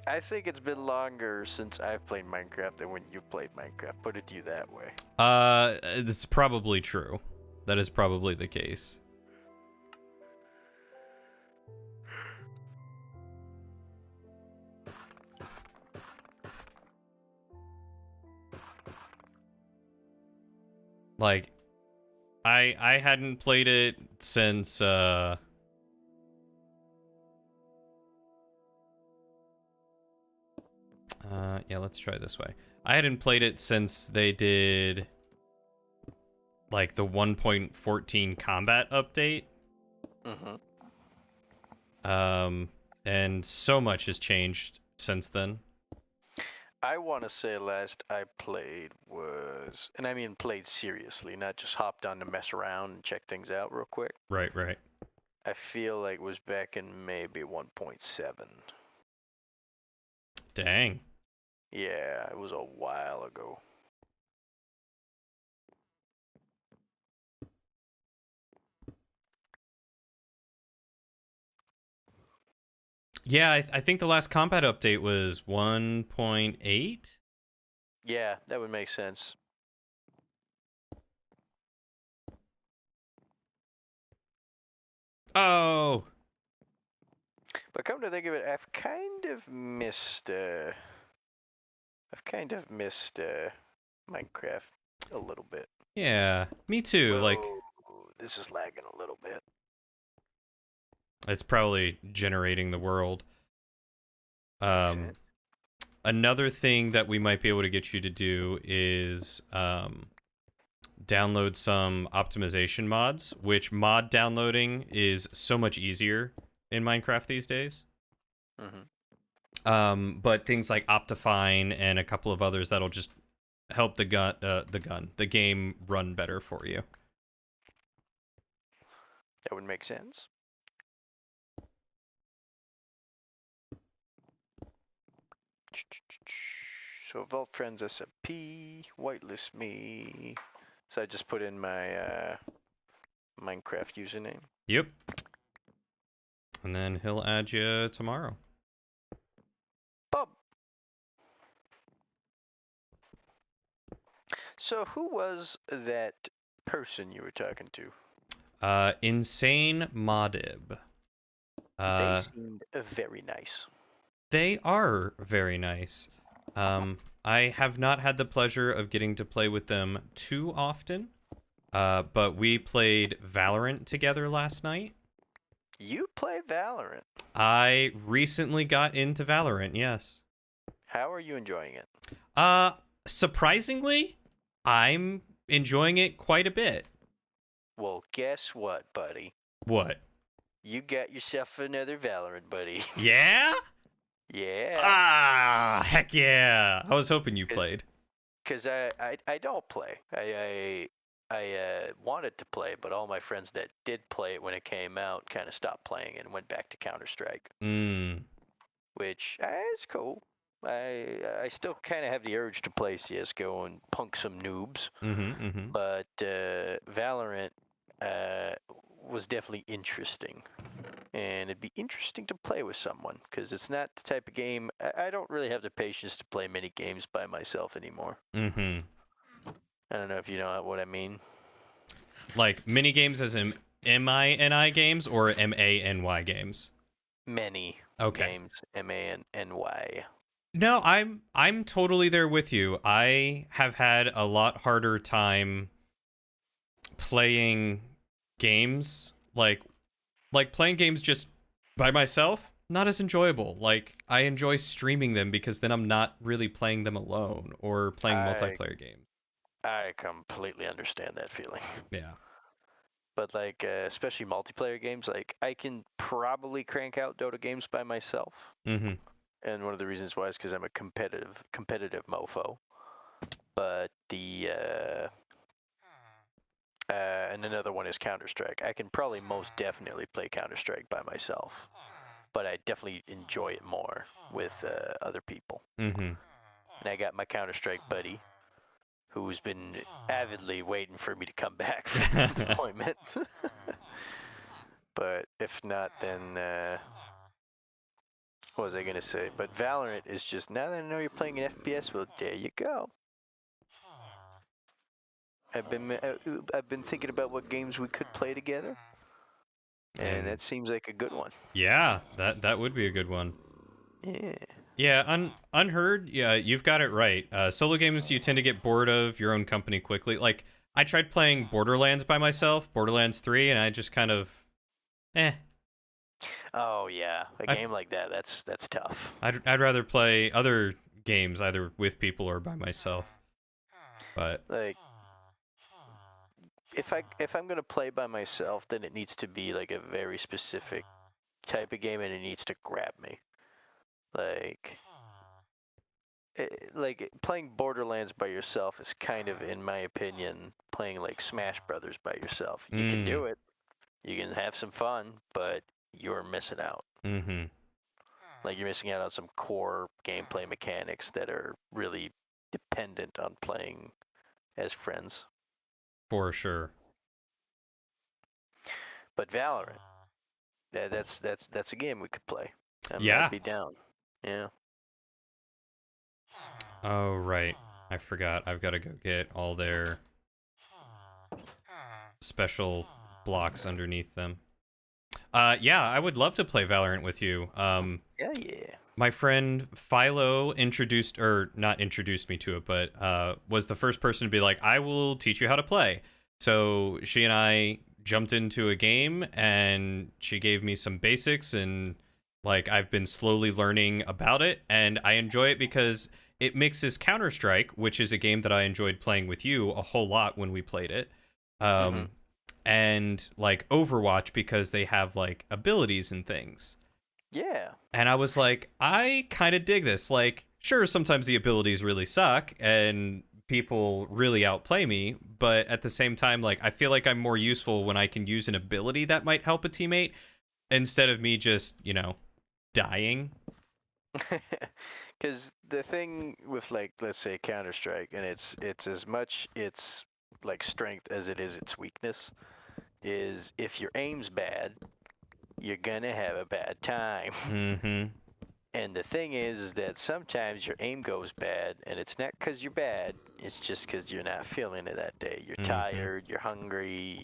I think it's been longer since I've played Minecraft than when you played Minecraft. Put it to you that way. It's probably true. That is probably the case. Like, I hadn't played it since yeah, let's try this way. I hadn't played it since they did like the 1.14 combat update. And so much has changed since then. I want to say last I played was, and I mean played seriously, not just hopped on to mess around and check things out real quick. Right. I feel like it was back in maybe 1.7. Dang. Yeah, it was a while ago. Yeah, I think the last combat update was 1.8. Yeah, that would make sense. Oh. But come to think of it, I've kind of missed Minecraft a little bit. Yeah, me too. Whoa, like, this is lagging a little bit. it's probably generating the world. Another thing that we might be able to get you to do is download some optimization mods, which mod downloading is so much easier in Minecraft these days. But things like Optifine and a couple of others that'll just help the game run better for you. That would make sense. So Vault Friends SMP, whitelist me. So I just put in my Minecraft username. Yep. And then he'll add you tomorrow. Bob. So who was that person you were talking to? Insane Modib. They seemed very nice. They are very nice. I have not had the pleasure of getting to play with them too often, but we played Valorant together last night. You play Valorant? I recently got into Valorant, yes. How are you enjoying it? Surprisingly, I'm enjoying it quite a bit. Well, guess what, buddy? What? you got yourself another Valorant buddy. Yeah? Yeah. Ah, heck yeah. I was hoping you played. Because I don't play. I wanted to play, but all my friends that did play it when it came out kind of stopped playing and went back to Counter-Strike, which is cool. I still kind of have the urge to play CS:GO and punk some noobs, but Valorant was definitely interesting, and it'd be interesting to play with someone because it's not the type of game. I don't really have the patience to play many games by myself anymore. I don't know if you know what I mean. Like mini games as in MINI games or MANY games? Many games, MANY. No, I'm totally there with you. I have had a lot harder time playing games like playing games just by myself, not as enjoyable. Like I enjoy streaming them because then I'm not really playing them alone or playing multiplayer games. I completely understand that feeling. Yeah. But like especially multiplayer games, like I can probably crank out Dota games by myself. And one of the reasons why is because I'm a competitive mofo. But the and another one is Counter-Strike. I can probably most definitely play Counter-Strike by myself, but I definitely enjoy it more with other people. And I got my Counter-Strike buddy, who's been avidly waiting for me to come back from deployment. But if not, then what was I gonna say? But Valorant is just, now that I know you're playing an FPS, well, there you go. I've been thinking about what games we could play together, and that seems like a good one. Yeah, that would be a good one. Yeah. Yeah, Unheard, yeah, you've got it right. Solo games you tend to get bored of your own company quickly. Like, I tried playing Borderlands by myself, Borderlands 3, and I just kind of, Oh yeah, a game like that, that's tough. I'd rather play other games either with people or by myself. But like, if I'm gonna play by myself, then it needs to be like a very specific type of game, and it needs to grab me. Like playing Borderlands by yourself is kind of, in my opinion, playing like Smash Brothers by yourself. You can do it, you can have some fun, but you're missing out. Like you're missing out on some core gameplay mechanics that are really dependent on playing as friends. For sure. But Valorant, that's a game we could play. Yeah. I'd be down. Yeah. Oh, right. I forgot. I've got to go get all their special blocks underneath them. Yeah, I would love to play Valorant with you. Yeah. My friend Philo not introduced me to it, but was the first person to be like, I will teach you how to play. So she and I jumped into a game, and she gave me some basics, and like I've been slowly learning about it, and I enjoy it because it mixes Counter-Strike, which is a game that I enjoyed playing with you a whole lot when we played it, and like Overwatch, because they have like abilities and things. Yeah. And I was like, I kind of dig this. Like, sure, sometimes the abilities really suck and people really outplay me, but at the same time, like, I feel like I'm more useful when I can use an ability that might help a teammate instead of me just, dying. Because the thing with, like, let's say Counter-Strike, and it's as much its like strength as it is its weakness, is if your aim's bad, you're gonna have a bad time. And the thing is that sometimes your aim goes bad, and it's not because you're bad, it's just because you're not feeling it that day. You're tired, you're hungry,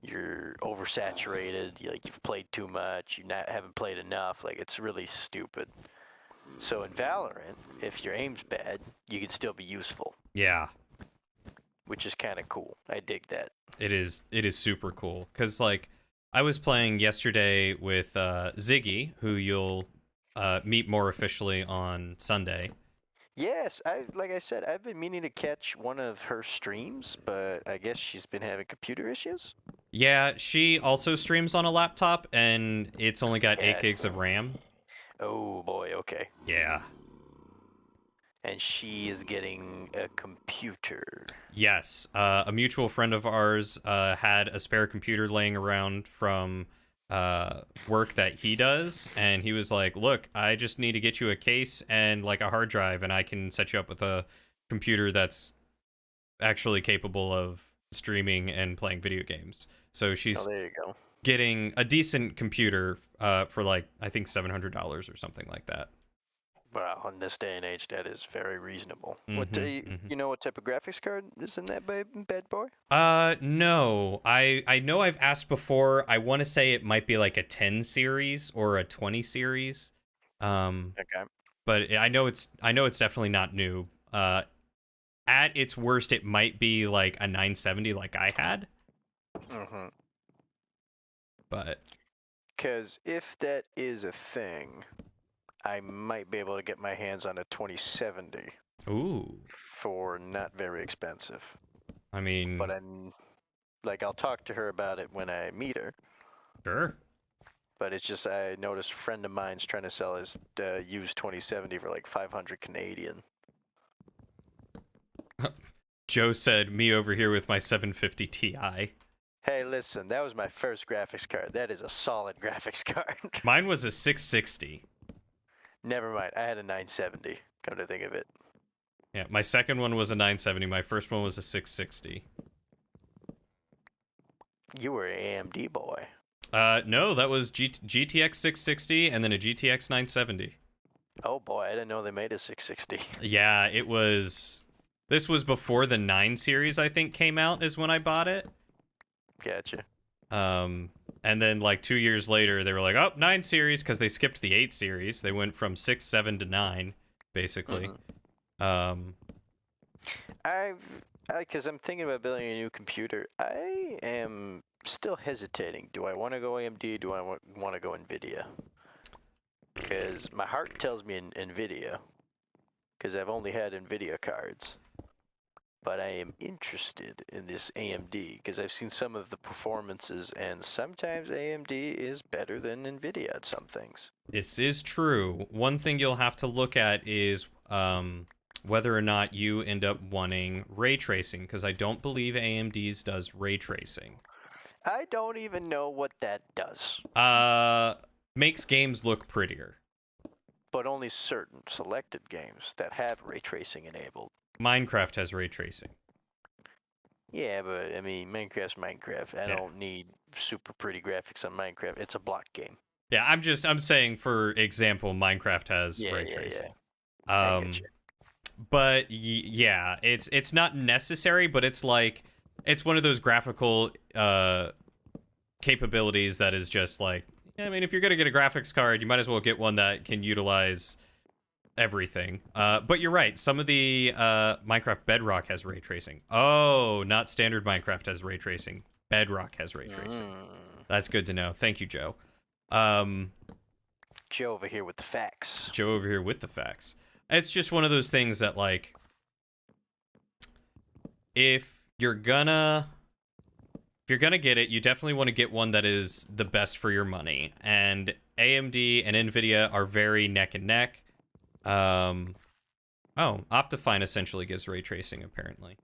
you're oversaturated, you've played too much, haven't played enough. Like, it's really stupid. So in Valorant, if your aim's bad, you can still be useful. Yeah. Which is kind of cool. I dig that. It is super cool. Because, like, I was playing yesterday with Ziggy, who you'll meet more officially on Sunday. Yes, like I said, I've been meaning to catch one of her streams, but I guess she's been having computer issues. Yeah, she also streams on a laptop, and it's only got 8 Yeah. gigs of RAM. Oh boy, okay. Yeah. And she is getting a computer. Yes. A mutual friend of ours had a spare computer laying around from work that he does, and he was like, look, I just need to get you a case and like a hard drive, and I can set you up with a computer that's actually capable of streaming and playing video games. So Oh, she's there you go. getting a decent computer for like, I think $700 or something like that. Wow, in this day and age, that is very reasonable. What Mhm, you know? What type of graphics card is in that bad boy? No. I know I've asked before. I want to say it might be like a 10 series or a 20 series. Okay. But I know it's definitely not new. At its worst, it might be like a 970 like I had. Mm-hmm. But Because if that is a thing, I might be able to get my hands on a 2070 ooh, for not very expensive. I mean, But I'll talk to her about it when I meet her. sure. But it's just I noticed a friend of mine's trying to sell his used 2070 for like 500 Canadian. Joe said, me over here with my 750 Ti. Hey, listen, that was my first graphics card. That is a solid graphics card. Mine was a 660. Never mind, I had a 970. Come to think of it. Yeah, my second one was a 970. My first one was a 660. You were an AMD boy. No, that was GTX 660 and then a GTX 970. Oh boy, I didn't know they made a 660. Yeah, it was. This was before the 9 series, I think, came out, is when I bought it. Gotcha. And then like 2 years later, they were like, oh, 9 series, because they skipped the 8 series. They went from 6, 7 to 9, basically. Because I'm thinking about building a new computer. I am still hesitating. Do I want to go AMD? Do I want to go NVIDIA? Because my heart tells me NVIDIA, because I've only had NVIDIA cards. But I am interested in this AMD, because I've seen some of the performances, and sometimes AMD is better than NVIDIA at some things. This is true. One thing you'll have to look at is whether or not you end up wanting ray tracing, because I don't believe AMD's does ray tracing. I don't even know what that does. Makes games look prettier. But only certain selected games that have ray tracing enabled. Minecraft has ray tracing. Yeah, but I mean, Minecraft's Minecraft. I don't need super pretty graphics on Minecraft. It's a block game. Yeah, I'm saying, for example, Minecraft has ray tracing. I get you. But yeah, it's not necessary, but it's like it's one of those graphical capabilities that is just like, I mean, if you're gonna get a graphics card, you might as well get one that can utilize everything. But you're right, some of the Minecraft Bedrock has ray tracing. Oh, not standard Minecraft has ray tracing. Bedrock has ray tracing. That's good to know. Thank you, Joe. Joe over here with the facts. Joe over here with the facts. It's just one of those things that, like, if you're gonna get it, you definitely want to get one that is the best for your money. And AMD and NVIDIA are very neck and neck. Oh, Optifine essentially gives ray tracing, apparently.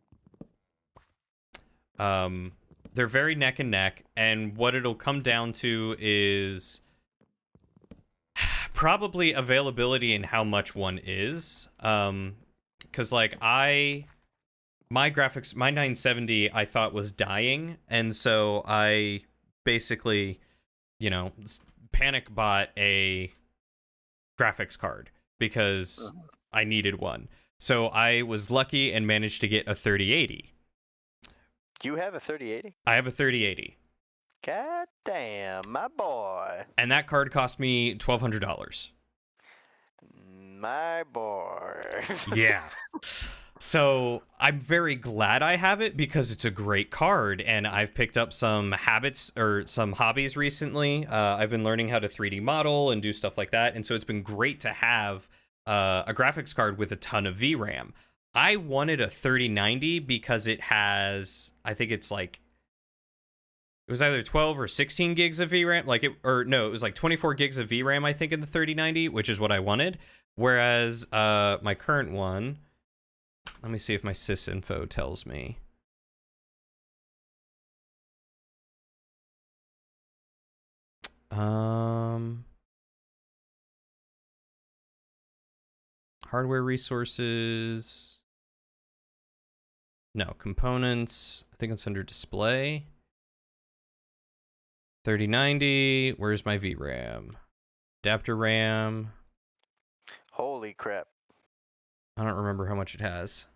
They're very neck and neck, and what it'll come down to is probably availability and how much one is. Because like my 970 I thought was dying, and so I basically, panic bought a graphics card because I needed one. So I was lucky and managed to get a 3080. You have a 3080? I have a 3080. God damn, my boy. And that card cost me $1,200. My boy. Yeah. So I'm very glad I have it because it's a great card, and I've picked up some habits or some hobbies recently. I've been learning how to 3D model and do stuff like that, and so it's been great to have a graphics card with a ton of VRAM. I wanted a 3090 because it has, I think it's like It was either 12 or 16 gigs of VRAM, like it was like 24 gigs of VRAM, I think, in the 3090, which is what I wanted. Whereas my current one, let me see if my sysinfo tells me. Hardware resources. No, components. I think it's under display. 3090. Where's my VRAM? Adapter RAM. Holy crap. I don't remember how much it has.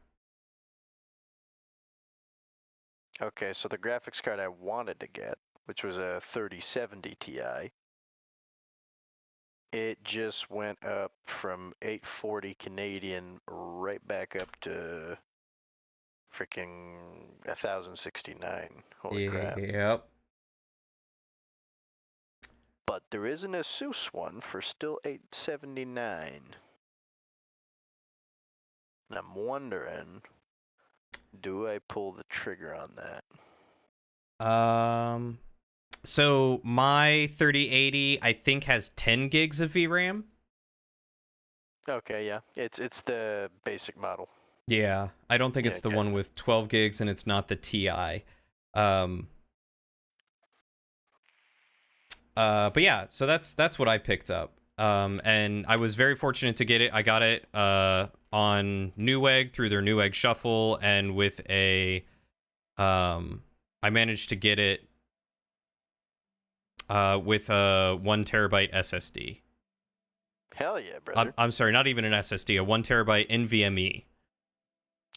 Okay, so the graphics card I wanted to get, which was a 3070 Ti, it just went up from 840 Canadian right back up to freaking 1069. Holy crap. Yep. But there is an Asus one for still 879. And I'm wondering, do I pull the trigger on that? So my 3080, I think, has 10 gigs of VRAM. Okay, yeah. It's the basic model. Yeah, I don't think it's the okay. one with 12 gigs, and it's not the Ti. But yeah, so that's what I picked up. And I was very fortunate to get it. I got it on Newegg through their Newegg Shuffle, and with a I managed to get it with a 1 terabyte SSD. Hell yeah, brother. I'm sorry, not even an SSD, a 1 terabyte NVMe.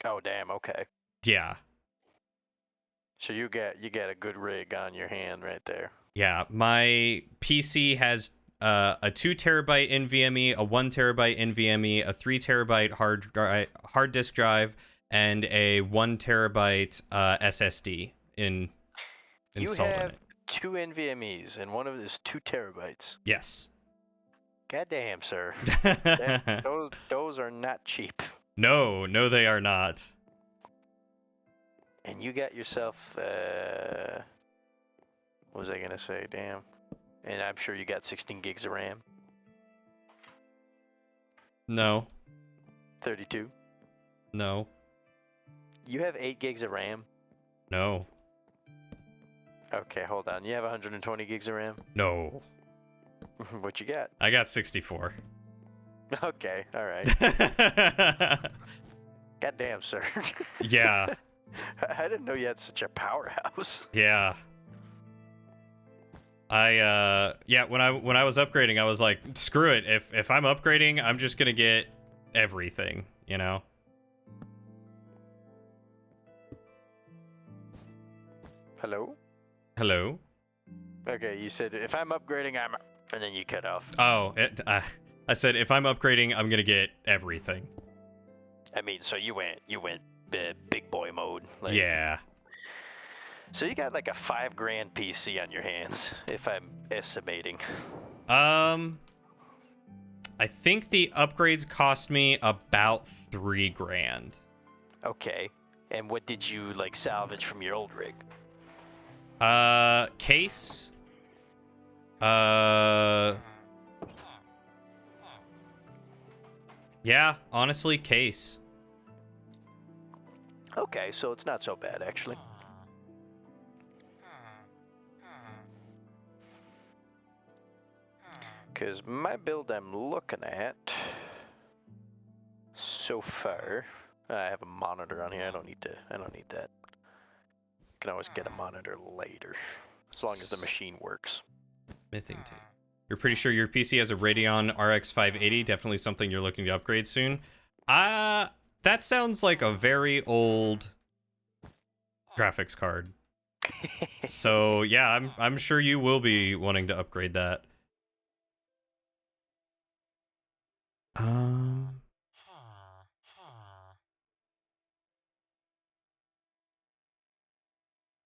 Oh damn, okay. Yeah. So you get a good rig on your hand right there. Yeah, my PC has a 2 terabyte NVMe, a 1 terabyte NVMe, a 3 terabyte hard disk drive, and a 1 terabyte SSD installed in it. 2 NVMEs, and one of it is 2 terabytes. Yes. God damn, sir. those are not cheap. No, they are not. And you got yourself, what was I gonna say? Damn. And I'm sure you got 16 gigs of RAM. No. 32. No. You have 8 gigs of RAM? No. Okay, hold on. You have 120 gigs of RAM? No. What you got? I got 64. Okay, alright. God damn, sir. Yeah. I didn't know you had such a powerhouse. Yeah. When I was upgrading, I was like, screw it. If I'm upgrading, I'm just gonna get everything, you know? Hello? Hello? Okay, you said if I'm upgrading, and then you cut off. Oh, I said if I'm upgrading, I'm gonna get everything. I mean, so you went big boy mode. Like, yeah. So you got like a $5,000 PC on your hands, if I'm estimating. I think the upgrades cost me about $3,000. Okay. And what did you like salvage from your old rig? Case. Yeah, honestly, case. Okay, so it's not so bad actually. Because my build I'm looking at so far, I have a monitor on here. I don't need that. Can always get a monitor later, as long as the machine works. Mythington. You're pretty sure your PC has a Radeon RX 580? Definitely something you're looking to upgrade soon. That sounds like a very old graphics card. So yeah, I'm sure you will be wanting to upgrade that.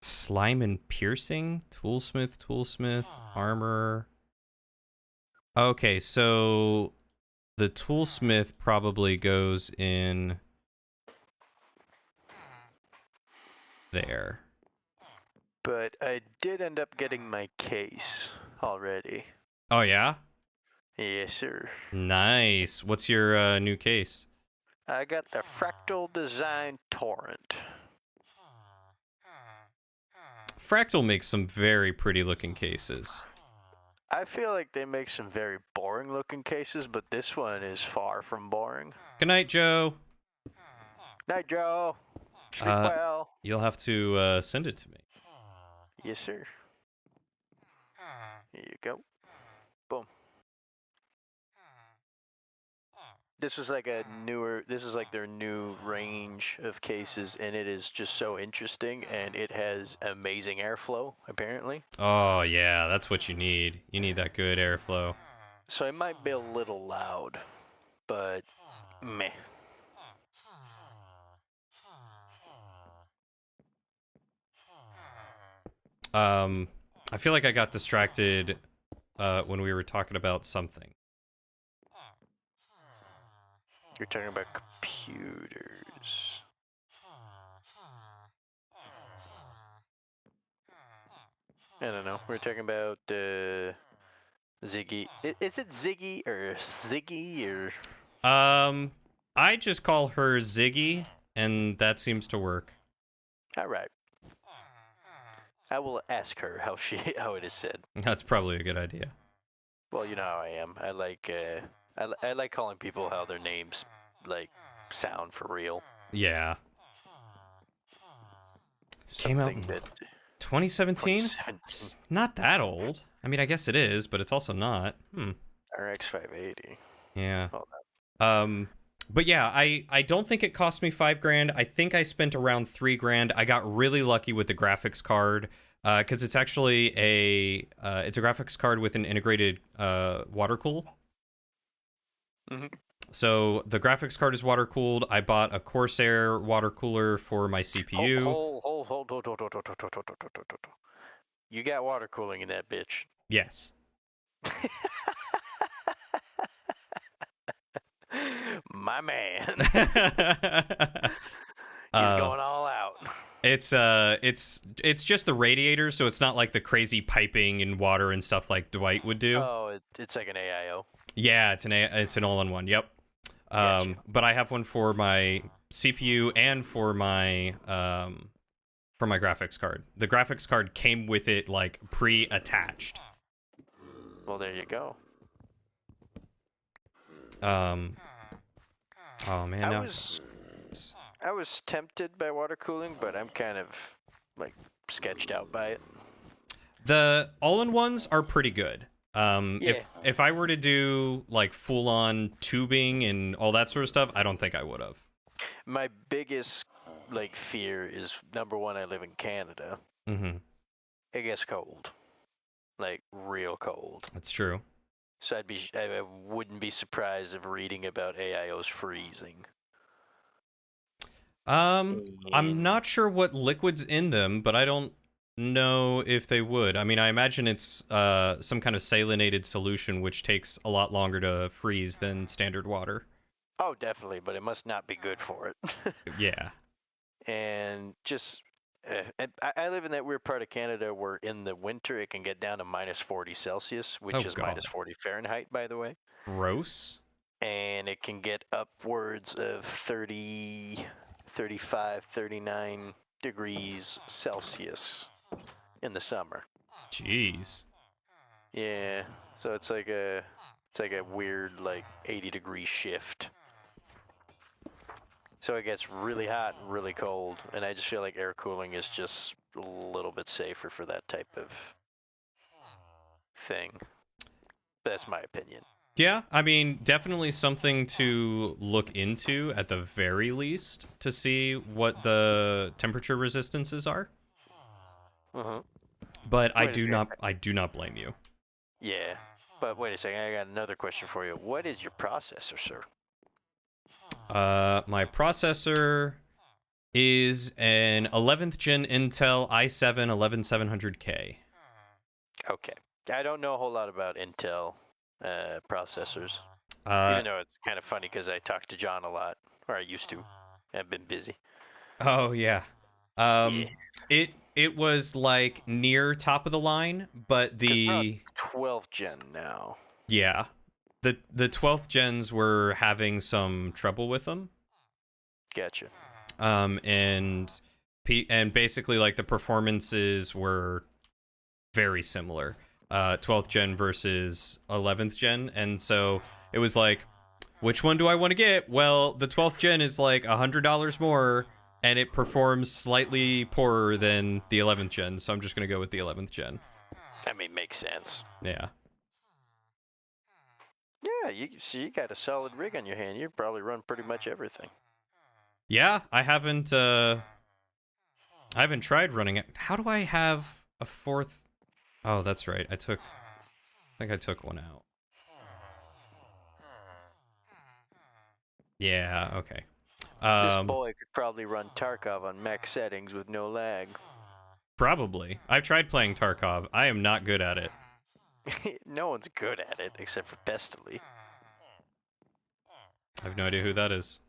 Slime and piercing, toolsmith, armor. Okay, so the toolsmith probably goes in there. But I did end up getting my case already. Oh yeah, Yes, sir. nice. What's your new case? I got the Fractal Design Torrent. Fractal makes some very pretty looking cases. I feel like they make some very boring looking cases, but this one is far from boring. Good night, Joe. Night, Joe. Sleep Uh, well. You'll have to send it to me. Yes, sir. Here you go. Boom. This was like this is like their new range of cases, and it is just so interesting, and it has amazing airflow, apparently. Oh yeah, that's what you need. You need that good airflow. So it might be a little loud, but meh. I feel like I got distracted when we were talking about something. You're talking about computers. I don't know. We're talking about Ziggy. Is it Ziggy or Ziggy or? I just call her Ziggy, and that seems to work. All right. I will ask her how it is said. That's probably a good idea. Well, you know how I am. I like calling people how their names like sound for real. Yeah. Came out in Something that 2017? 2017. It's not that old. I mean, I guess it is, but it's also not. RX 580. Yeah. Hold But yeah, I don't think it cost me $5,000. I think I spent around $3,000. I got really lucky with the graphics card because it's actually it's a graphics card with an integrated water cool. Mhm. So the graphics card is water cooled. I bought a Corsair water cooler for my CPU. Hold. You got water cooling in that bitch. Yes. My man. He's He's going all out. It's just the radiator, so it's not like the crazy piping and water and stuff like Dwight would do. Oh, it's like an AIO. Yeah, it's an all-in-one. Yep. Gotcha. But I have one for my CPU and for my graphics card. The graphics card came with it like pre-attached. Well, there you go. Oh man, I was tempted by water cooling, but I'm kind of like sketched out by it. The all-in-ones are pretty good. Yeah. If I were to do like full-on tubing and all that sort of stuff, I don't think I would have. My biggest like fear is number one, I live in Canada. Mm-hmm. It gets cold, like real cold. That's true. So I wouldn't be surprised if reading about AIOs freezing. I'm not sure what liquid's in them, but I don't know if they would. I mean, I imagine it's some kind of salinated solution, which takes a lot longer to freeze than standard water. Oh, definitely, but it must not be good for it. Yeah. And just, I live in that weird part of Canada where in the winter it can get down to minus 40 Celsius, which Oh, is God. minus 40 Fahrenheit, by the way. Gross. And it can get upwards of 30, 35, 39 degrees Celsius in the summer. Jeez. Yeah, so it's like a weird like 80-degree shift. So it gets really hot and really cold, and I just feel like air cooling is just a little bit safer for that type of thing. That's my opinion. Yeah, I mean, definitely something to look into at the very least to see what the temperature resistances are. Uh-huh. But I Wait a do second. not blame you. Yeah, but wait a second, I got another question for you. What is your processor, sir? My processor is an 11th gen Intel i7 11700K. Okay. I don't know a whole lot about Intel processors. Uh, Even though it's kind of funny because I talk to John a lot, or I used to. I've been busy. oh yeah. Yeah. it was like near top of the line, but 'Cause we're on the 12th gen now. yeah, the 12th gens were having some trouble with them. Gotcha. And basically like the performances were very similar. 12th gen versus 11th gen, and so it was like, which one do I want to get? Well, the 12th gen is like $100 more, and it performs slightly poorer than the 11th gen, so I'm just gonna go with the 11th gen. I mean, makes sense. Yeah. Yeah, you got a solid rig on your hand. You probably run pretty much everything. Yeah, I haven't tried running it. How do I have a fourth? Oh, that's right. I think I took one out. Yeah, okay. This boy could probably run Tarkov on max settings with no lag. Probably. I've tried playing Tarkov. I am not good at it. No one's good at it except for Bestily. I have no idea who that is.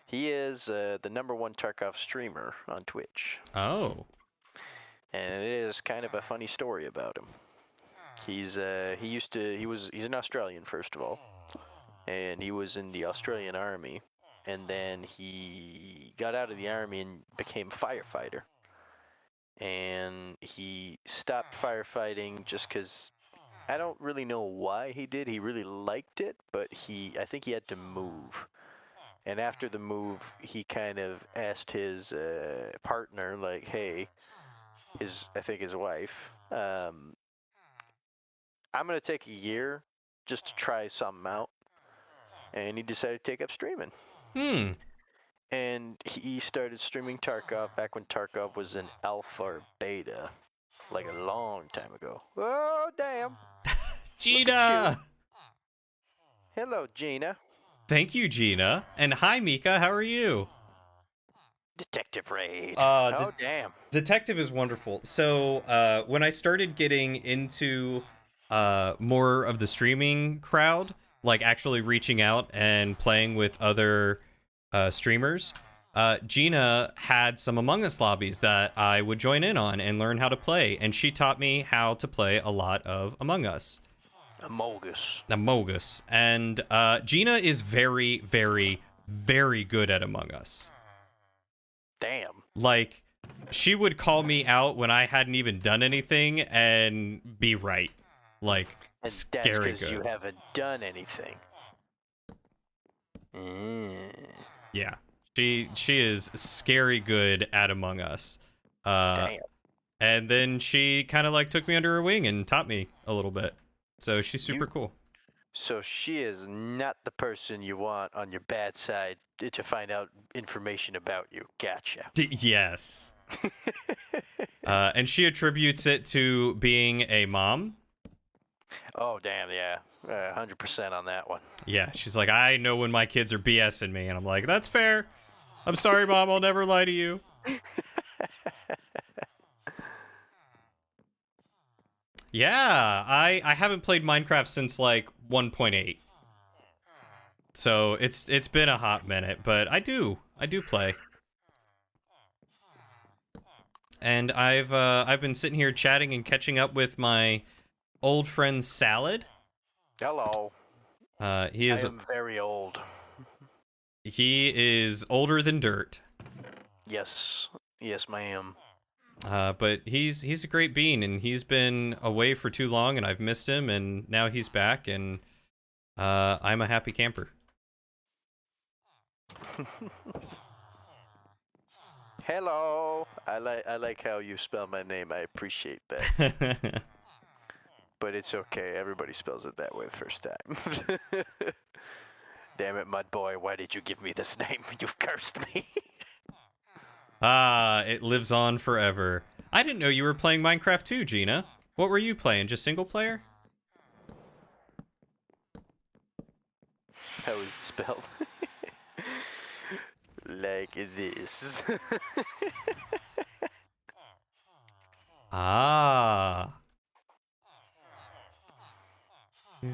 He is the #1 Tarkov streamer on Twitch. Oh. And it is kind of a funny story about him. He's an Australian, first of all, and he was in the Australian Army, and then he got out of the Army and became a firefighter. And he stopped firefighting just because, I don't really know why he did. He really liked it, but I think he had to move. And after the move, he kind of asked his partner, like, hey, I think his wife, I'm going to take a year just to try something out. And he decided to take up streaming. And he started streaming Tarkov back when Tarkov was in alpha or beta, like a long time ago. Oh, damn. Gina! Hello, Gina. Thank you, Gina. And hi, Mika. How are you? Detective Raid. Damn. Detective is wonderful. So, when I started getting into more of the streaming crowd, like actually reaching out and playing with other streamers, Gina had some Among Us lobbies that I would join in on and learn how to play, and she taught me how to play a lot of Among Us. Among Us. And Gina is very, very, very good at Among Us. Damn. Like, she would call me out when I hadn't even done anything and be right. Like, and scary that's good. You haven't done anything. Yeah. She is scary good at Among Us. Damn. And then she kind of like took me under her wing and taught me a little bit. So she's super cool. So she is not the person you want on your bad side to find out information about you. Gotcha. Yes. And she attributes it to being a mom. Oh, damn, yeah. 100% on that one. Yeah, she's like, I know when my kids are BSing me. And I'm like, that's fair. I'm sorry, Mom. I'll never lie to you. Yeah, I haven't played Minecraft since like 1.8. So it's been a hot minute, but I do play. And I've been sitting here chatting and catching up with my old friend Salad. Hello. I am very old. He is older than dirt. Yes, ma'am. But he's a great bean, and he's been away for too long, and I've missed him, and now he's back, and I'm a happy camper. Hello. I like how you spell my name. I appreciate that. But it's okay. Everybody spells it that way the first time. Damn it, Mud Boy. Why did you give me this name? You've cursed me. It lives on forever. I didn't know you were playing Minecraft too, Gina. What were you playing? Just single player? How is it spelled? Like this. Ah. 2,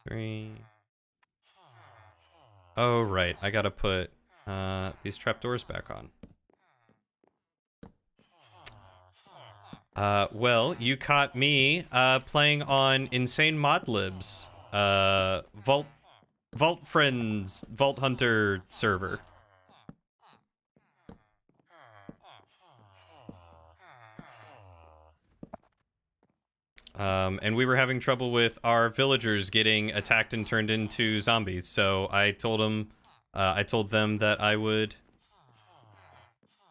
3. Oh, right. I gotta put these trapdoors back on. Well, you caught me playing on Insane Mod Libs, Vault Friends, Vault Hunter server. And we were having trouble with our villagers getting attacked and turned into zombies. So I told them that I would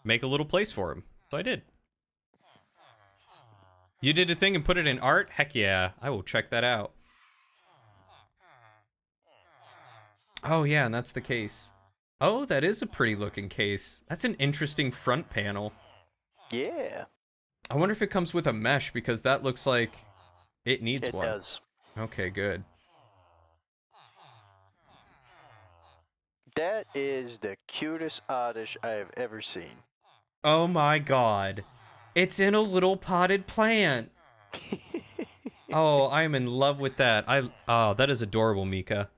make a little place for them. So I did. You did a thing and put it in art? Heck yeah, I will check that out. Oh yeah, and that's the case. Oh, that is a pretty looking case. That's an interesting front panel. Yeah. I wonder if it comes with a mesh, because that looks like it needs one. It does. Okay, good. That is the cutest oddish I have ever seen. Oh my god. It's in a little potted plant. Oh, I'm in love with that. Oh, that is adorable, Mika.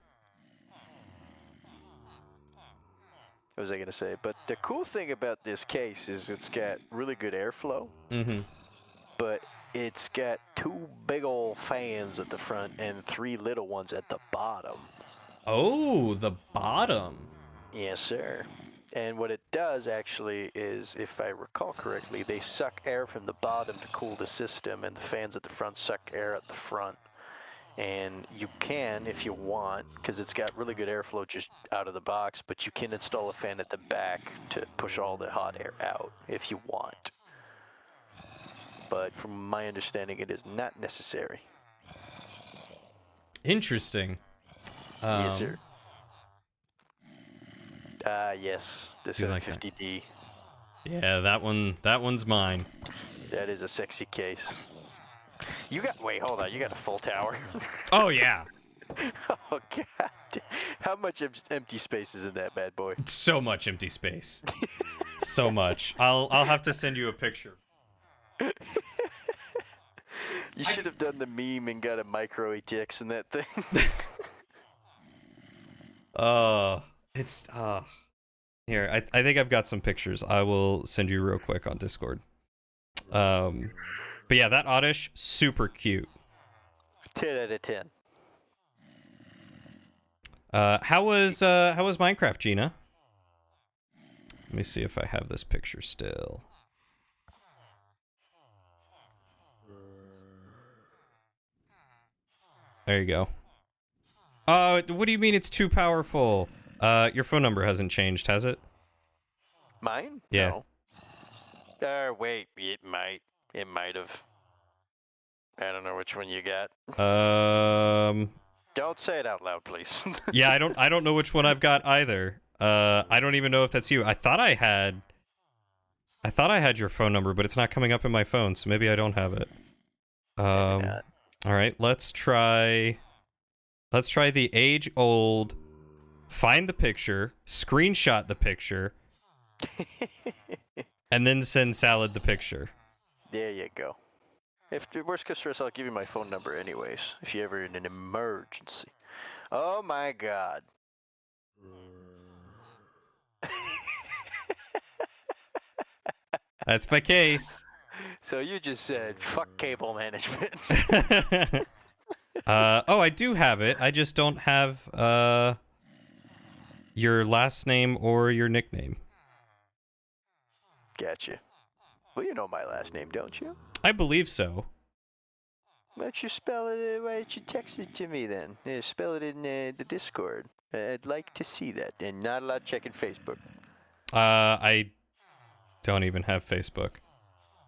What was I gonna say? But the cool thing about this case is it's got really good airflow. Mm-hmm. But it's got 2 big old fans at the front and 3 little ones at the bottom. Oh, the bottom. Yes, sir. And what it does actually is, if I recall correctly, they suck air from the bottom to cool the system, and the fans at the front suck air at the front. And you can, if you want, because it's got really good airflow just out of the box, but you can install a fan at the back to push all the hot air out if you want. But from my understanding, it is not necessary. Interesting. Yes, sir. Yes, this You is a like that? 50D. Yeah, that one's mine. That is a sexy case. You got, wait, hold on, you got a full tower? Oh yeah. Oh, God. How much empty space is in that bad boy? So much empty space. So much. I'll have to send you a picture. You should have done the meme and got a micro ATX in that thing. It's here. I think I've got some pictures. I will send you real quick on Discord. But yeah, that Oddish, super cute. 10 out of 10. How was Minecraft, Gina? Let me see if I have this picture still. There you go. What do you mean it's too powerful? Your phone number hasn't changed, has it? Mine? Yeah. No. Wait, it might. It might have. I don't know which one you got. Don't say it out loud, please. Yeah, I don't know which one I've got either. I don't even know if that's you. I thought I had your phone number, but it's not coming up in my phone, so maybe I don't have it. All right, let's try the age-old find the picture, screenshot the picture, and then send Salad the picture. There you go. If the worst comes to worst, I'll give you my phone number anyways, if you're ever in an emergency. Oh my god. That's my case. So you just said, fuck cable management. Oh, I do have it. I just don't have your last name or your nickname. Gotcha. Well, you know my last name, don't you? I believe so. Why don't you spell it? Why don't you text it to me then? Spell it in the Discord. I'd like to see that. And not allowed checking Facebook. I don't even have Facebook.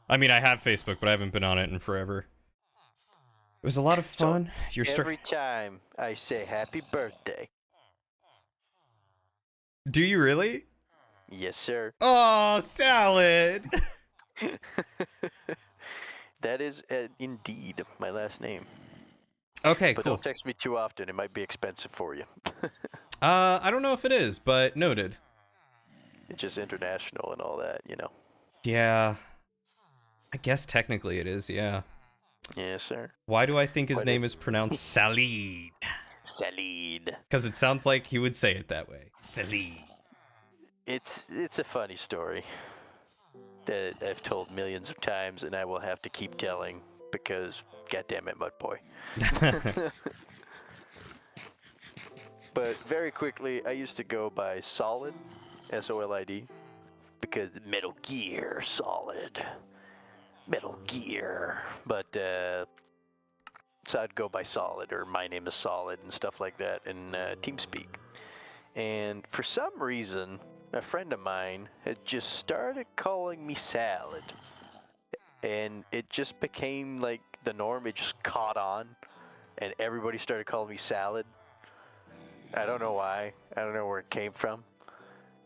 I mean, I have Facebook, but I haven't been on it in forever. It was a lot of fun. So every time I say happy birthday. Do you really? Yes, sir. Oh, Salad! That is indeed my last name. Okay, but cool. Don't text me too often. It might be expensive for you. I don't know if it is, but noted. It's just international and all that, you know. Yeah. I guess technically it is, yeah. Yes, sir. Why do I think his name is pronounced Salid? Salid. Because it sounds like he would say it that way. Salid. It's a funny story. that I've told millions of times, and I will have to keep telling because, goddamn it, Mud Boy. But very quickly, I used to go by Solid, SOLID, because Metal Gear Solid, Metal Gear. But so I'd go by Solid, or my name is Solid, and stuff like that in TeamSpeak. And for some reason, a friend of mine had just started calling me Salad. And it just became like the norm. It just caught on. And everybody started calling me Salad. I don't know why. I don't know where it came from.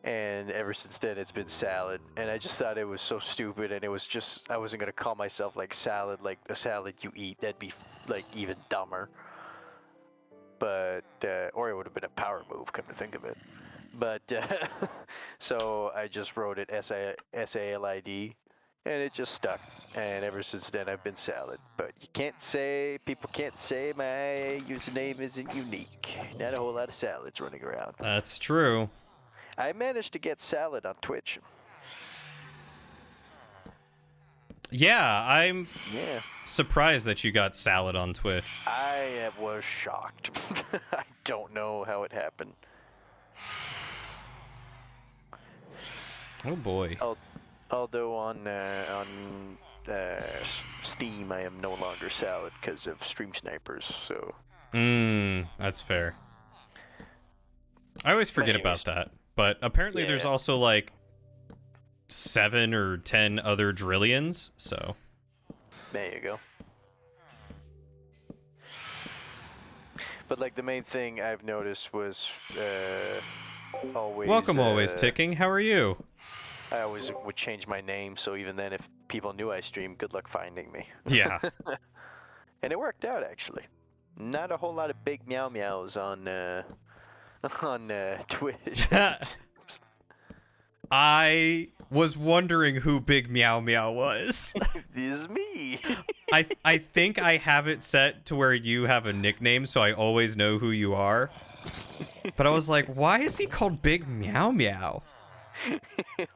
And ever since then, it's been Salad. And I just thought it was so stupid. And it was just, I wasn't going to call myself like Salad, like a salad you eat. That'd be like even dumber. But, or it would have been a power move, come to think of it. But, so I just wrote it SALID, and it just stuck. And ever since then, I've been Salad. But people can't say my username isn't unique. Not a whole lot of Salads running around. That's true. I managed to get Salad on Twitch. Yeah, I'm Yeah. surprised that you got Salad on Twitch. I was shocked. I don't know how it happened. Oh boy. Although on Steam, I am no longer Salad because of Stream Snipers. So. That's fair. I always forget about that. But apparently there's Yeah. also like 7 or 10 other Drillions, so. There you go. But like the main thing I've noticed was always. Welcome, always ticking. How are you? I always would change my name, so even then, if people knew I streamed, good luck finding me. Yeah. And it worked out actually. Not a whole lot of big meow meows on Twitch. I was wondering who Big Meow Meow was. This is me. I think I have it set to where you have a nickname, so I always know who you are. But I was like, why is he called Big Meow Meow?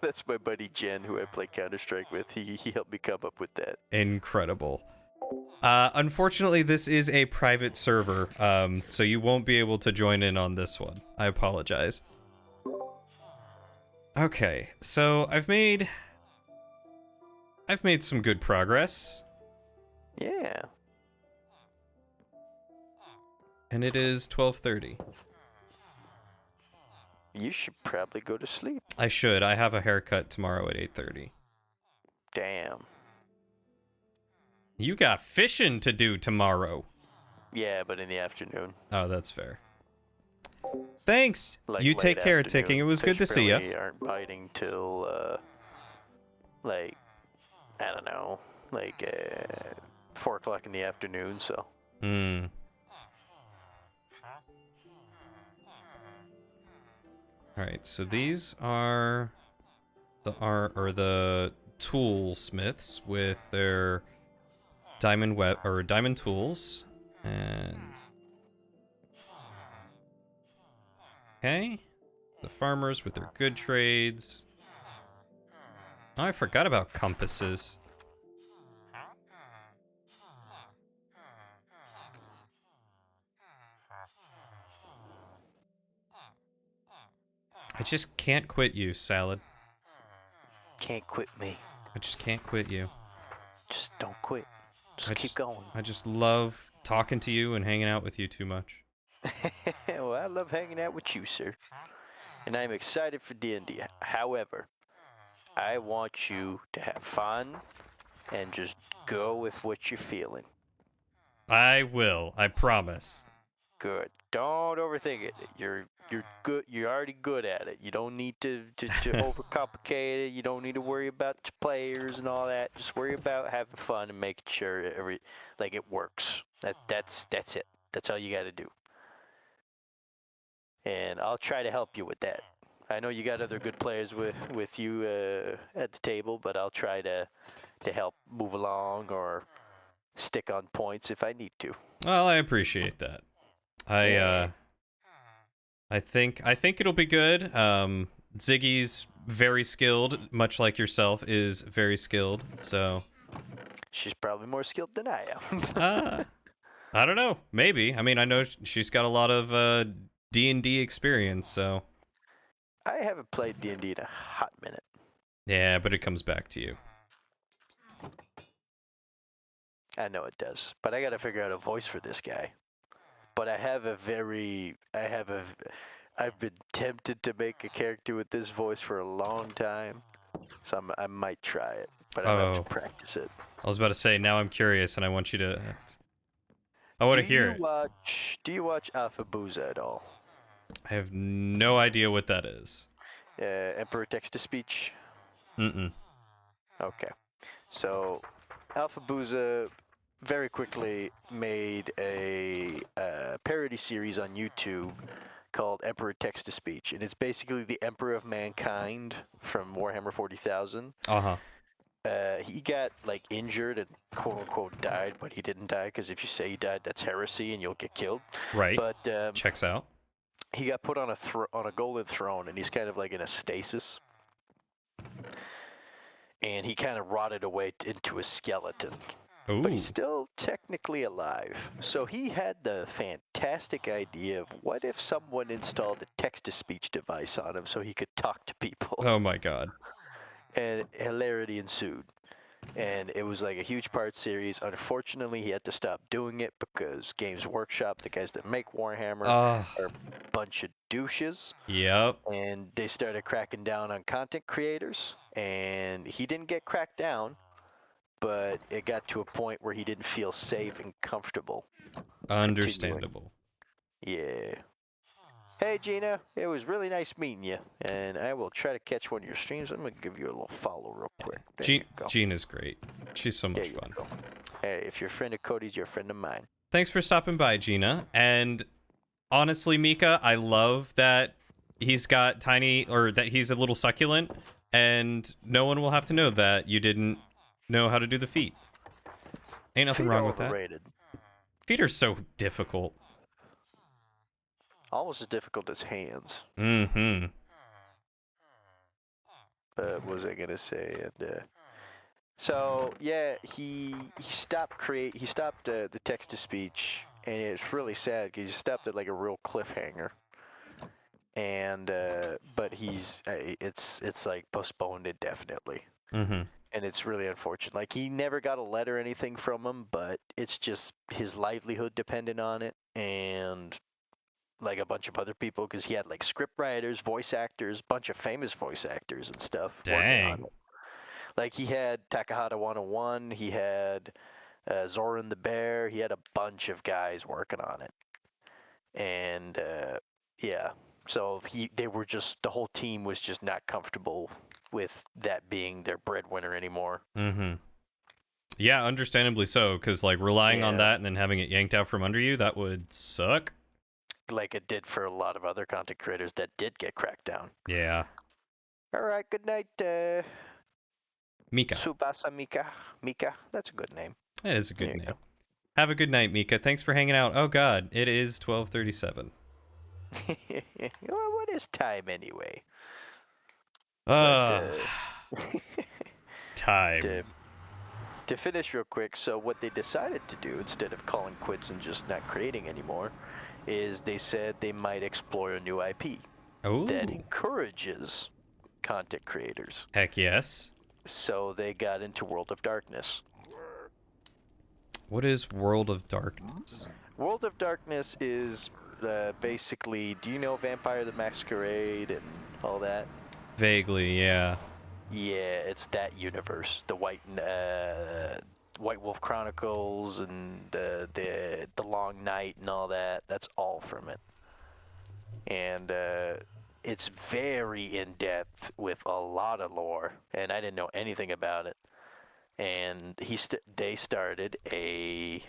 That's my buddy Jen, who I play Counter-Strike with. He helped me come up with that. Incredible. Unfortunately, this is a private server, so you won't be able to join in on this one. I apologize. Okay, so I've made some good progress. Yeah. And it is 12:30. You should probably go to sleep. I should. I have a haircut tomorrow at 8:30. Damn. You got fishing to do tomorrow. Yeah, but in the afternoon. Oh, that's fair. Thanks. Like You take late care, afternoon. Ticking. It was good to Fish see you. really aren't biting till, like, I don't know, like 4 o'clock in the afternoon. So. Hmm. All right. So these are the toolsmiths with their diamond tools, and okay, the farmers with their good trades. Oh, I forgot about compasses. I just can't quit you, Salad. Can't quit me. I just can't quit you. Just don't quit. Just I keep just- going. I just love talking to you and hanging out with you too much. Well, I love hanging out with you, sir. And I'm excited for D&D. However, I want you to have fun and just go with what you're feeling. I will. I promise. Good. Don't overthink it. You're good. You're already good at it. You don't need to overcomplicate it. You don't need to worry about the players and all that. Just worry about having fun and making sure it works. That's it. That's all you got to do. And I'll try to help you with that. I know you got other good players with you at the table, but I'll try to help move along or stick on points if I need to. Well, I appreciate that. I think it'll be good. Ziggy's very skilled, much like yourself, is very skilled. So, She's probably more skilled than I am. I don't know. Maybe. I mean, I know she's got a lot of D&D experience, so I haven't played D&D in a hot minute. yeah, but it comes back to you. I know it does, but I got to figure out a voice for this guy. But I've been tempted to make a character with this voice for a long time, so I might try it, but I have to Oh. practice it. I was about to say, now I'm curious, and I want you to. I want to hear it. Do you watch Alpha Booza at all? I have no idea what that is. Emperor Text-to-Speech? Mm-mm. Okay. So, Alpha Booza very quickly made a parody series on YouTube called Emperor Text-to-Speech, and it's basically the Emperor of Mankind from Warhammer 40,000. Uh-huh. He got like injured and quote unquote died, but he didn't die because if you say he died, that's heresy and you'll get killed. Right. But Checks out. he got put on a golden throne, and he's kind of like in a stasis. And he kind of rotted away into a skeleton, Ooh. but he's still technically alive. So he had the fantastic idea of what if someone installed a text-to-speech device on him so he could talk to people. Oh my god. And hilarity ensued. And it was like a huge part series. Unfortunately, he had to stop doing it because Games Workshop, the guys that make Warhammer, are a bunch of douches. Yep. And they started cracking down on content creators. And he didn't get cracked down, but it got to a point where he didn't feel safe and comfortable. Understandable. Yeah. Hey Gina, it was really nice meeting you, and I will try to catch one of your streams. I'm gonna give you a little follow real quick. There you go. Gina's great. She's so much There you fun. go. Hey, if you're a friend of Cody's, you're a friend of mine. Thanks for stopping by, Gina. And honestly, Mika, I love that he's got tiny, or that he's a little succulent, and no one will have to know that you didn't know how to do the feet. Ain't nothing Feet wrong are with that. overrated. Feet are so difficult. Almost as difficult as hands. Mm-hmm. What was I gonna say? And so yeah, he stopped the text to speech, and it's really sad because he stopped at like a real cliffhanger. And but it's like postponed indefinitely. Mm-hmm. And it's really unfortunate. Like he never got a letter or anything from him, but it's just his livelihood depended on it, and like a bunch of other people, because he had like script writers, voice actors, bunch of famous voice actors and stuff working on Dang. it. Like he had Takahata 101, he had Zoran the Bear, he had a bunch of guys working on it. And yeah, so the whole team was just not comfortable with that being their breadwinner anymore. Mm-hmm. Yeah, understandably so, because like relying on Yeah. that and then having it yanked out from under you, that would suck. Like it did for a lot of other content creators that did get cracked down. Yeah. All right, good night, Mika. Tsubasa Mika. Mika, that's a good name. That is a good There you name. go. Have a good night, Mika. Thanks for hanging out. Oh god, it is 12:37. Well, what is time anyway? Ah, But, time. to finish real quick, so what they decided to do instead of calling quits and just not creating anymore is they said they might explore a new IP Oh, that encourages content creators. heck yes. So they got into World of Darkness. What is World of Darkness? World of Darkness is basically, do you know Vampire the Masquerade and all that? Vaguely, yeah. Yeah, it's that universe. The White Wolf Chronicles and the Long Night and all that. That's all from it. And it's very in depth with a lot of lore, and I didn't know anything about it. And they started a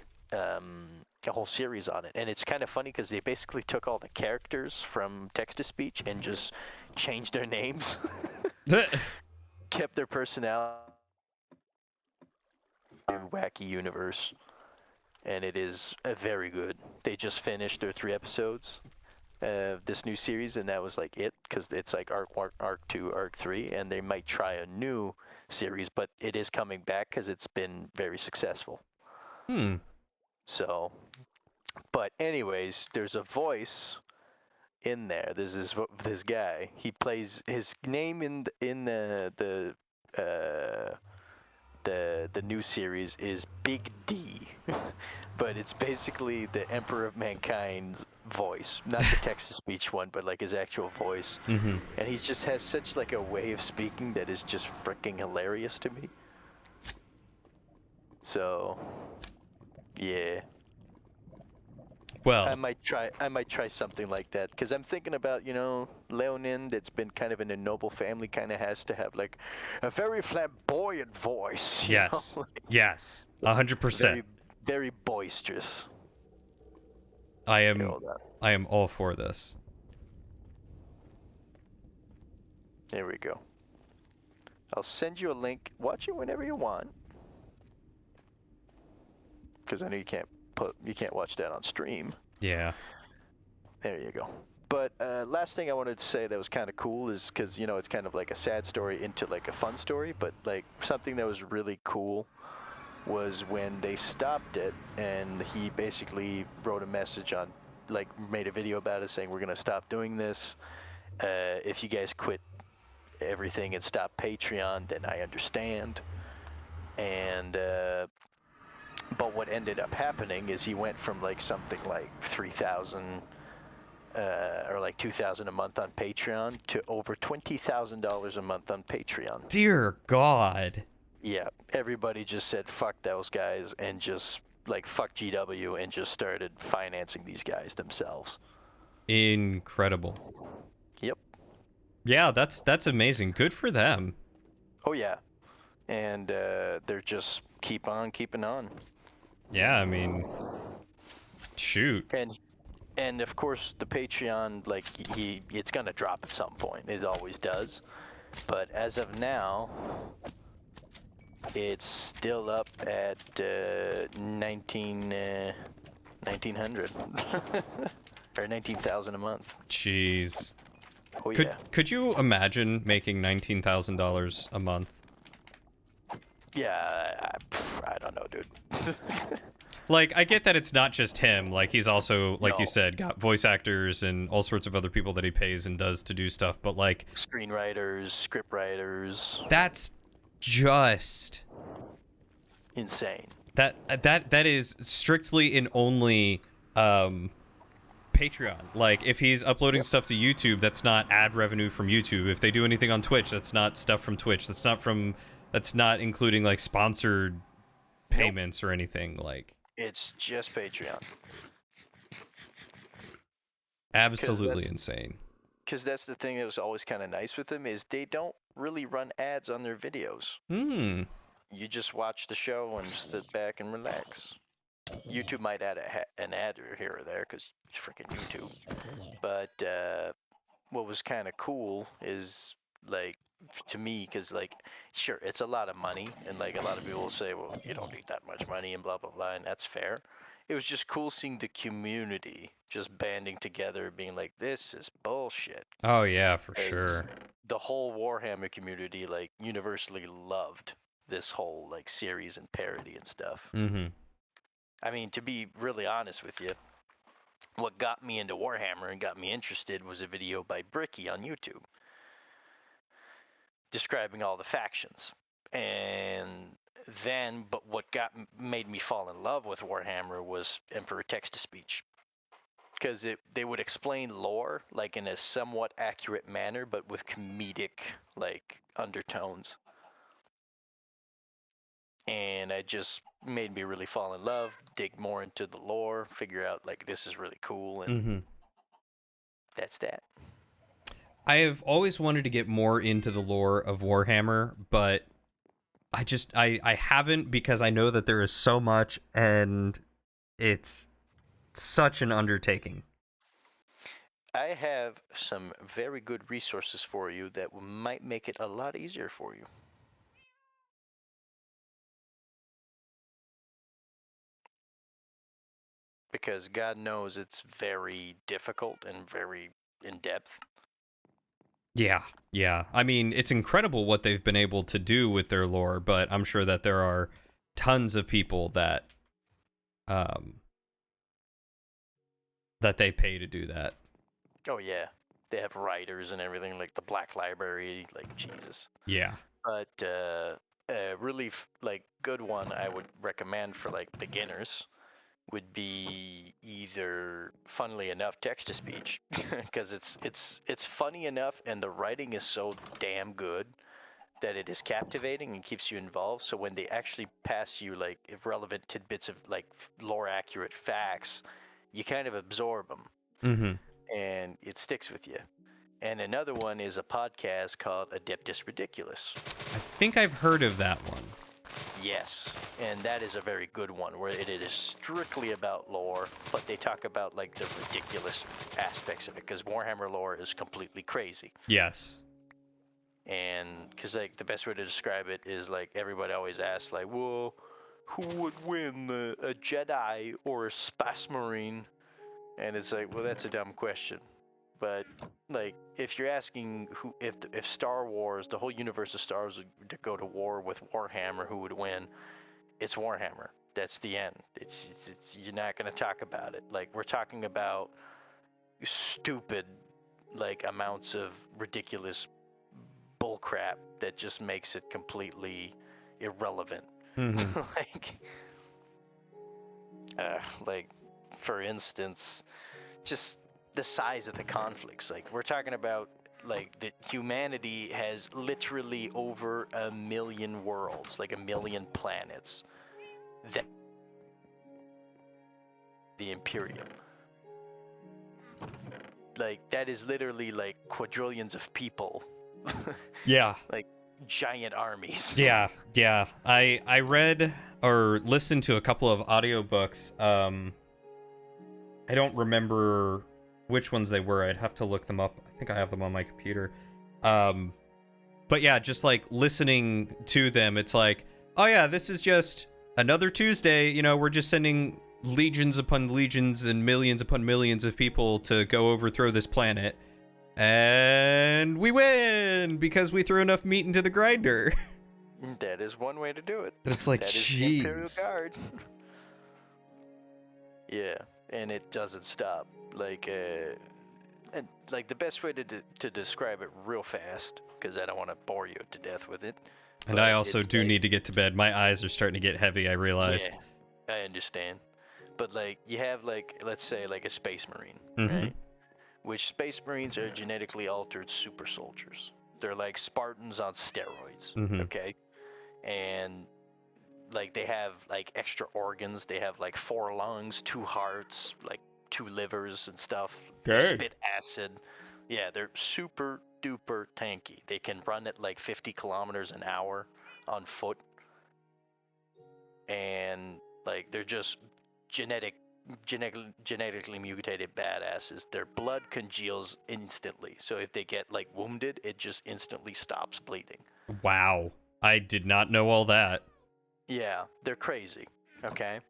whole series on it, and it's kind of funny because they basically took all the characters from text to speech and just changed their names, kept their personality. Wacky universe, and it is very good. They just finished their 3 episodes, this new series, and that was like it, because it's like arc 2, arc 3, and they might try a new series, but it is coming back because it's been very successful. Hmm. So, but anyways, there's a voice in there. There's this guy. He plays his name in the new series is Big D, but it's basically the Emperor of Mankind's voice, not the text-to-speech one, but like his actual voice. Mm-hmm. And he just has such like a way of speaking that is just freaking hilarious to me. So, yeah. Well, I might try something like that, because I'm thinking about, Leonin, that's been kind of in a noble family, kind of has to have like a very flamboyant voice. you know? yes. Yes. 100%. Very, very boisterous. I Here, am hold on. I am all for this. There we go. I'll send you a link. Watch it whenever you want, because I know you can't watch that on stream. Yeah. There you go. But last thing I wanted to say that was kind of cool is because, it's kind of like a sad story into like a fun story, but like something that was really cool was when they stopped it, and he basically wrote a message on, like, made a video about it saying, we're going to stop doing this. If you guys quit everything and stop Patreon, then I understand. And but what ended up happening is he went from like something like 3,000 or like 2,000 a month on Patreon to over $20,000 a month on Patreon. Dear God. Yeah, everybody just said fuck those guys and just like fuck GW and just started financing these guys themselves. Incredible. Yep. Yeah, that's amazing. Good for them. Oh yeah. And they're just keep on keeping on. Yeah, I mean, shoot. And of course the Patreon, like, it's gonna drop at some point. It always does. But as of now, it's still up at 1900 or 19,000 a month. Jeez. Oh yeah. Could you imagine making $19,000 a month? Yeah, I don't know, dude. Like, I get that it's not just him. Like, he's also, like you No. said, got voice actors and all sorts of other people that he pays and does to do stuff. But, like, Screenwriters, script writers, that's just insane. that is strictly and only Patreon. Like, if he's uploading stuff to YouTube, that's not ad revenue from YouTube. If they do anything on Twitch, that's not stuff from Twitch. That's not including like sponsored payments or anything. Like, It's just Patreon. absolutely insane. Because that's the thing that was always kind of nice with them, is they don't really run ads on their videos. Hmm. You just watch the show and sit back and relax. YouTube might add an ad here or there because it's freaking YouTube. But what was kind of cool is, like, to me, because, like, sure, it's a lot of money, and like a lot of people will say, well, you don't need that much money and blah blah blah, and that's fair. It was just cool seeing the community just banding together, being like, this is bullshit. Oh yeah, for 'Cause sure. the whole Warhammer community, like, universally loved this whole like series and parody and stuff. Mm-hmm. I mean, to be really honest with you, what got me into Warhammer and got me interested was a video by Bricky on YouTube describing all the factions. And then, but what made me fall in love with Warhammer was Emperor Text-to-Speech. Because they would explain lore like in a somewhat accurate manner, but with comedic like undertones. And it just made me really fall in love, dig more into the lore, figure out like this is really cool, and Mm-hmm. that's that. I have always wanted to get more into the lore of Warhammer, but I haven't, because I know that there is so much and it's such an undertaking. I have some very good resources for you that might make it a lot easier for you. because God knows it's very difficult and very in depth. Yeah, yeah. I mean, it's incredible what they've been able to do with their lore, but I'm sure that there are tons of people that that they pay to do that. Oh yeah, they have writers and everything, like the Black Library, like Jesus. Yeah. But a really like good one I would recommend for like beginners would be either, funnily enough, text to speech, because it's funny enough and the writing is so damn good that it is captivating and keeps you involved. So when they actually pass you like irrelevant tidbits of like lore accurate facts, you kind of absorb them Mm-hmm. and it sticks with you. And another one is a podcast called Adeptus Ridiculous. I think I've heard of that one. Yes, and that is a very good one where it is strictly about lore, but they talk about like the ridiculous aspects of it because Warhammer lore is completely crazy. Yes. And because like the best way to describe it is like everybody always asks like, well, who would win, a Jedi or a Space Marine? And it's like, well, that's a dumb question. But like, if you're asking who, if Star Wars, the whole universe of Star Wars, would to go to war with Warhammer, who would win? It's Warhammer. That's the end. It's you're not gonna talk about it. Like we're talking about stupid, like amounts of ridiculous bullcrap that just makes it completely irrelevant. Mm-hmm. like for instance, just the size of the conflicts. Like we're talking about like that humanity has literally over 1 million worlds, like 1 million planets. That the Imperium. Like that is literally like quadrillions of people. Yeah. Like giant armies. Yeah, yeah. I read or listened to a couple of audiobooks. I don't remember which ones they were. I'd have to look them up. I think I have them on my computer. But yeah, just like listening to them, it's like, oh yeah, this is just another Tuesday. You know, we're just sending legions upon legions and millions upon millions of people to go overthrow this planet. And we win because we threw enough meat into the grinder. That is one way to do it. And it's like, that is the Imperial jeez. Guard. Yeah, and it doesn't stop. Like, and like the best way to describe it real fast, because I don't want to bore you to death with it. And but I also it's do like- need to get to bed. My eyes are starting to get heavy, I realized. Yeah, I understand. But like, you have like, let's say like a Space Marine, Mhm. right? Which Space Marines are genetically altered super soldiers. They're like Spartans on steroids, Mhm. okay? And like they have like extra organs. They have like 4 lungs, 2 hearts, like 2 livers and stuff. They Dang. spit acid. Yeah, they're super duper tanky. They can run at like 50 kilometers an hour on foot. And like they're just genetically mutated badasses. Their blood congeals instantly. So if they get like wounded, it just instantly stops bleeding. Wow. I did not know all that. Yeah, they're crazy. Okay.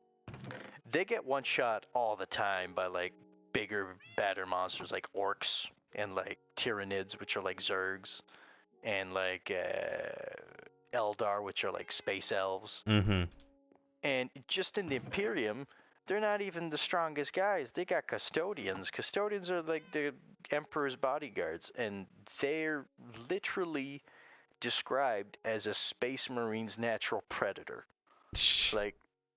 They get one shot all the time by like bigger, badder monsters like orcs and like Tyranids, which are like Zergs, and like Eldar, which are like space elves. Mm-hmm. And just in the Imperium, they're not even the strongest guys. They got custodians. Custodians are like the Emperor's bodyguards, and they're literally described as a Space Marine's natural predator. Like,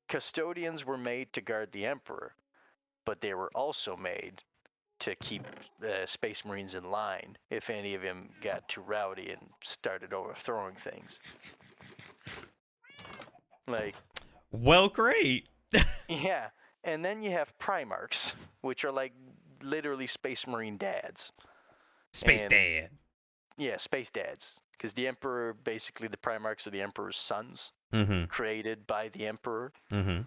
custodians were made to guard the Emperor, but they were also made to keep Space Marines in line if any of them got too rowdy and started overthrowing things. Like, Well, great. yeah, and then you have Primarchs, which are like literally Space Marine dads. Space And- Dad. Yeah, space dads. Because the Emperor, basically the Primarchs are the Emperor's sons, Mm-hmm. created by the Emperor. Mm-hmm.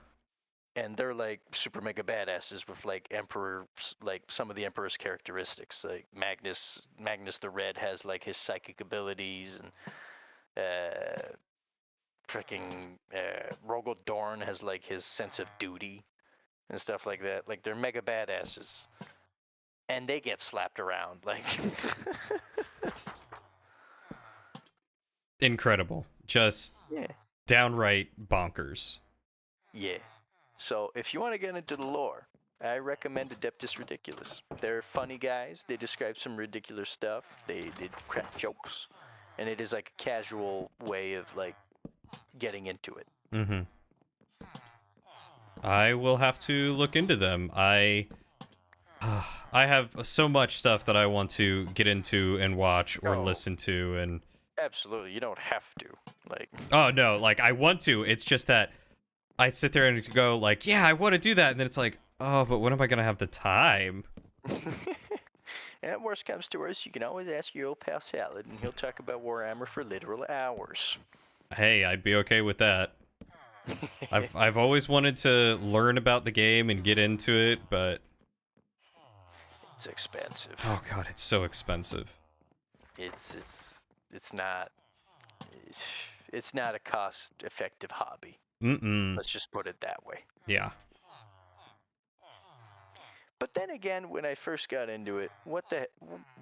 And they're like super mega badasses with like Emperor, like some of the Emperor's characteristics. Like Magnus the Red has like his psychic abilities, and freaking Rogel Dorn has like his sense of duty. and stuff like that. Like they're mega badasses, and they get slapped around. Like, Incredible. Just yeah, downright bonkers. yeah. So if you want to get into the lore, I recommend Adeptus Ridiculous. They're funny guys. They describe some ridiculous stuff. They crack jokes, and it is like a casual way of like getting into it. Mm-hmm. I will have to look into them. I have so much stuff that I want to get into and watch or Oh. listen to, and Absolutely, you don't have to. Like, oh no, like I want to. It's just that I sit there and go like, yeah, I want to do that, and then it's like, oh, but when am I gonna have the time? and worst comes to worst, you can always ask your old pal Salad, and he'll talk about Warhammer for literal hours. Hey, I'd be okay with that. I've always wanted to learn about the game and get into it, but It's expensive. oh god, it's so expensive. It's not. It's not a cost-effective hobby. Mm-mm. Let's just put it that way. Yeah. But then again, when I first got into it,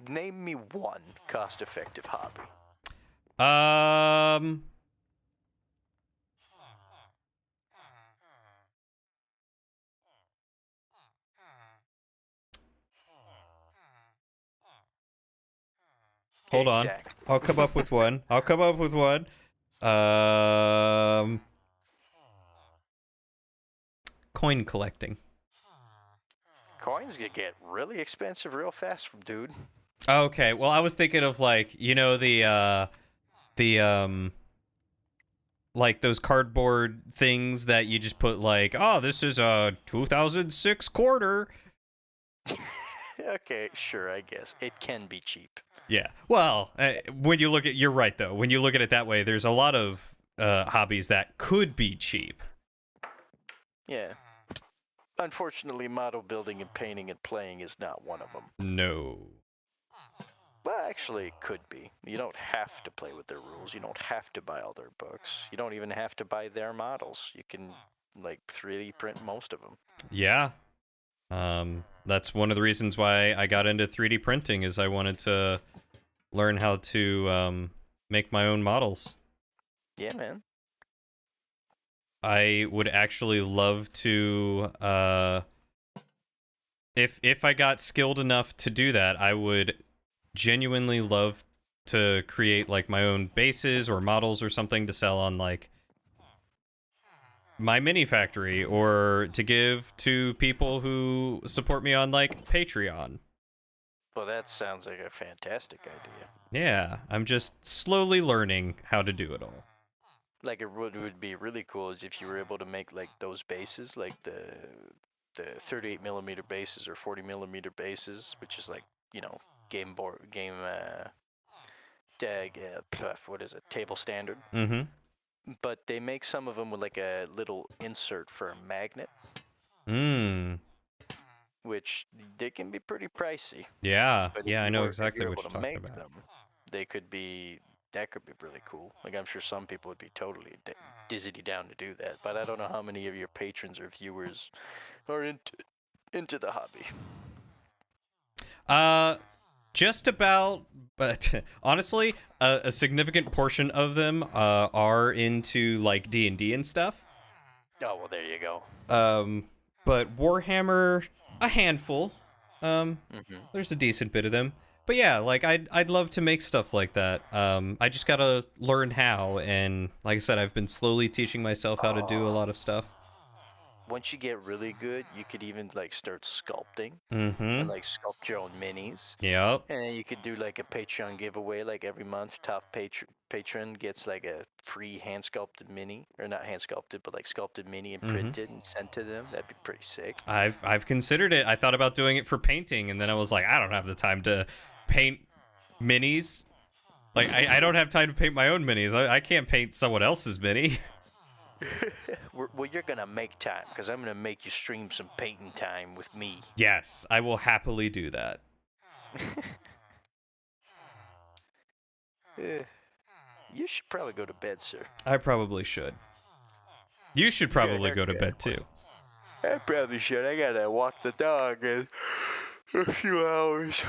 name me one cost-effective hobby. Hold on. Exactly. I'll come up with one. Coin collecting. Coins can get really expensive real fast, dude. Okay, well, I was thinking of like, you know, like those cardboard things that you just put like, oh, this is a 2006 quarter. Okay, sure, I guess. It can be cheap. Yeah. Well, when you look at, you're right though. When you look at it that way, there's a lot of hobbies that could be cheap. Yeah. Unfortunately, model building and painting and playing is not one of them. No. Well, actually, it could be. You don't have to play with their rules. You don't have to buy all their books. You don't even have to buy their models. You can, like, 3D print most of them. Yeah. That's one of the reasons why I got into 3D printing, is I wanted to learn how to make my own models. Yeah, man. I would actually love to, if I got skilled enough to do that, I would genuinely love to create like my own bases or models or something to sell on like my mini factory, or to give to people who support me on like Patreon. Well, that sounds like a fantastic idea. Yeah, I'm just slowly learning how to do it all. Like, it would be really cool is if you were able to make, like, those bases, like the 38mm bases or 40mm bases, which is like, you know, what is it, table standard. Mm-hmm. But they make some of them with like a little insert for a magnet, which they can be pretty pricey. Yeah, But yeah, I if know you're exactly able what you're to talking make about. them, that could be really cool. Like, I'm sure some people would be totally dizzily down to do that, but I don't know how many of your patrons or viewers are into the hobby. Just about, but honestly, a significant portion of them are into like D&D and stuff. Oh, well, there you go. But Warhammer, a handful. There's a decent bit of them. But yeah, like I'd love to make stuff like that. I just gotta learn how, and like I said, I've been slowly teaching myself how to do a lot of stuff. Once you get really good, you could even like start sculpting Mm-hmm. and like sculpt your own minis. Yep. And then you could do like a Patreon giveaway, like every month, top patron gets like a free hand sculpted mini, or not hand sculpted, but like sculpted mini and printed and sent to them. That'd be pretty sick. I've considered it. I thought about doing it for painting, and then I was like, I don't have the time to paint minis. Like I don't have time to paint my own minis. I can't paint someone else's mini. Well, you're gonna make time, because I'm gonna make you stream some painting time with me. Yes, I will happily do that. You should probably go to bed, sir. I probably should. You should probably go to haircut. bed too. I probably should. I gotta walk the dog in a few hours.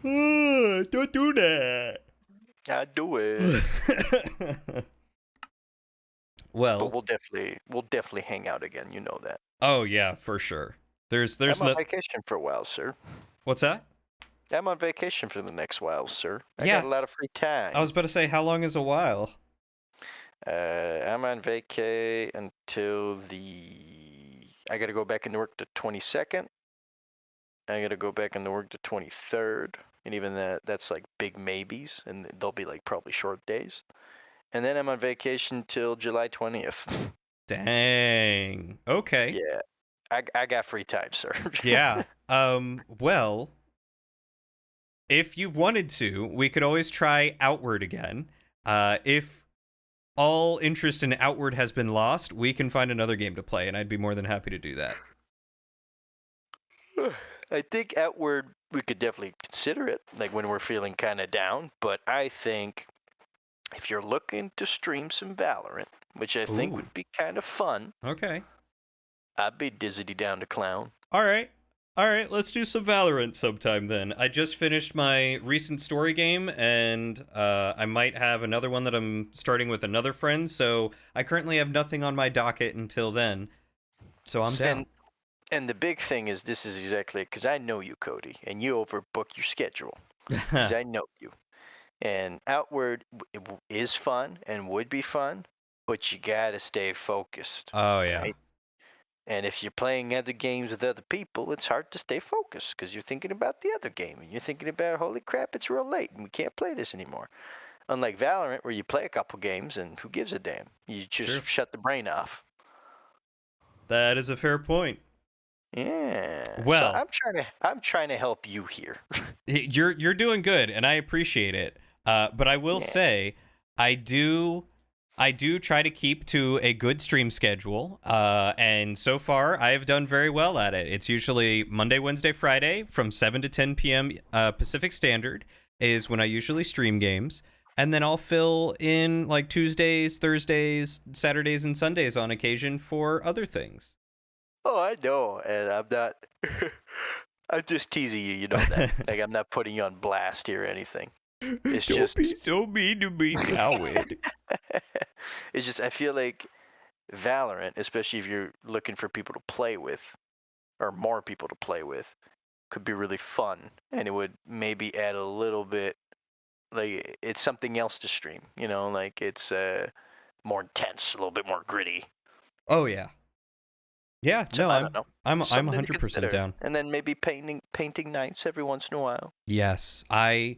Don't do that. I do it. But Well, we'll definitely hang out again. You know that. oh yeah, for sure. There's I'm on no. vacation for a while, sir. What's that? I'm on vacation for the next while, sir. I Yeah. got a lot of free time. I was about to say, how long is a while? I'm on vacay until I gotta go back into work the 22nd. I gotta go back into work the 23rd, and even that's like big maybes, and they'll be like probably short days. And then I'm on vacation till July 20th. Dang. Okay. Yeah, I got free time, sir. Yeah. Well, if you wanted to, we could always try Outward again. If all interest in Outward has been lost, we can find another game to play, and I'd be more than happy to do that. I think Outward, we could definitely consider it, like when we're feeling kind of down. But I think if you're looking to stream some Valorant, which I think Ooh. would be kind of fun, Okay. I'd be Dizzity down to clown. All right. Let's do some Valorant sometime then. I just finished my recent story game, and I might have another one that I'm starting with another friend, so I currently have nothing on my docket until then. So I'm down. And the big thing is, this is exactly because I know you, Cody, and you overbook your schedule. Because I know you. And Outward is fun and would be fun, but you gotta stay focused. Oh, yeah. Right? And if you're playing other games with other people, it's hard to stay focused because you're thinking about the other game and you're thinking about, holy crap, it's real late and we can't play this anymore. Unlike Valorant, where you play a couple games and who gives a damn? You just True. shut the brain off. That is a fair point. Yeah. Well, so I'm trying to help you here. You're doing good, and I appreciate it. But I will say, I do try to keep to a good stream schedule. And so far, I've done very well at it. It's usually Monday, Wednesday, Friday from 7 to 10 p.m. Pacific Standard is when I usually stream games. And then I'll fill in like Tuesdays, Thursdays, Saturdays, and Sundays on occasion for other things. Oh, I know, and I'm not. I'm just teasing you. You know that. Like I'm not putting you on blast here or anything. It's Don't just. be so mean to me, Howard. It's just I feel like Valorant, especially if you're looking for people to play with, or more people to play with, could be really fun, and it would maybe add a little bit. Like it's something else to stream. You know, like it's more intense, a little bit more gritty. Oh yeah. Yeah, So, no, I don't know. I'm Something to 100% consider. down. And then maybe painting nights every once in a while. Yes, I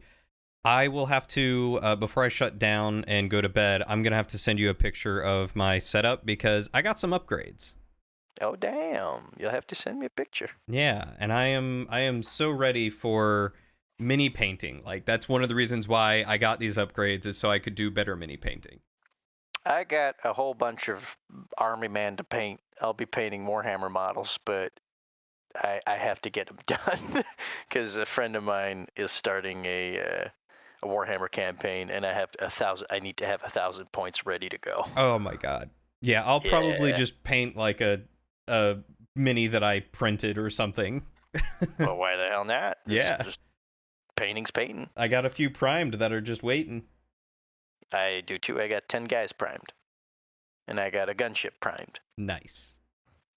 will have to before I shut down and go to bed. I'm gonna have to send you a picture of my setup because I got some upgrades. Oh damn! You'll have to send me a picture. Yeah, and I am so ready for mini painting. Like that's one of the reasons why I got these upgrades is so I could do better mini painting. I got a whole bunch of army man to paint. I'll be painting Warhammer models, but I have to get them done because a friend of mine is starting a Warhammer campaign, and I have 1,000. I need to have 1,000 points ready to go. Oh my god. Yeah, I'll probably Yeah. just paint like a mini that I printed or something. Well, why the hell not? Yeah. Just painting's painting. I got a few primed that are just waiting. I do too. I got 10 guys primed, and I got a gunship primed. Nice.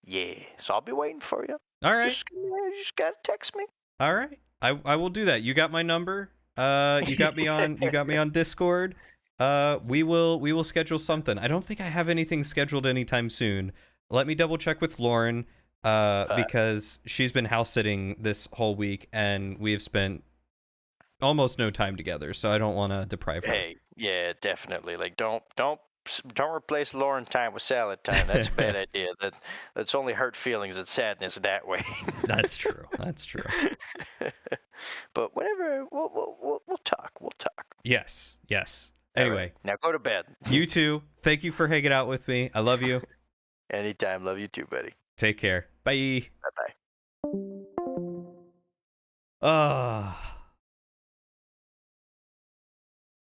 Yeah, so I'll be waiting for you. All right. You just gotta text me. All right. I will do that. You got my number? You got me on Discord. We will schedule something. I don't think I have anything scheduled anytime soon. Let me double check with Lauren because she's been house sitting this whole week and we have spent almost no time together, so I don't want to deprive her. Hey, yeah, definitely. Like, don't replace Lauren time with salad time. That's a bad idea. That's only hurt feelings and sadness that way. That's true. That's true. But whenever we'll talk. We'll talk. Yes. All Anyway, right, now go to bed. you too. Thank you for hanging out with me. I love you. Anytime. Love you too, buddy. Take care. Bye. Bye bye.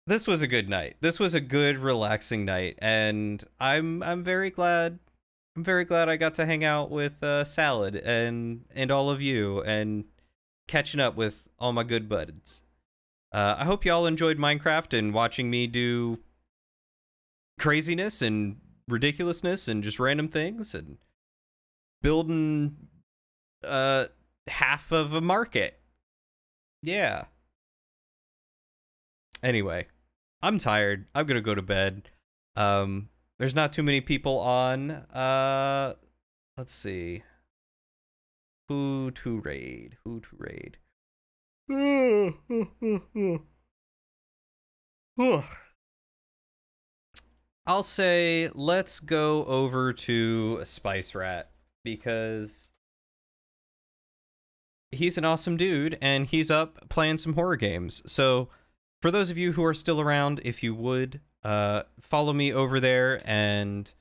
This was a good night. This was a good, relaxing night, and I'm very glad I'm very glad I got to hang out with Salad and all of you and catching up with all my good buds. I hope y'all enjoyed Minecraft and watching me do craziness and ridiculousness and just random things and building half of a market. Yeah. Anyway, I'm tired. I'm gonna go to bed. There's not too many people on. Let's see. Who to raid? Who to raid? I'll say let's go over to Spice Rat because he's an awesome dude and he's up playing some horror games. So for those of you who are still around, if you would, follow me over there and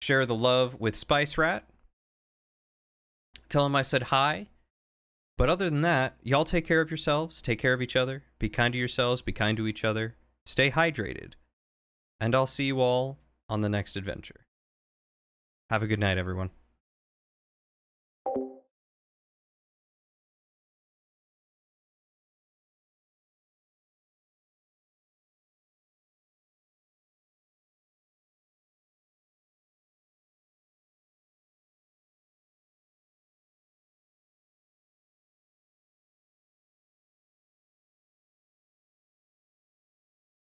share the love with Spice Rat. Tell him I said hi. But other than that, y'all take care of yourselves, take care of each other, be kind to yourselves, be kind to each other, stay hydrated. And I'll see you all on the next adventure. Have a good night, everyone.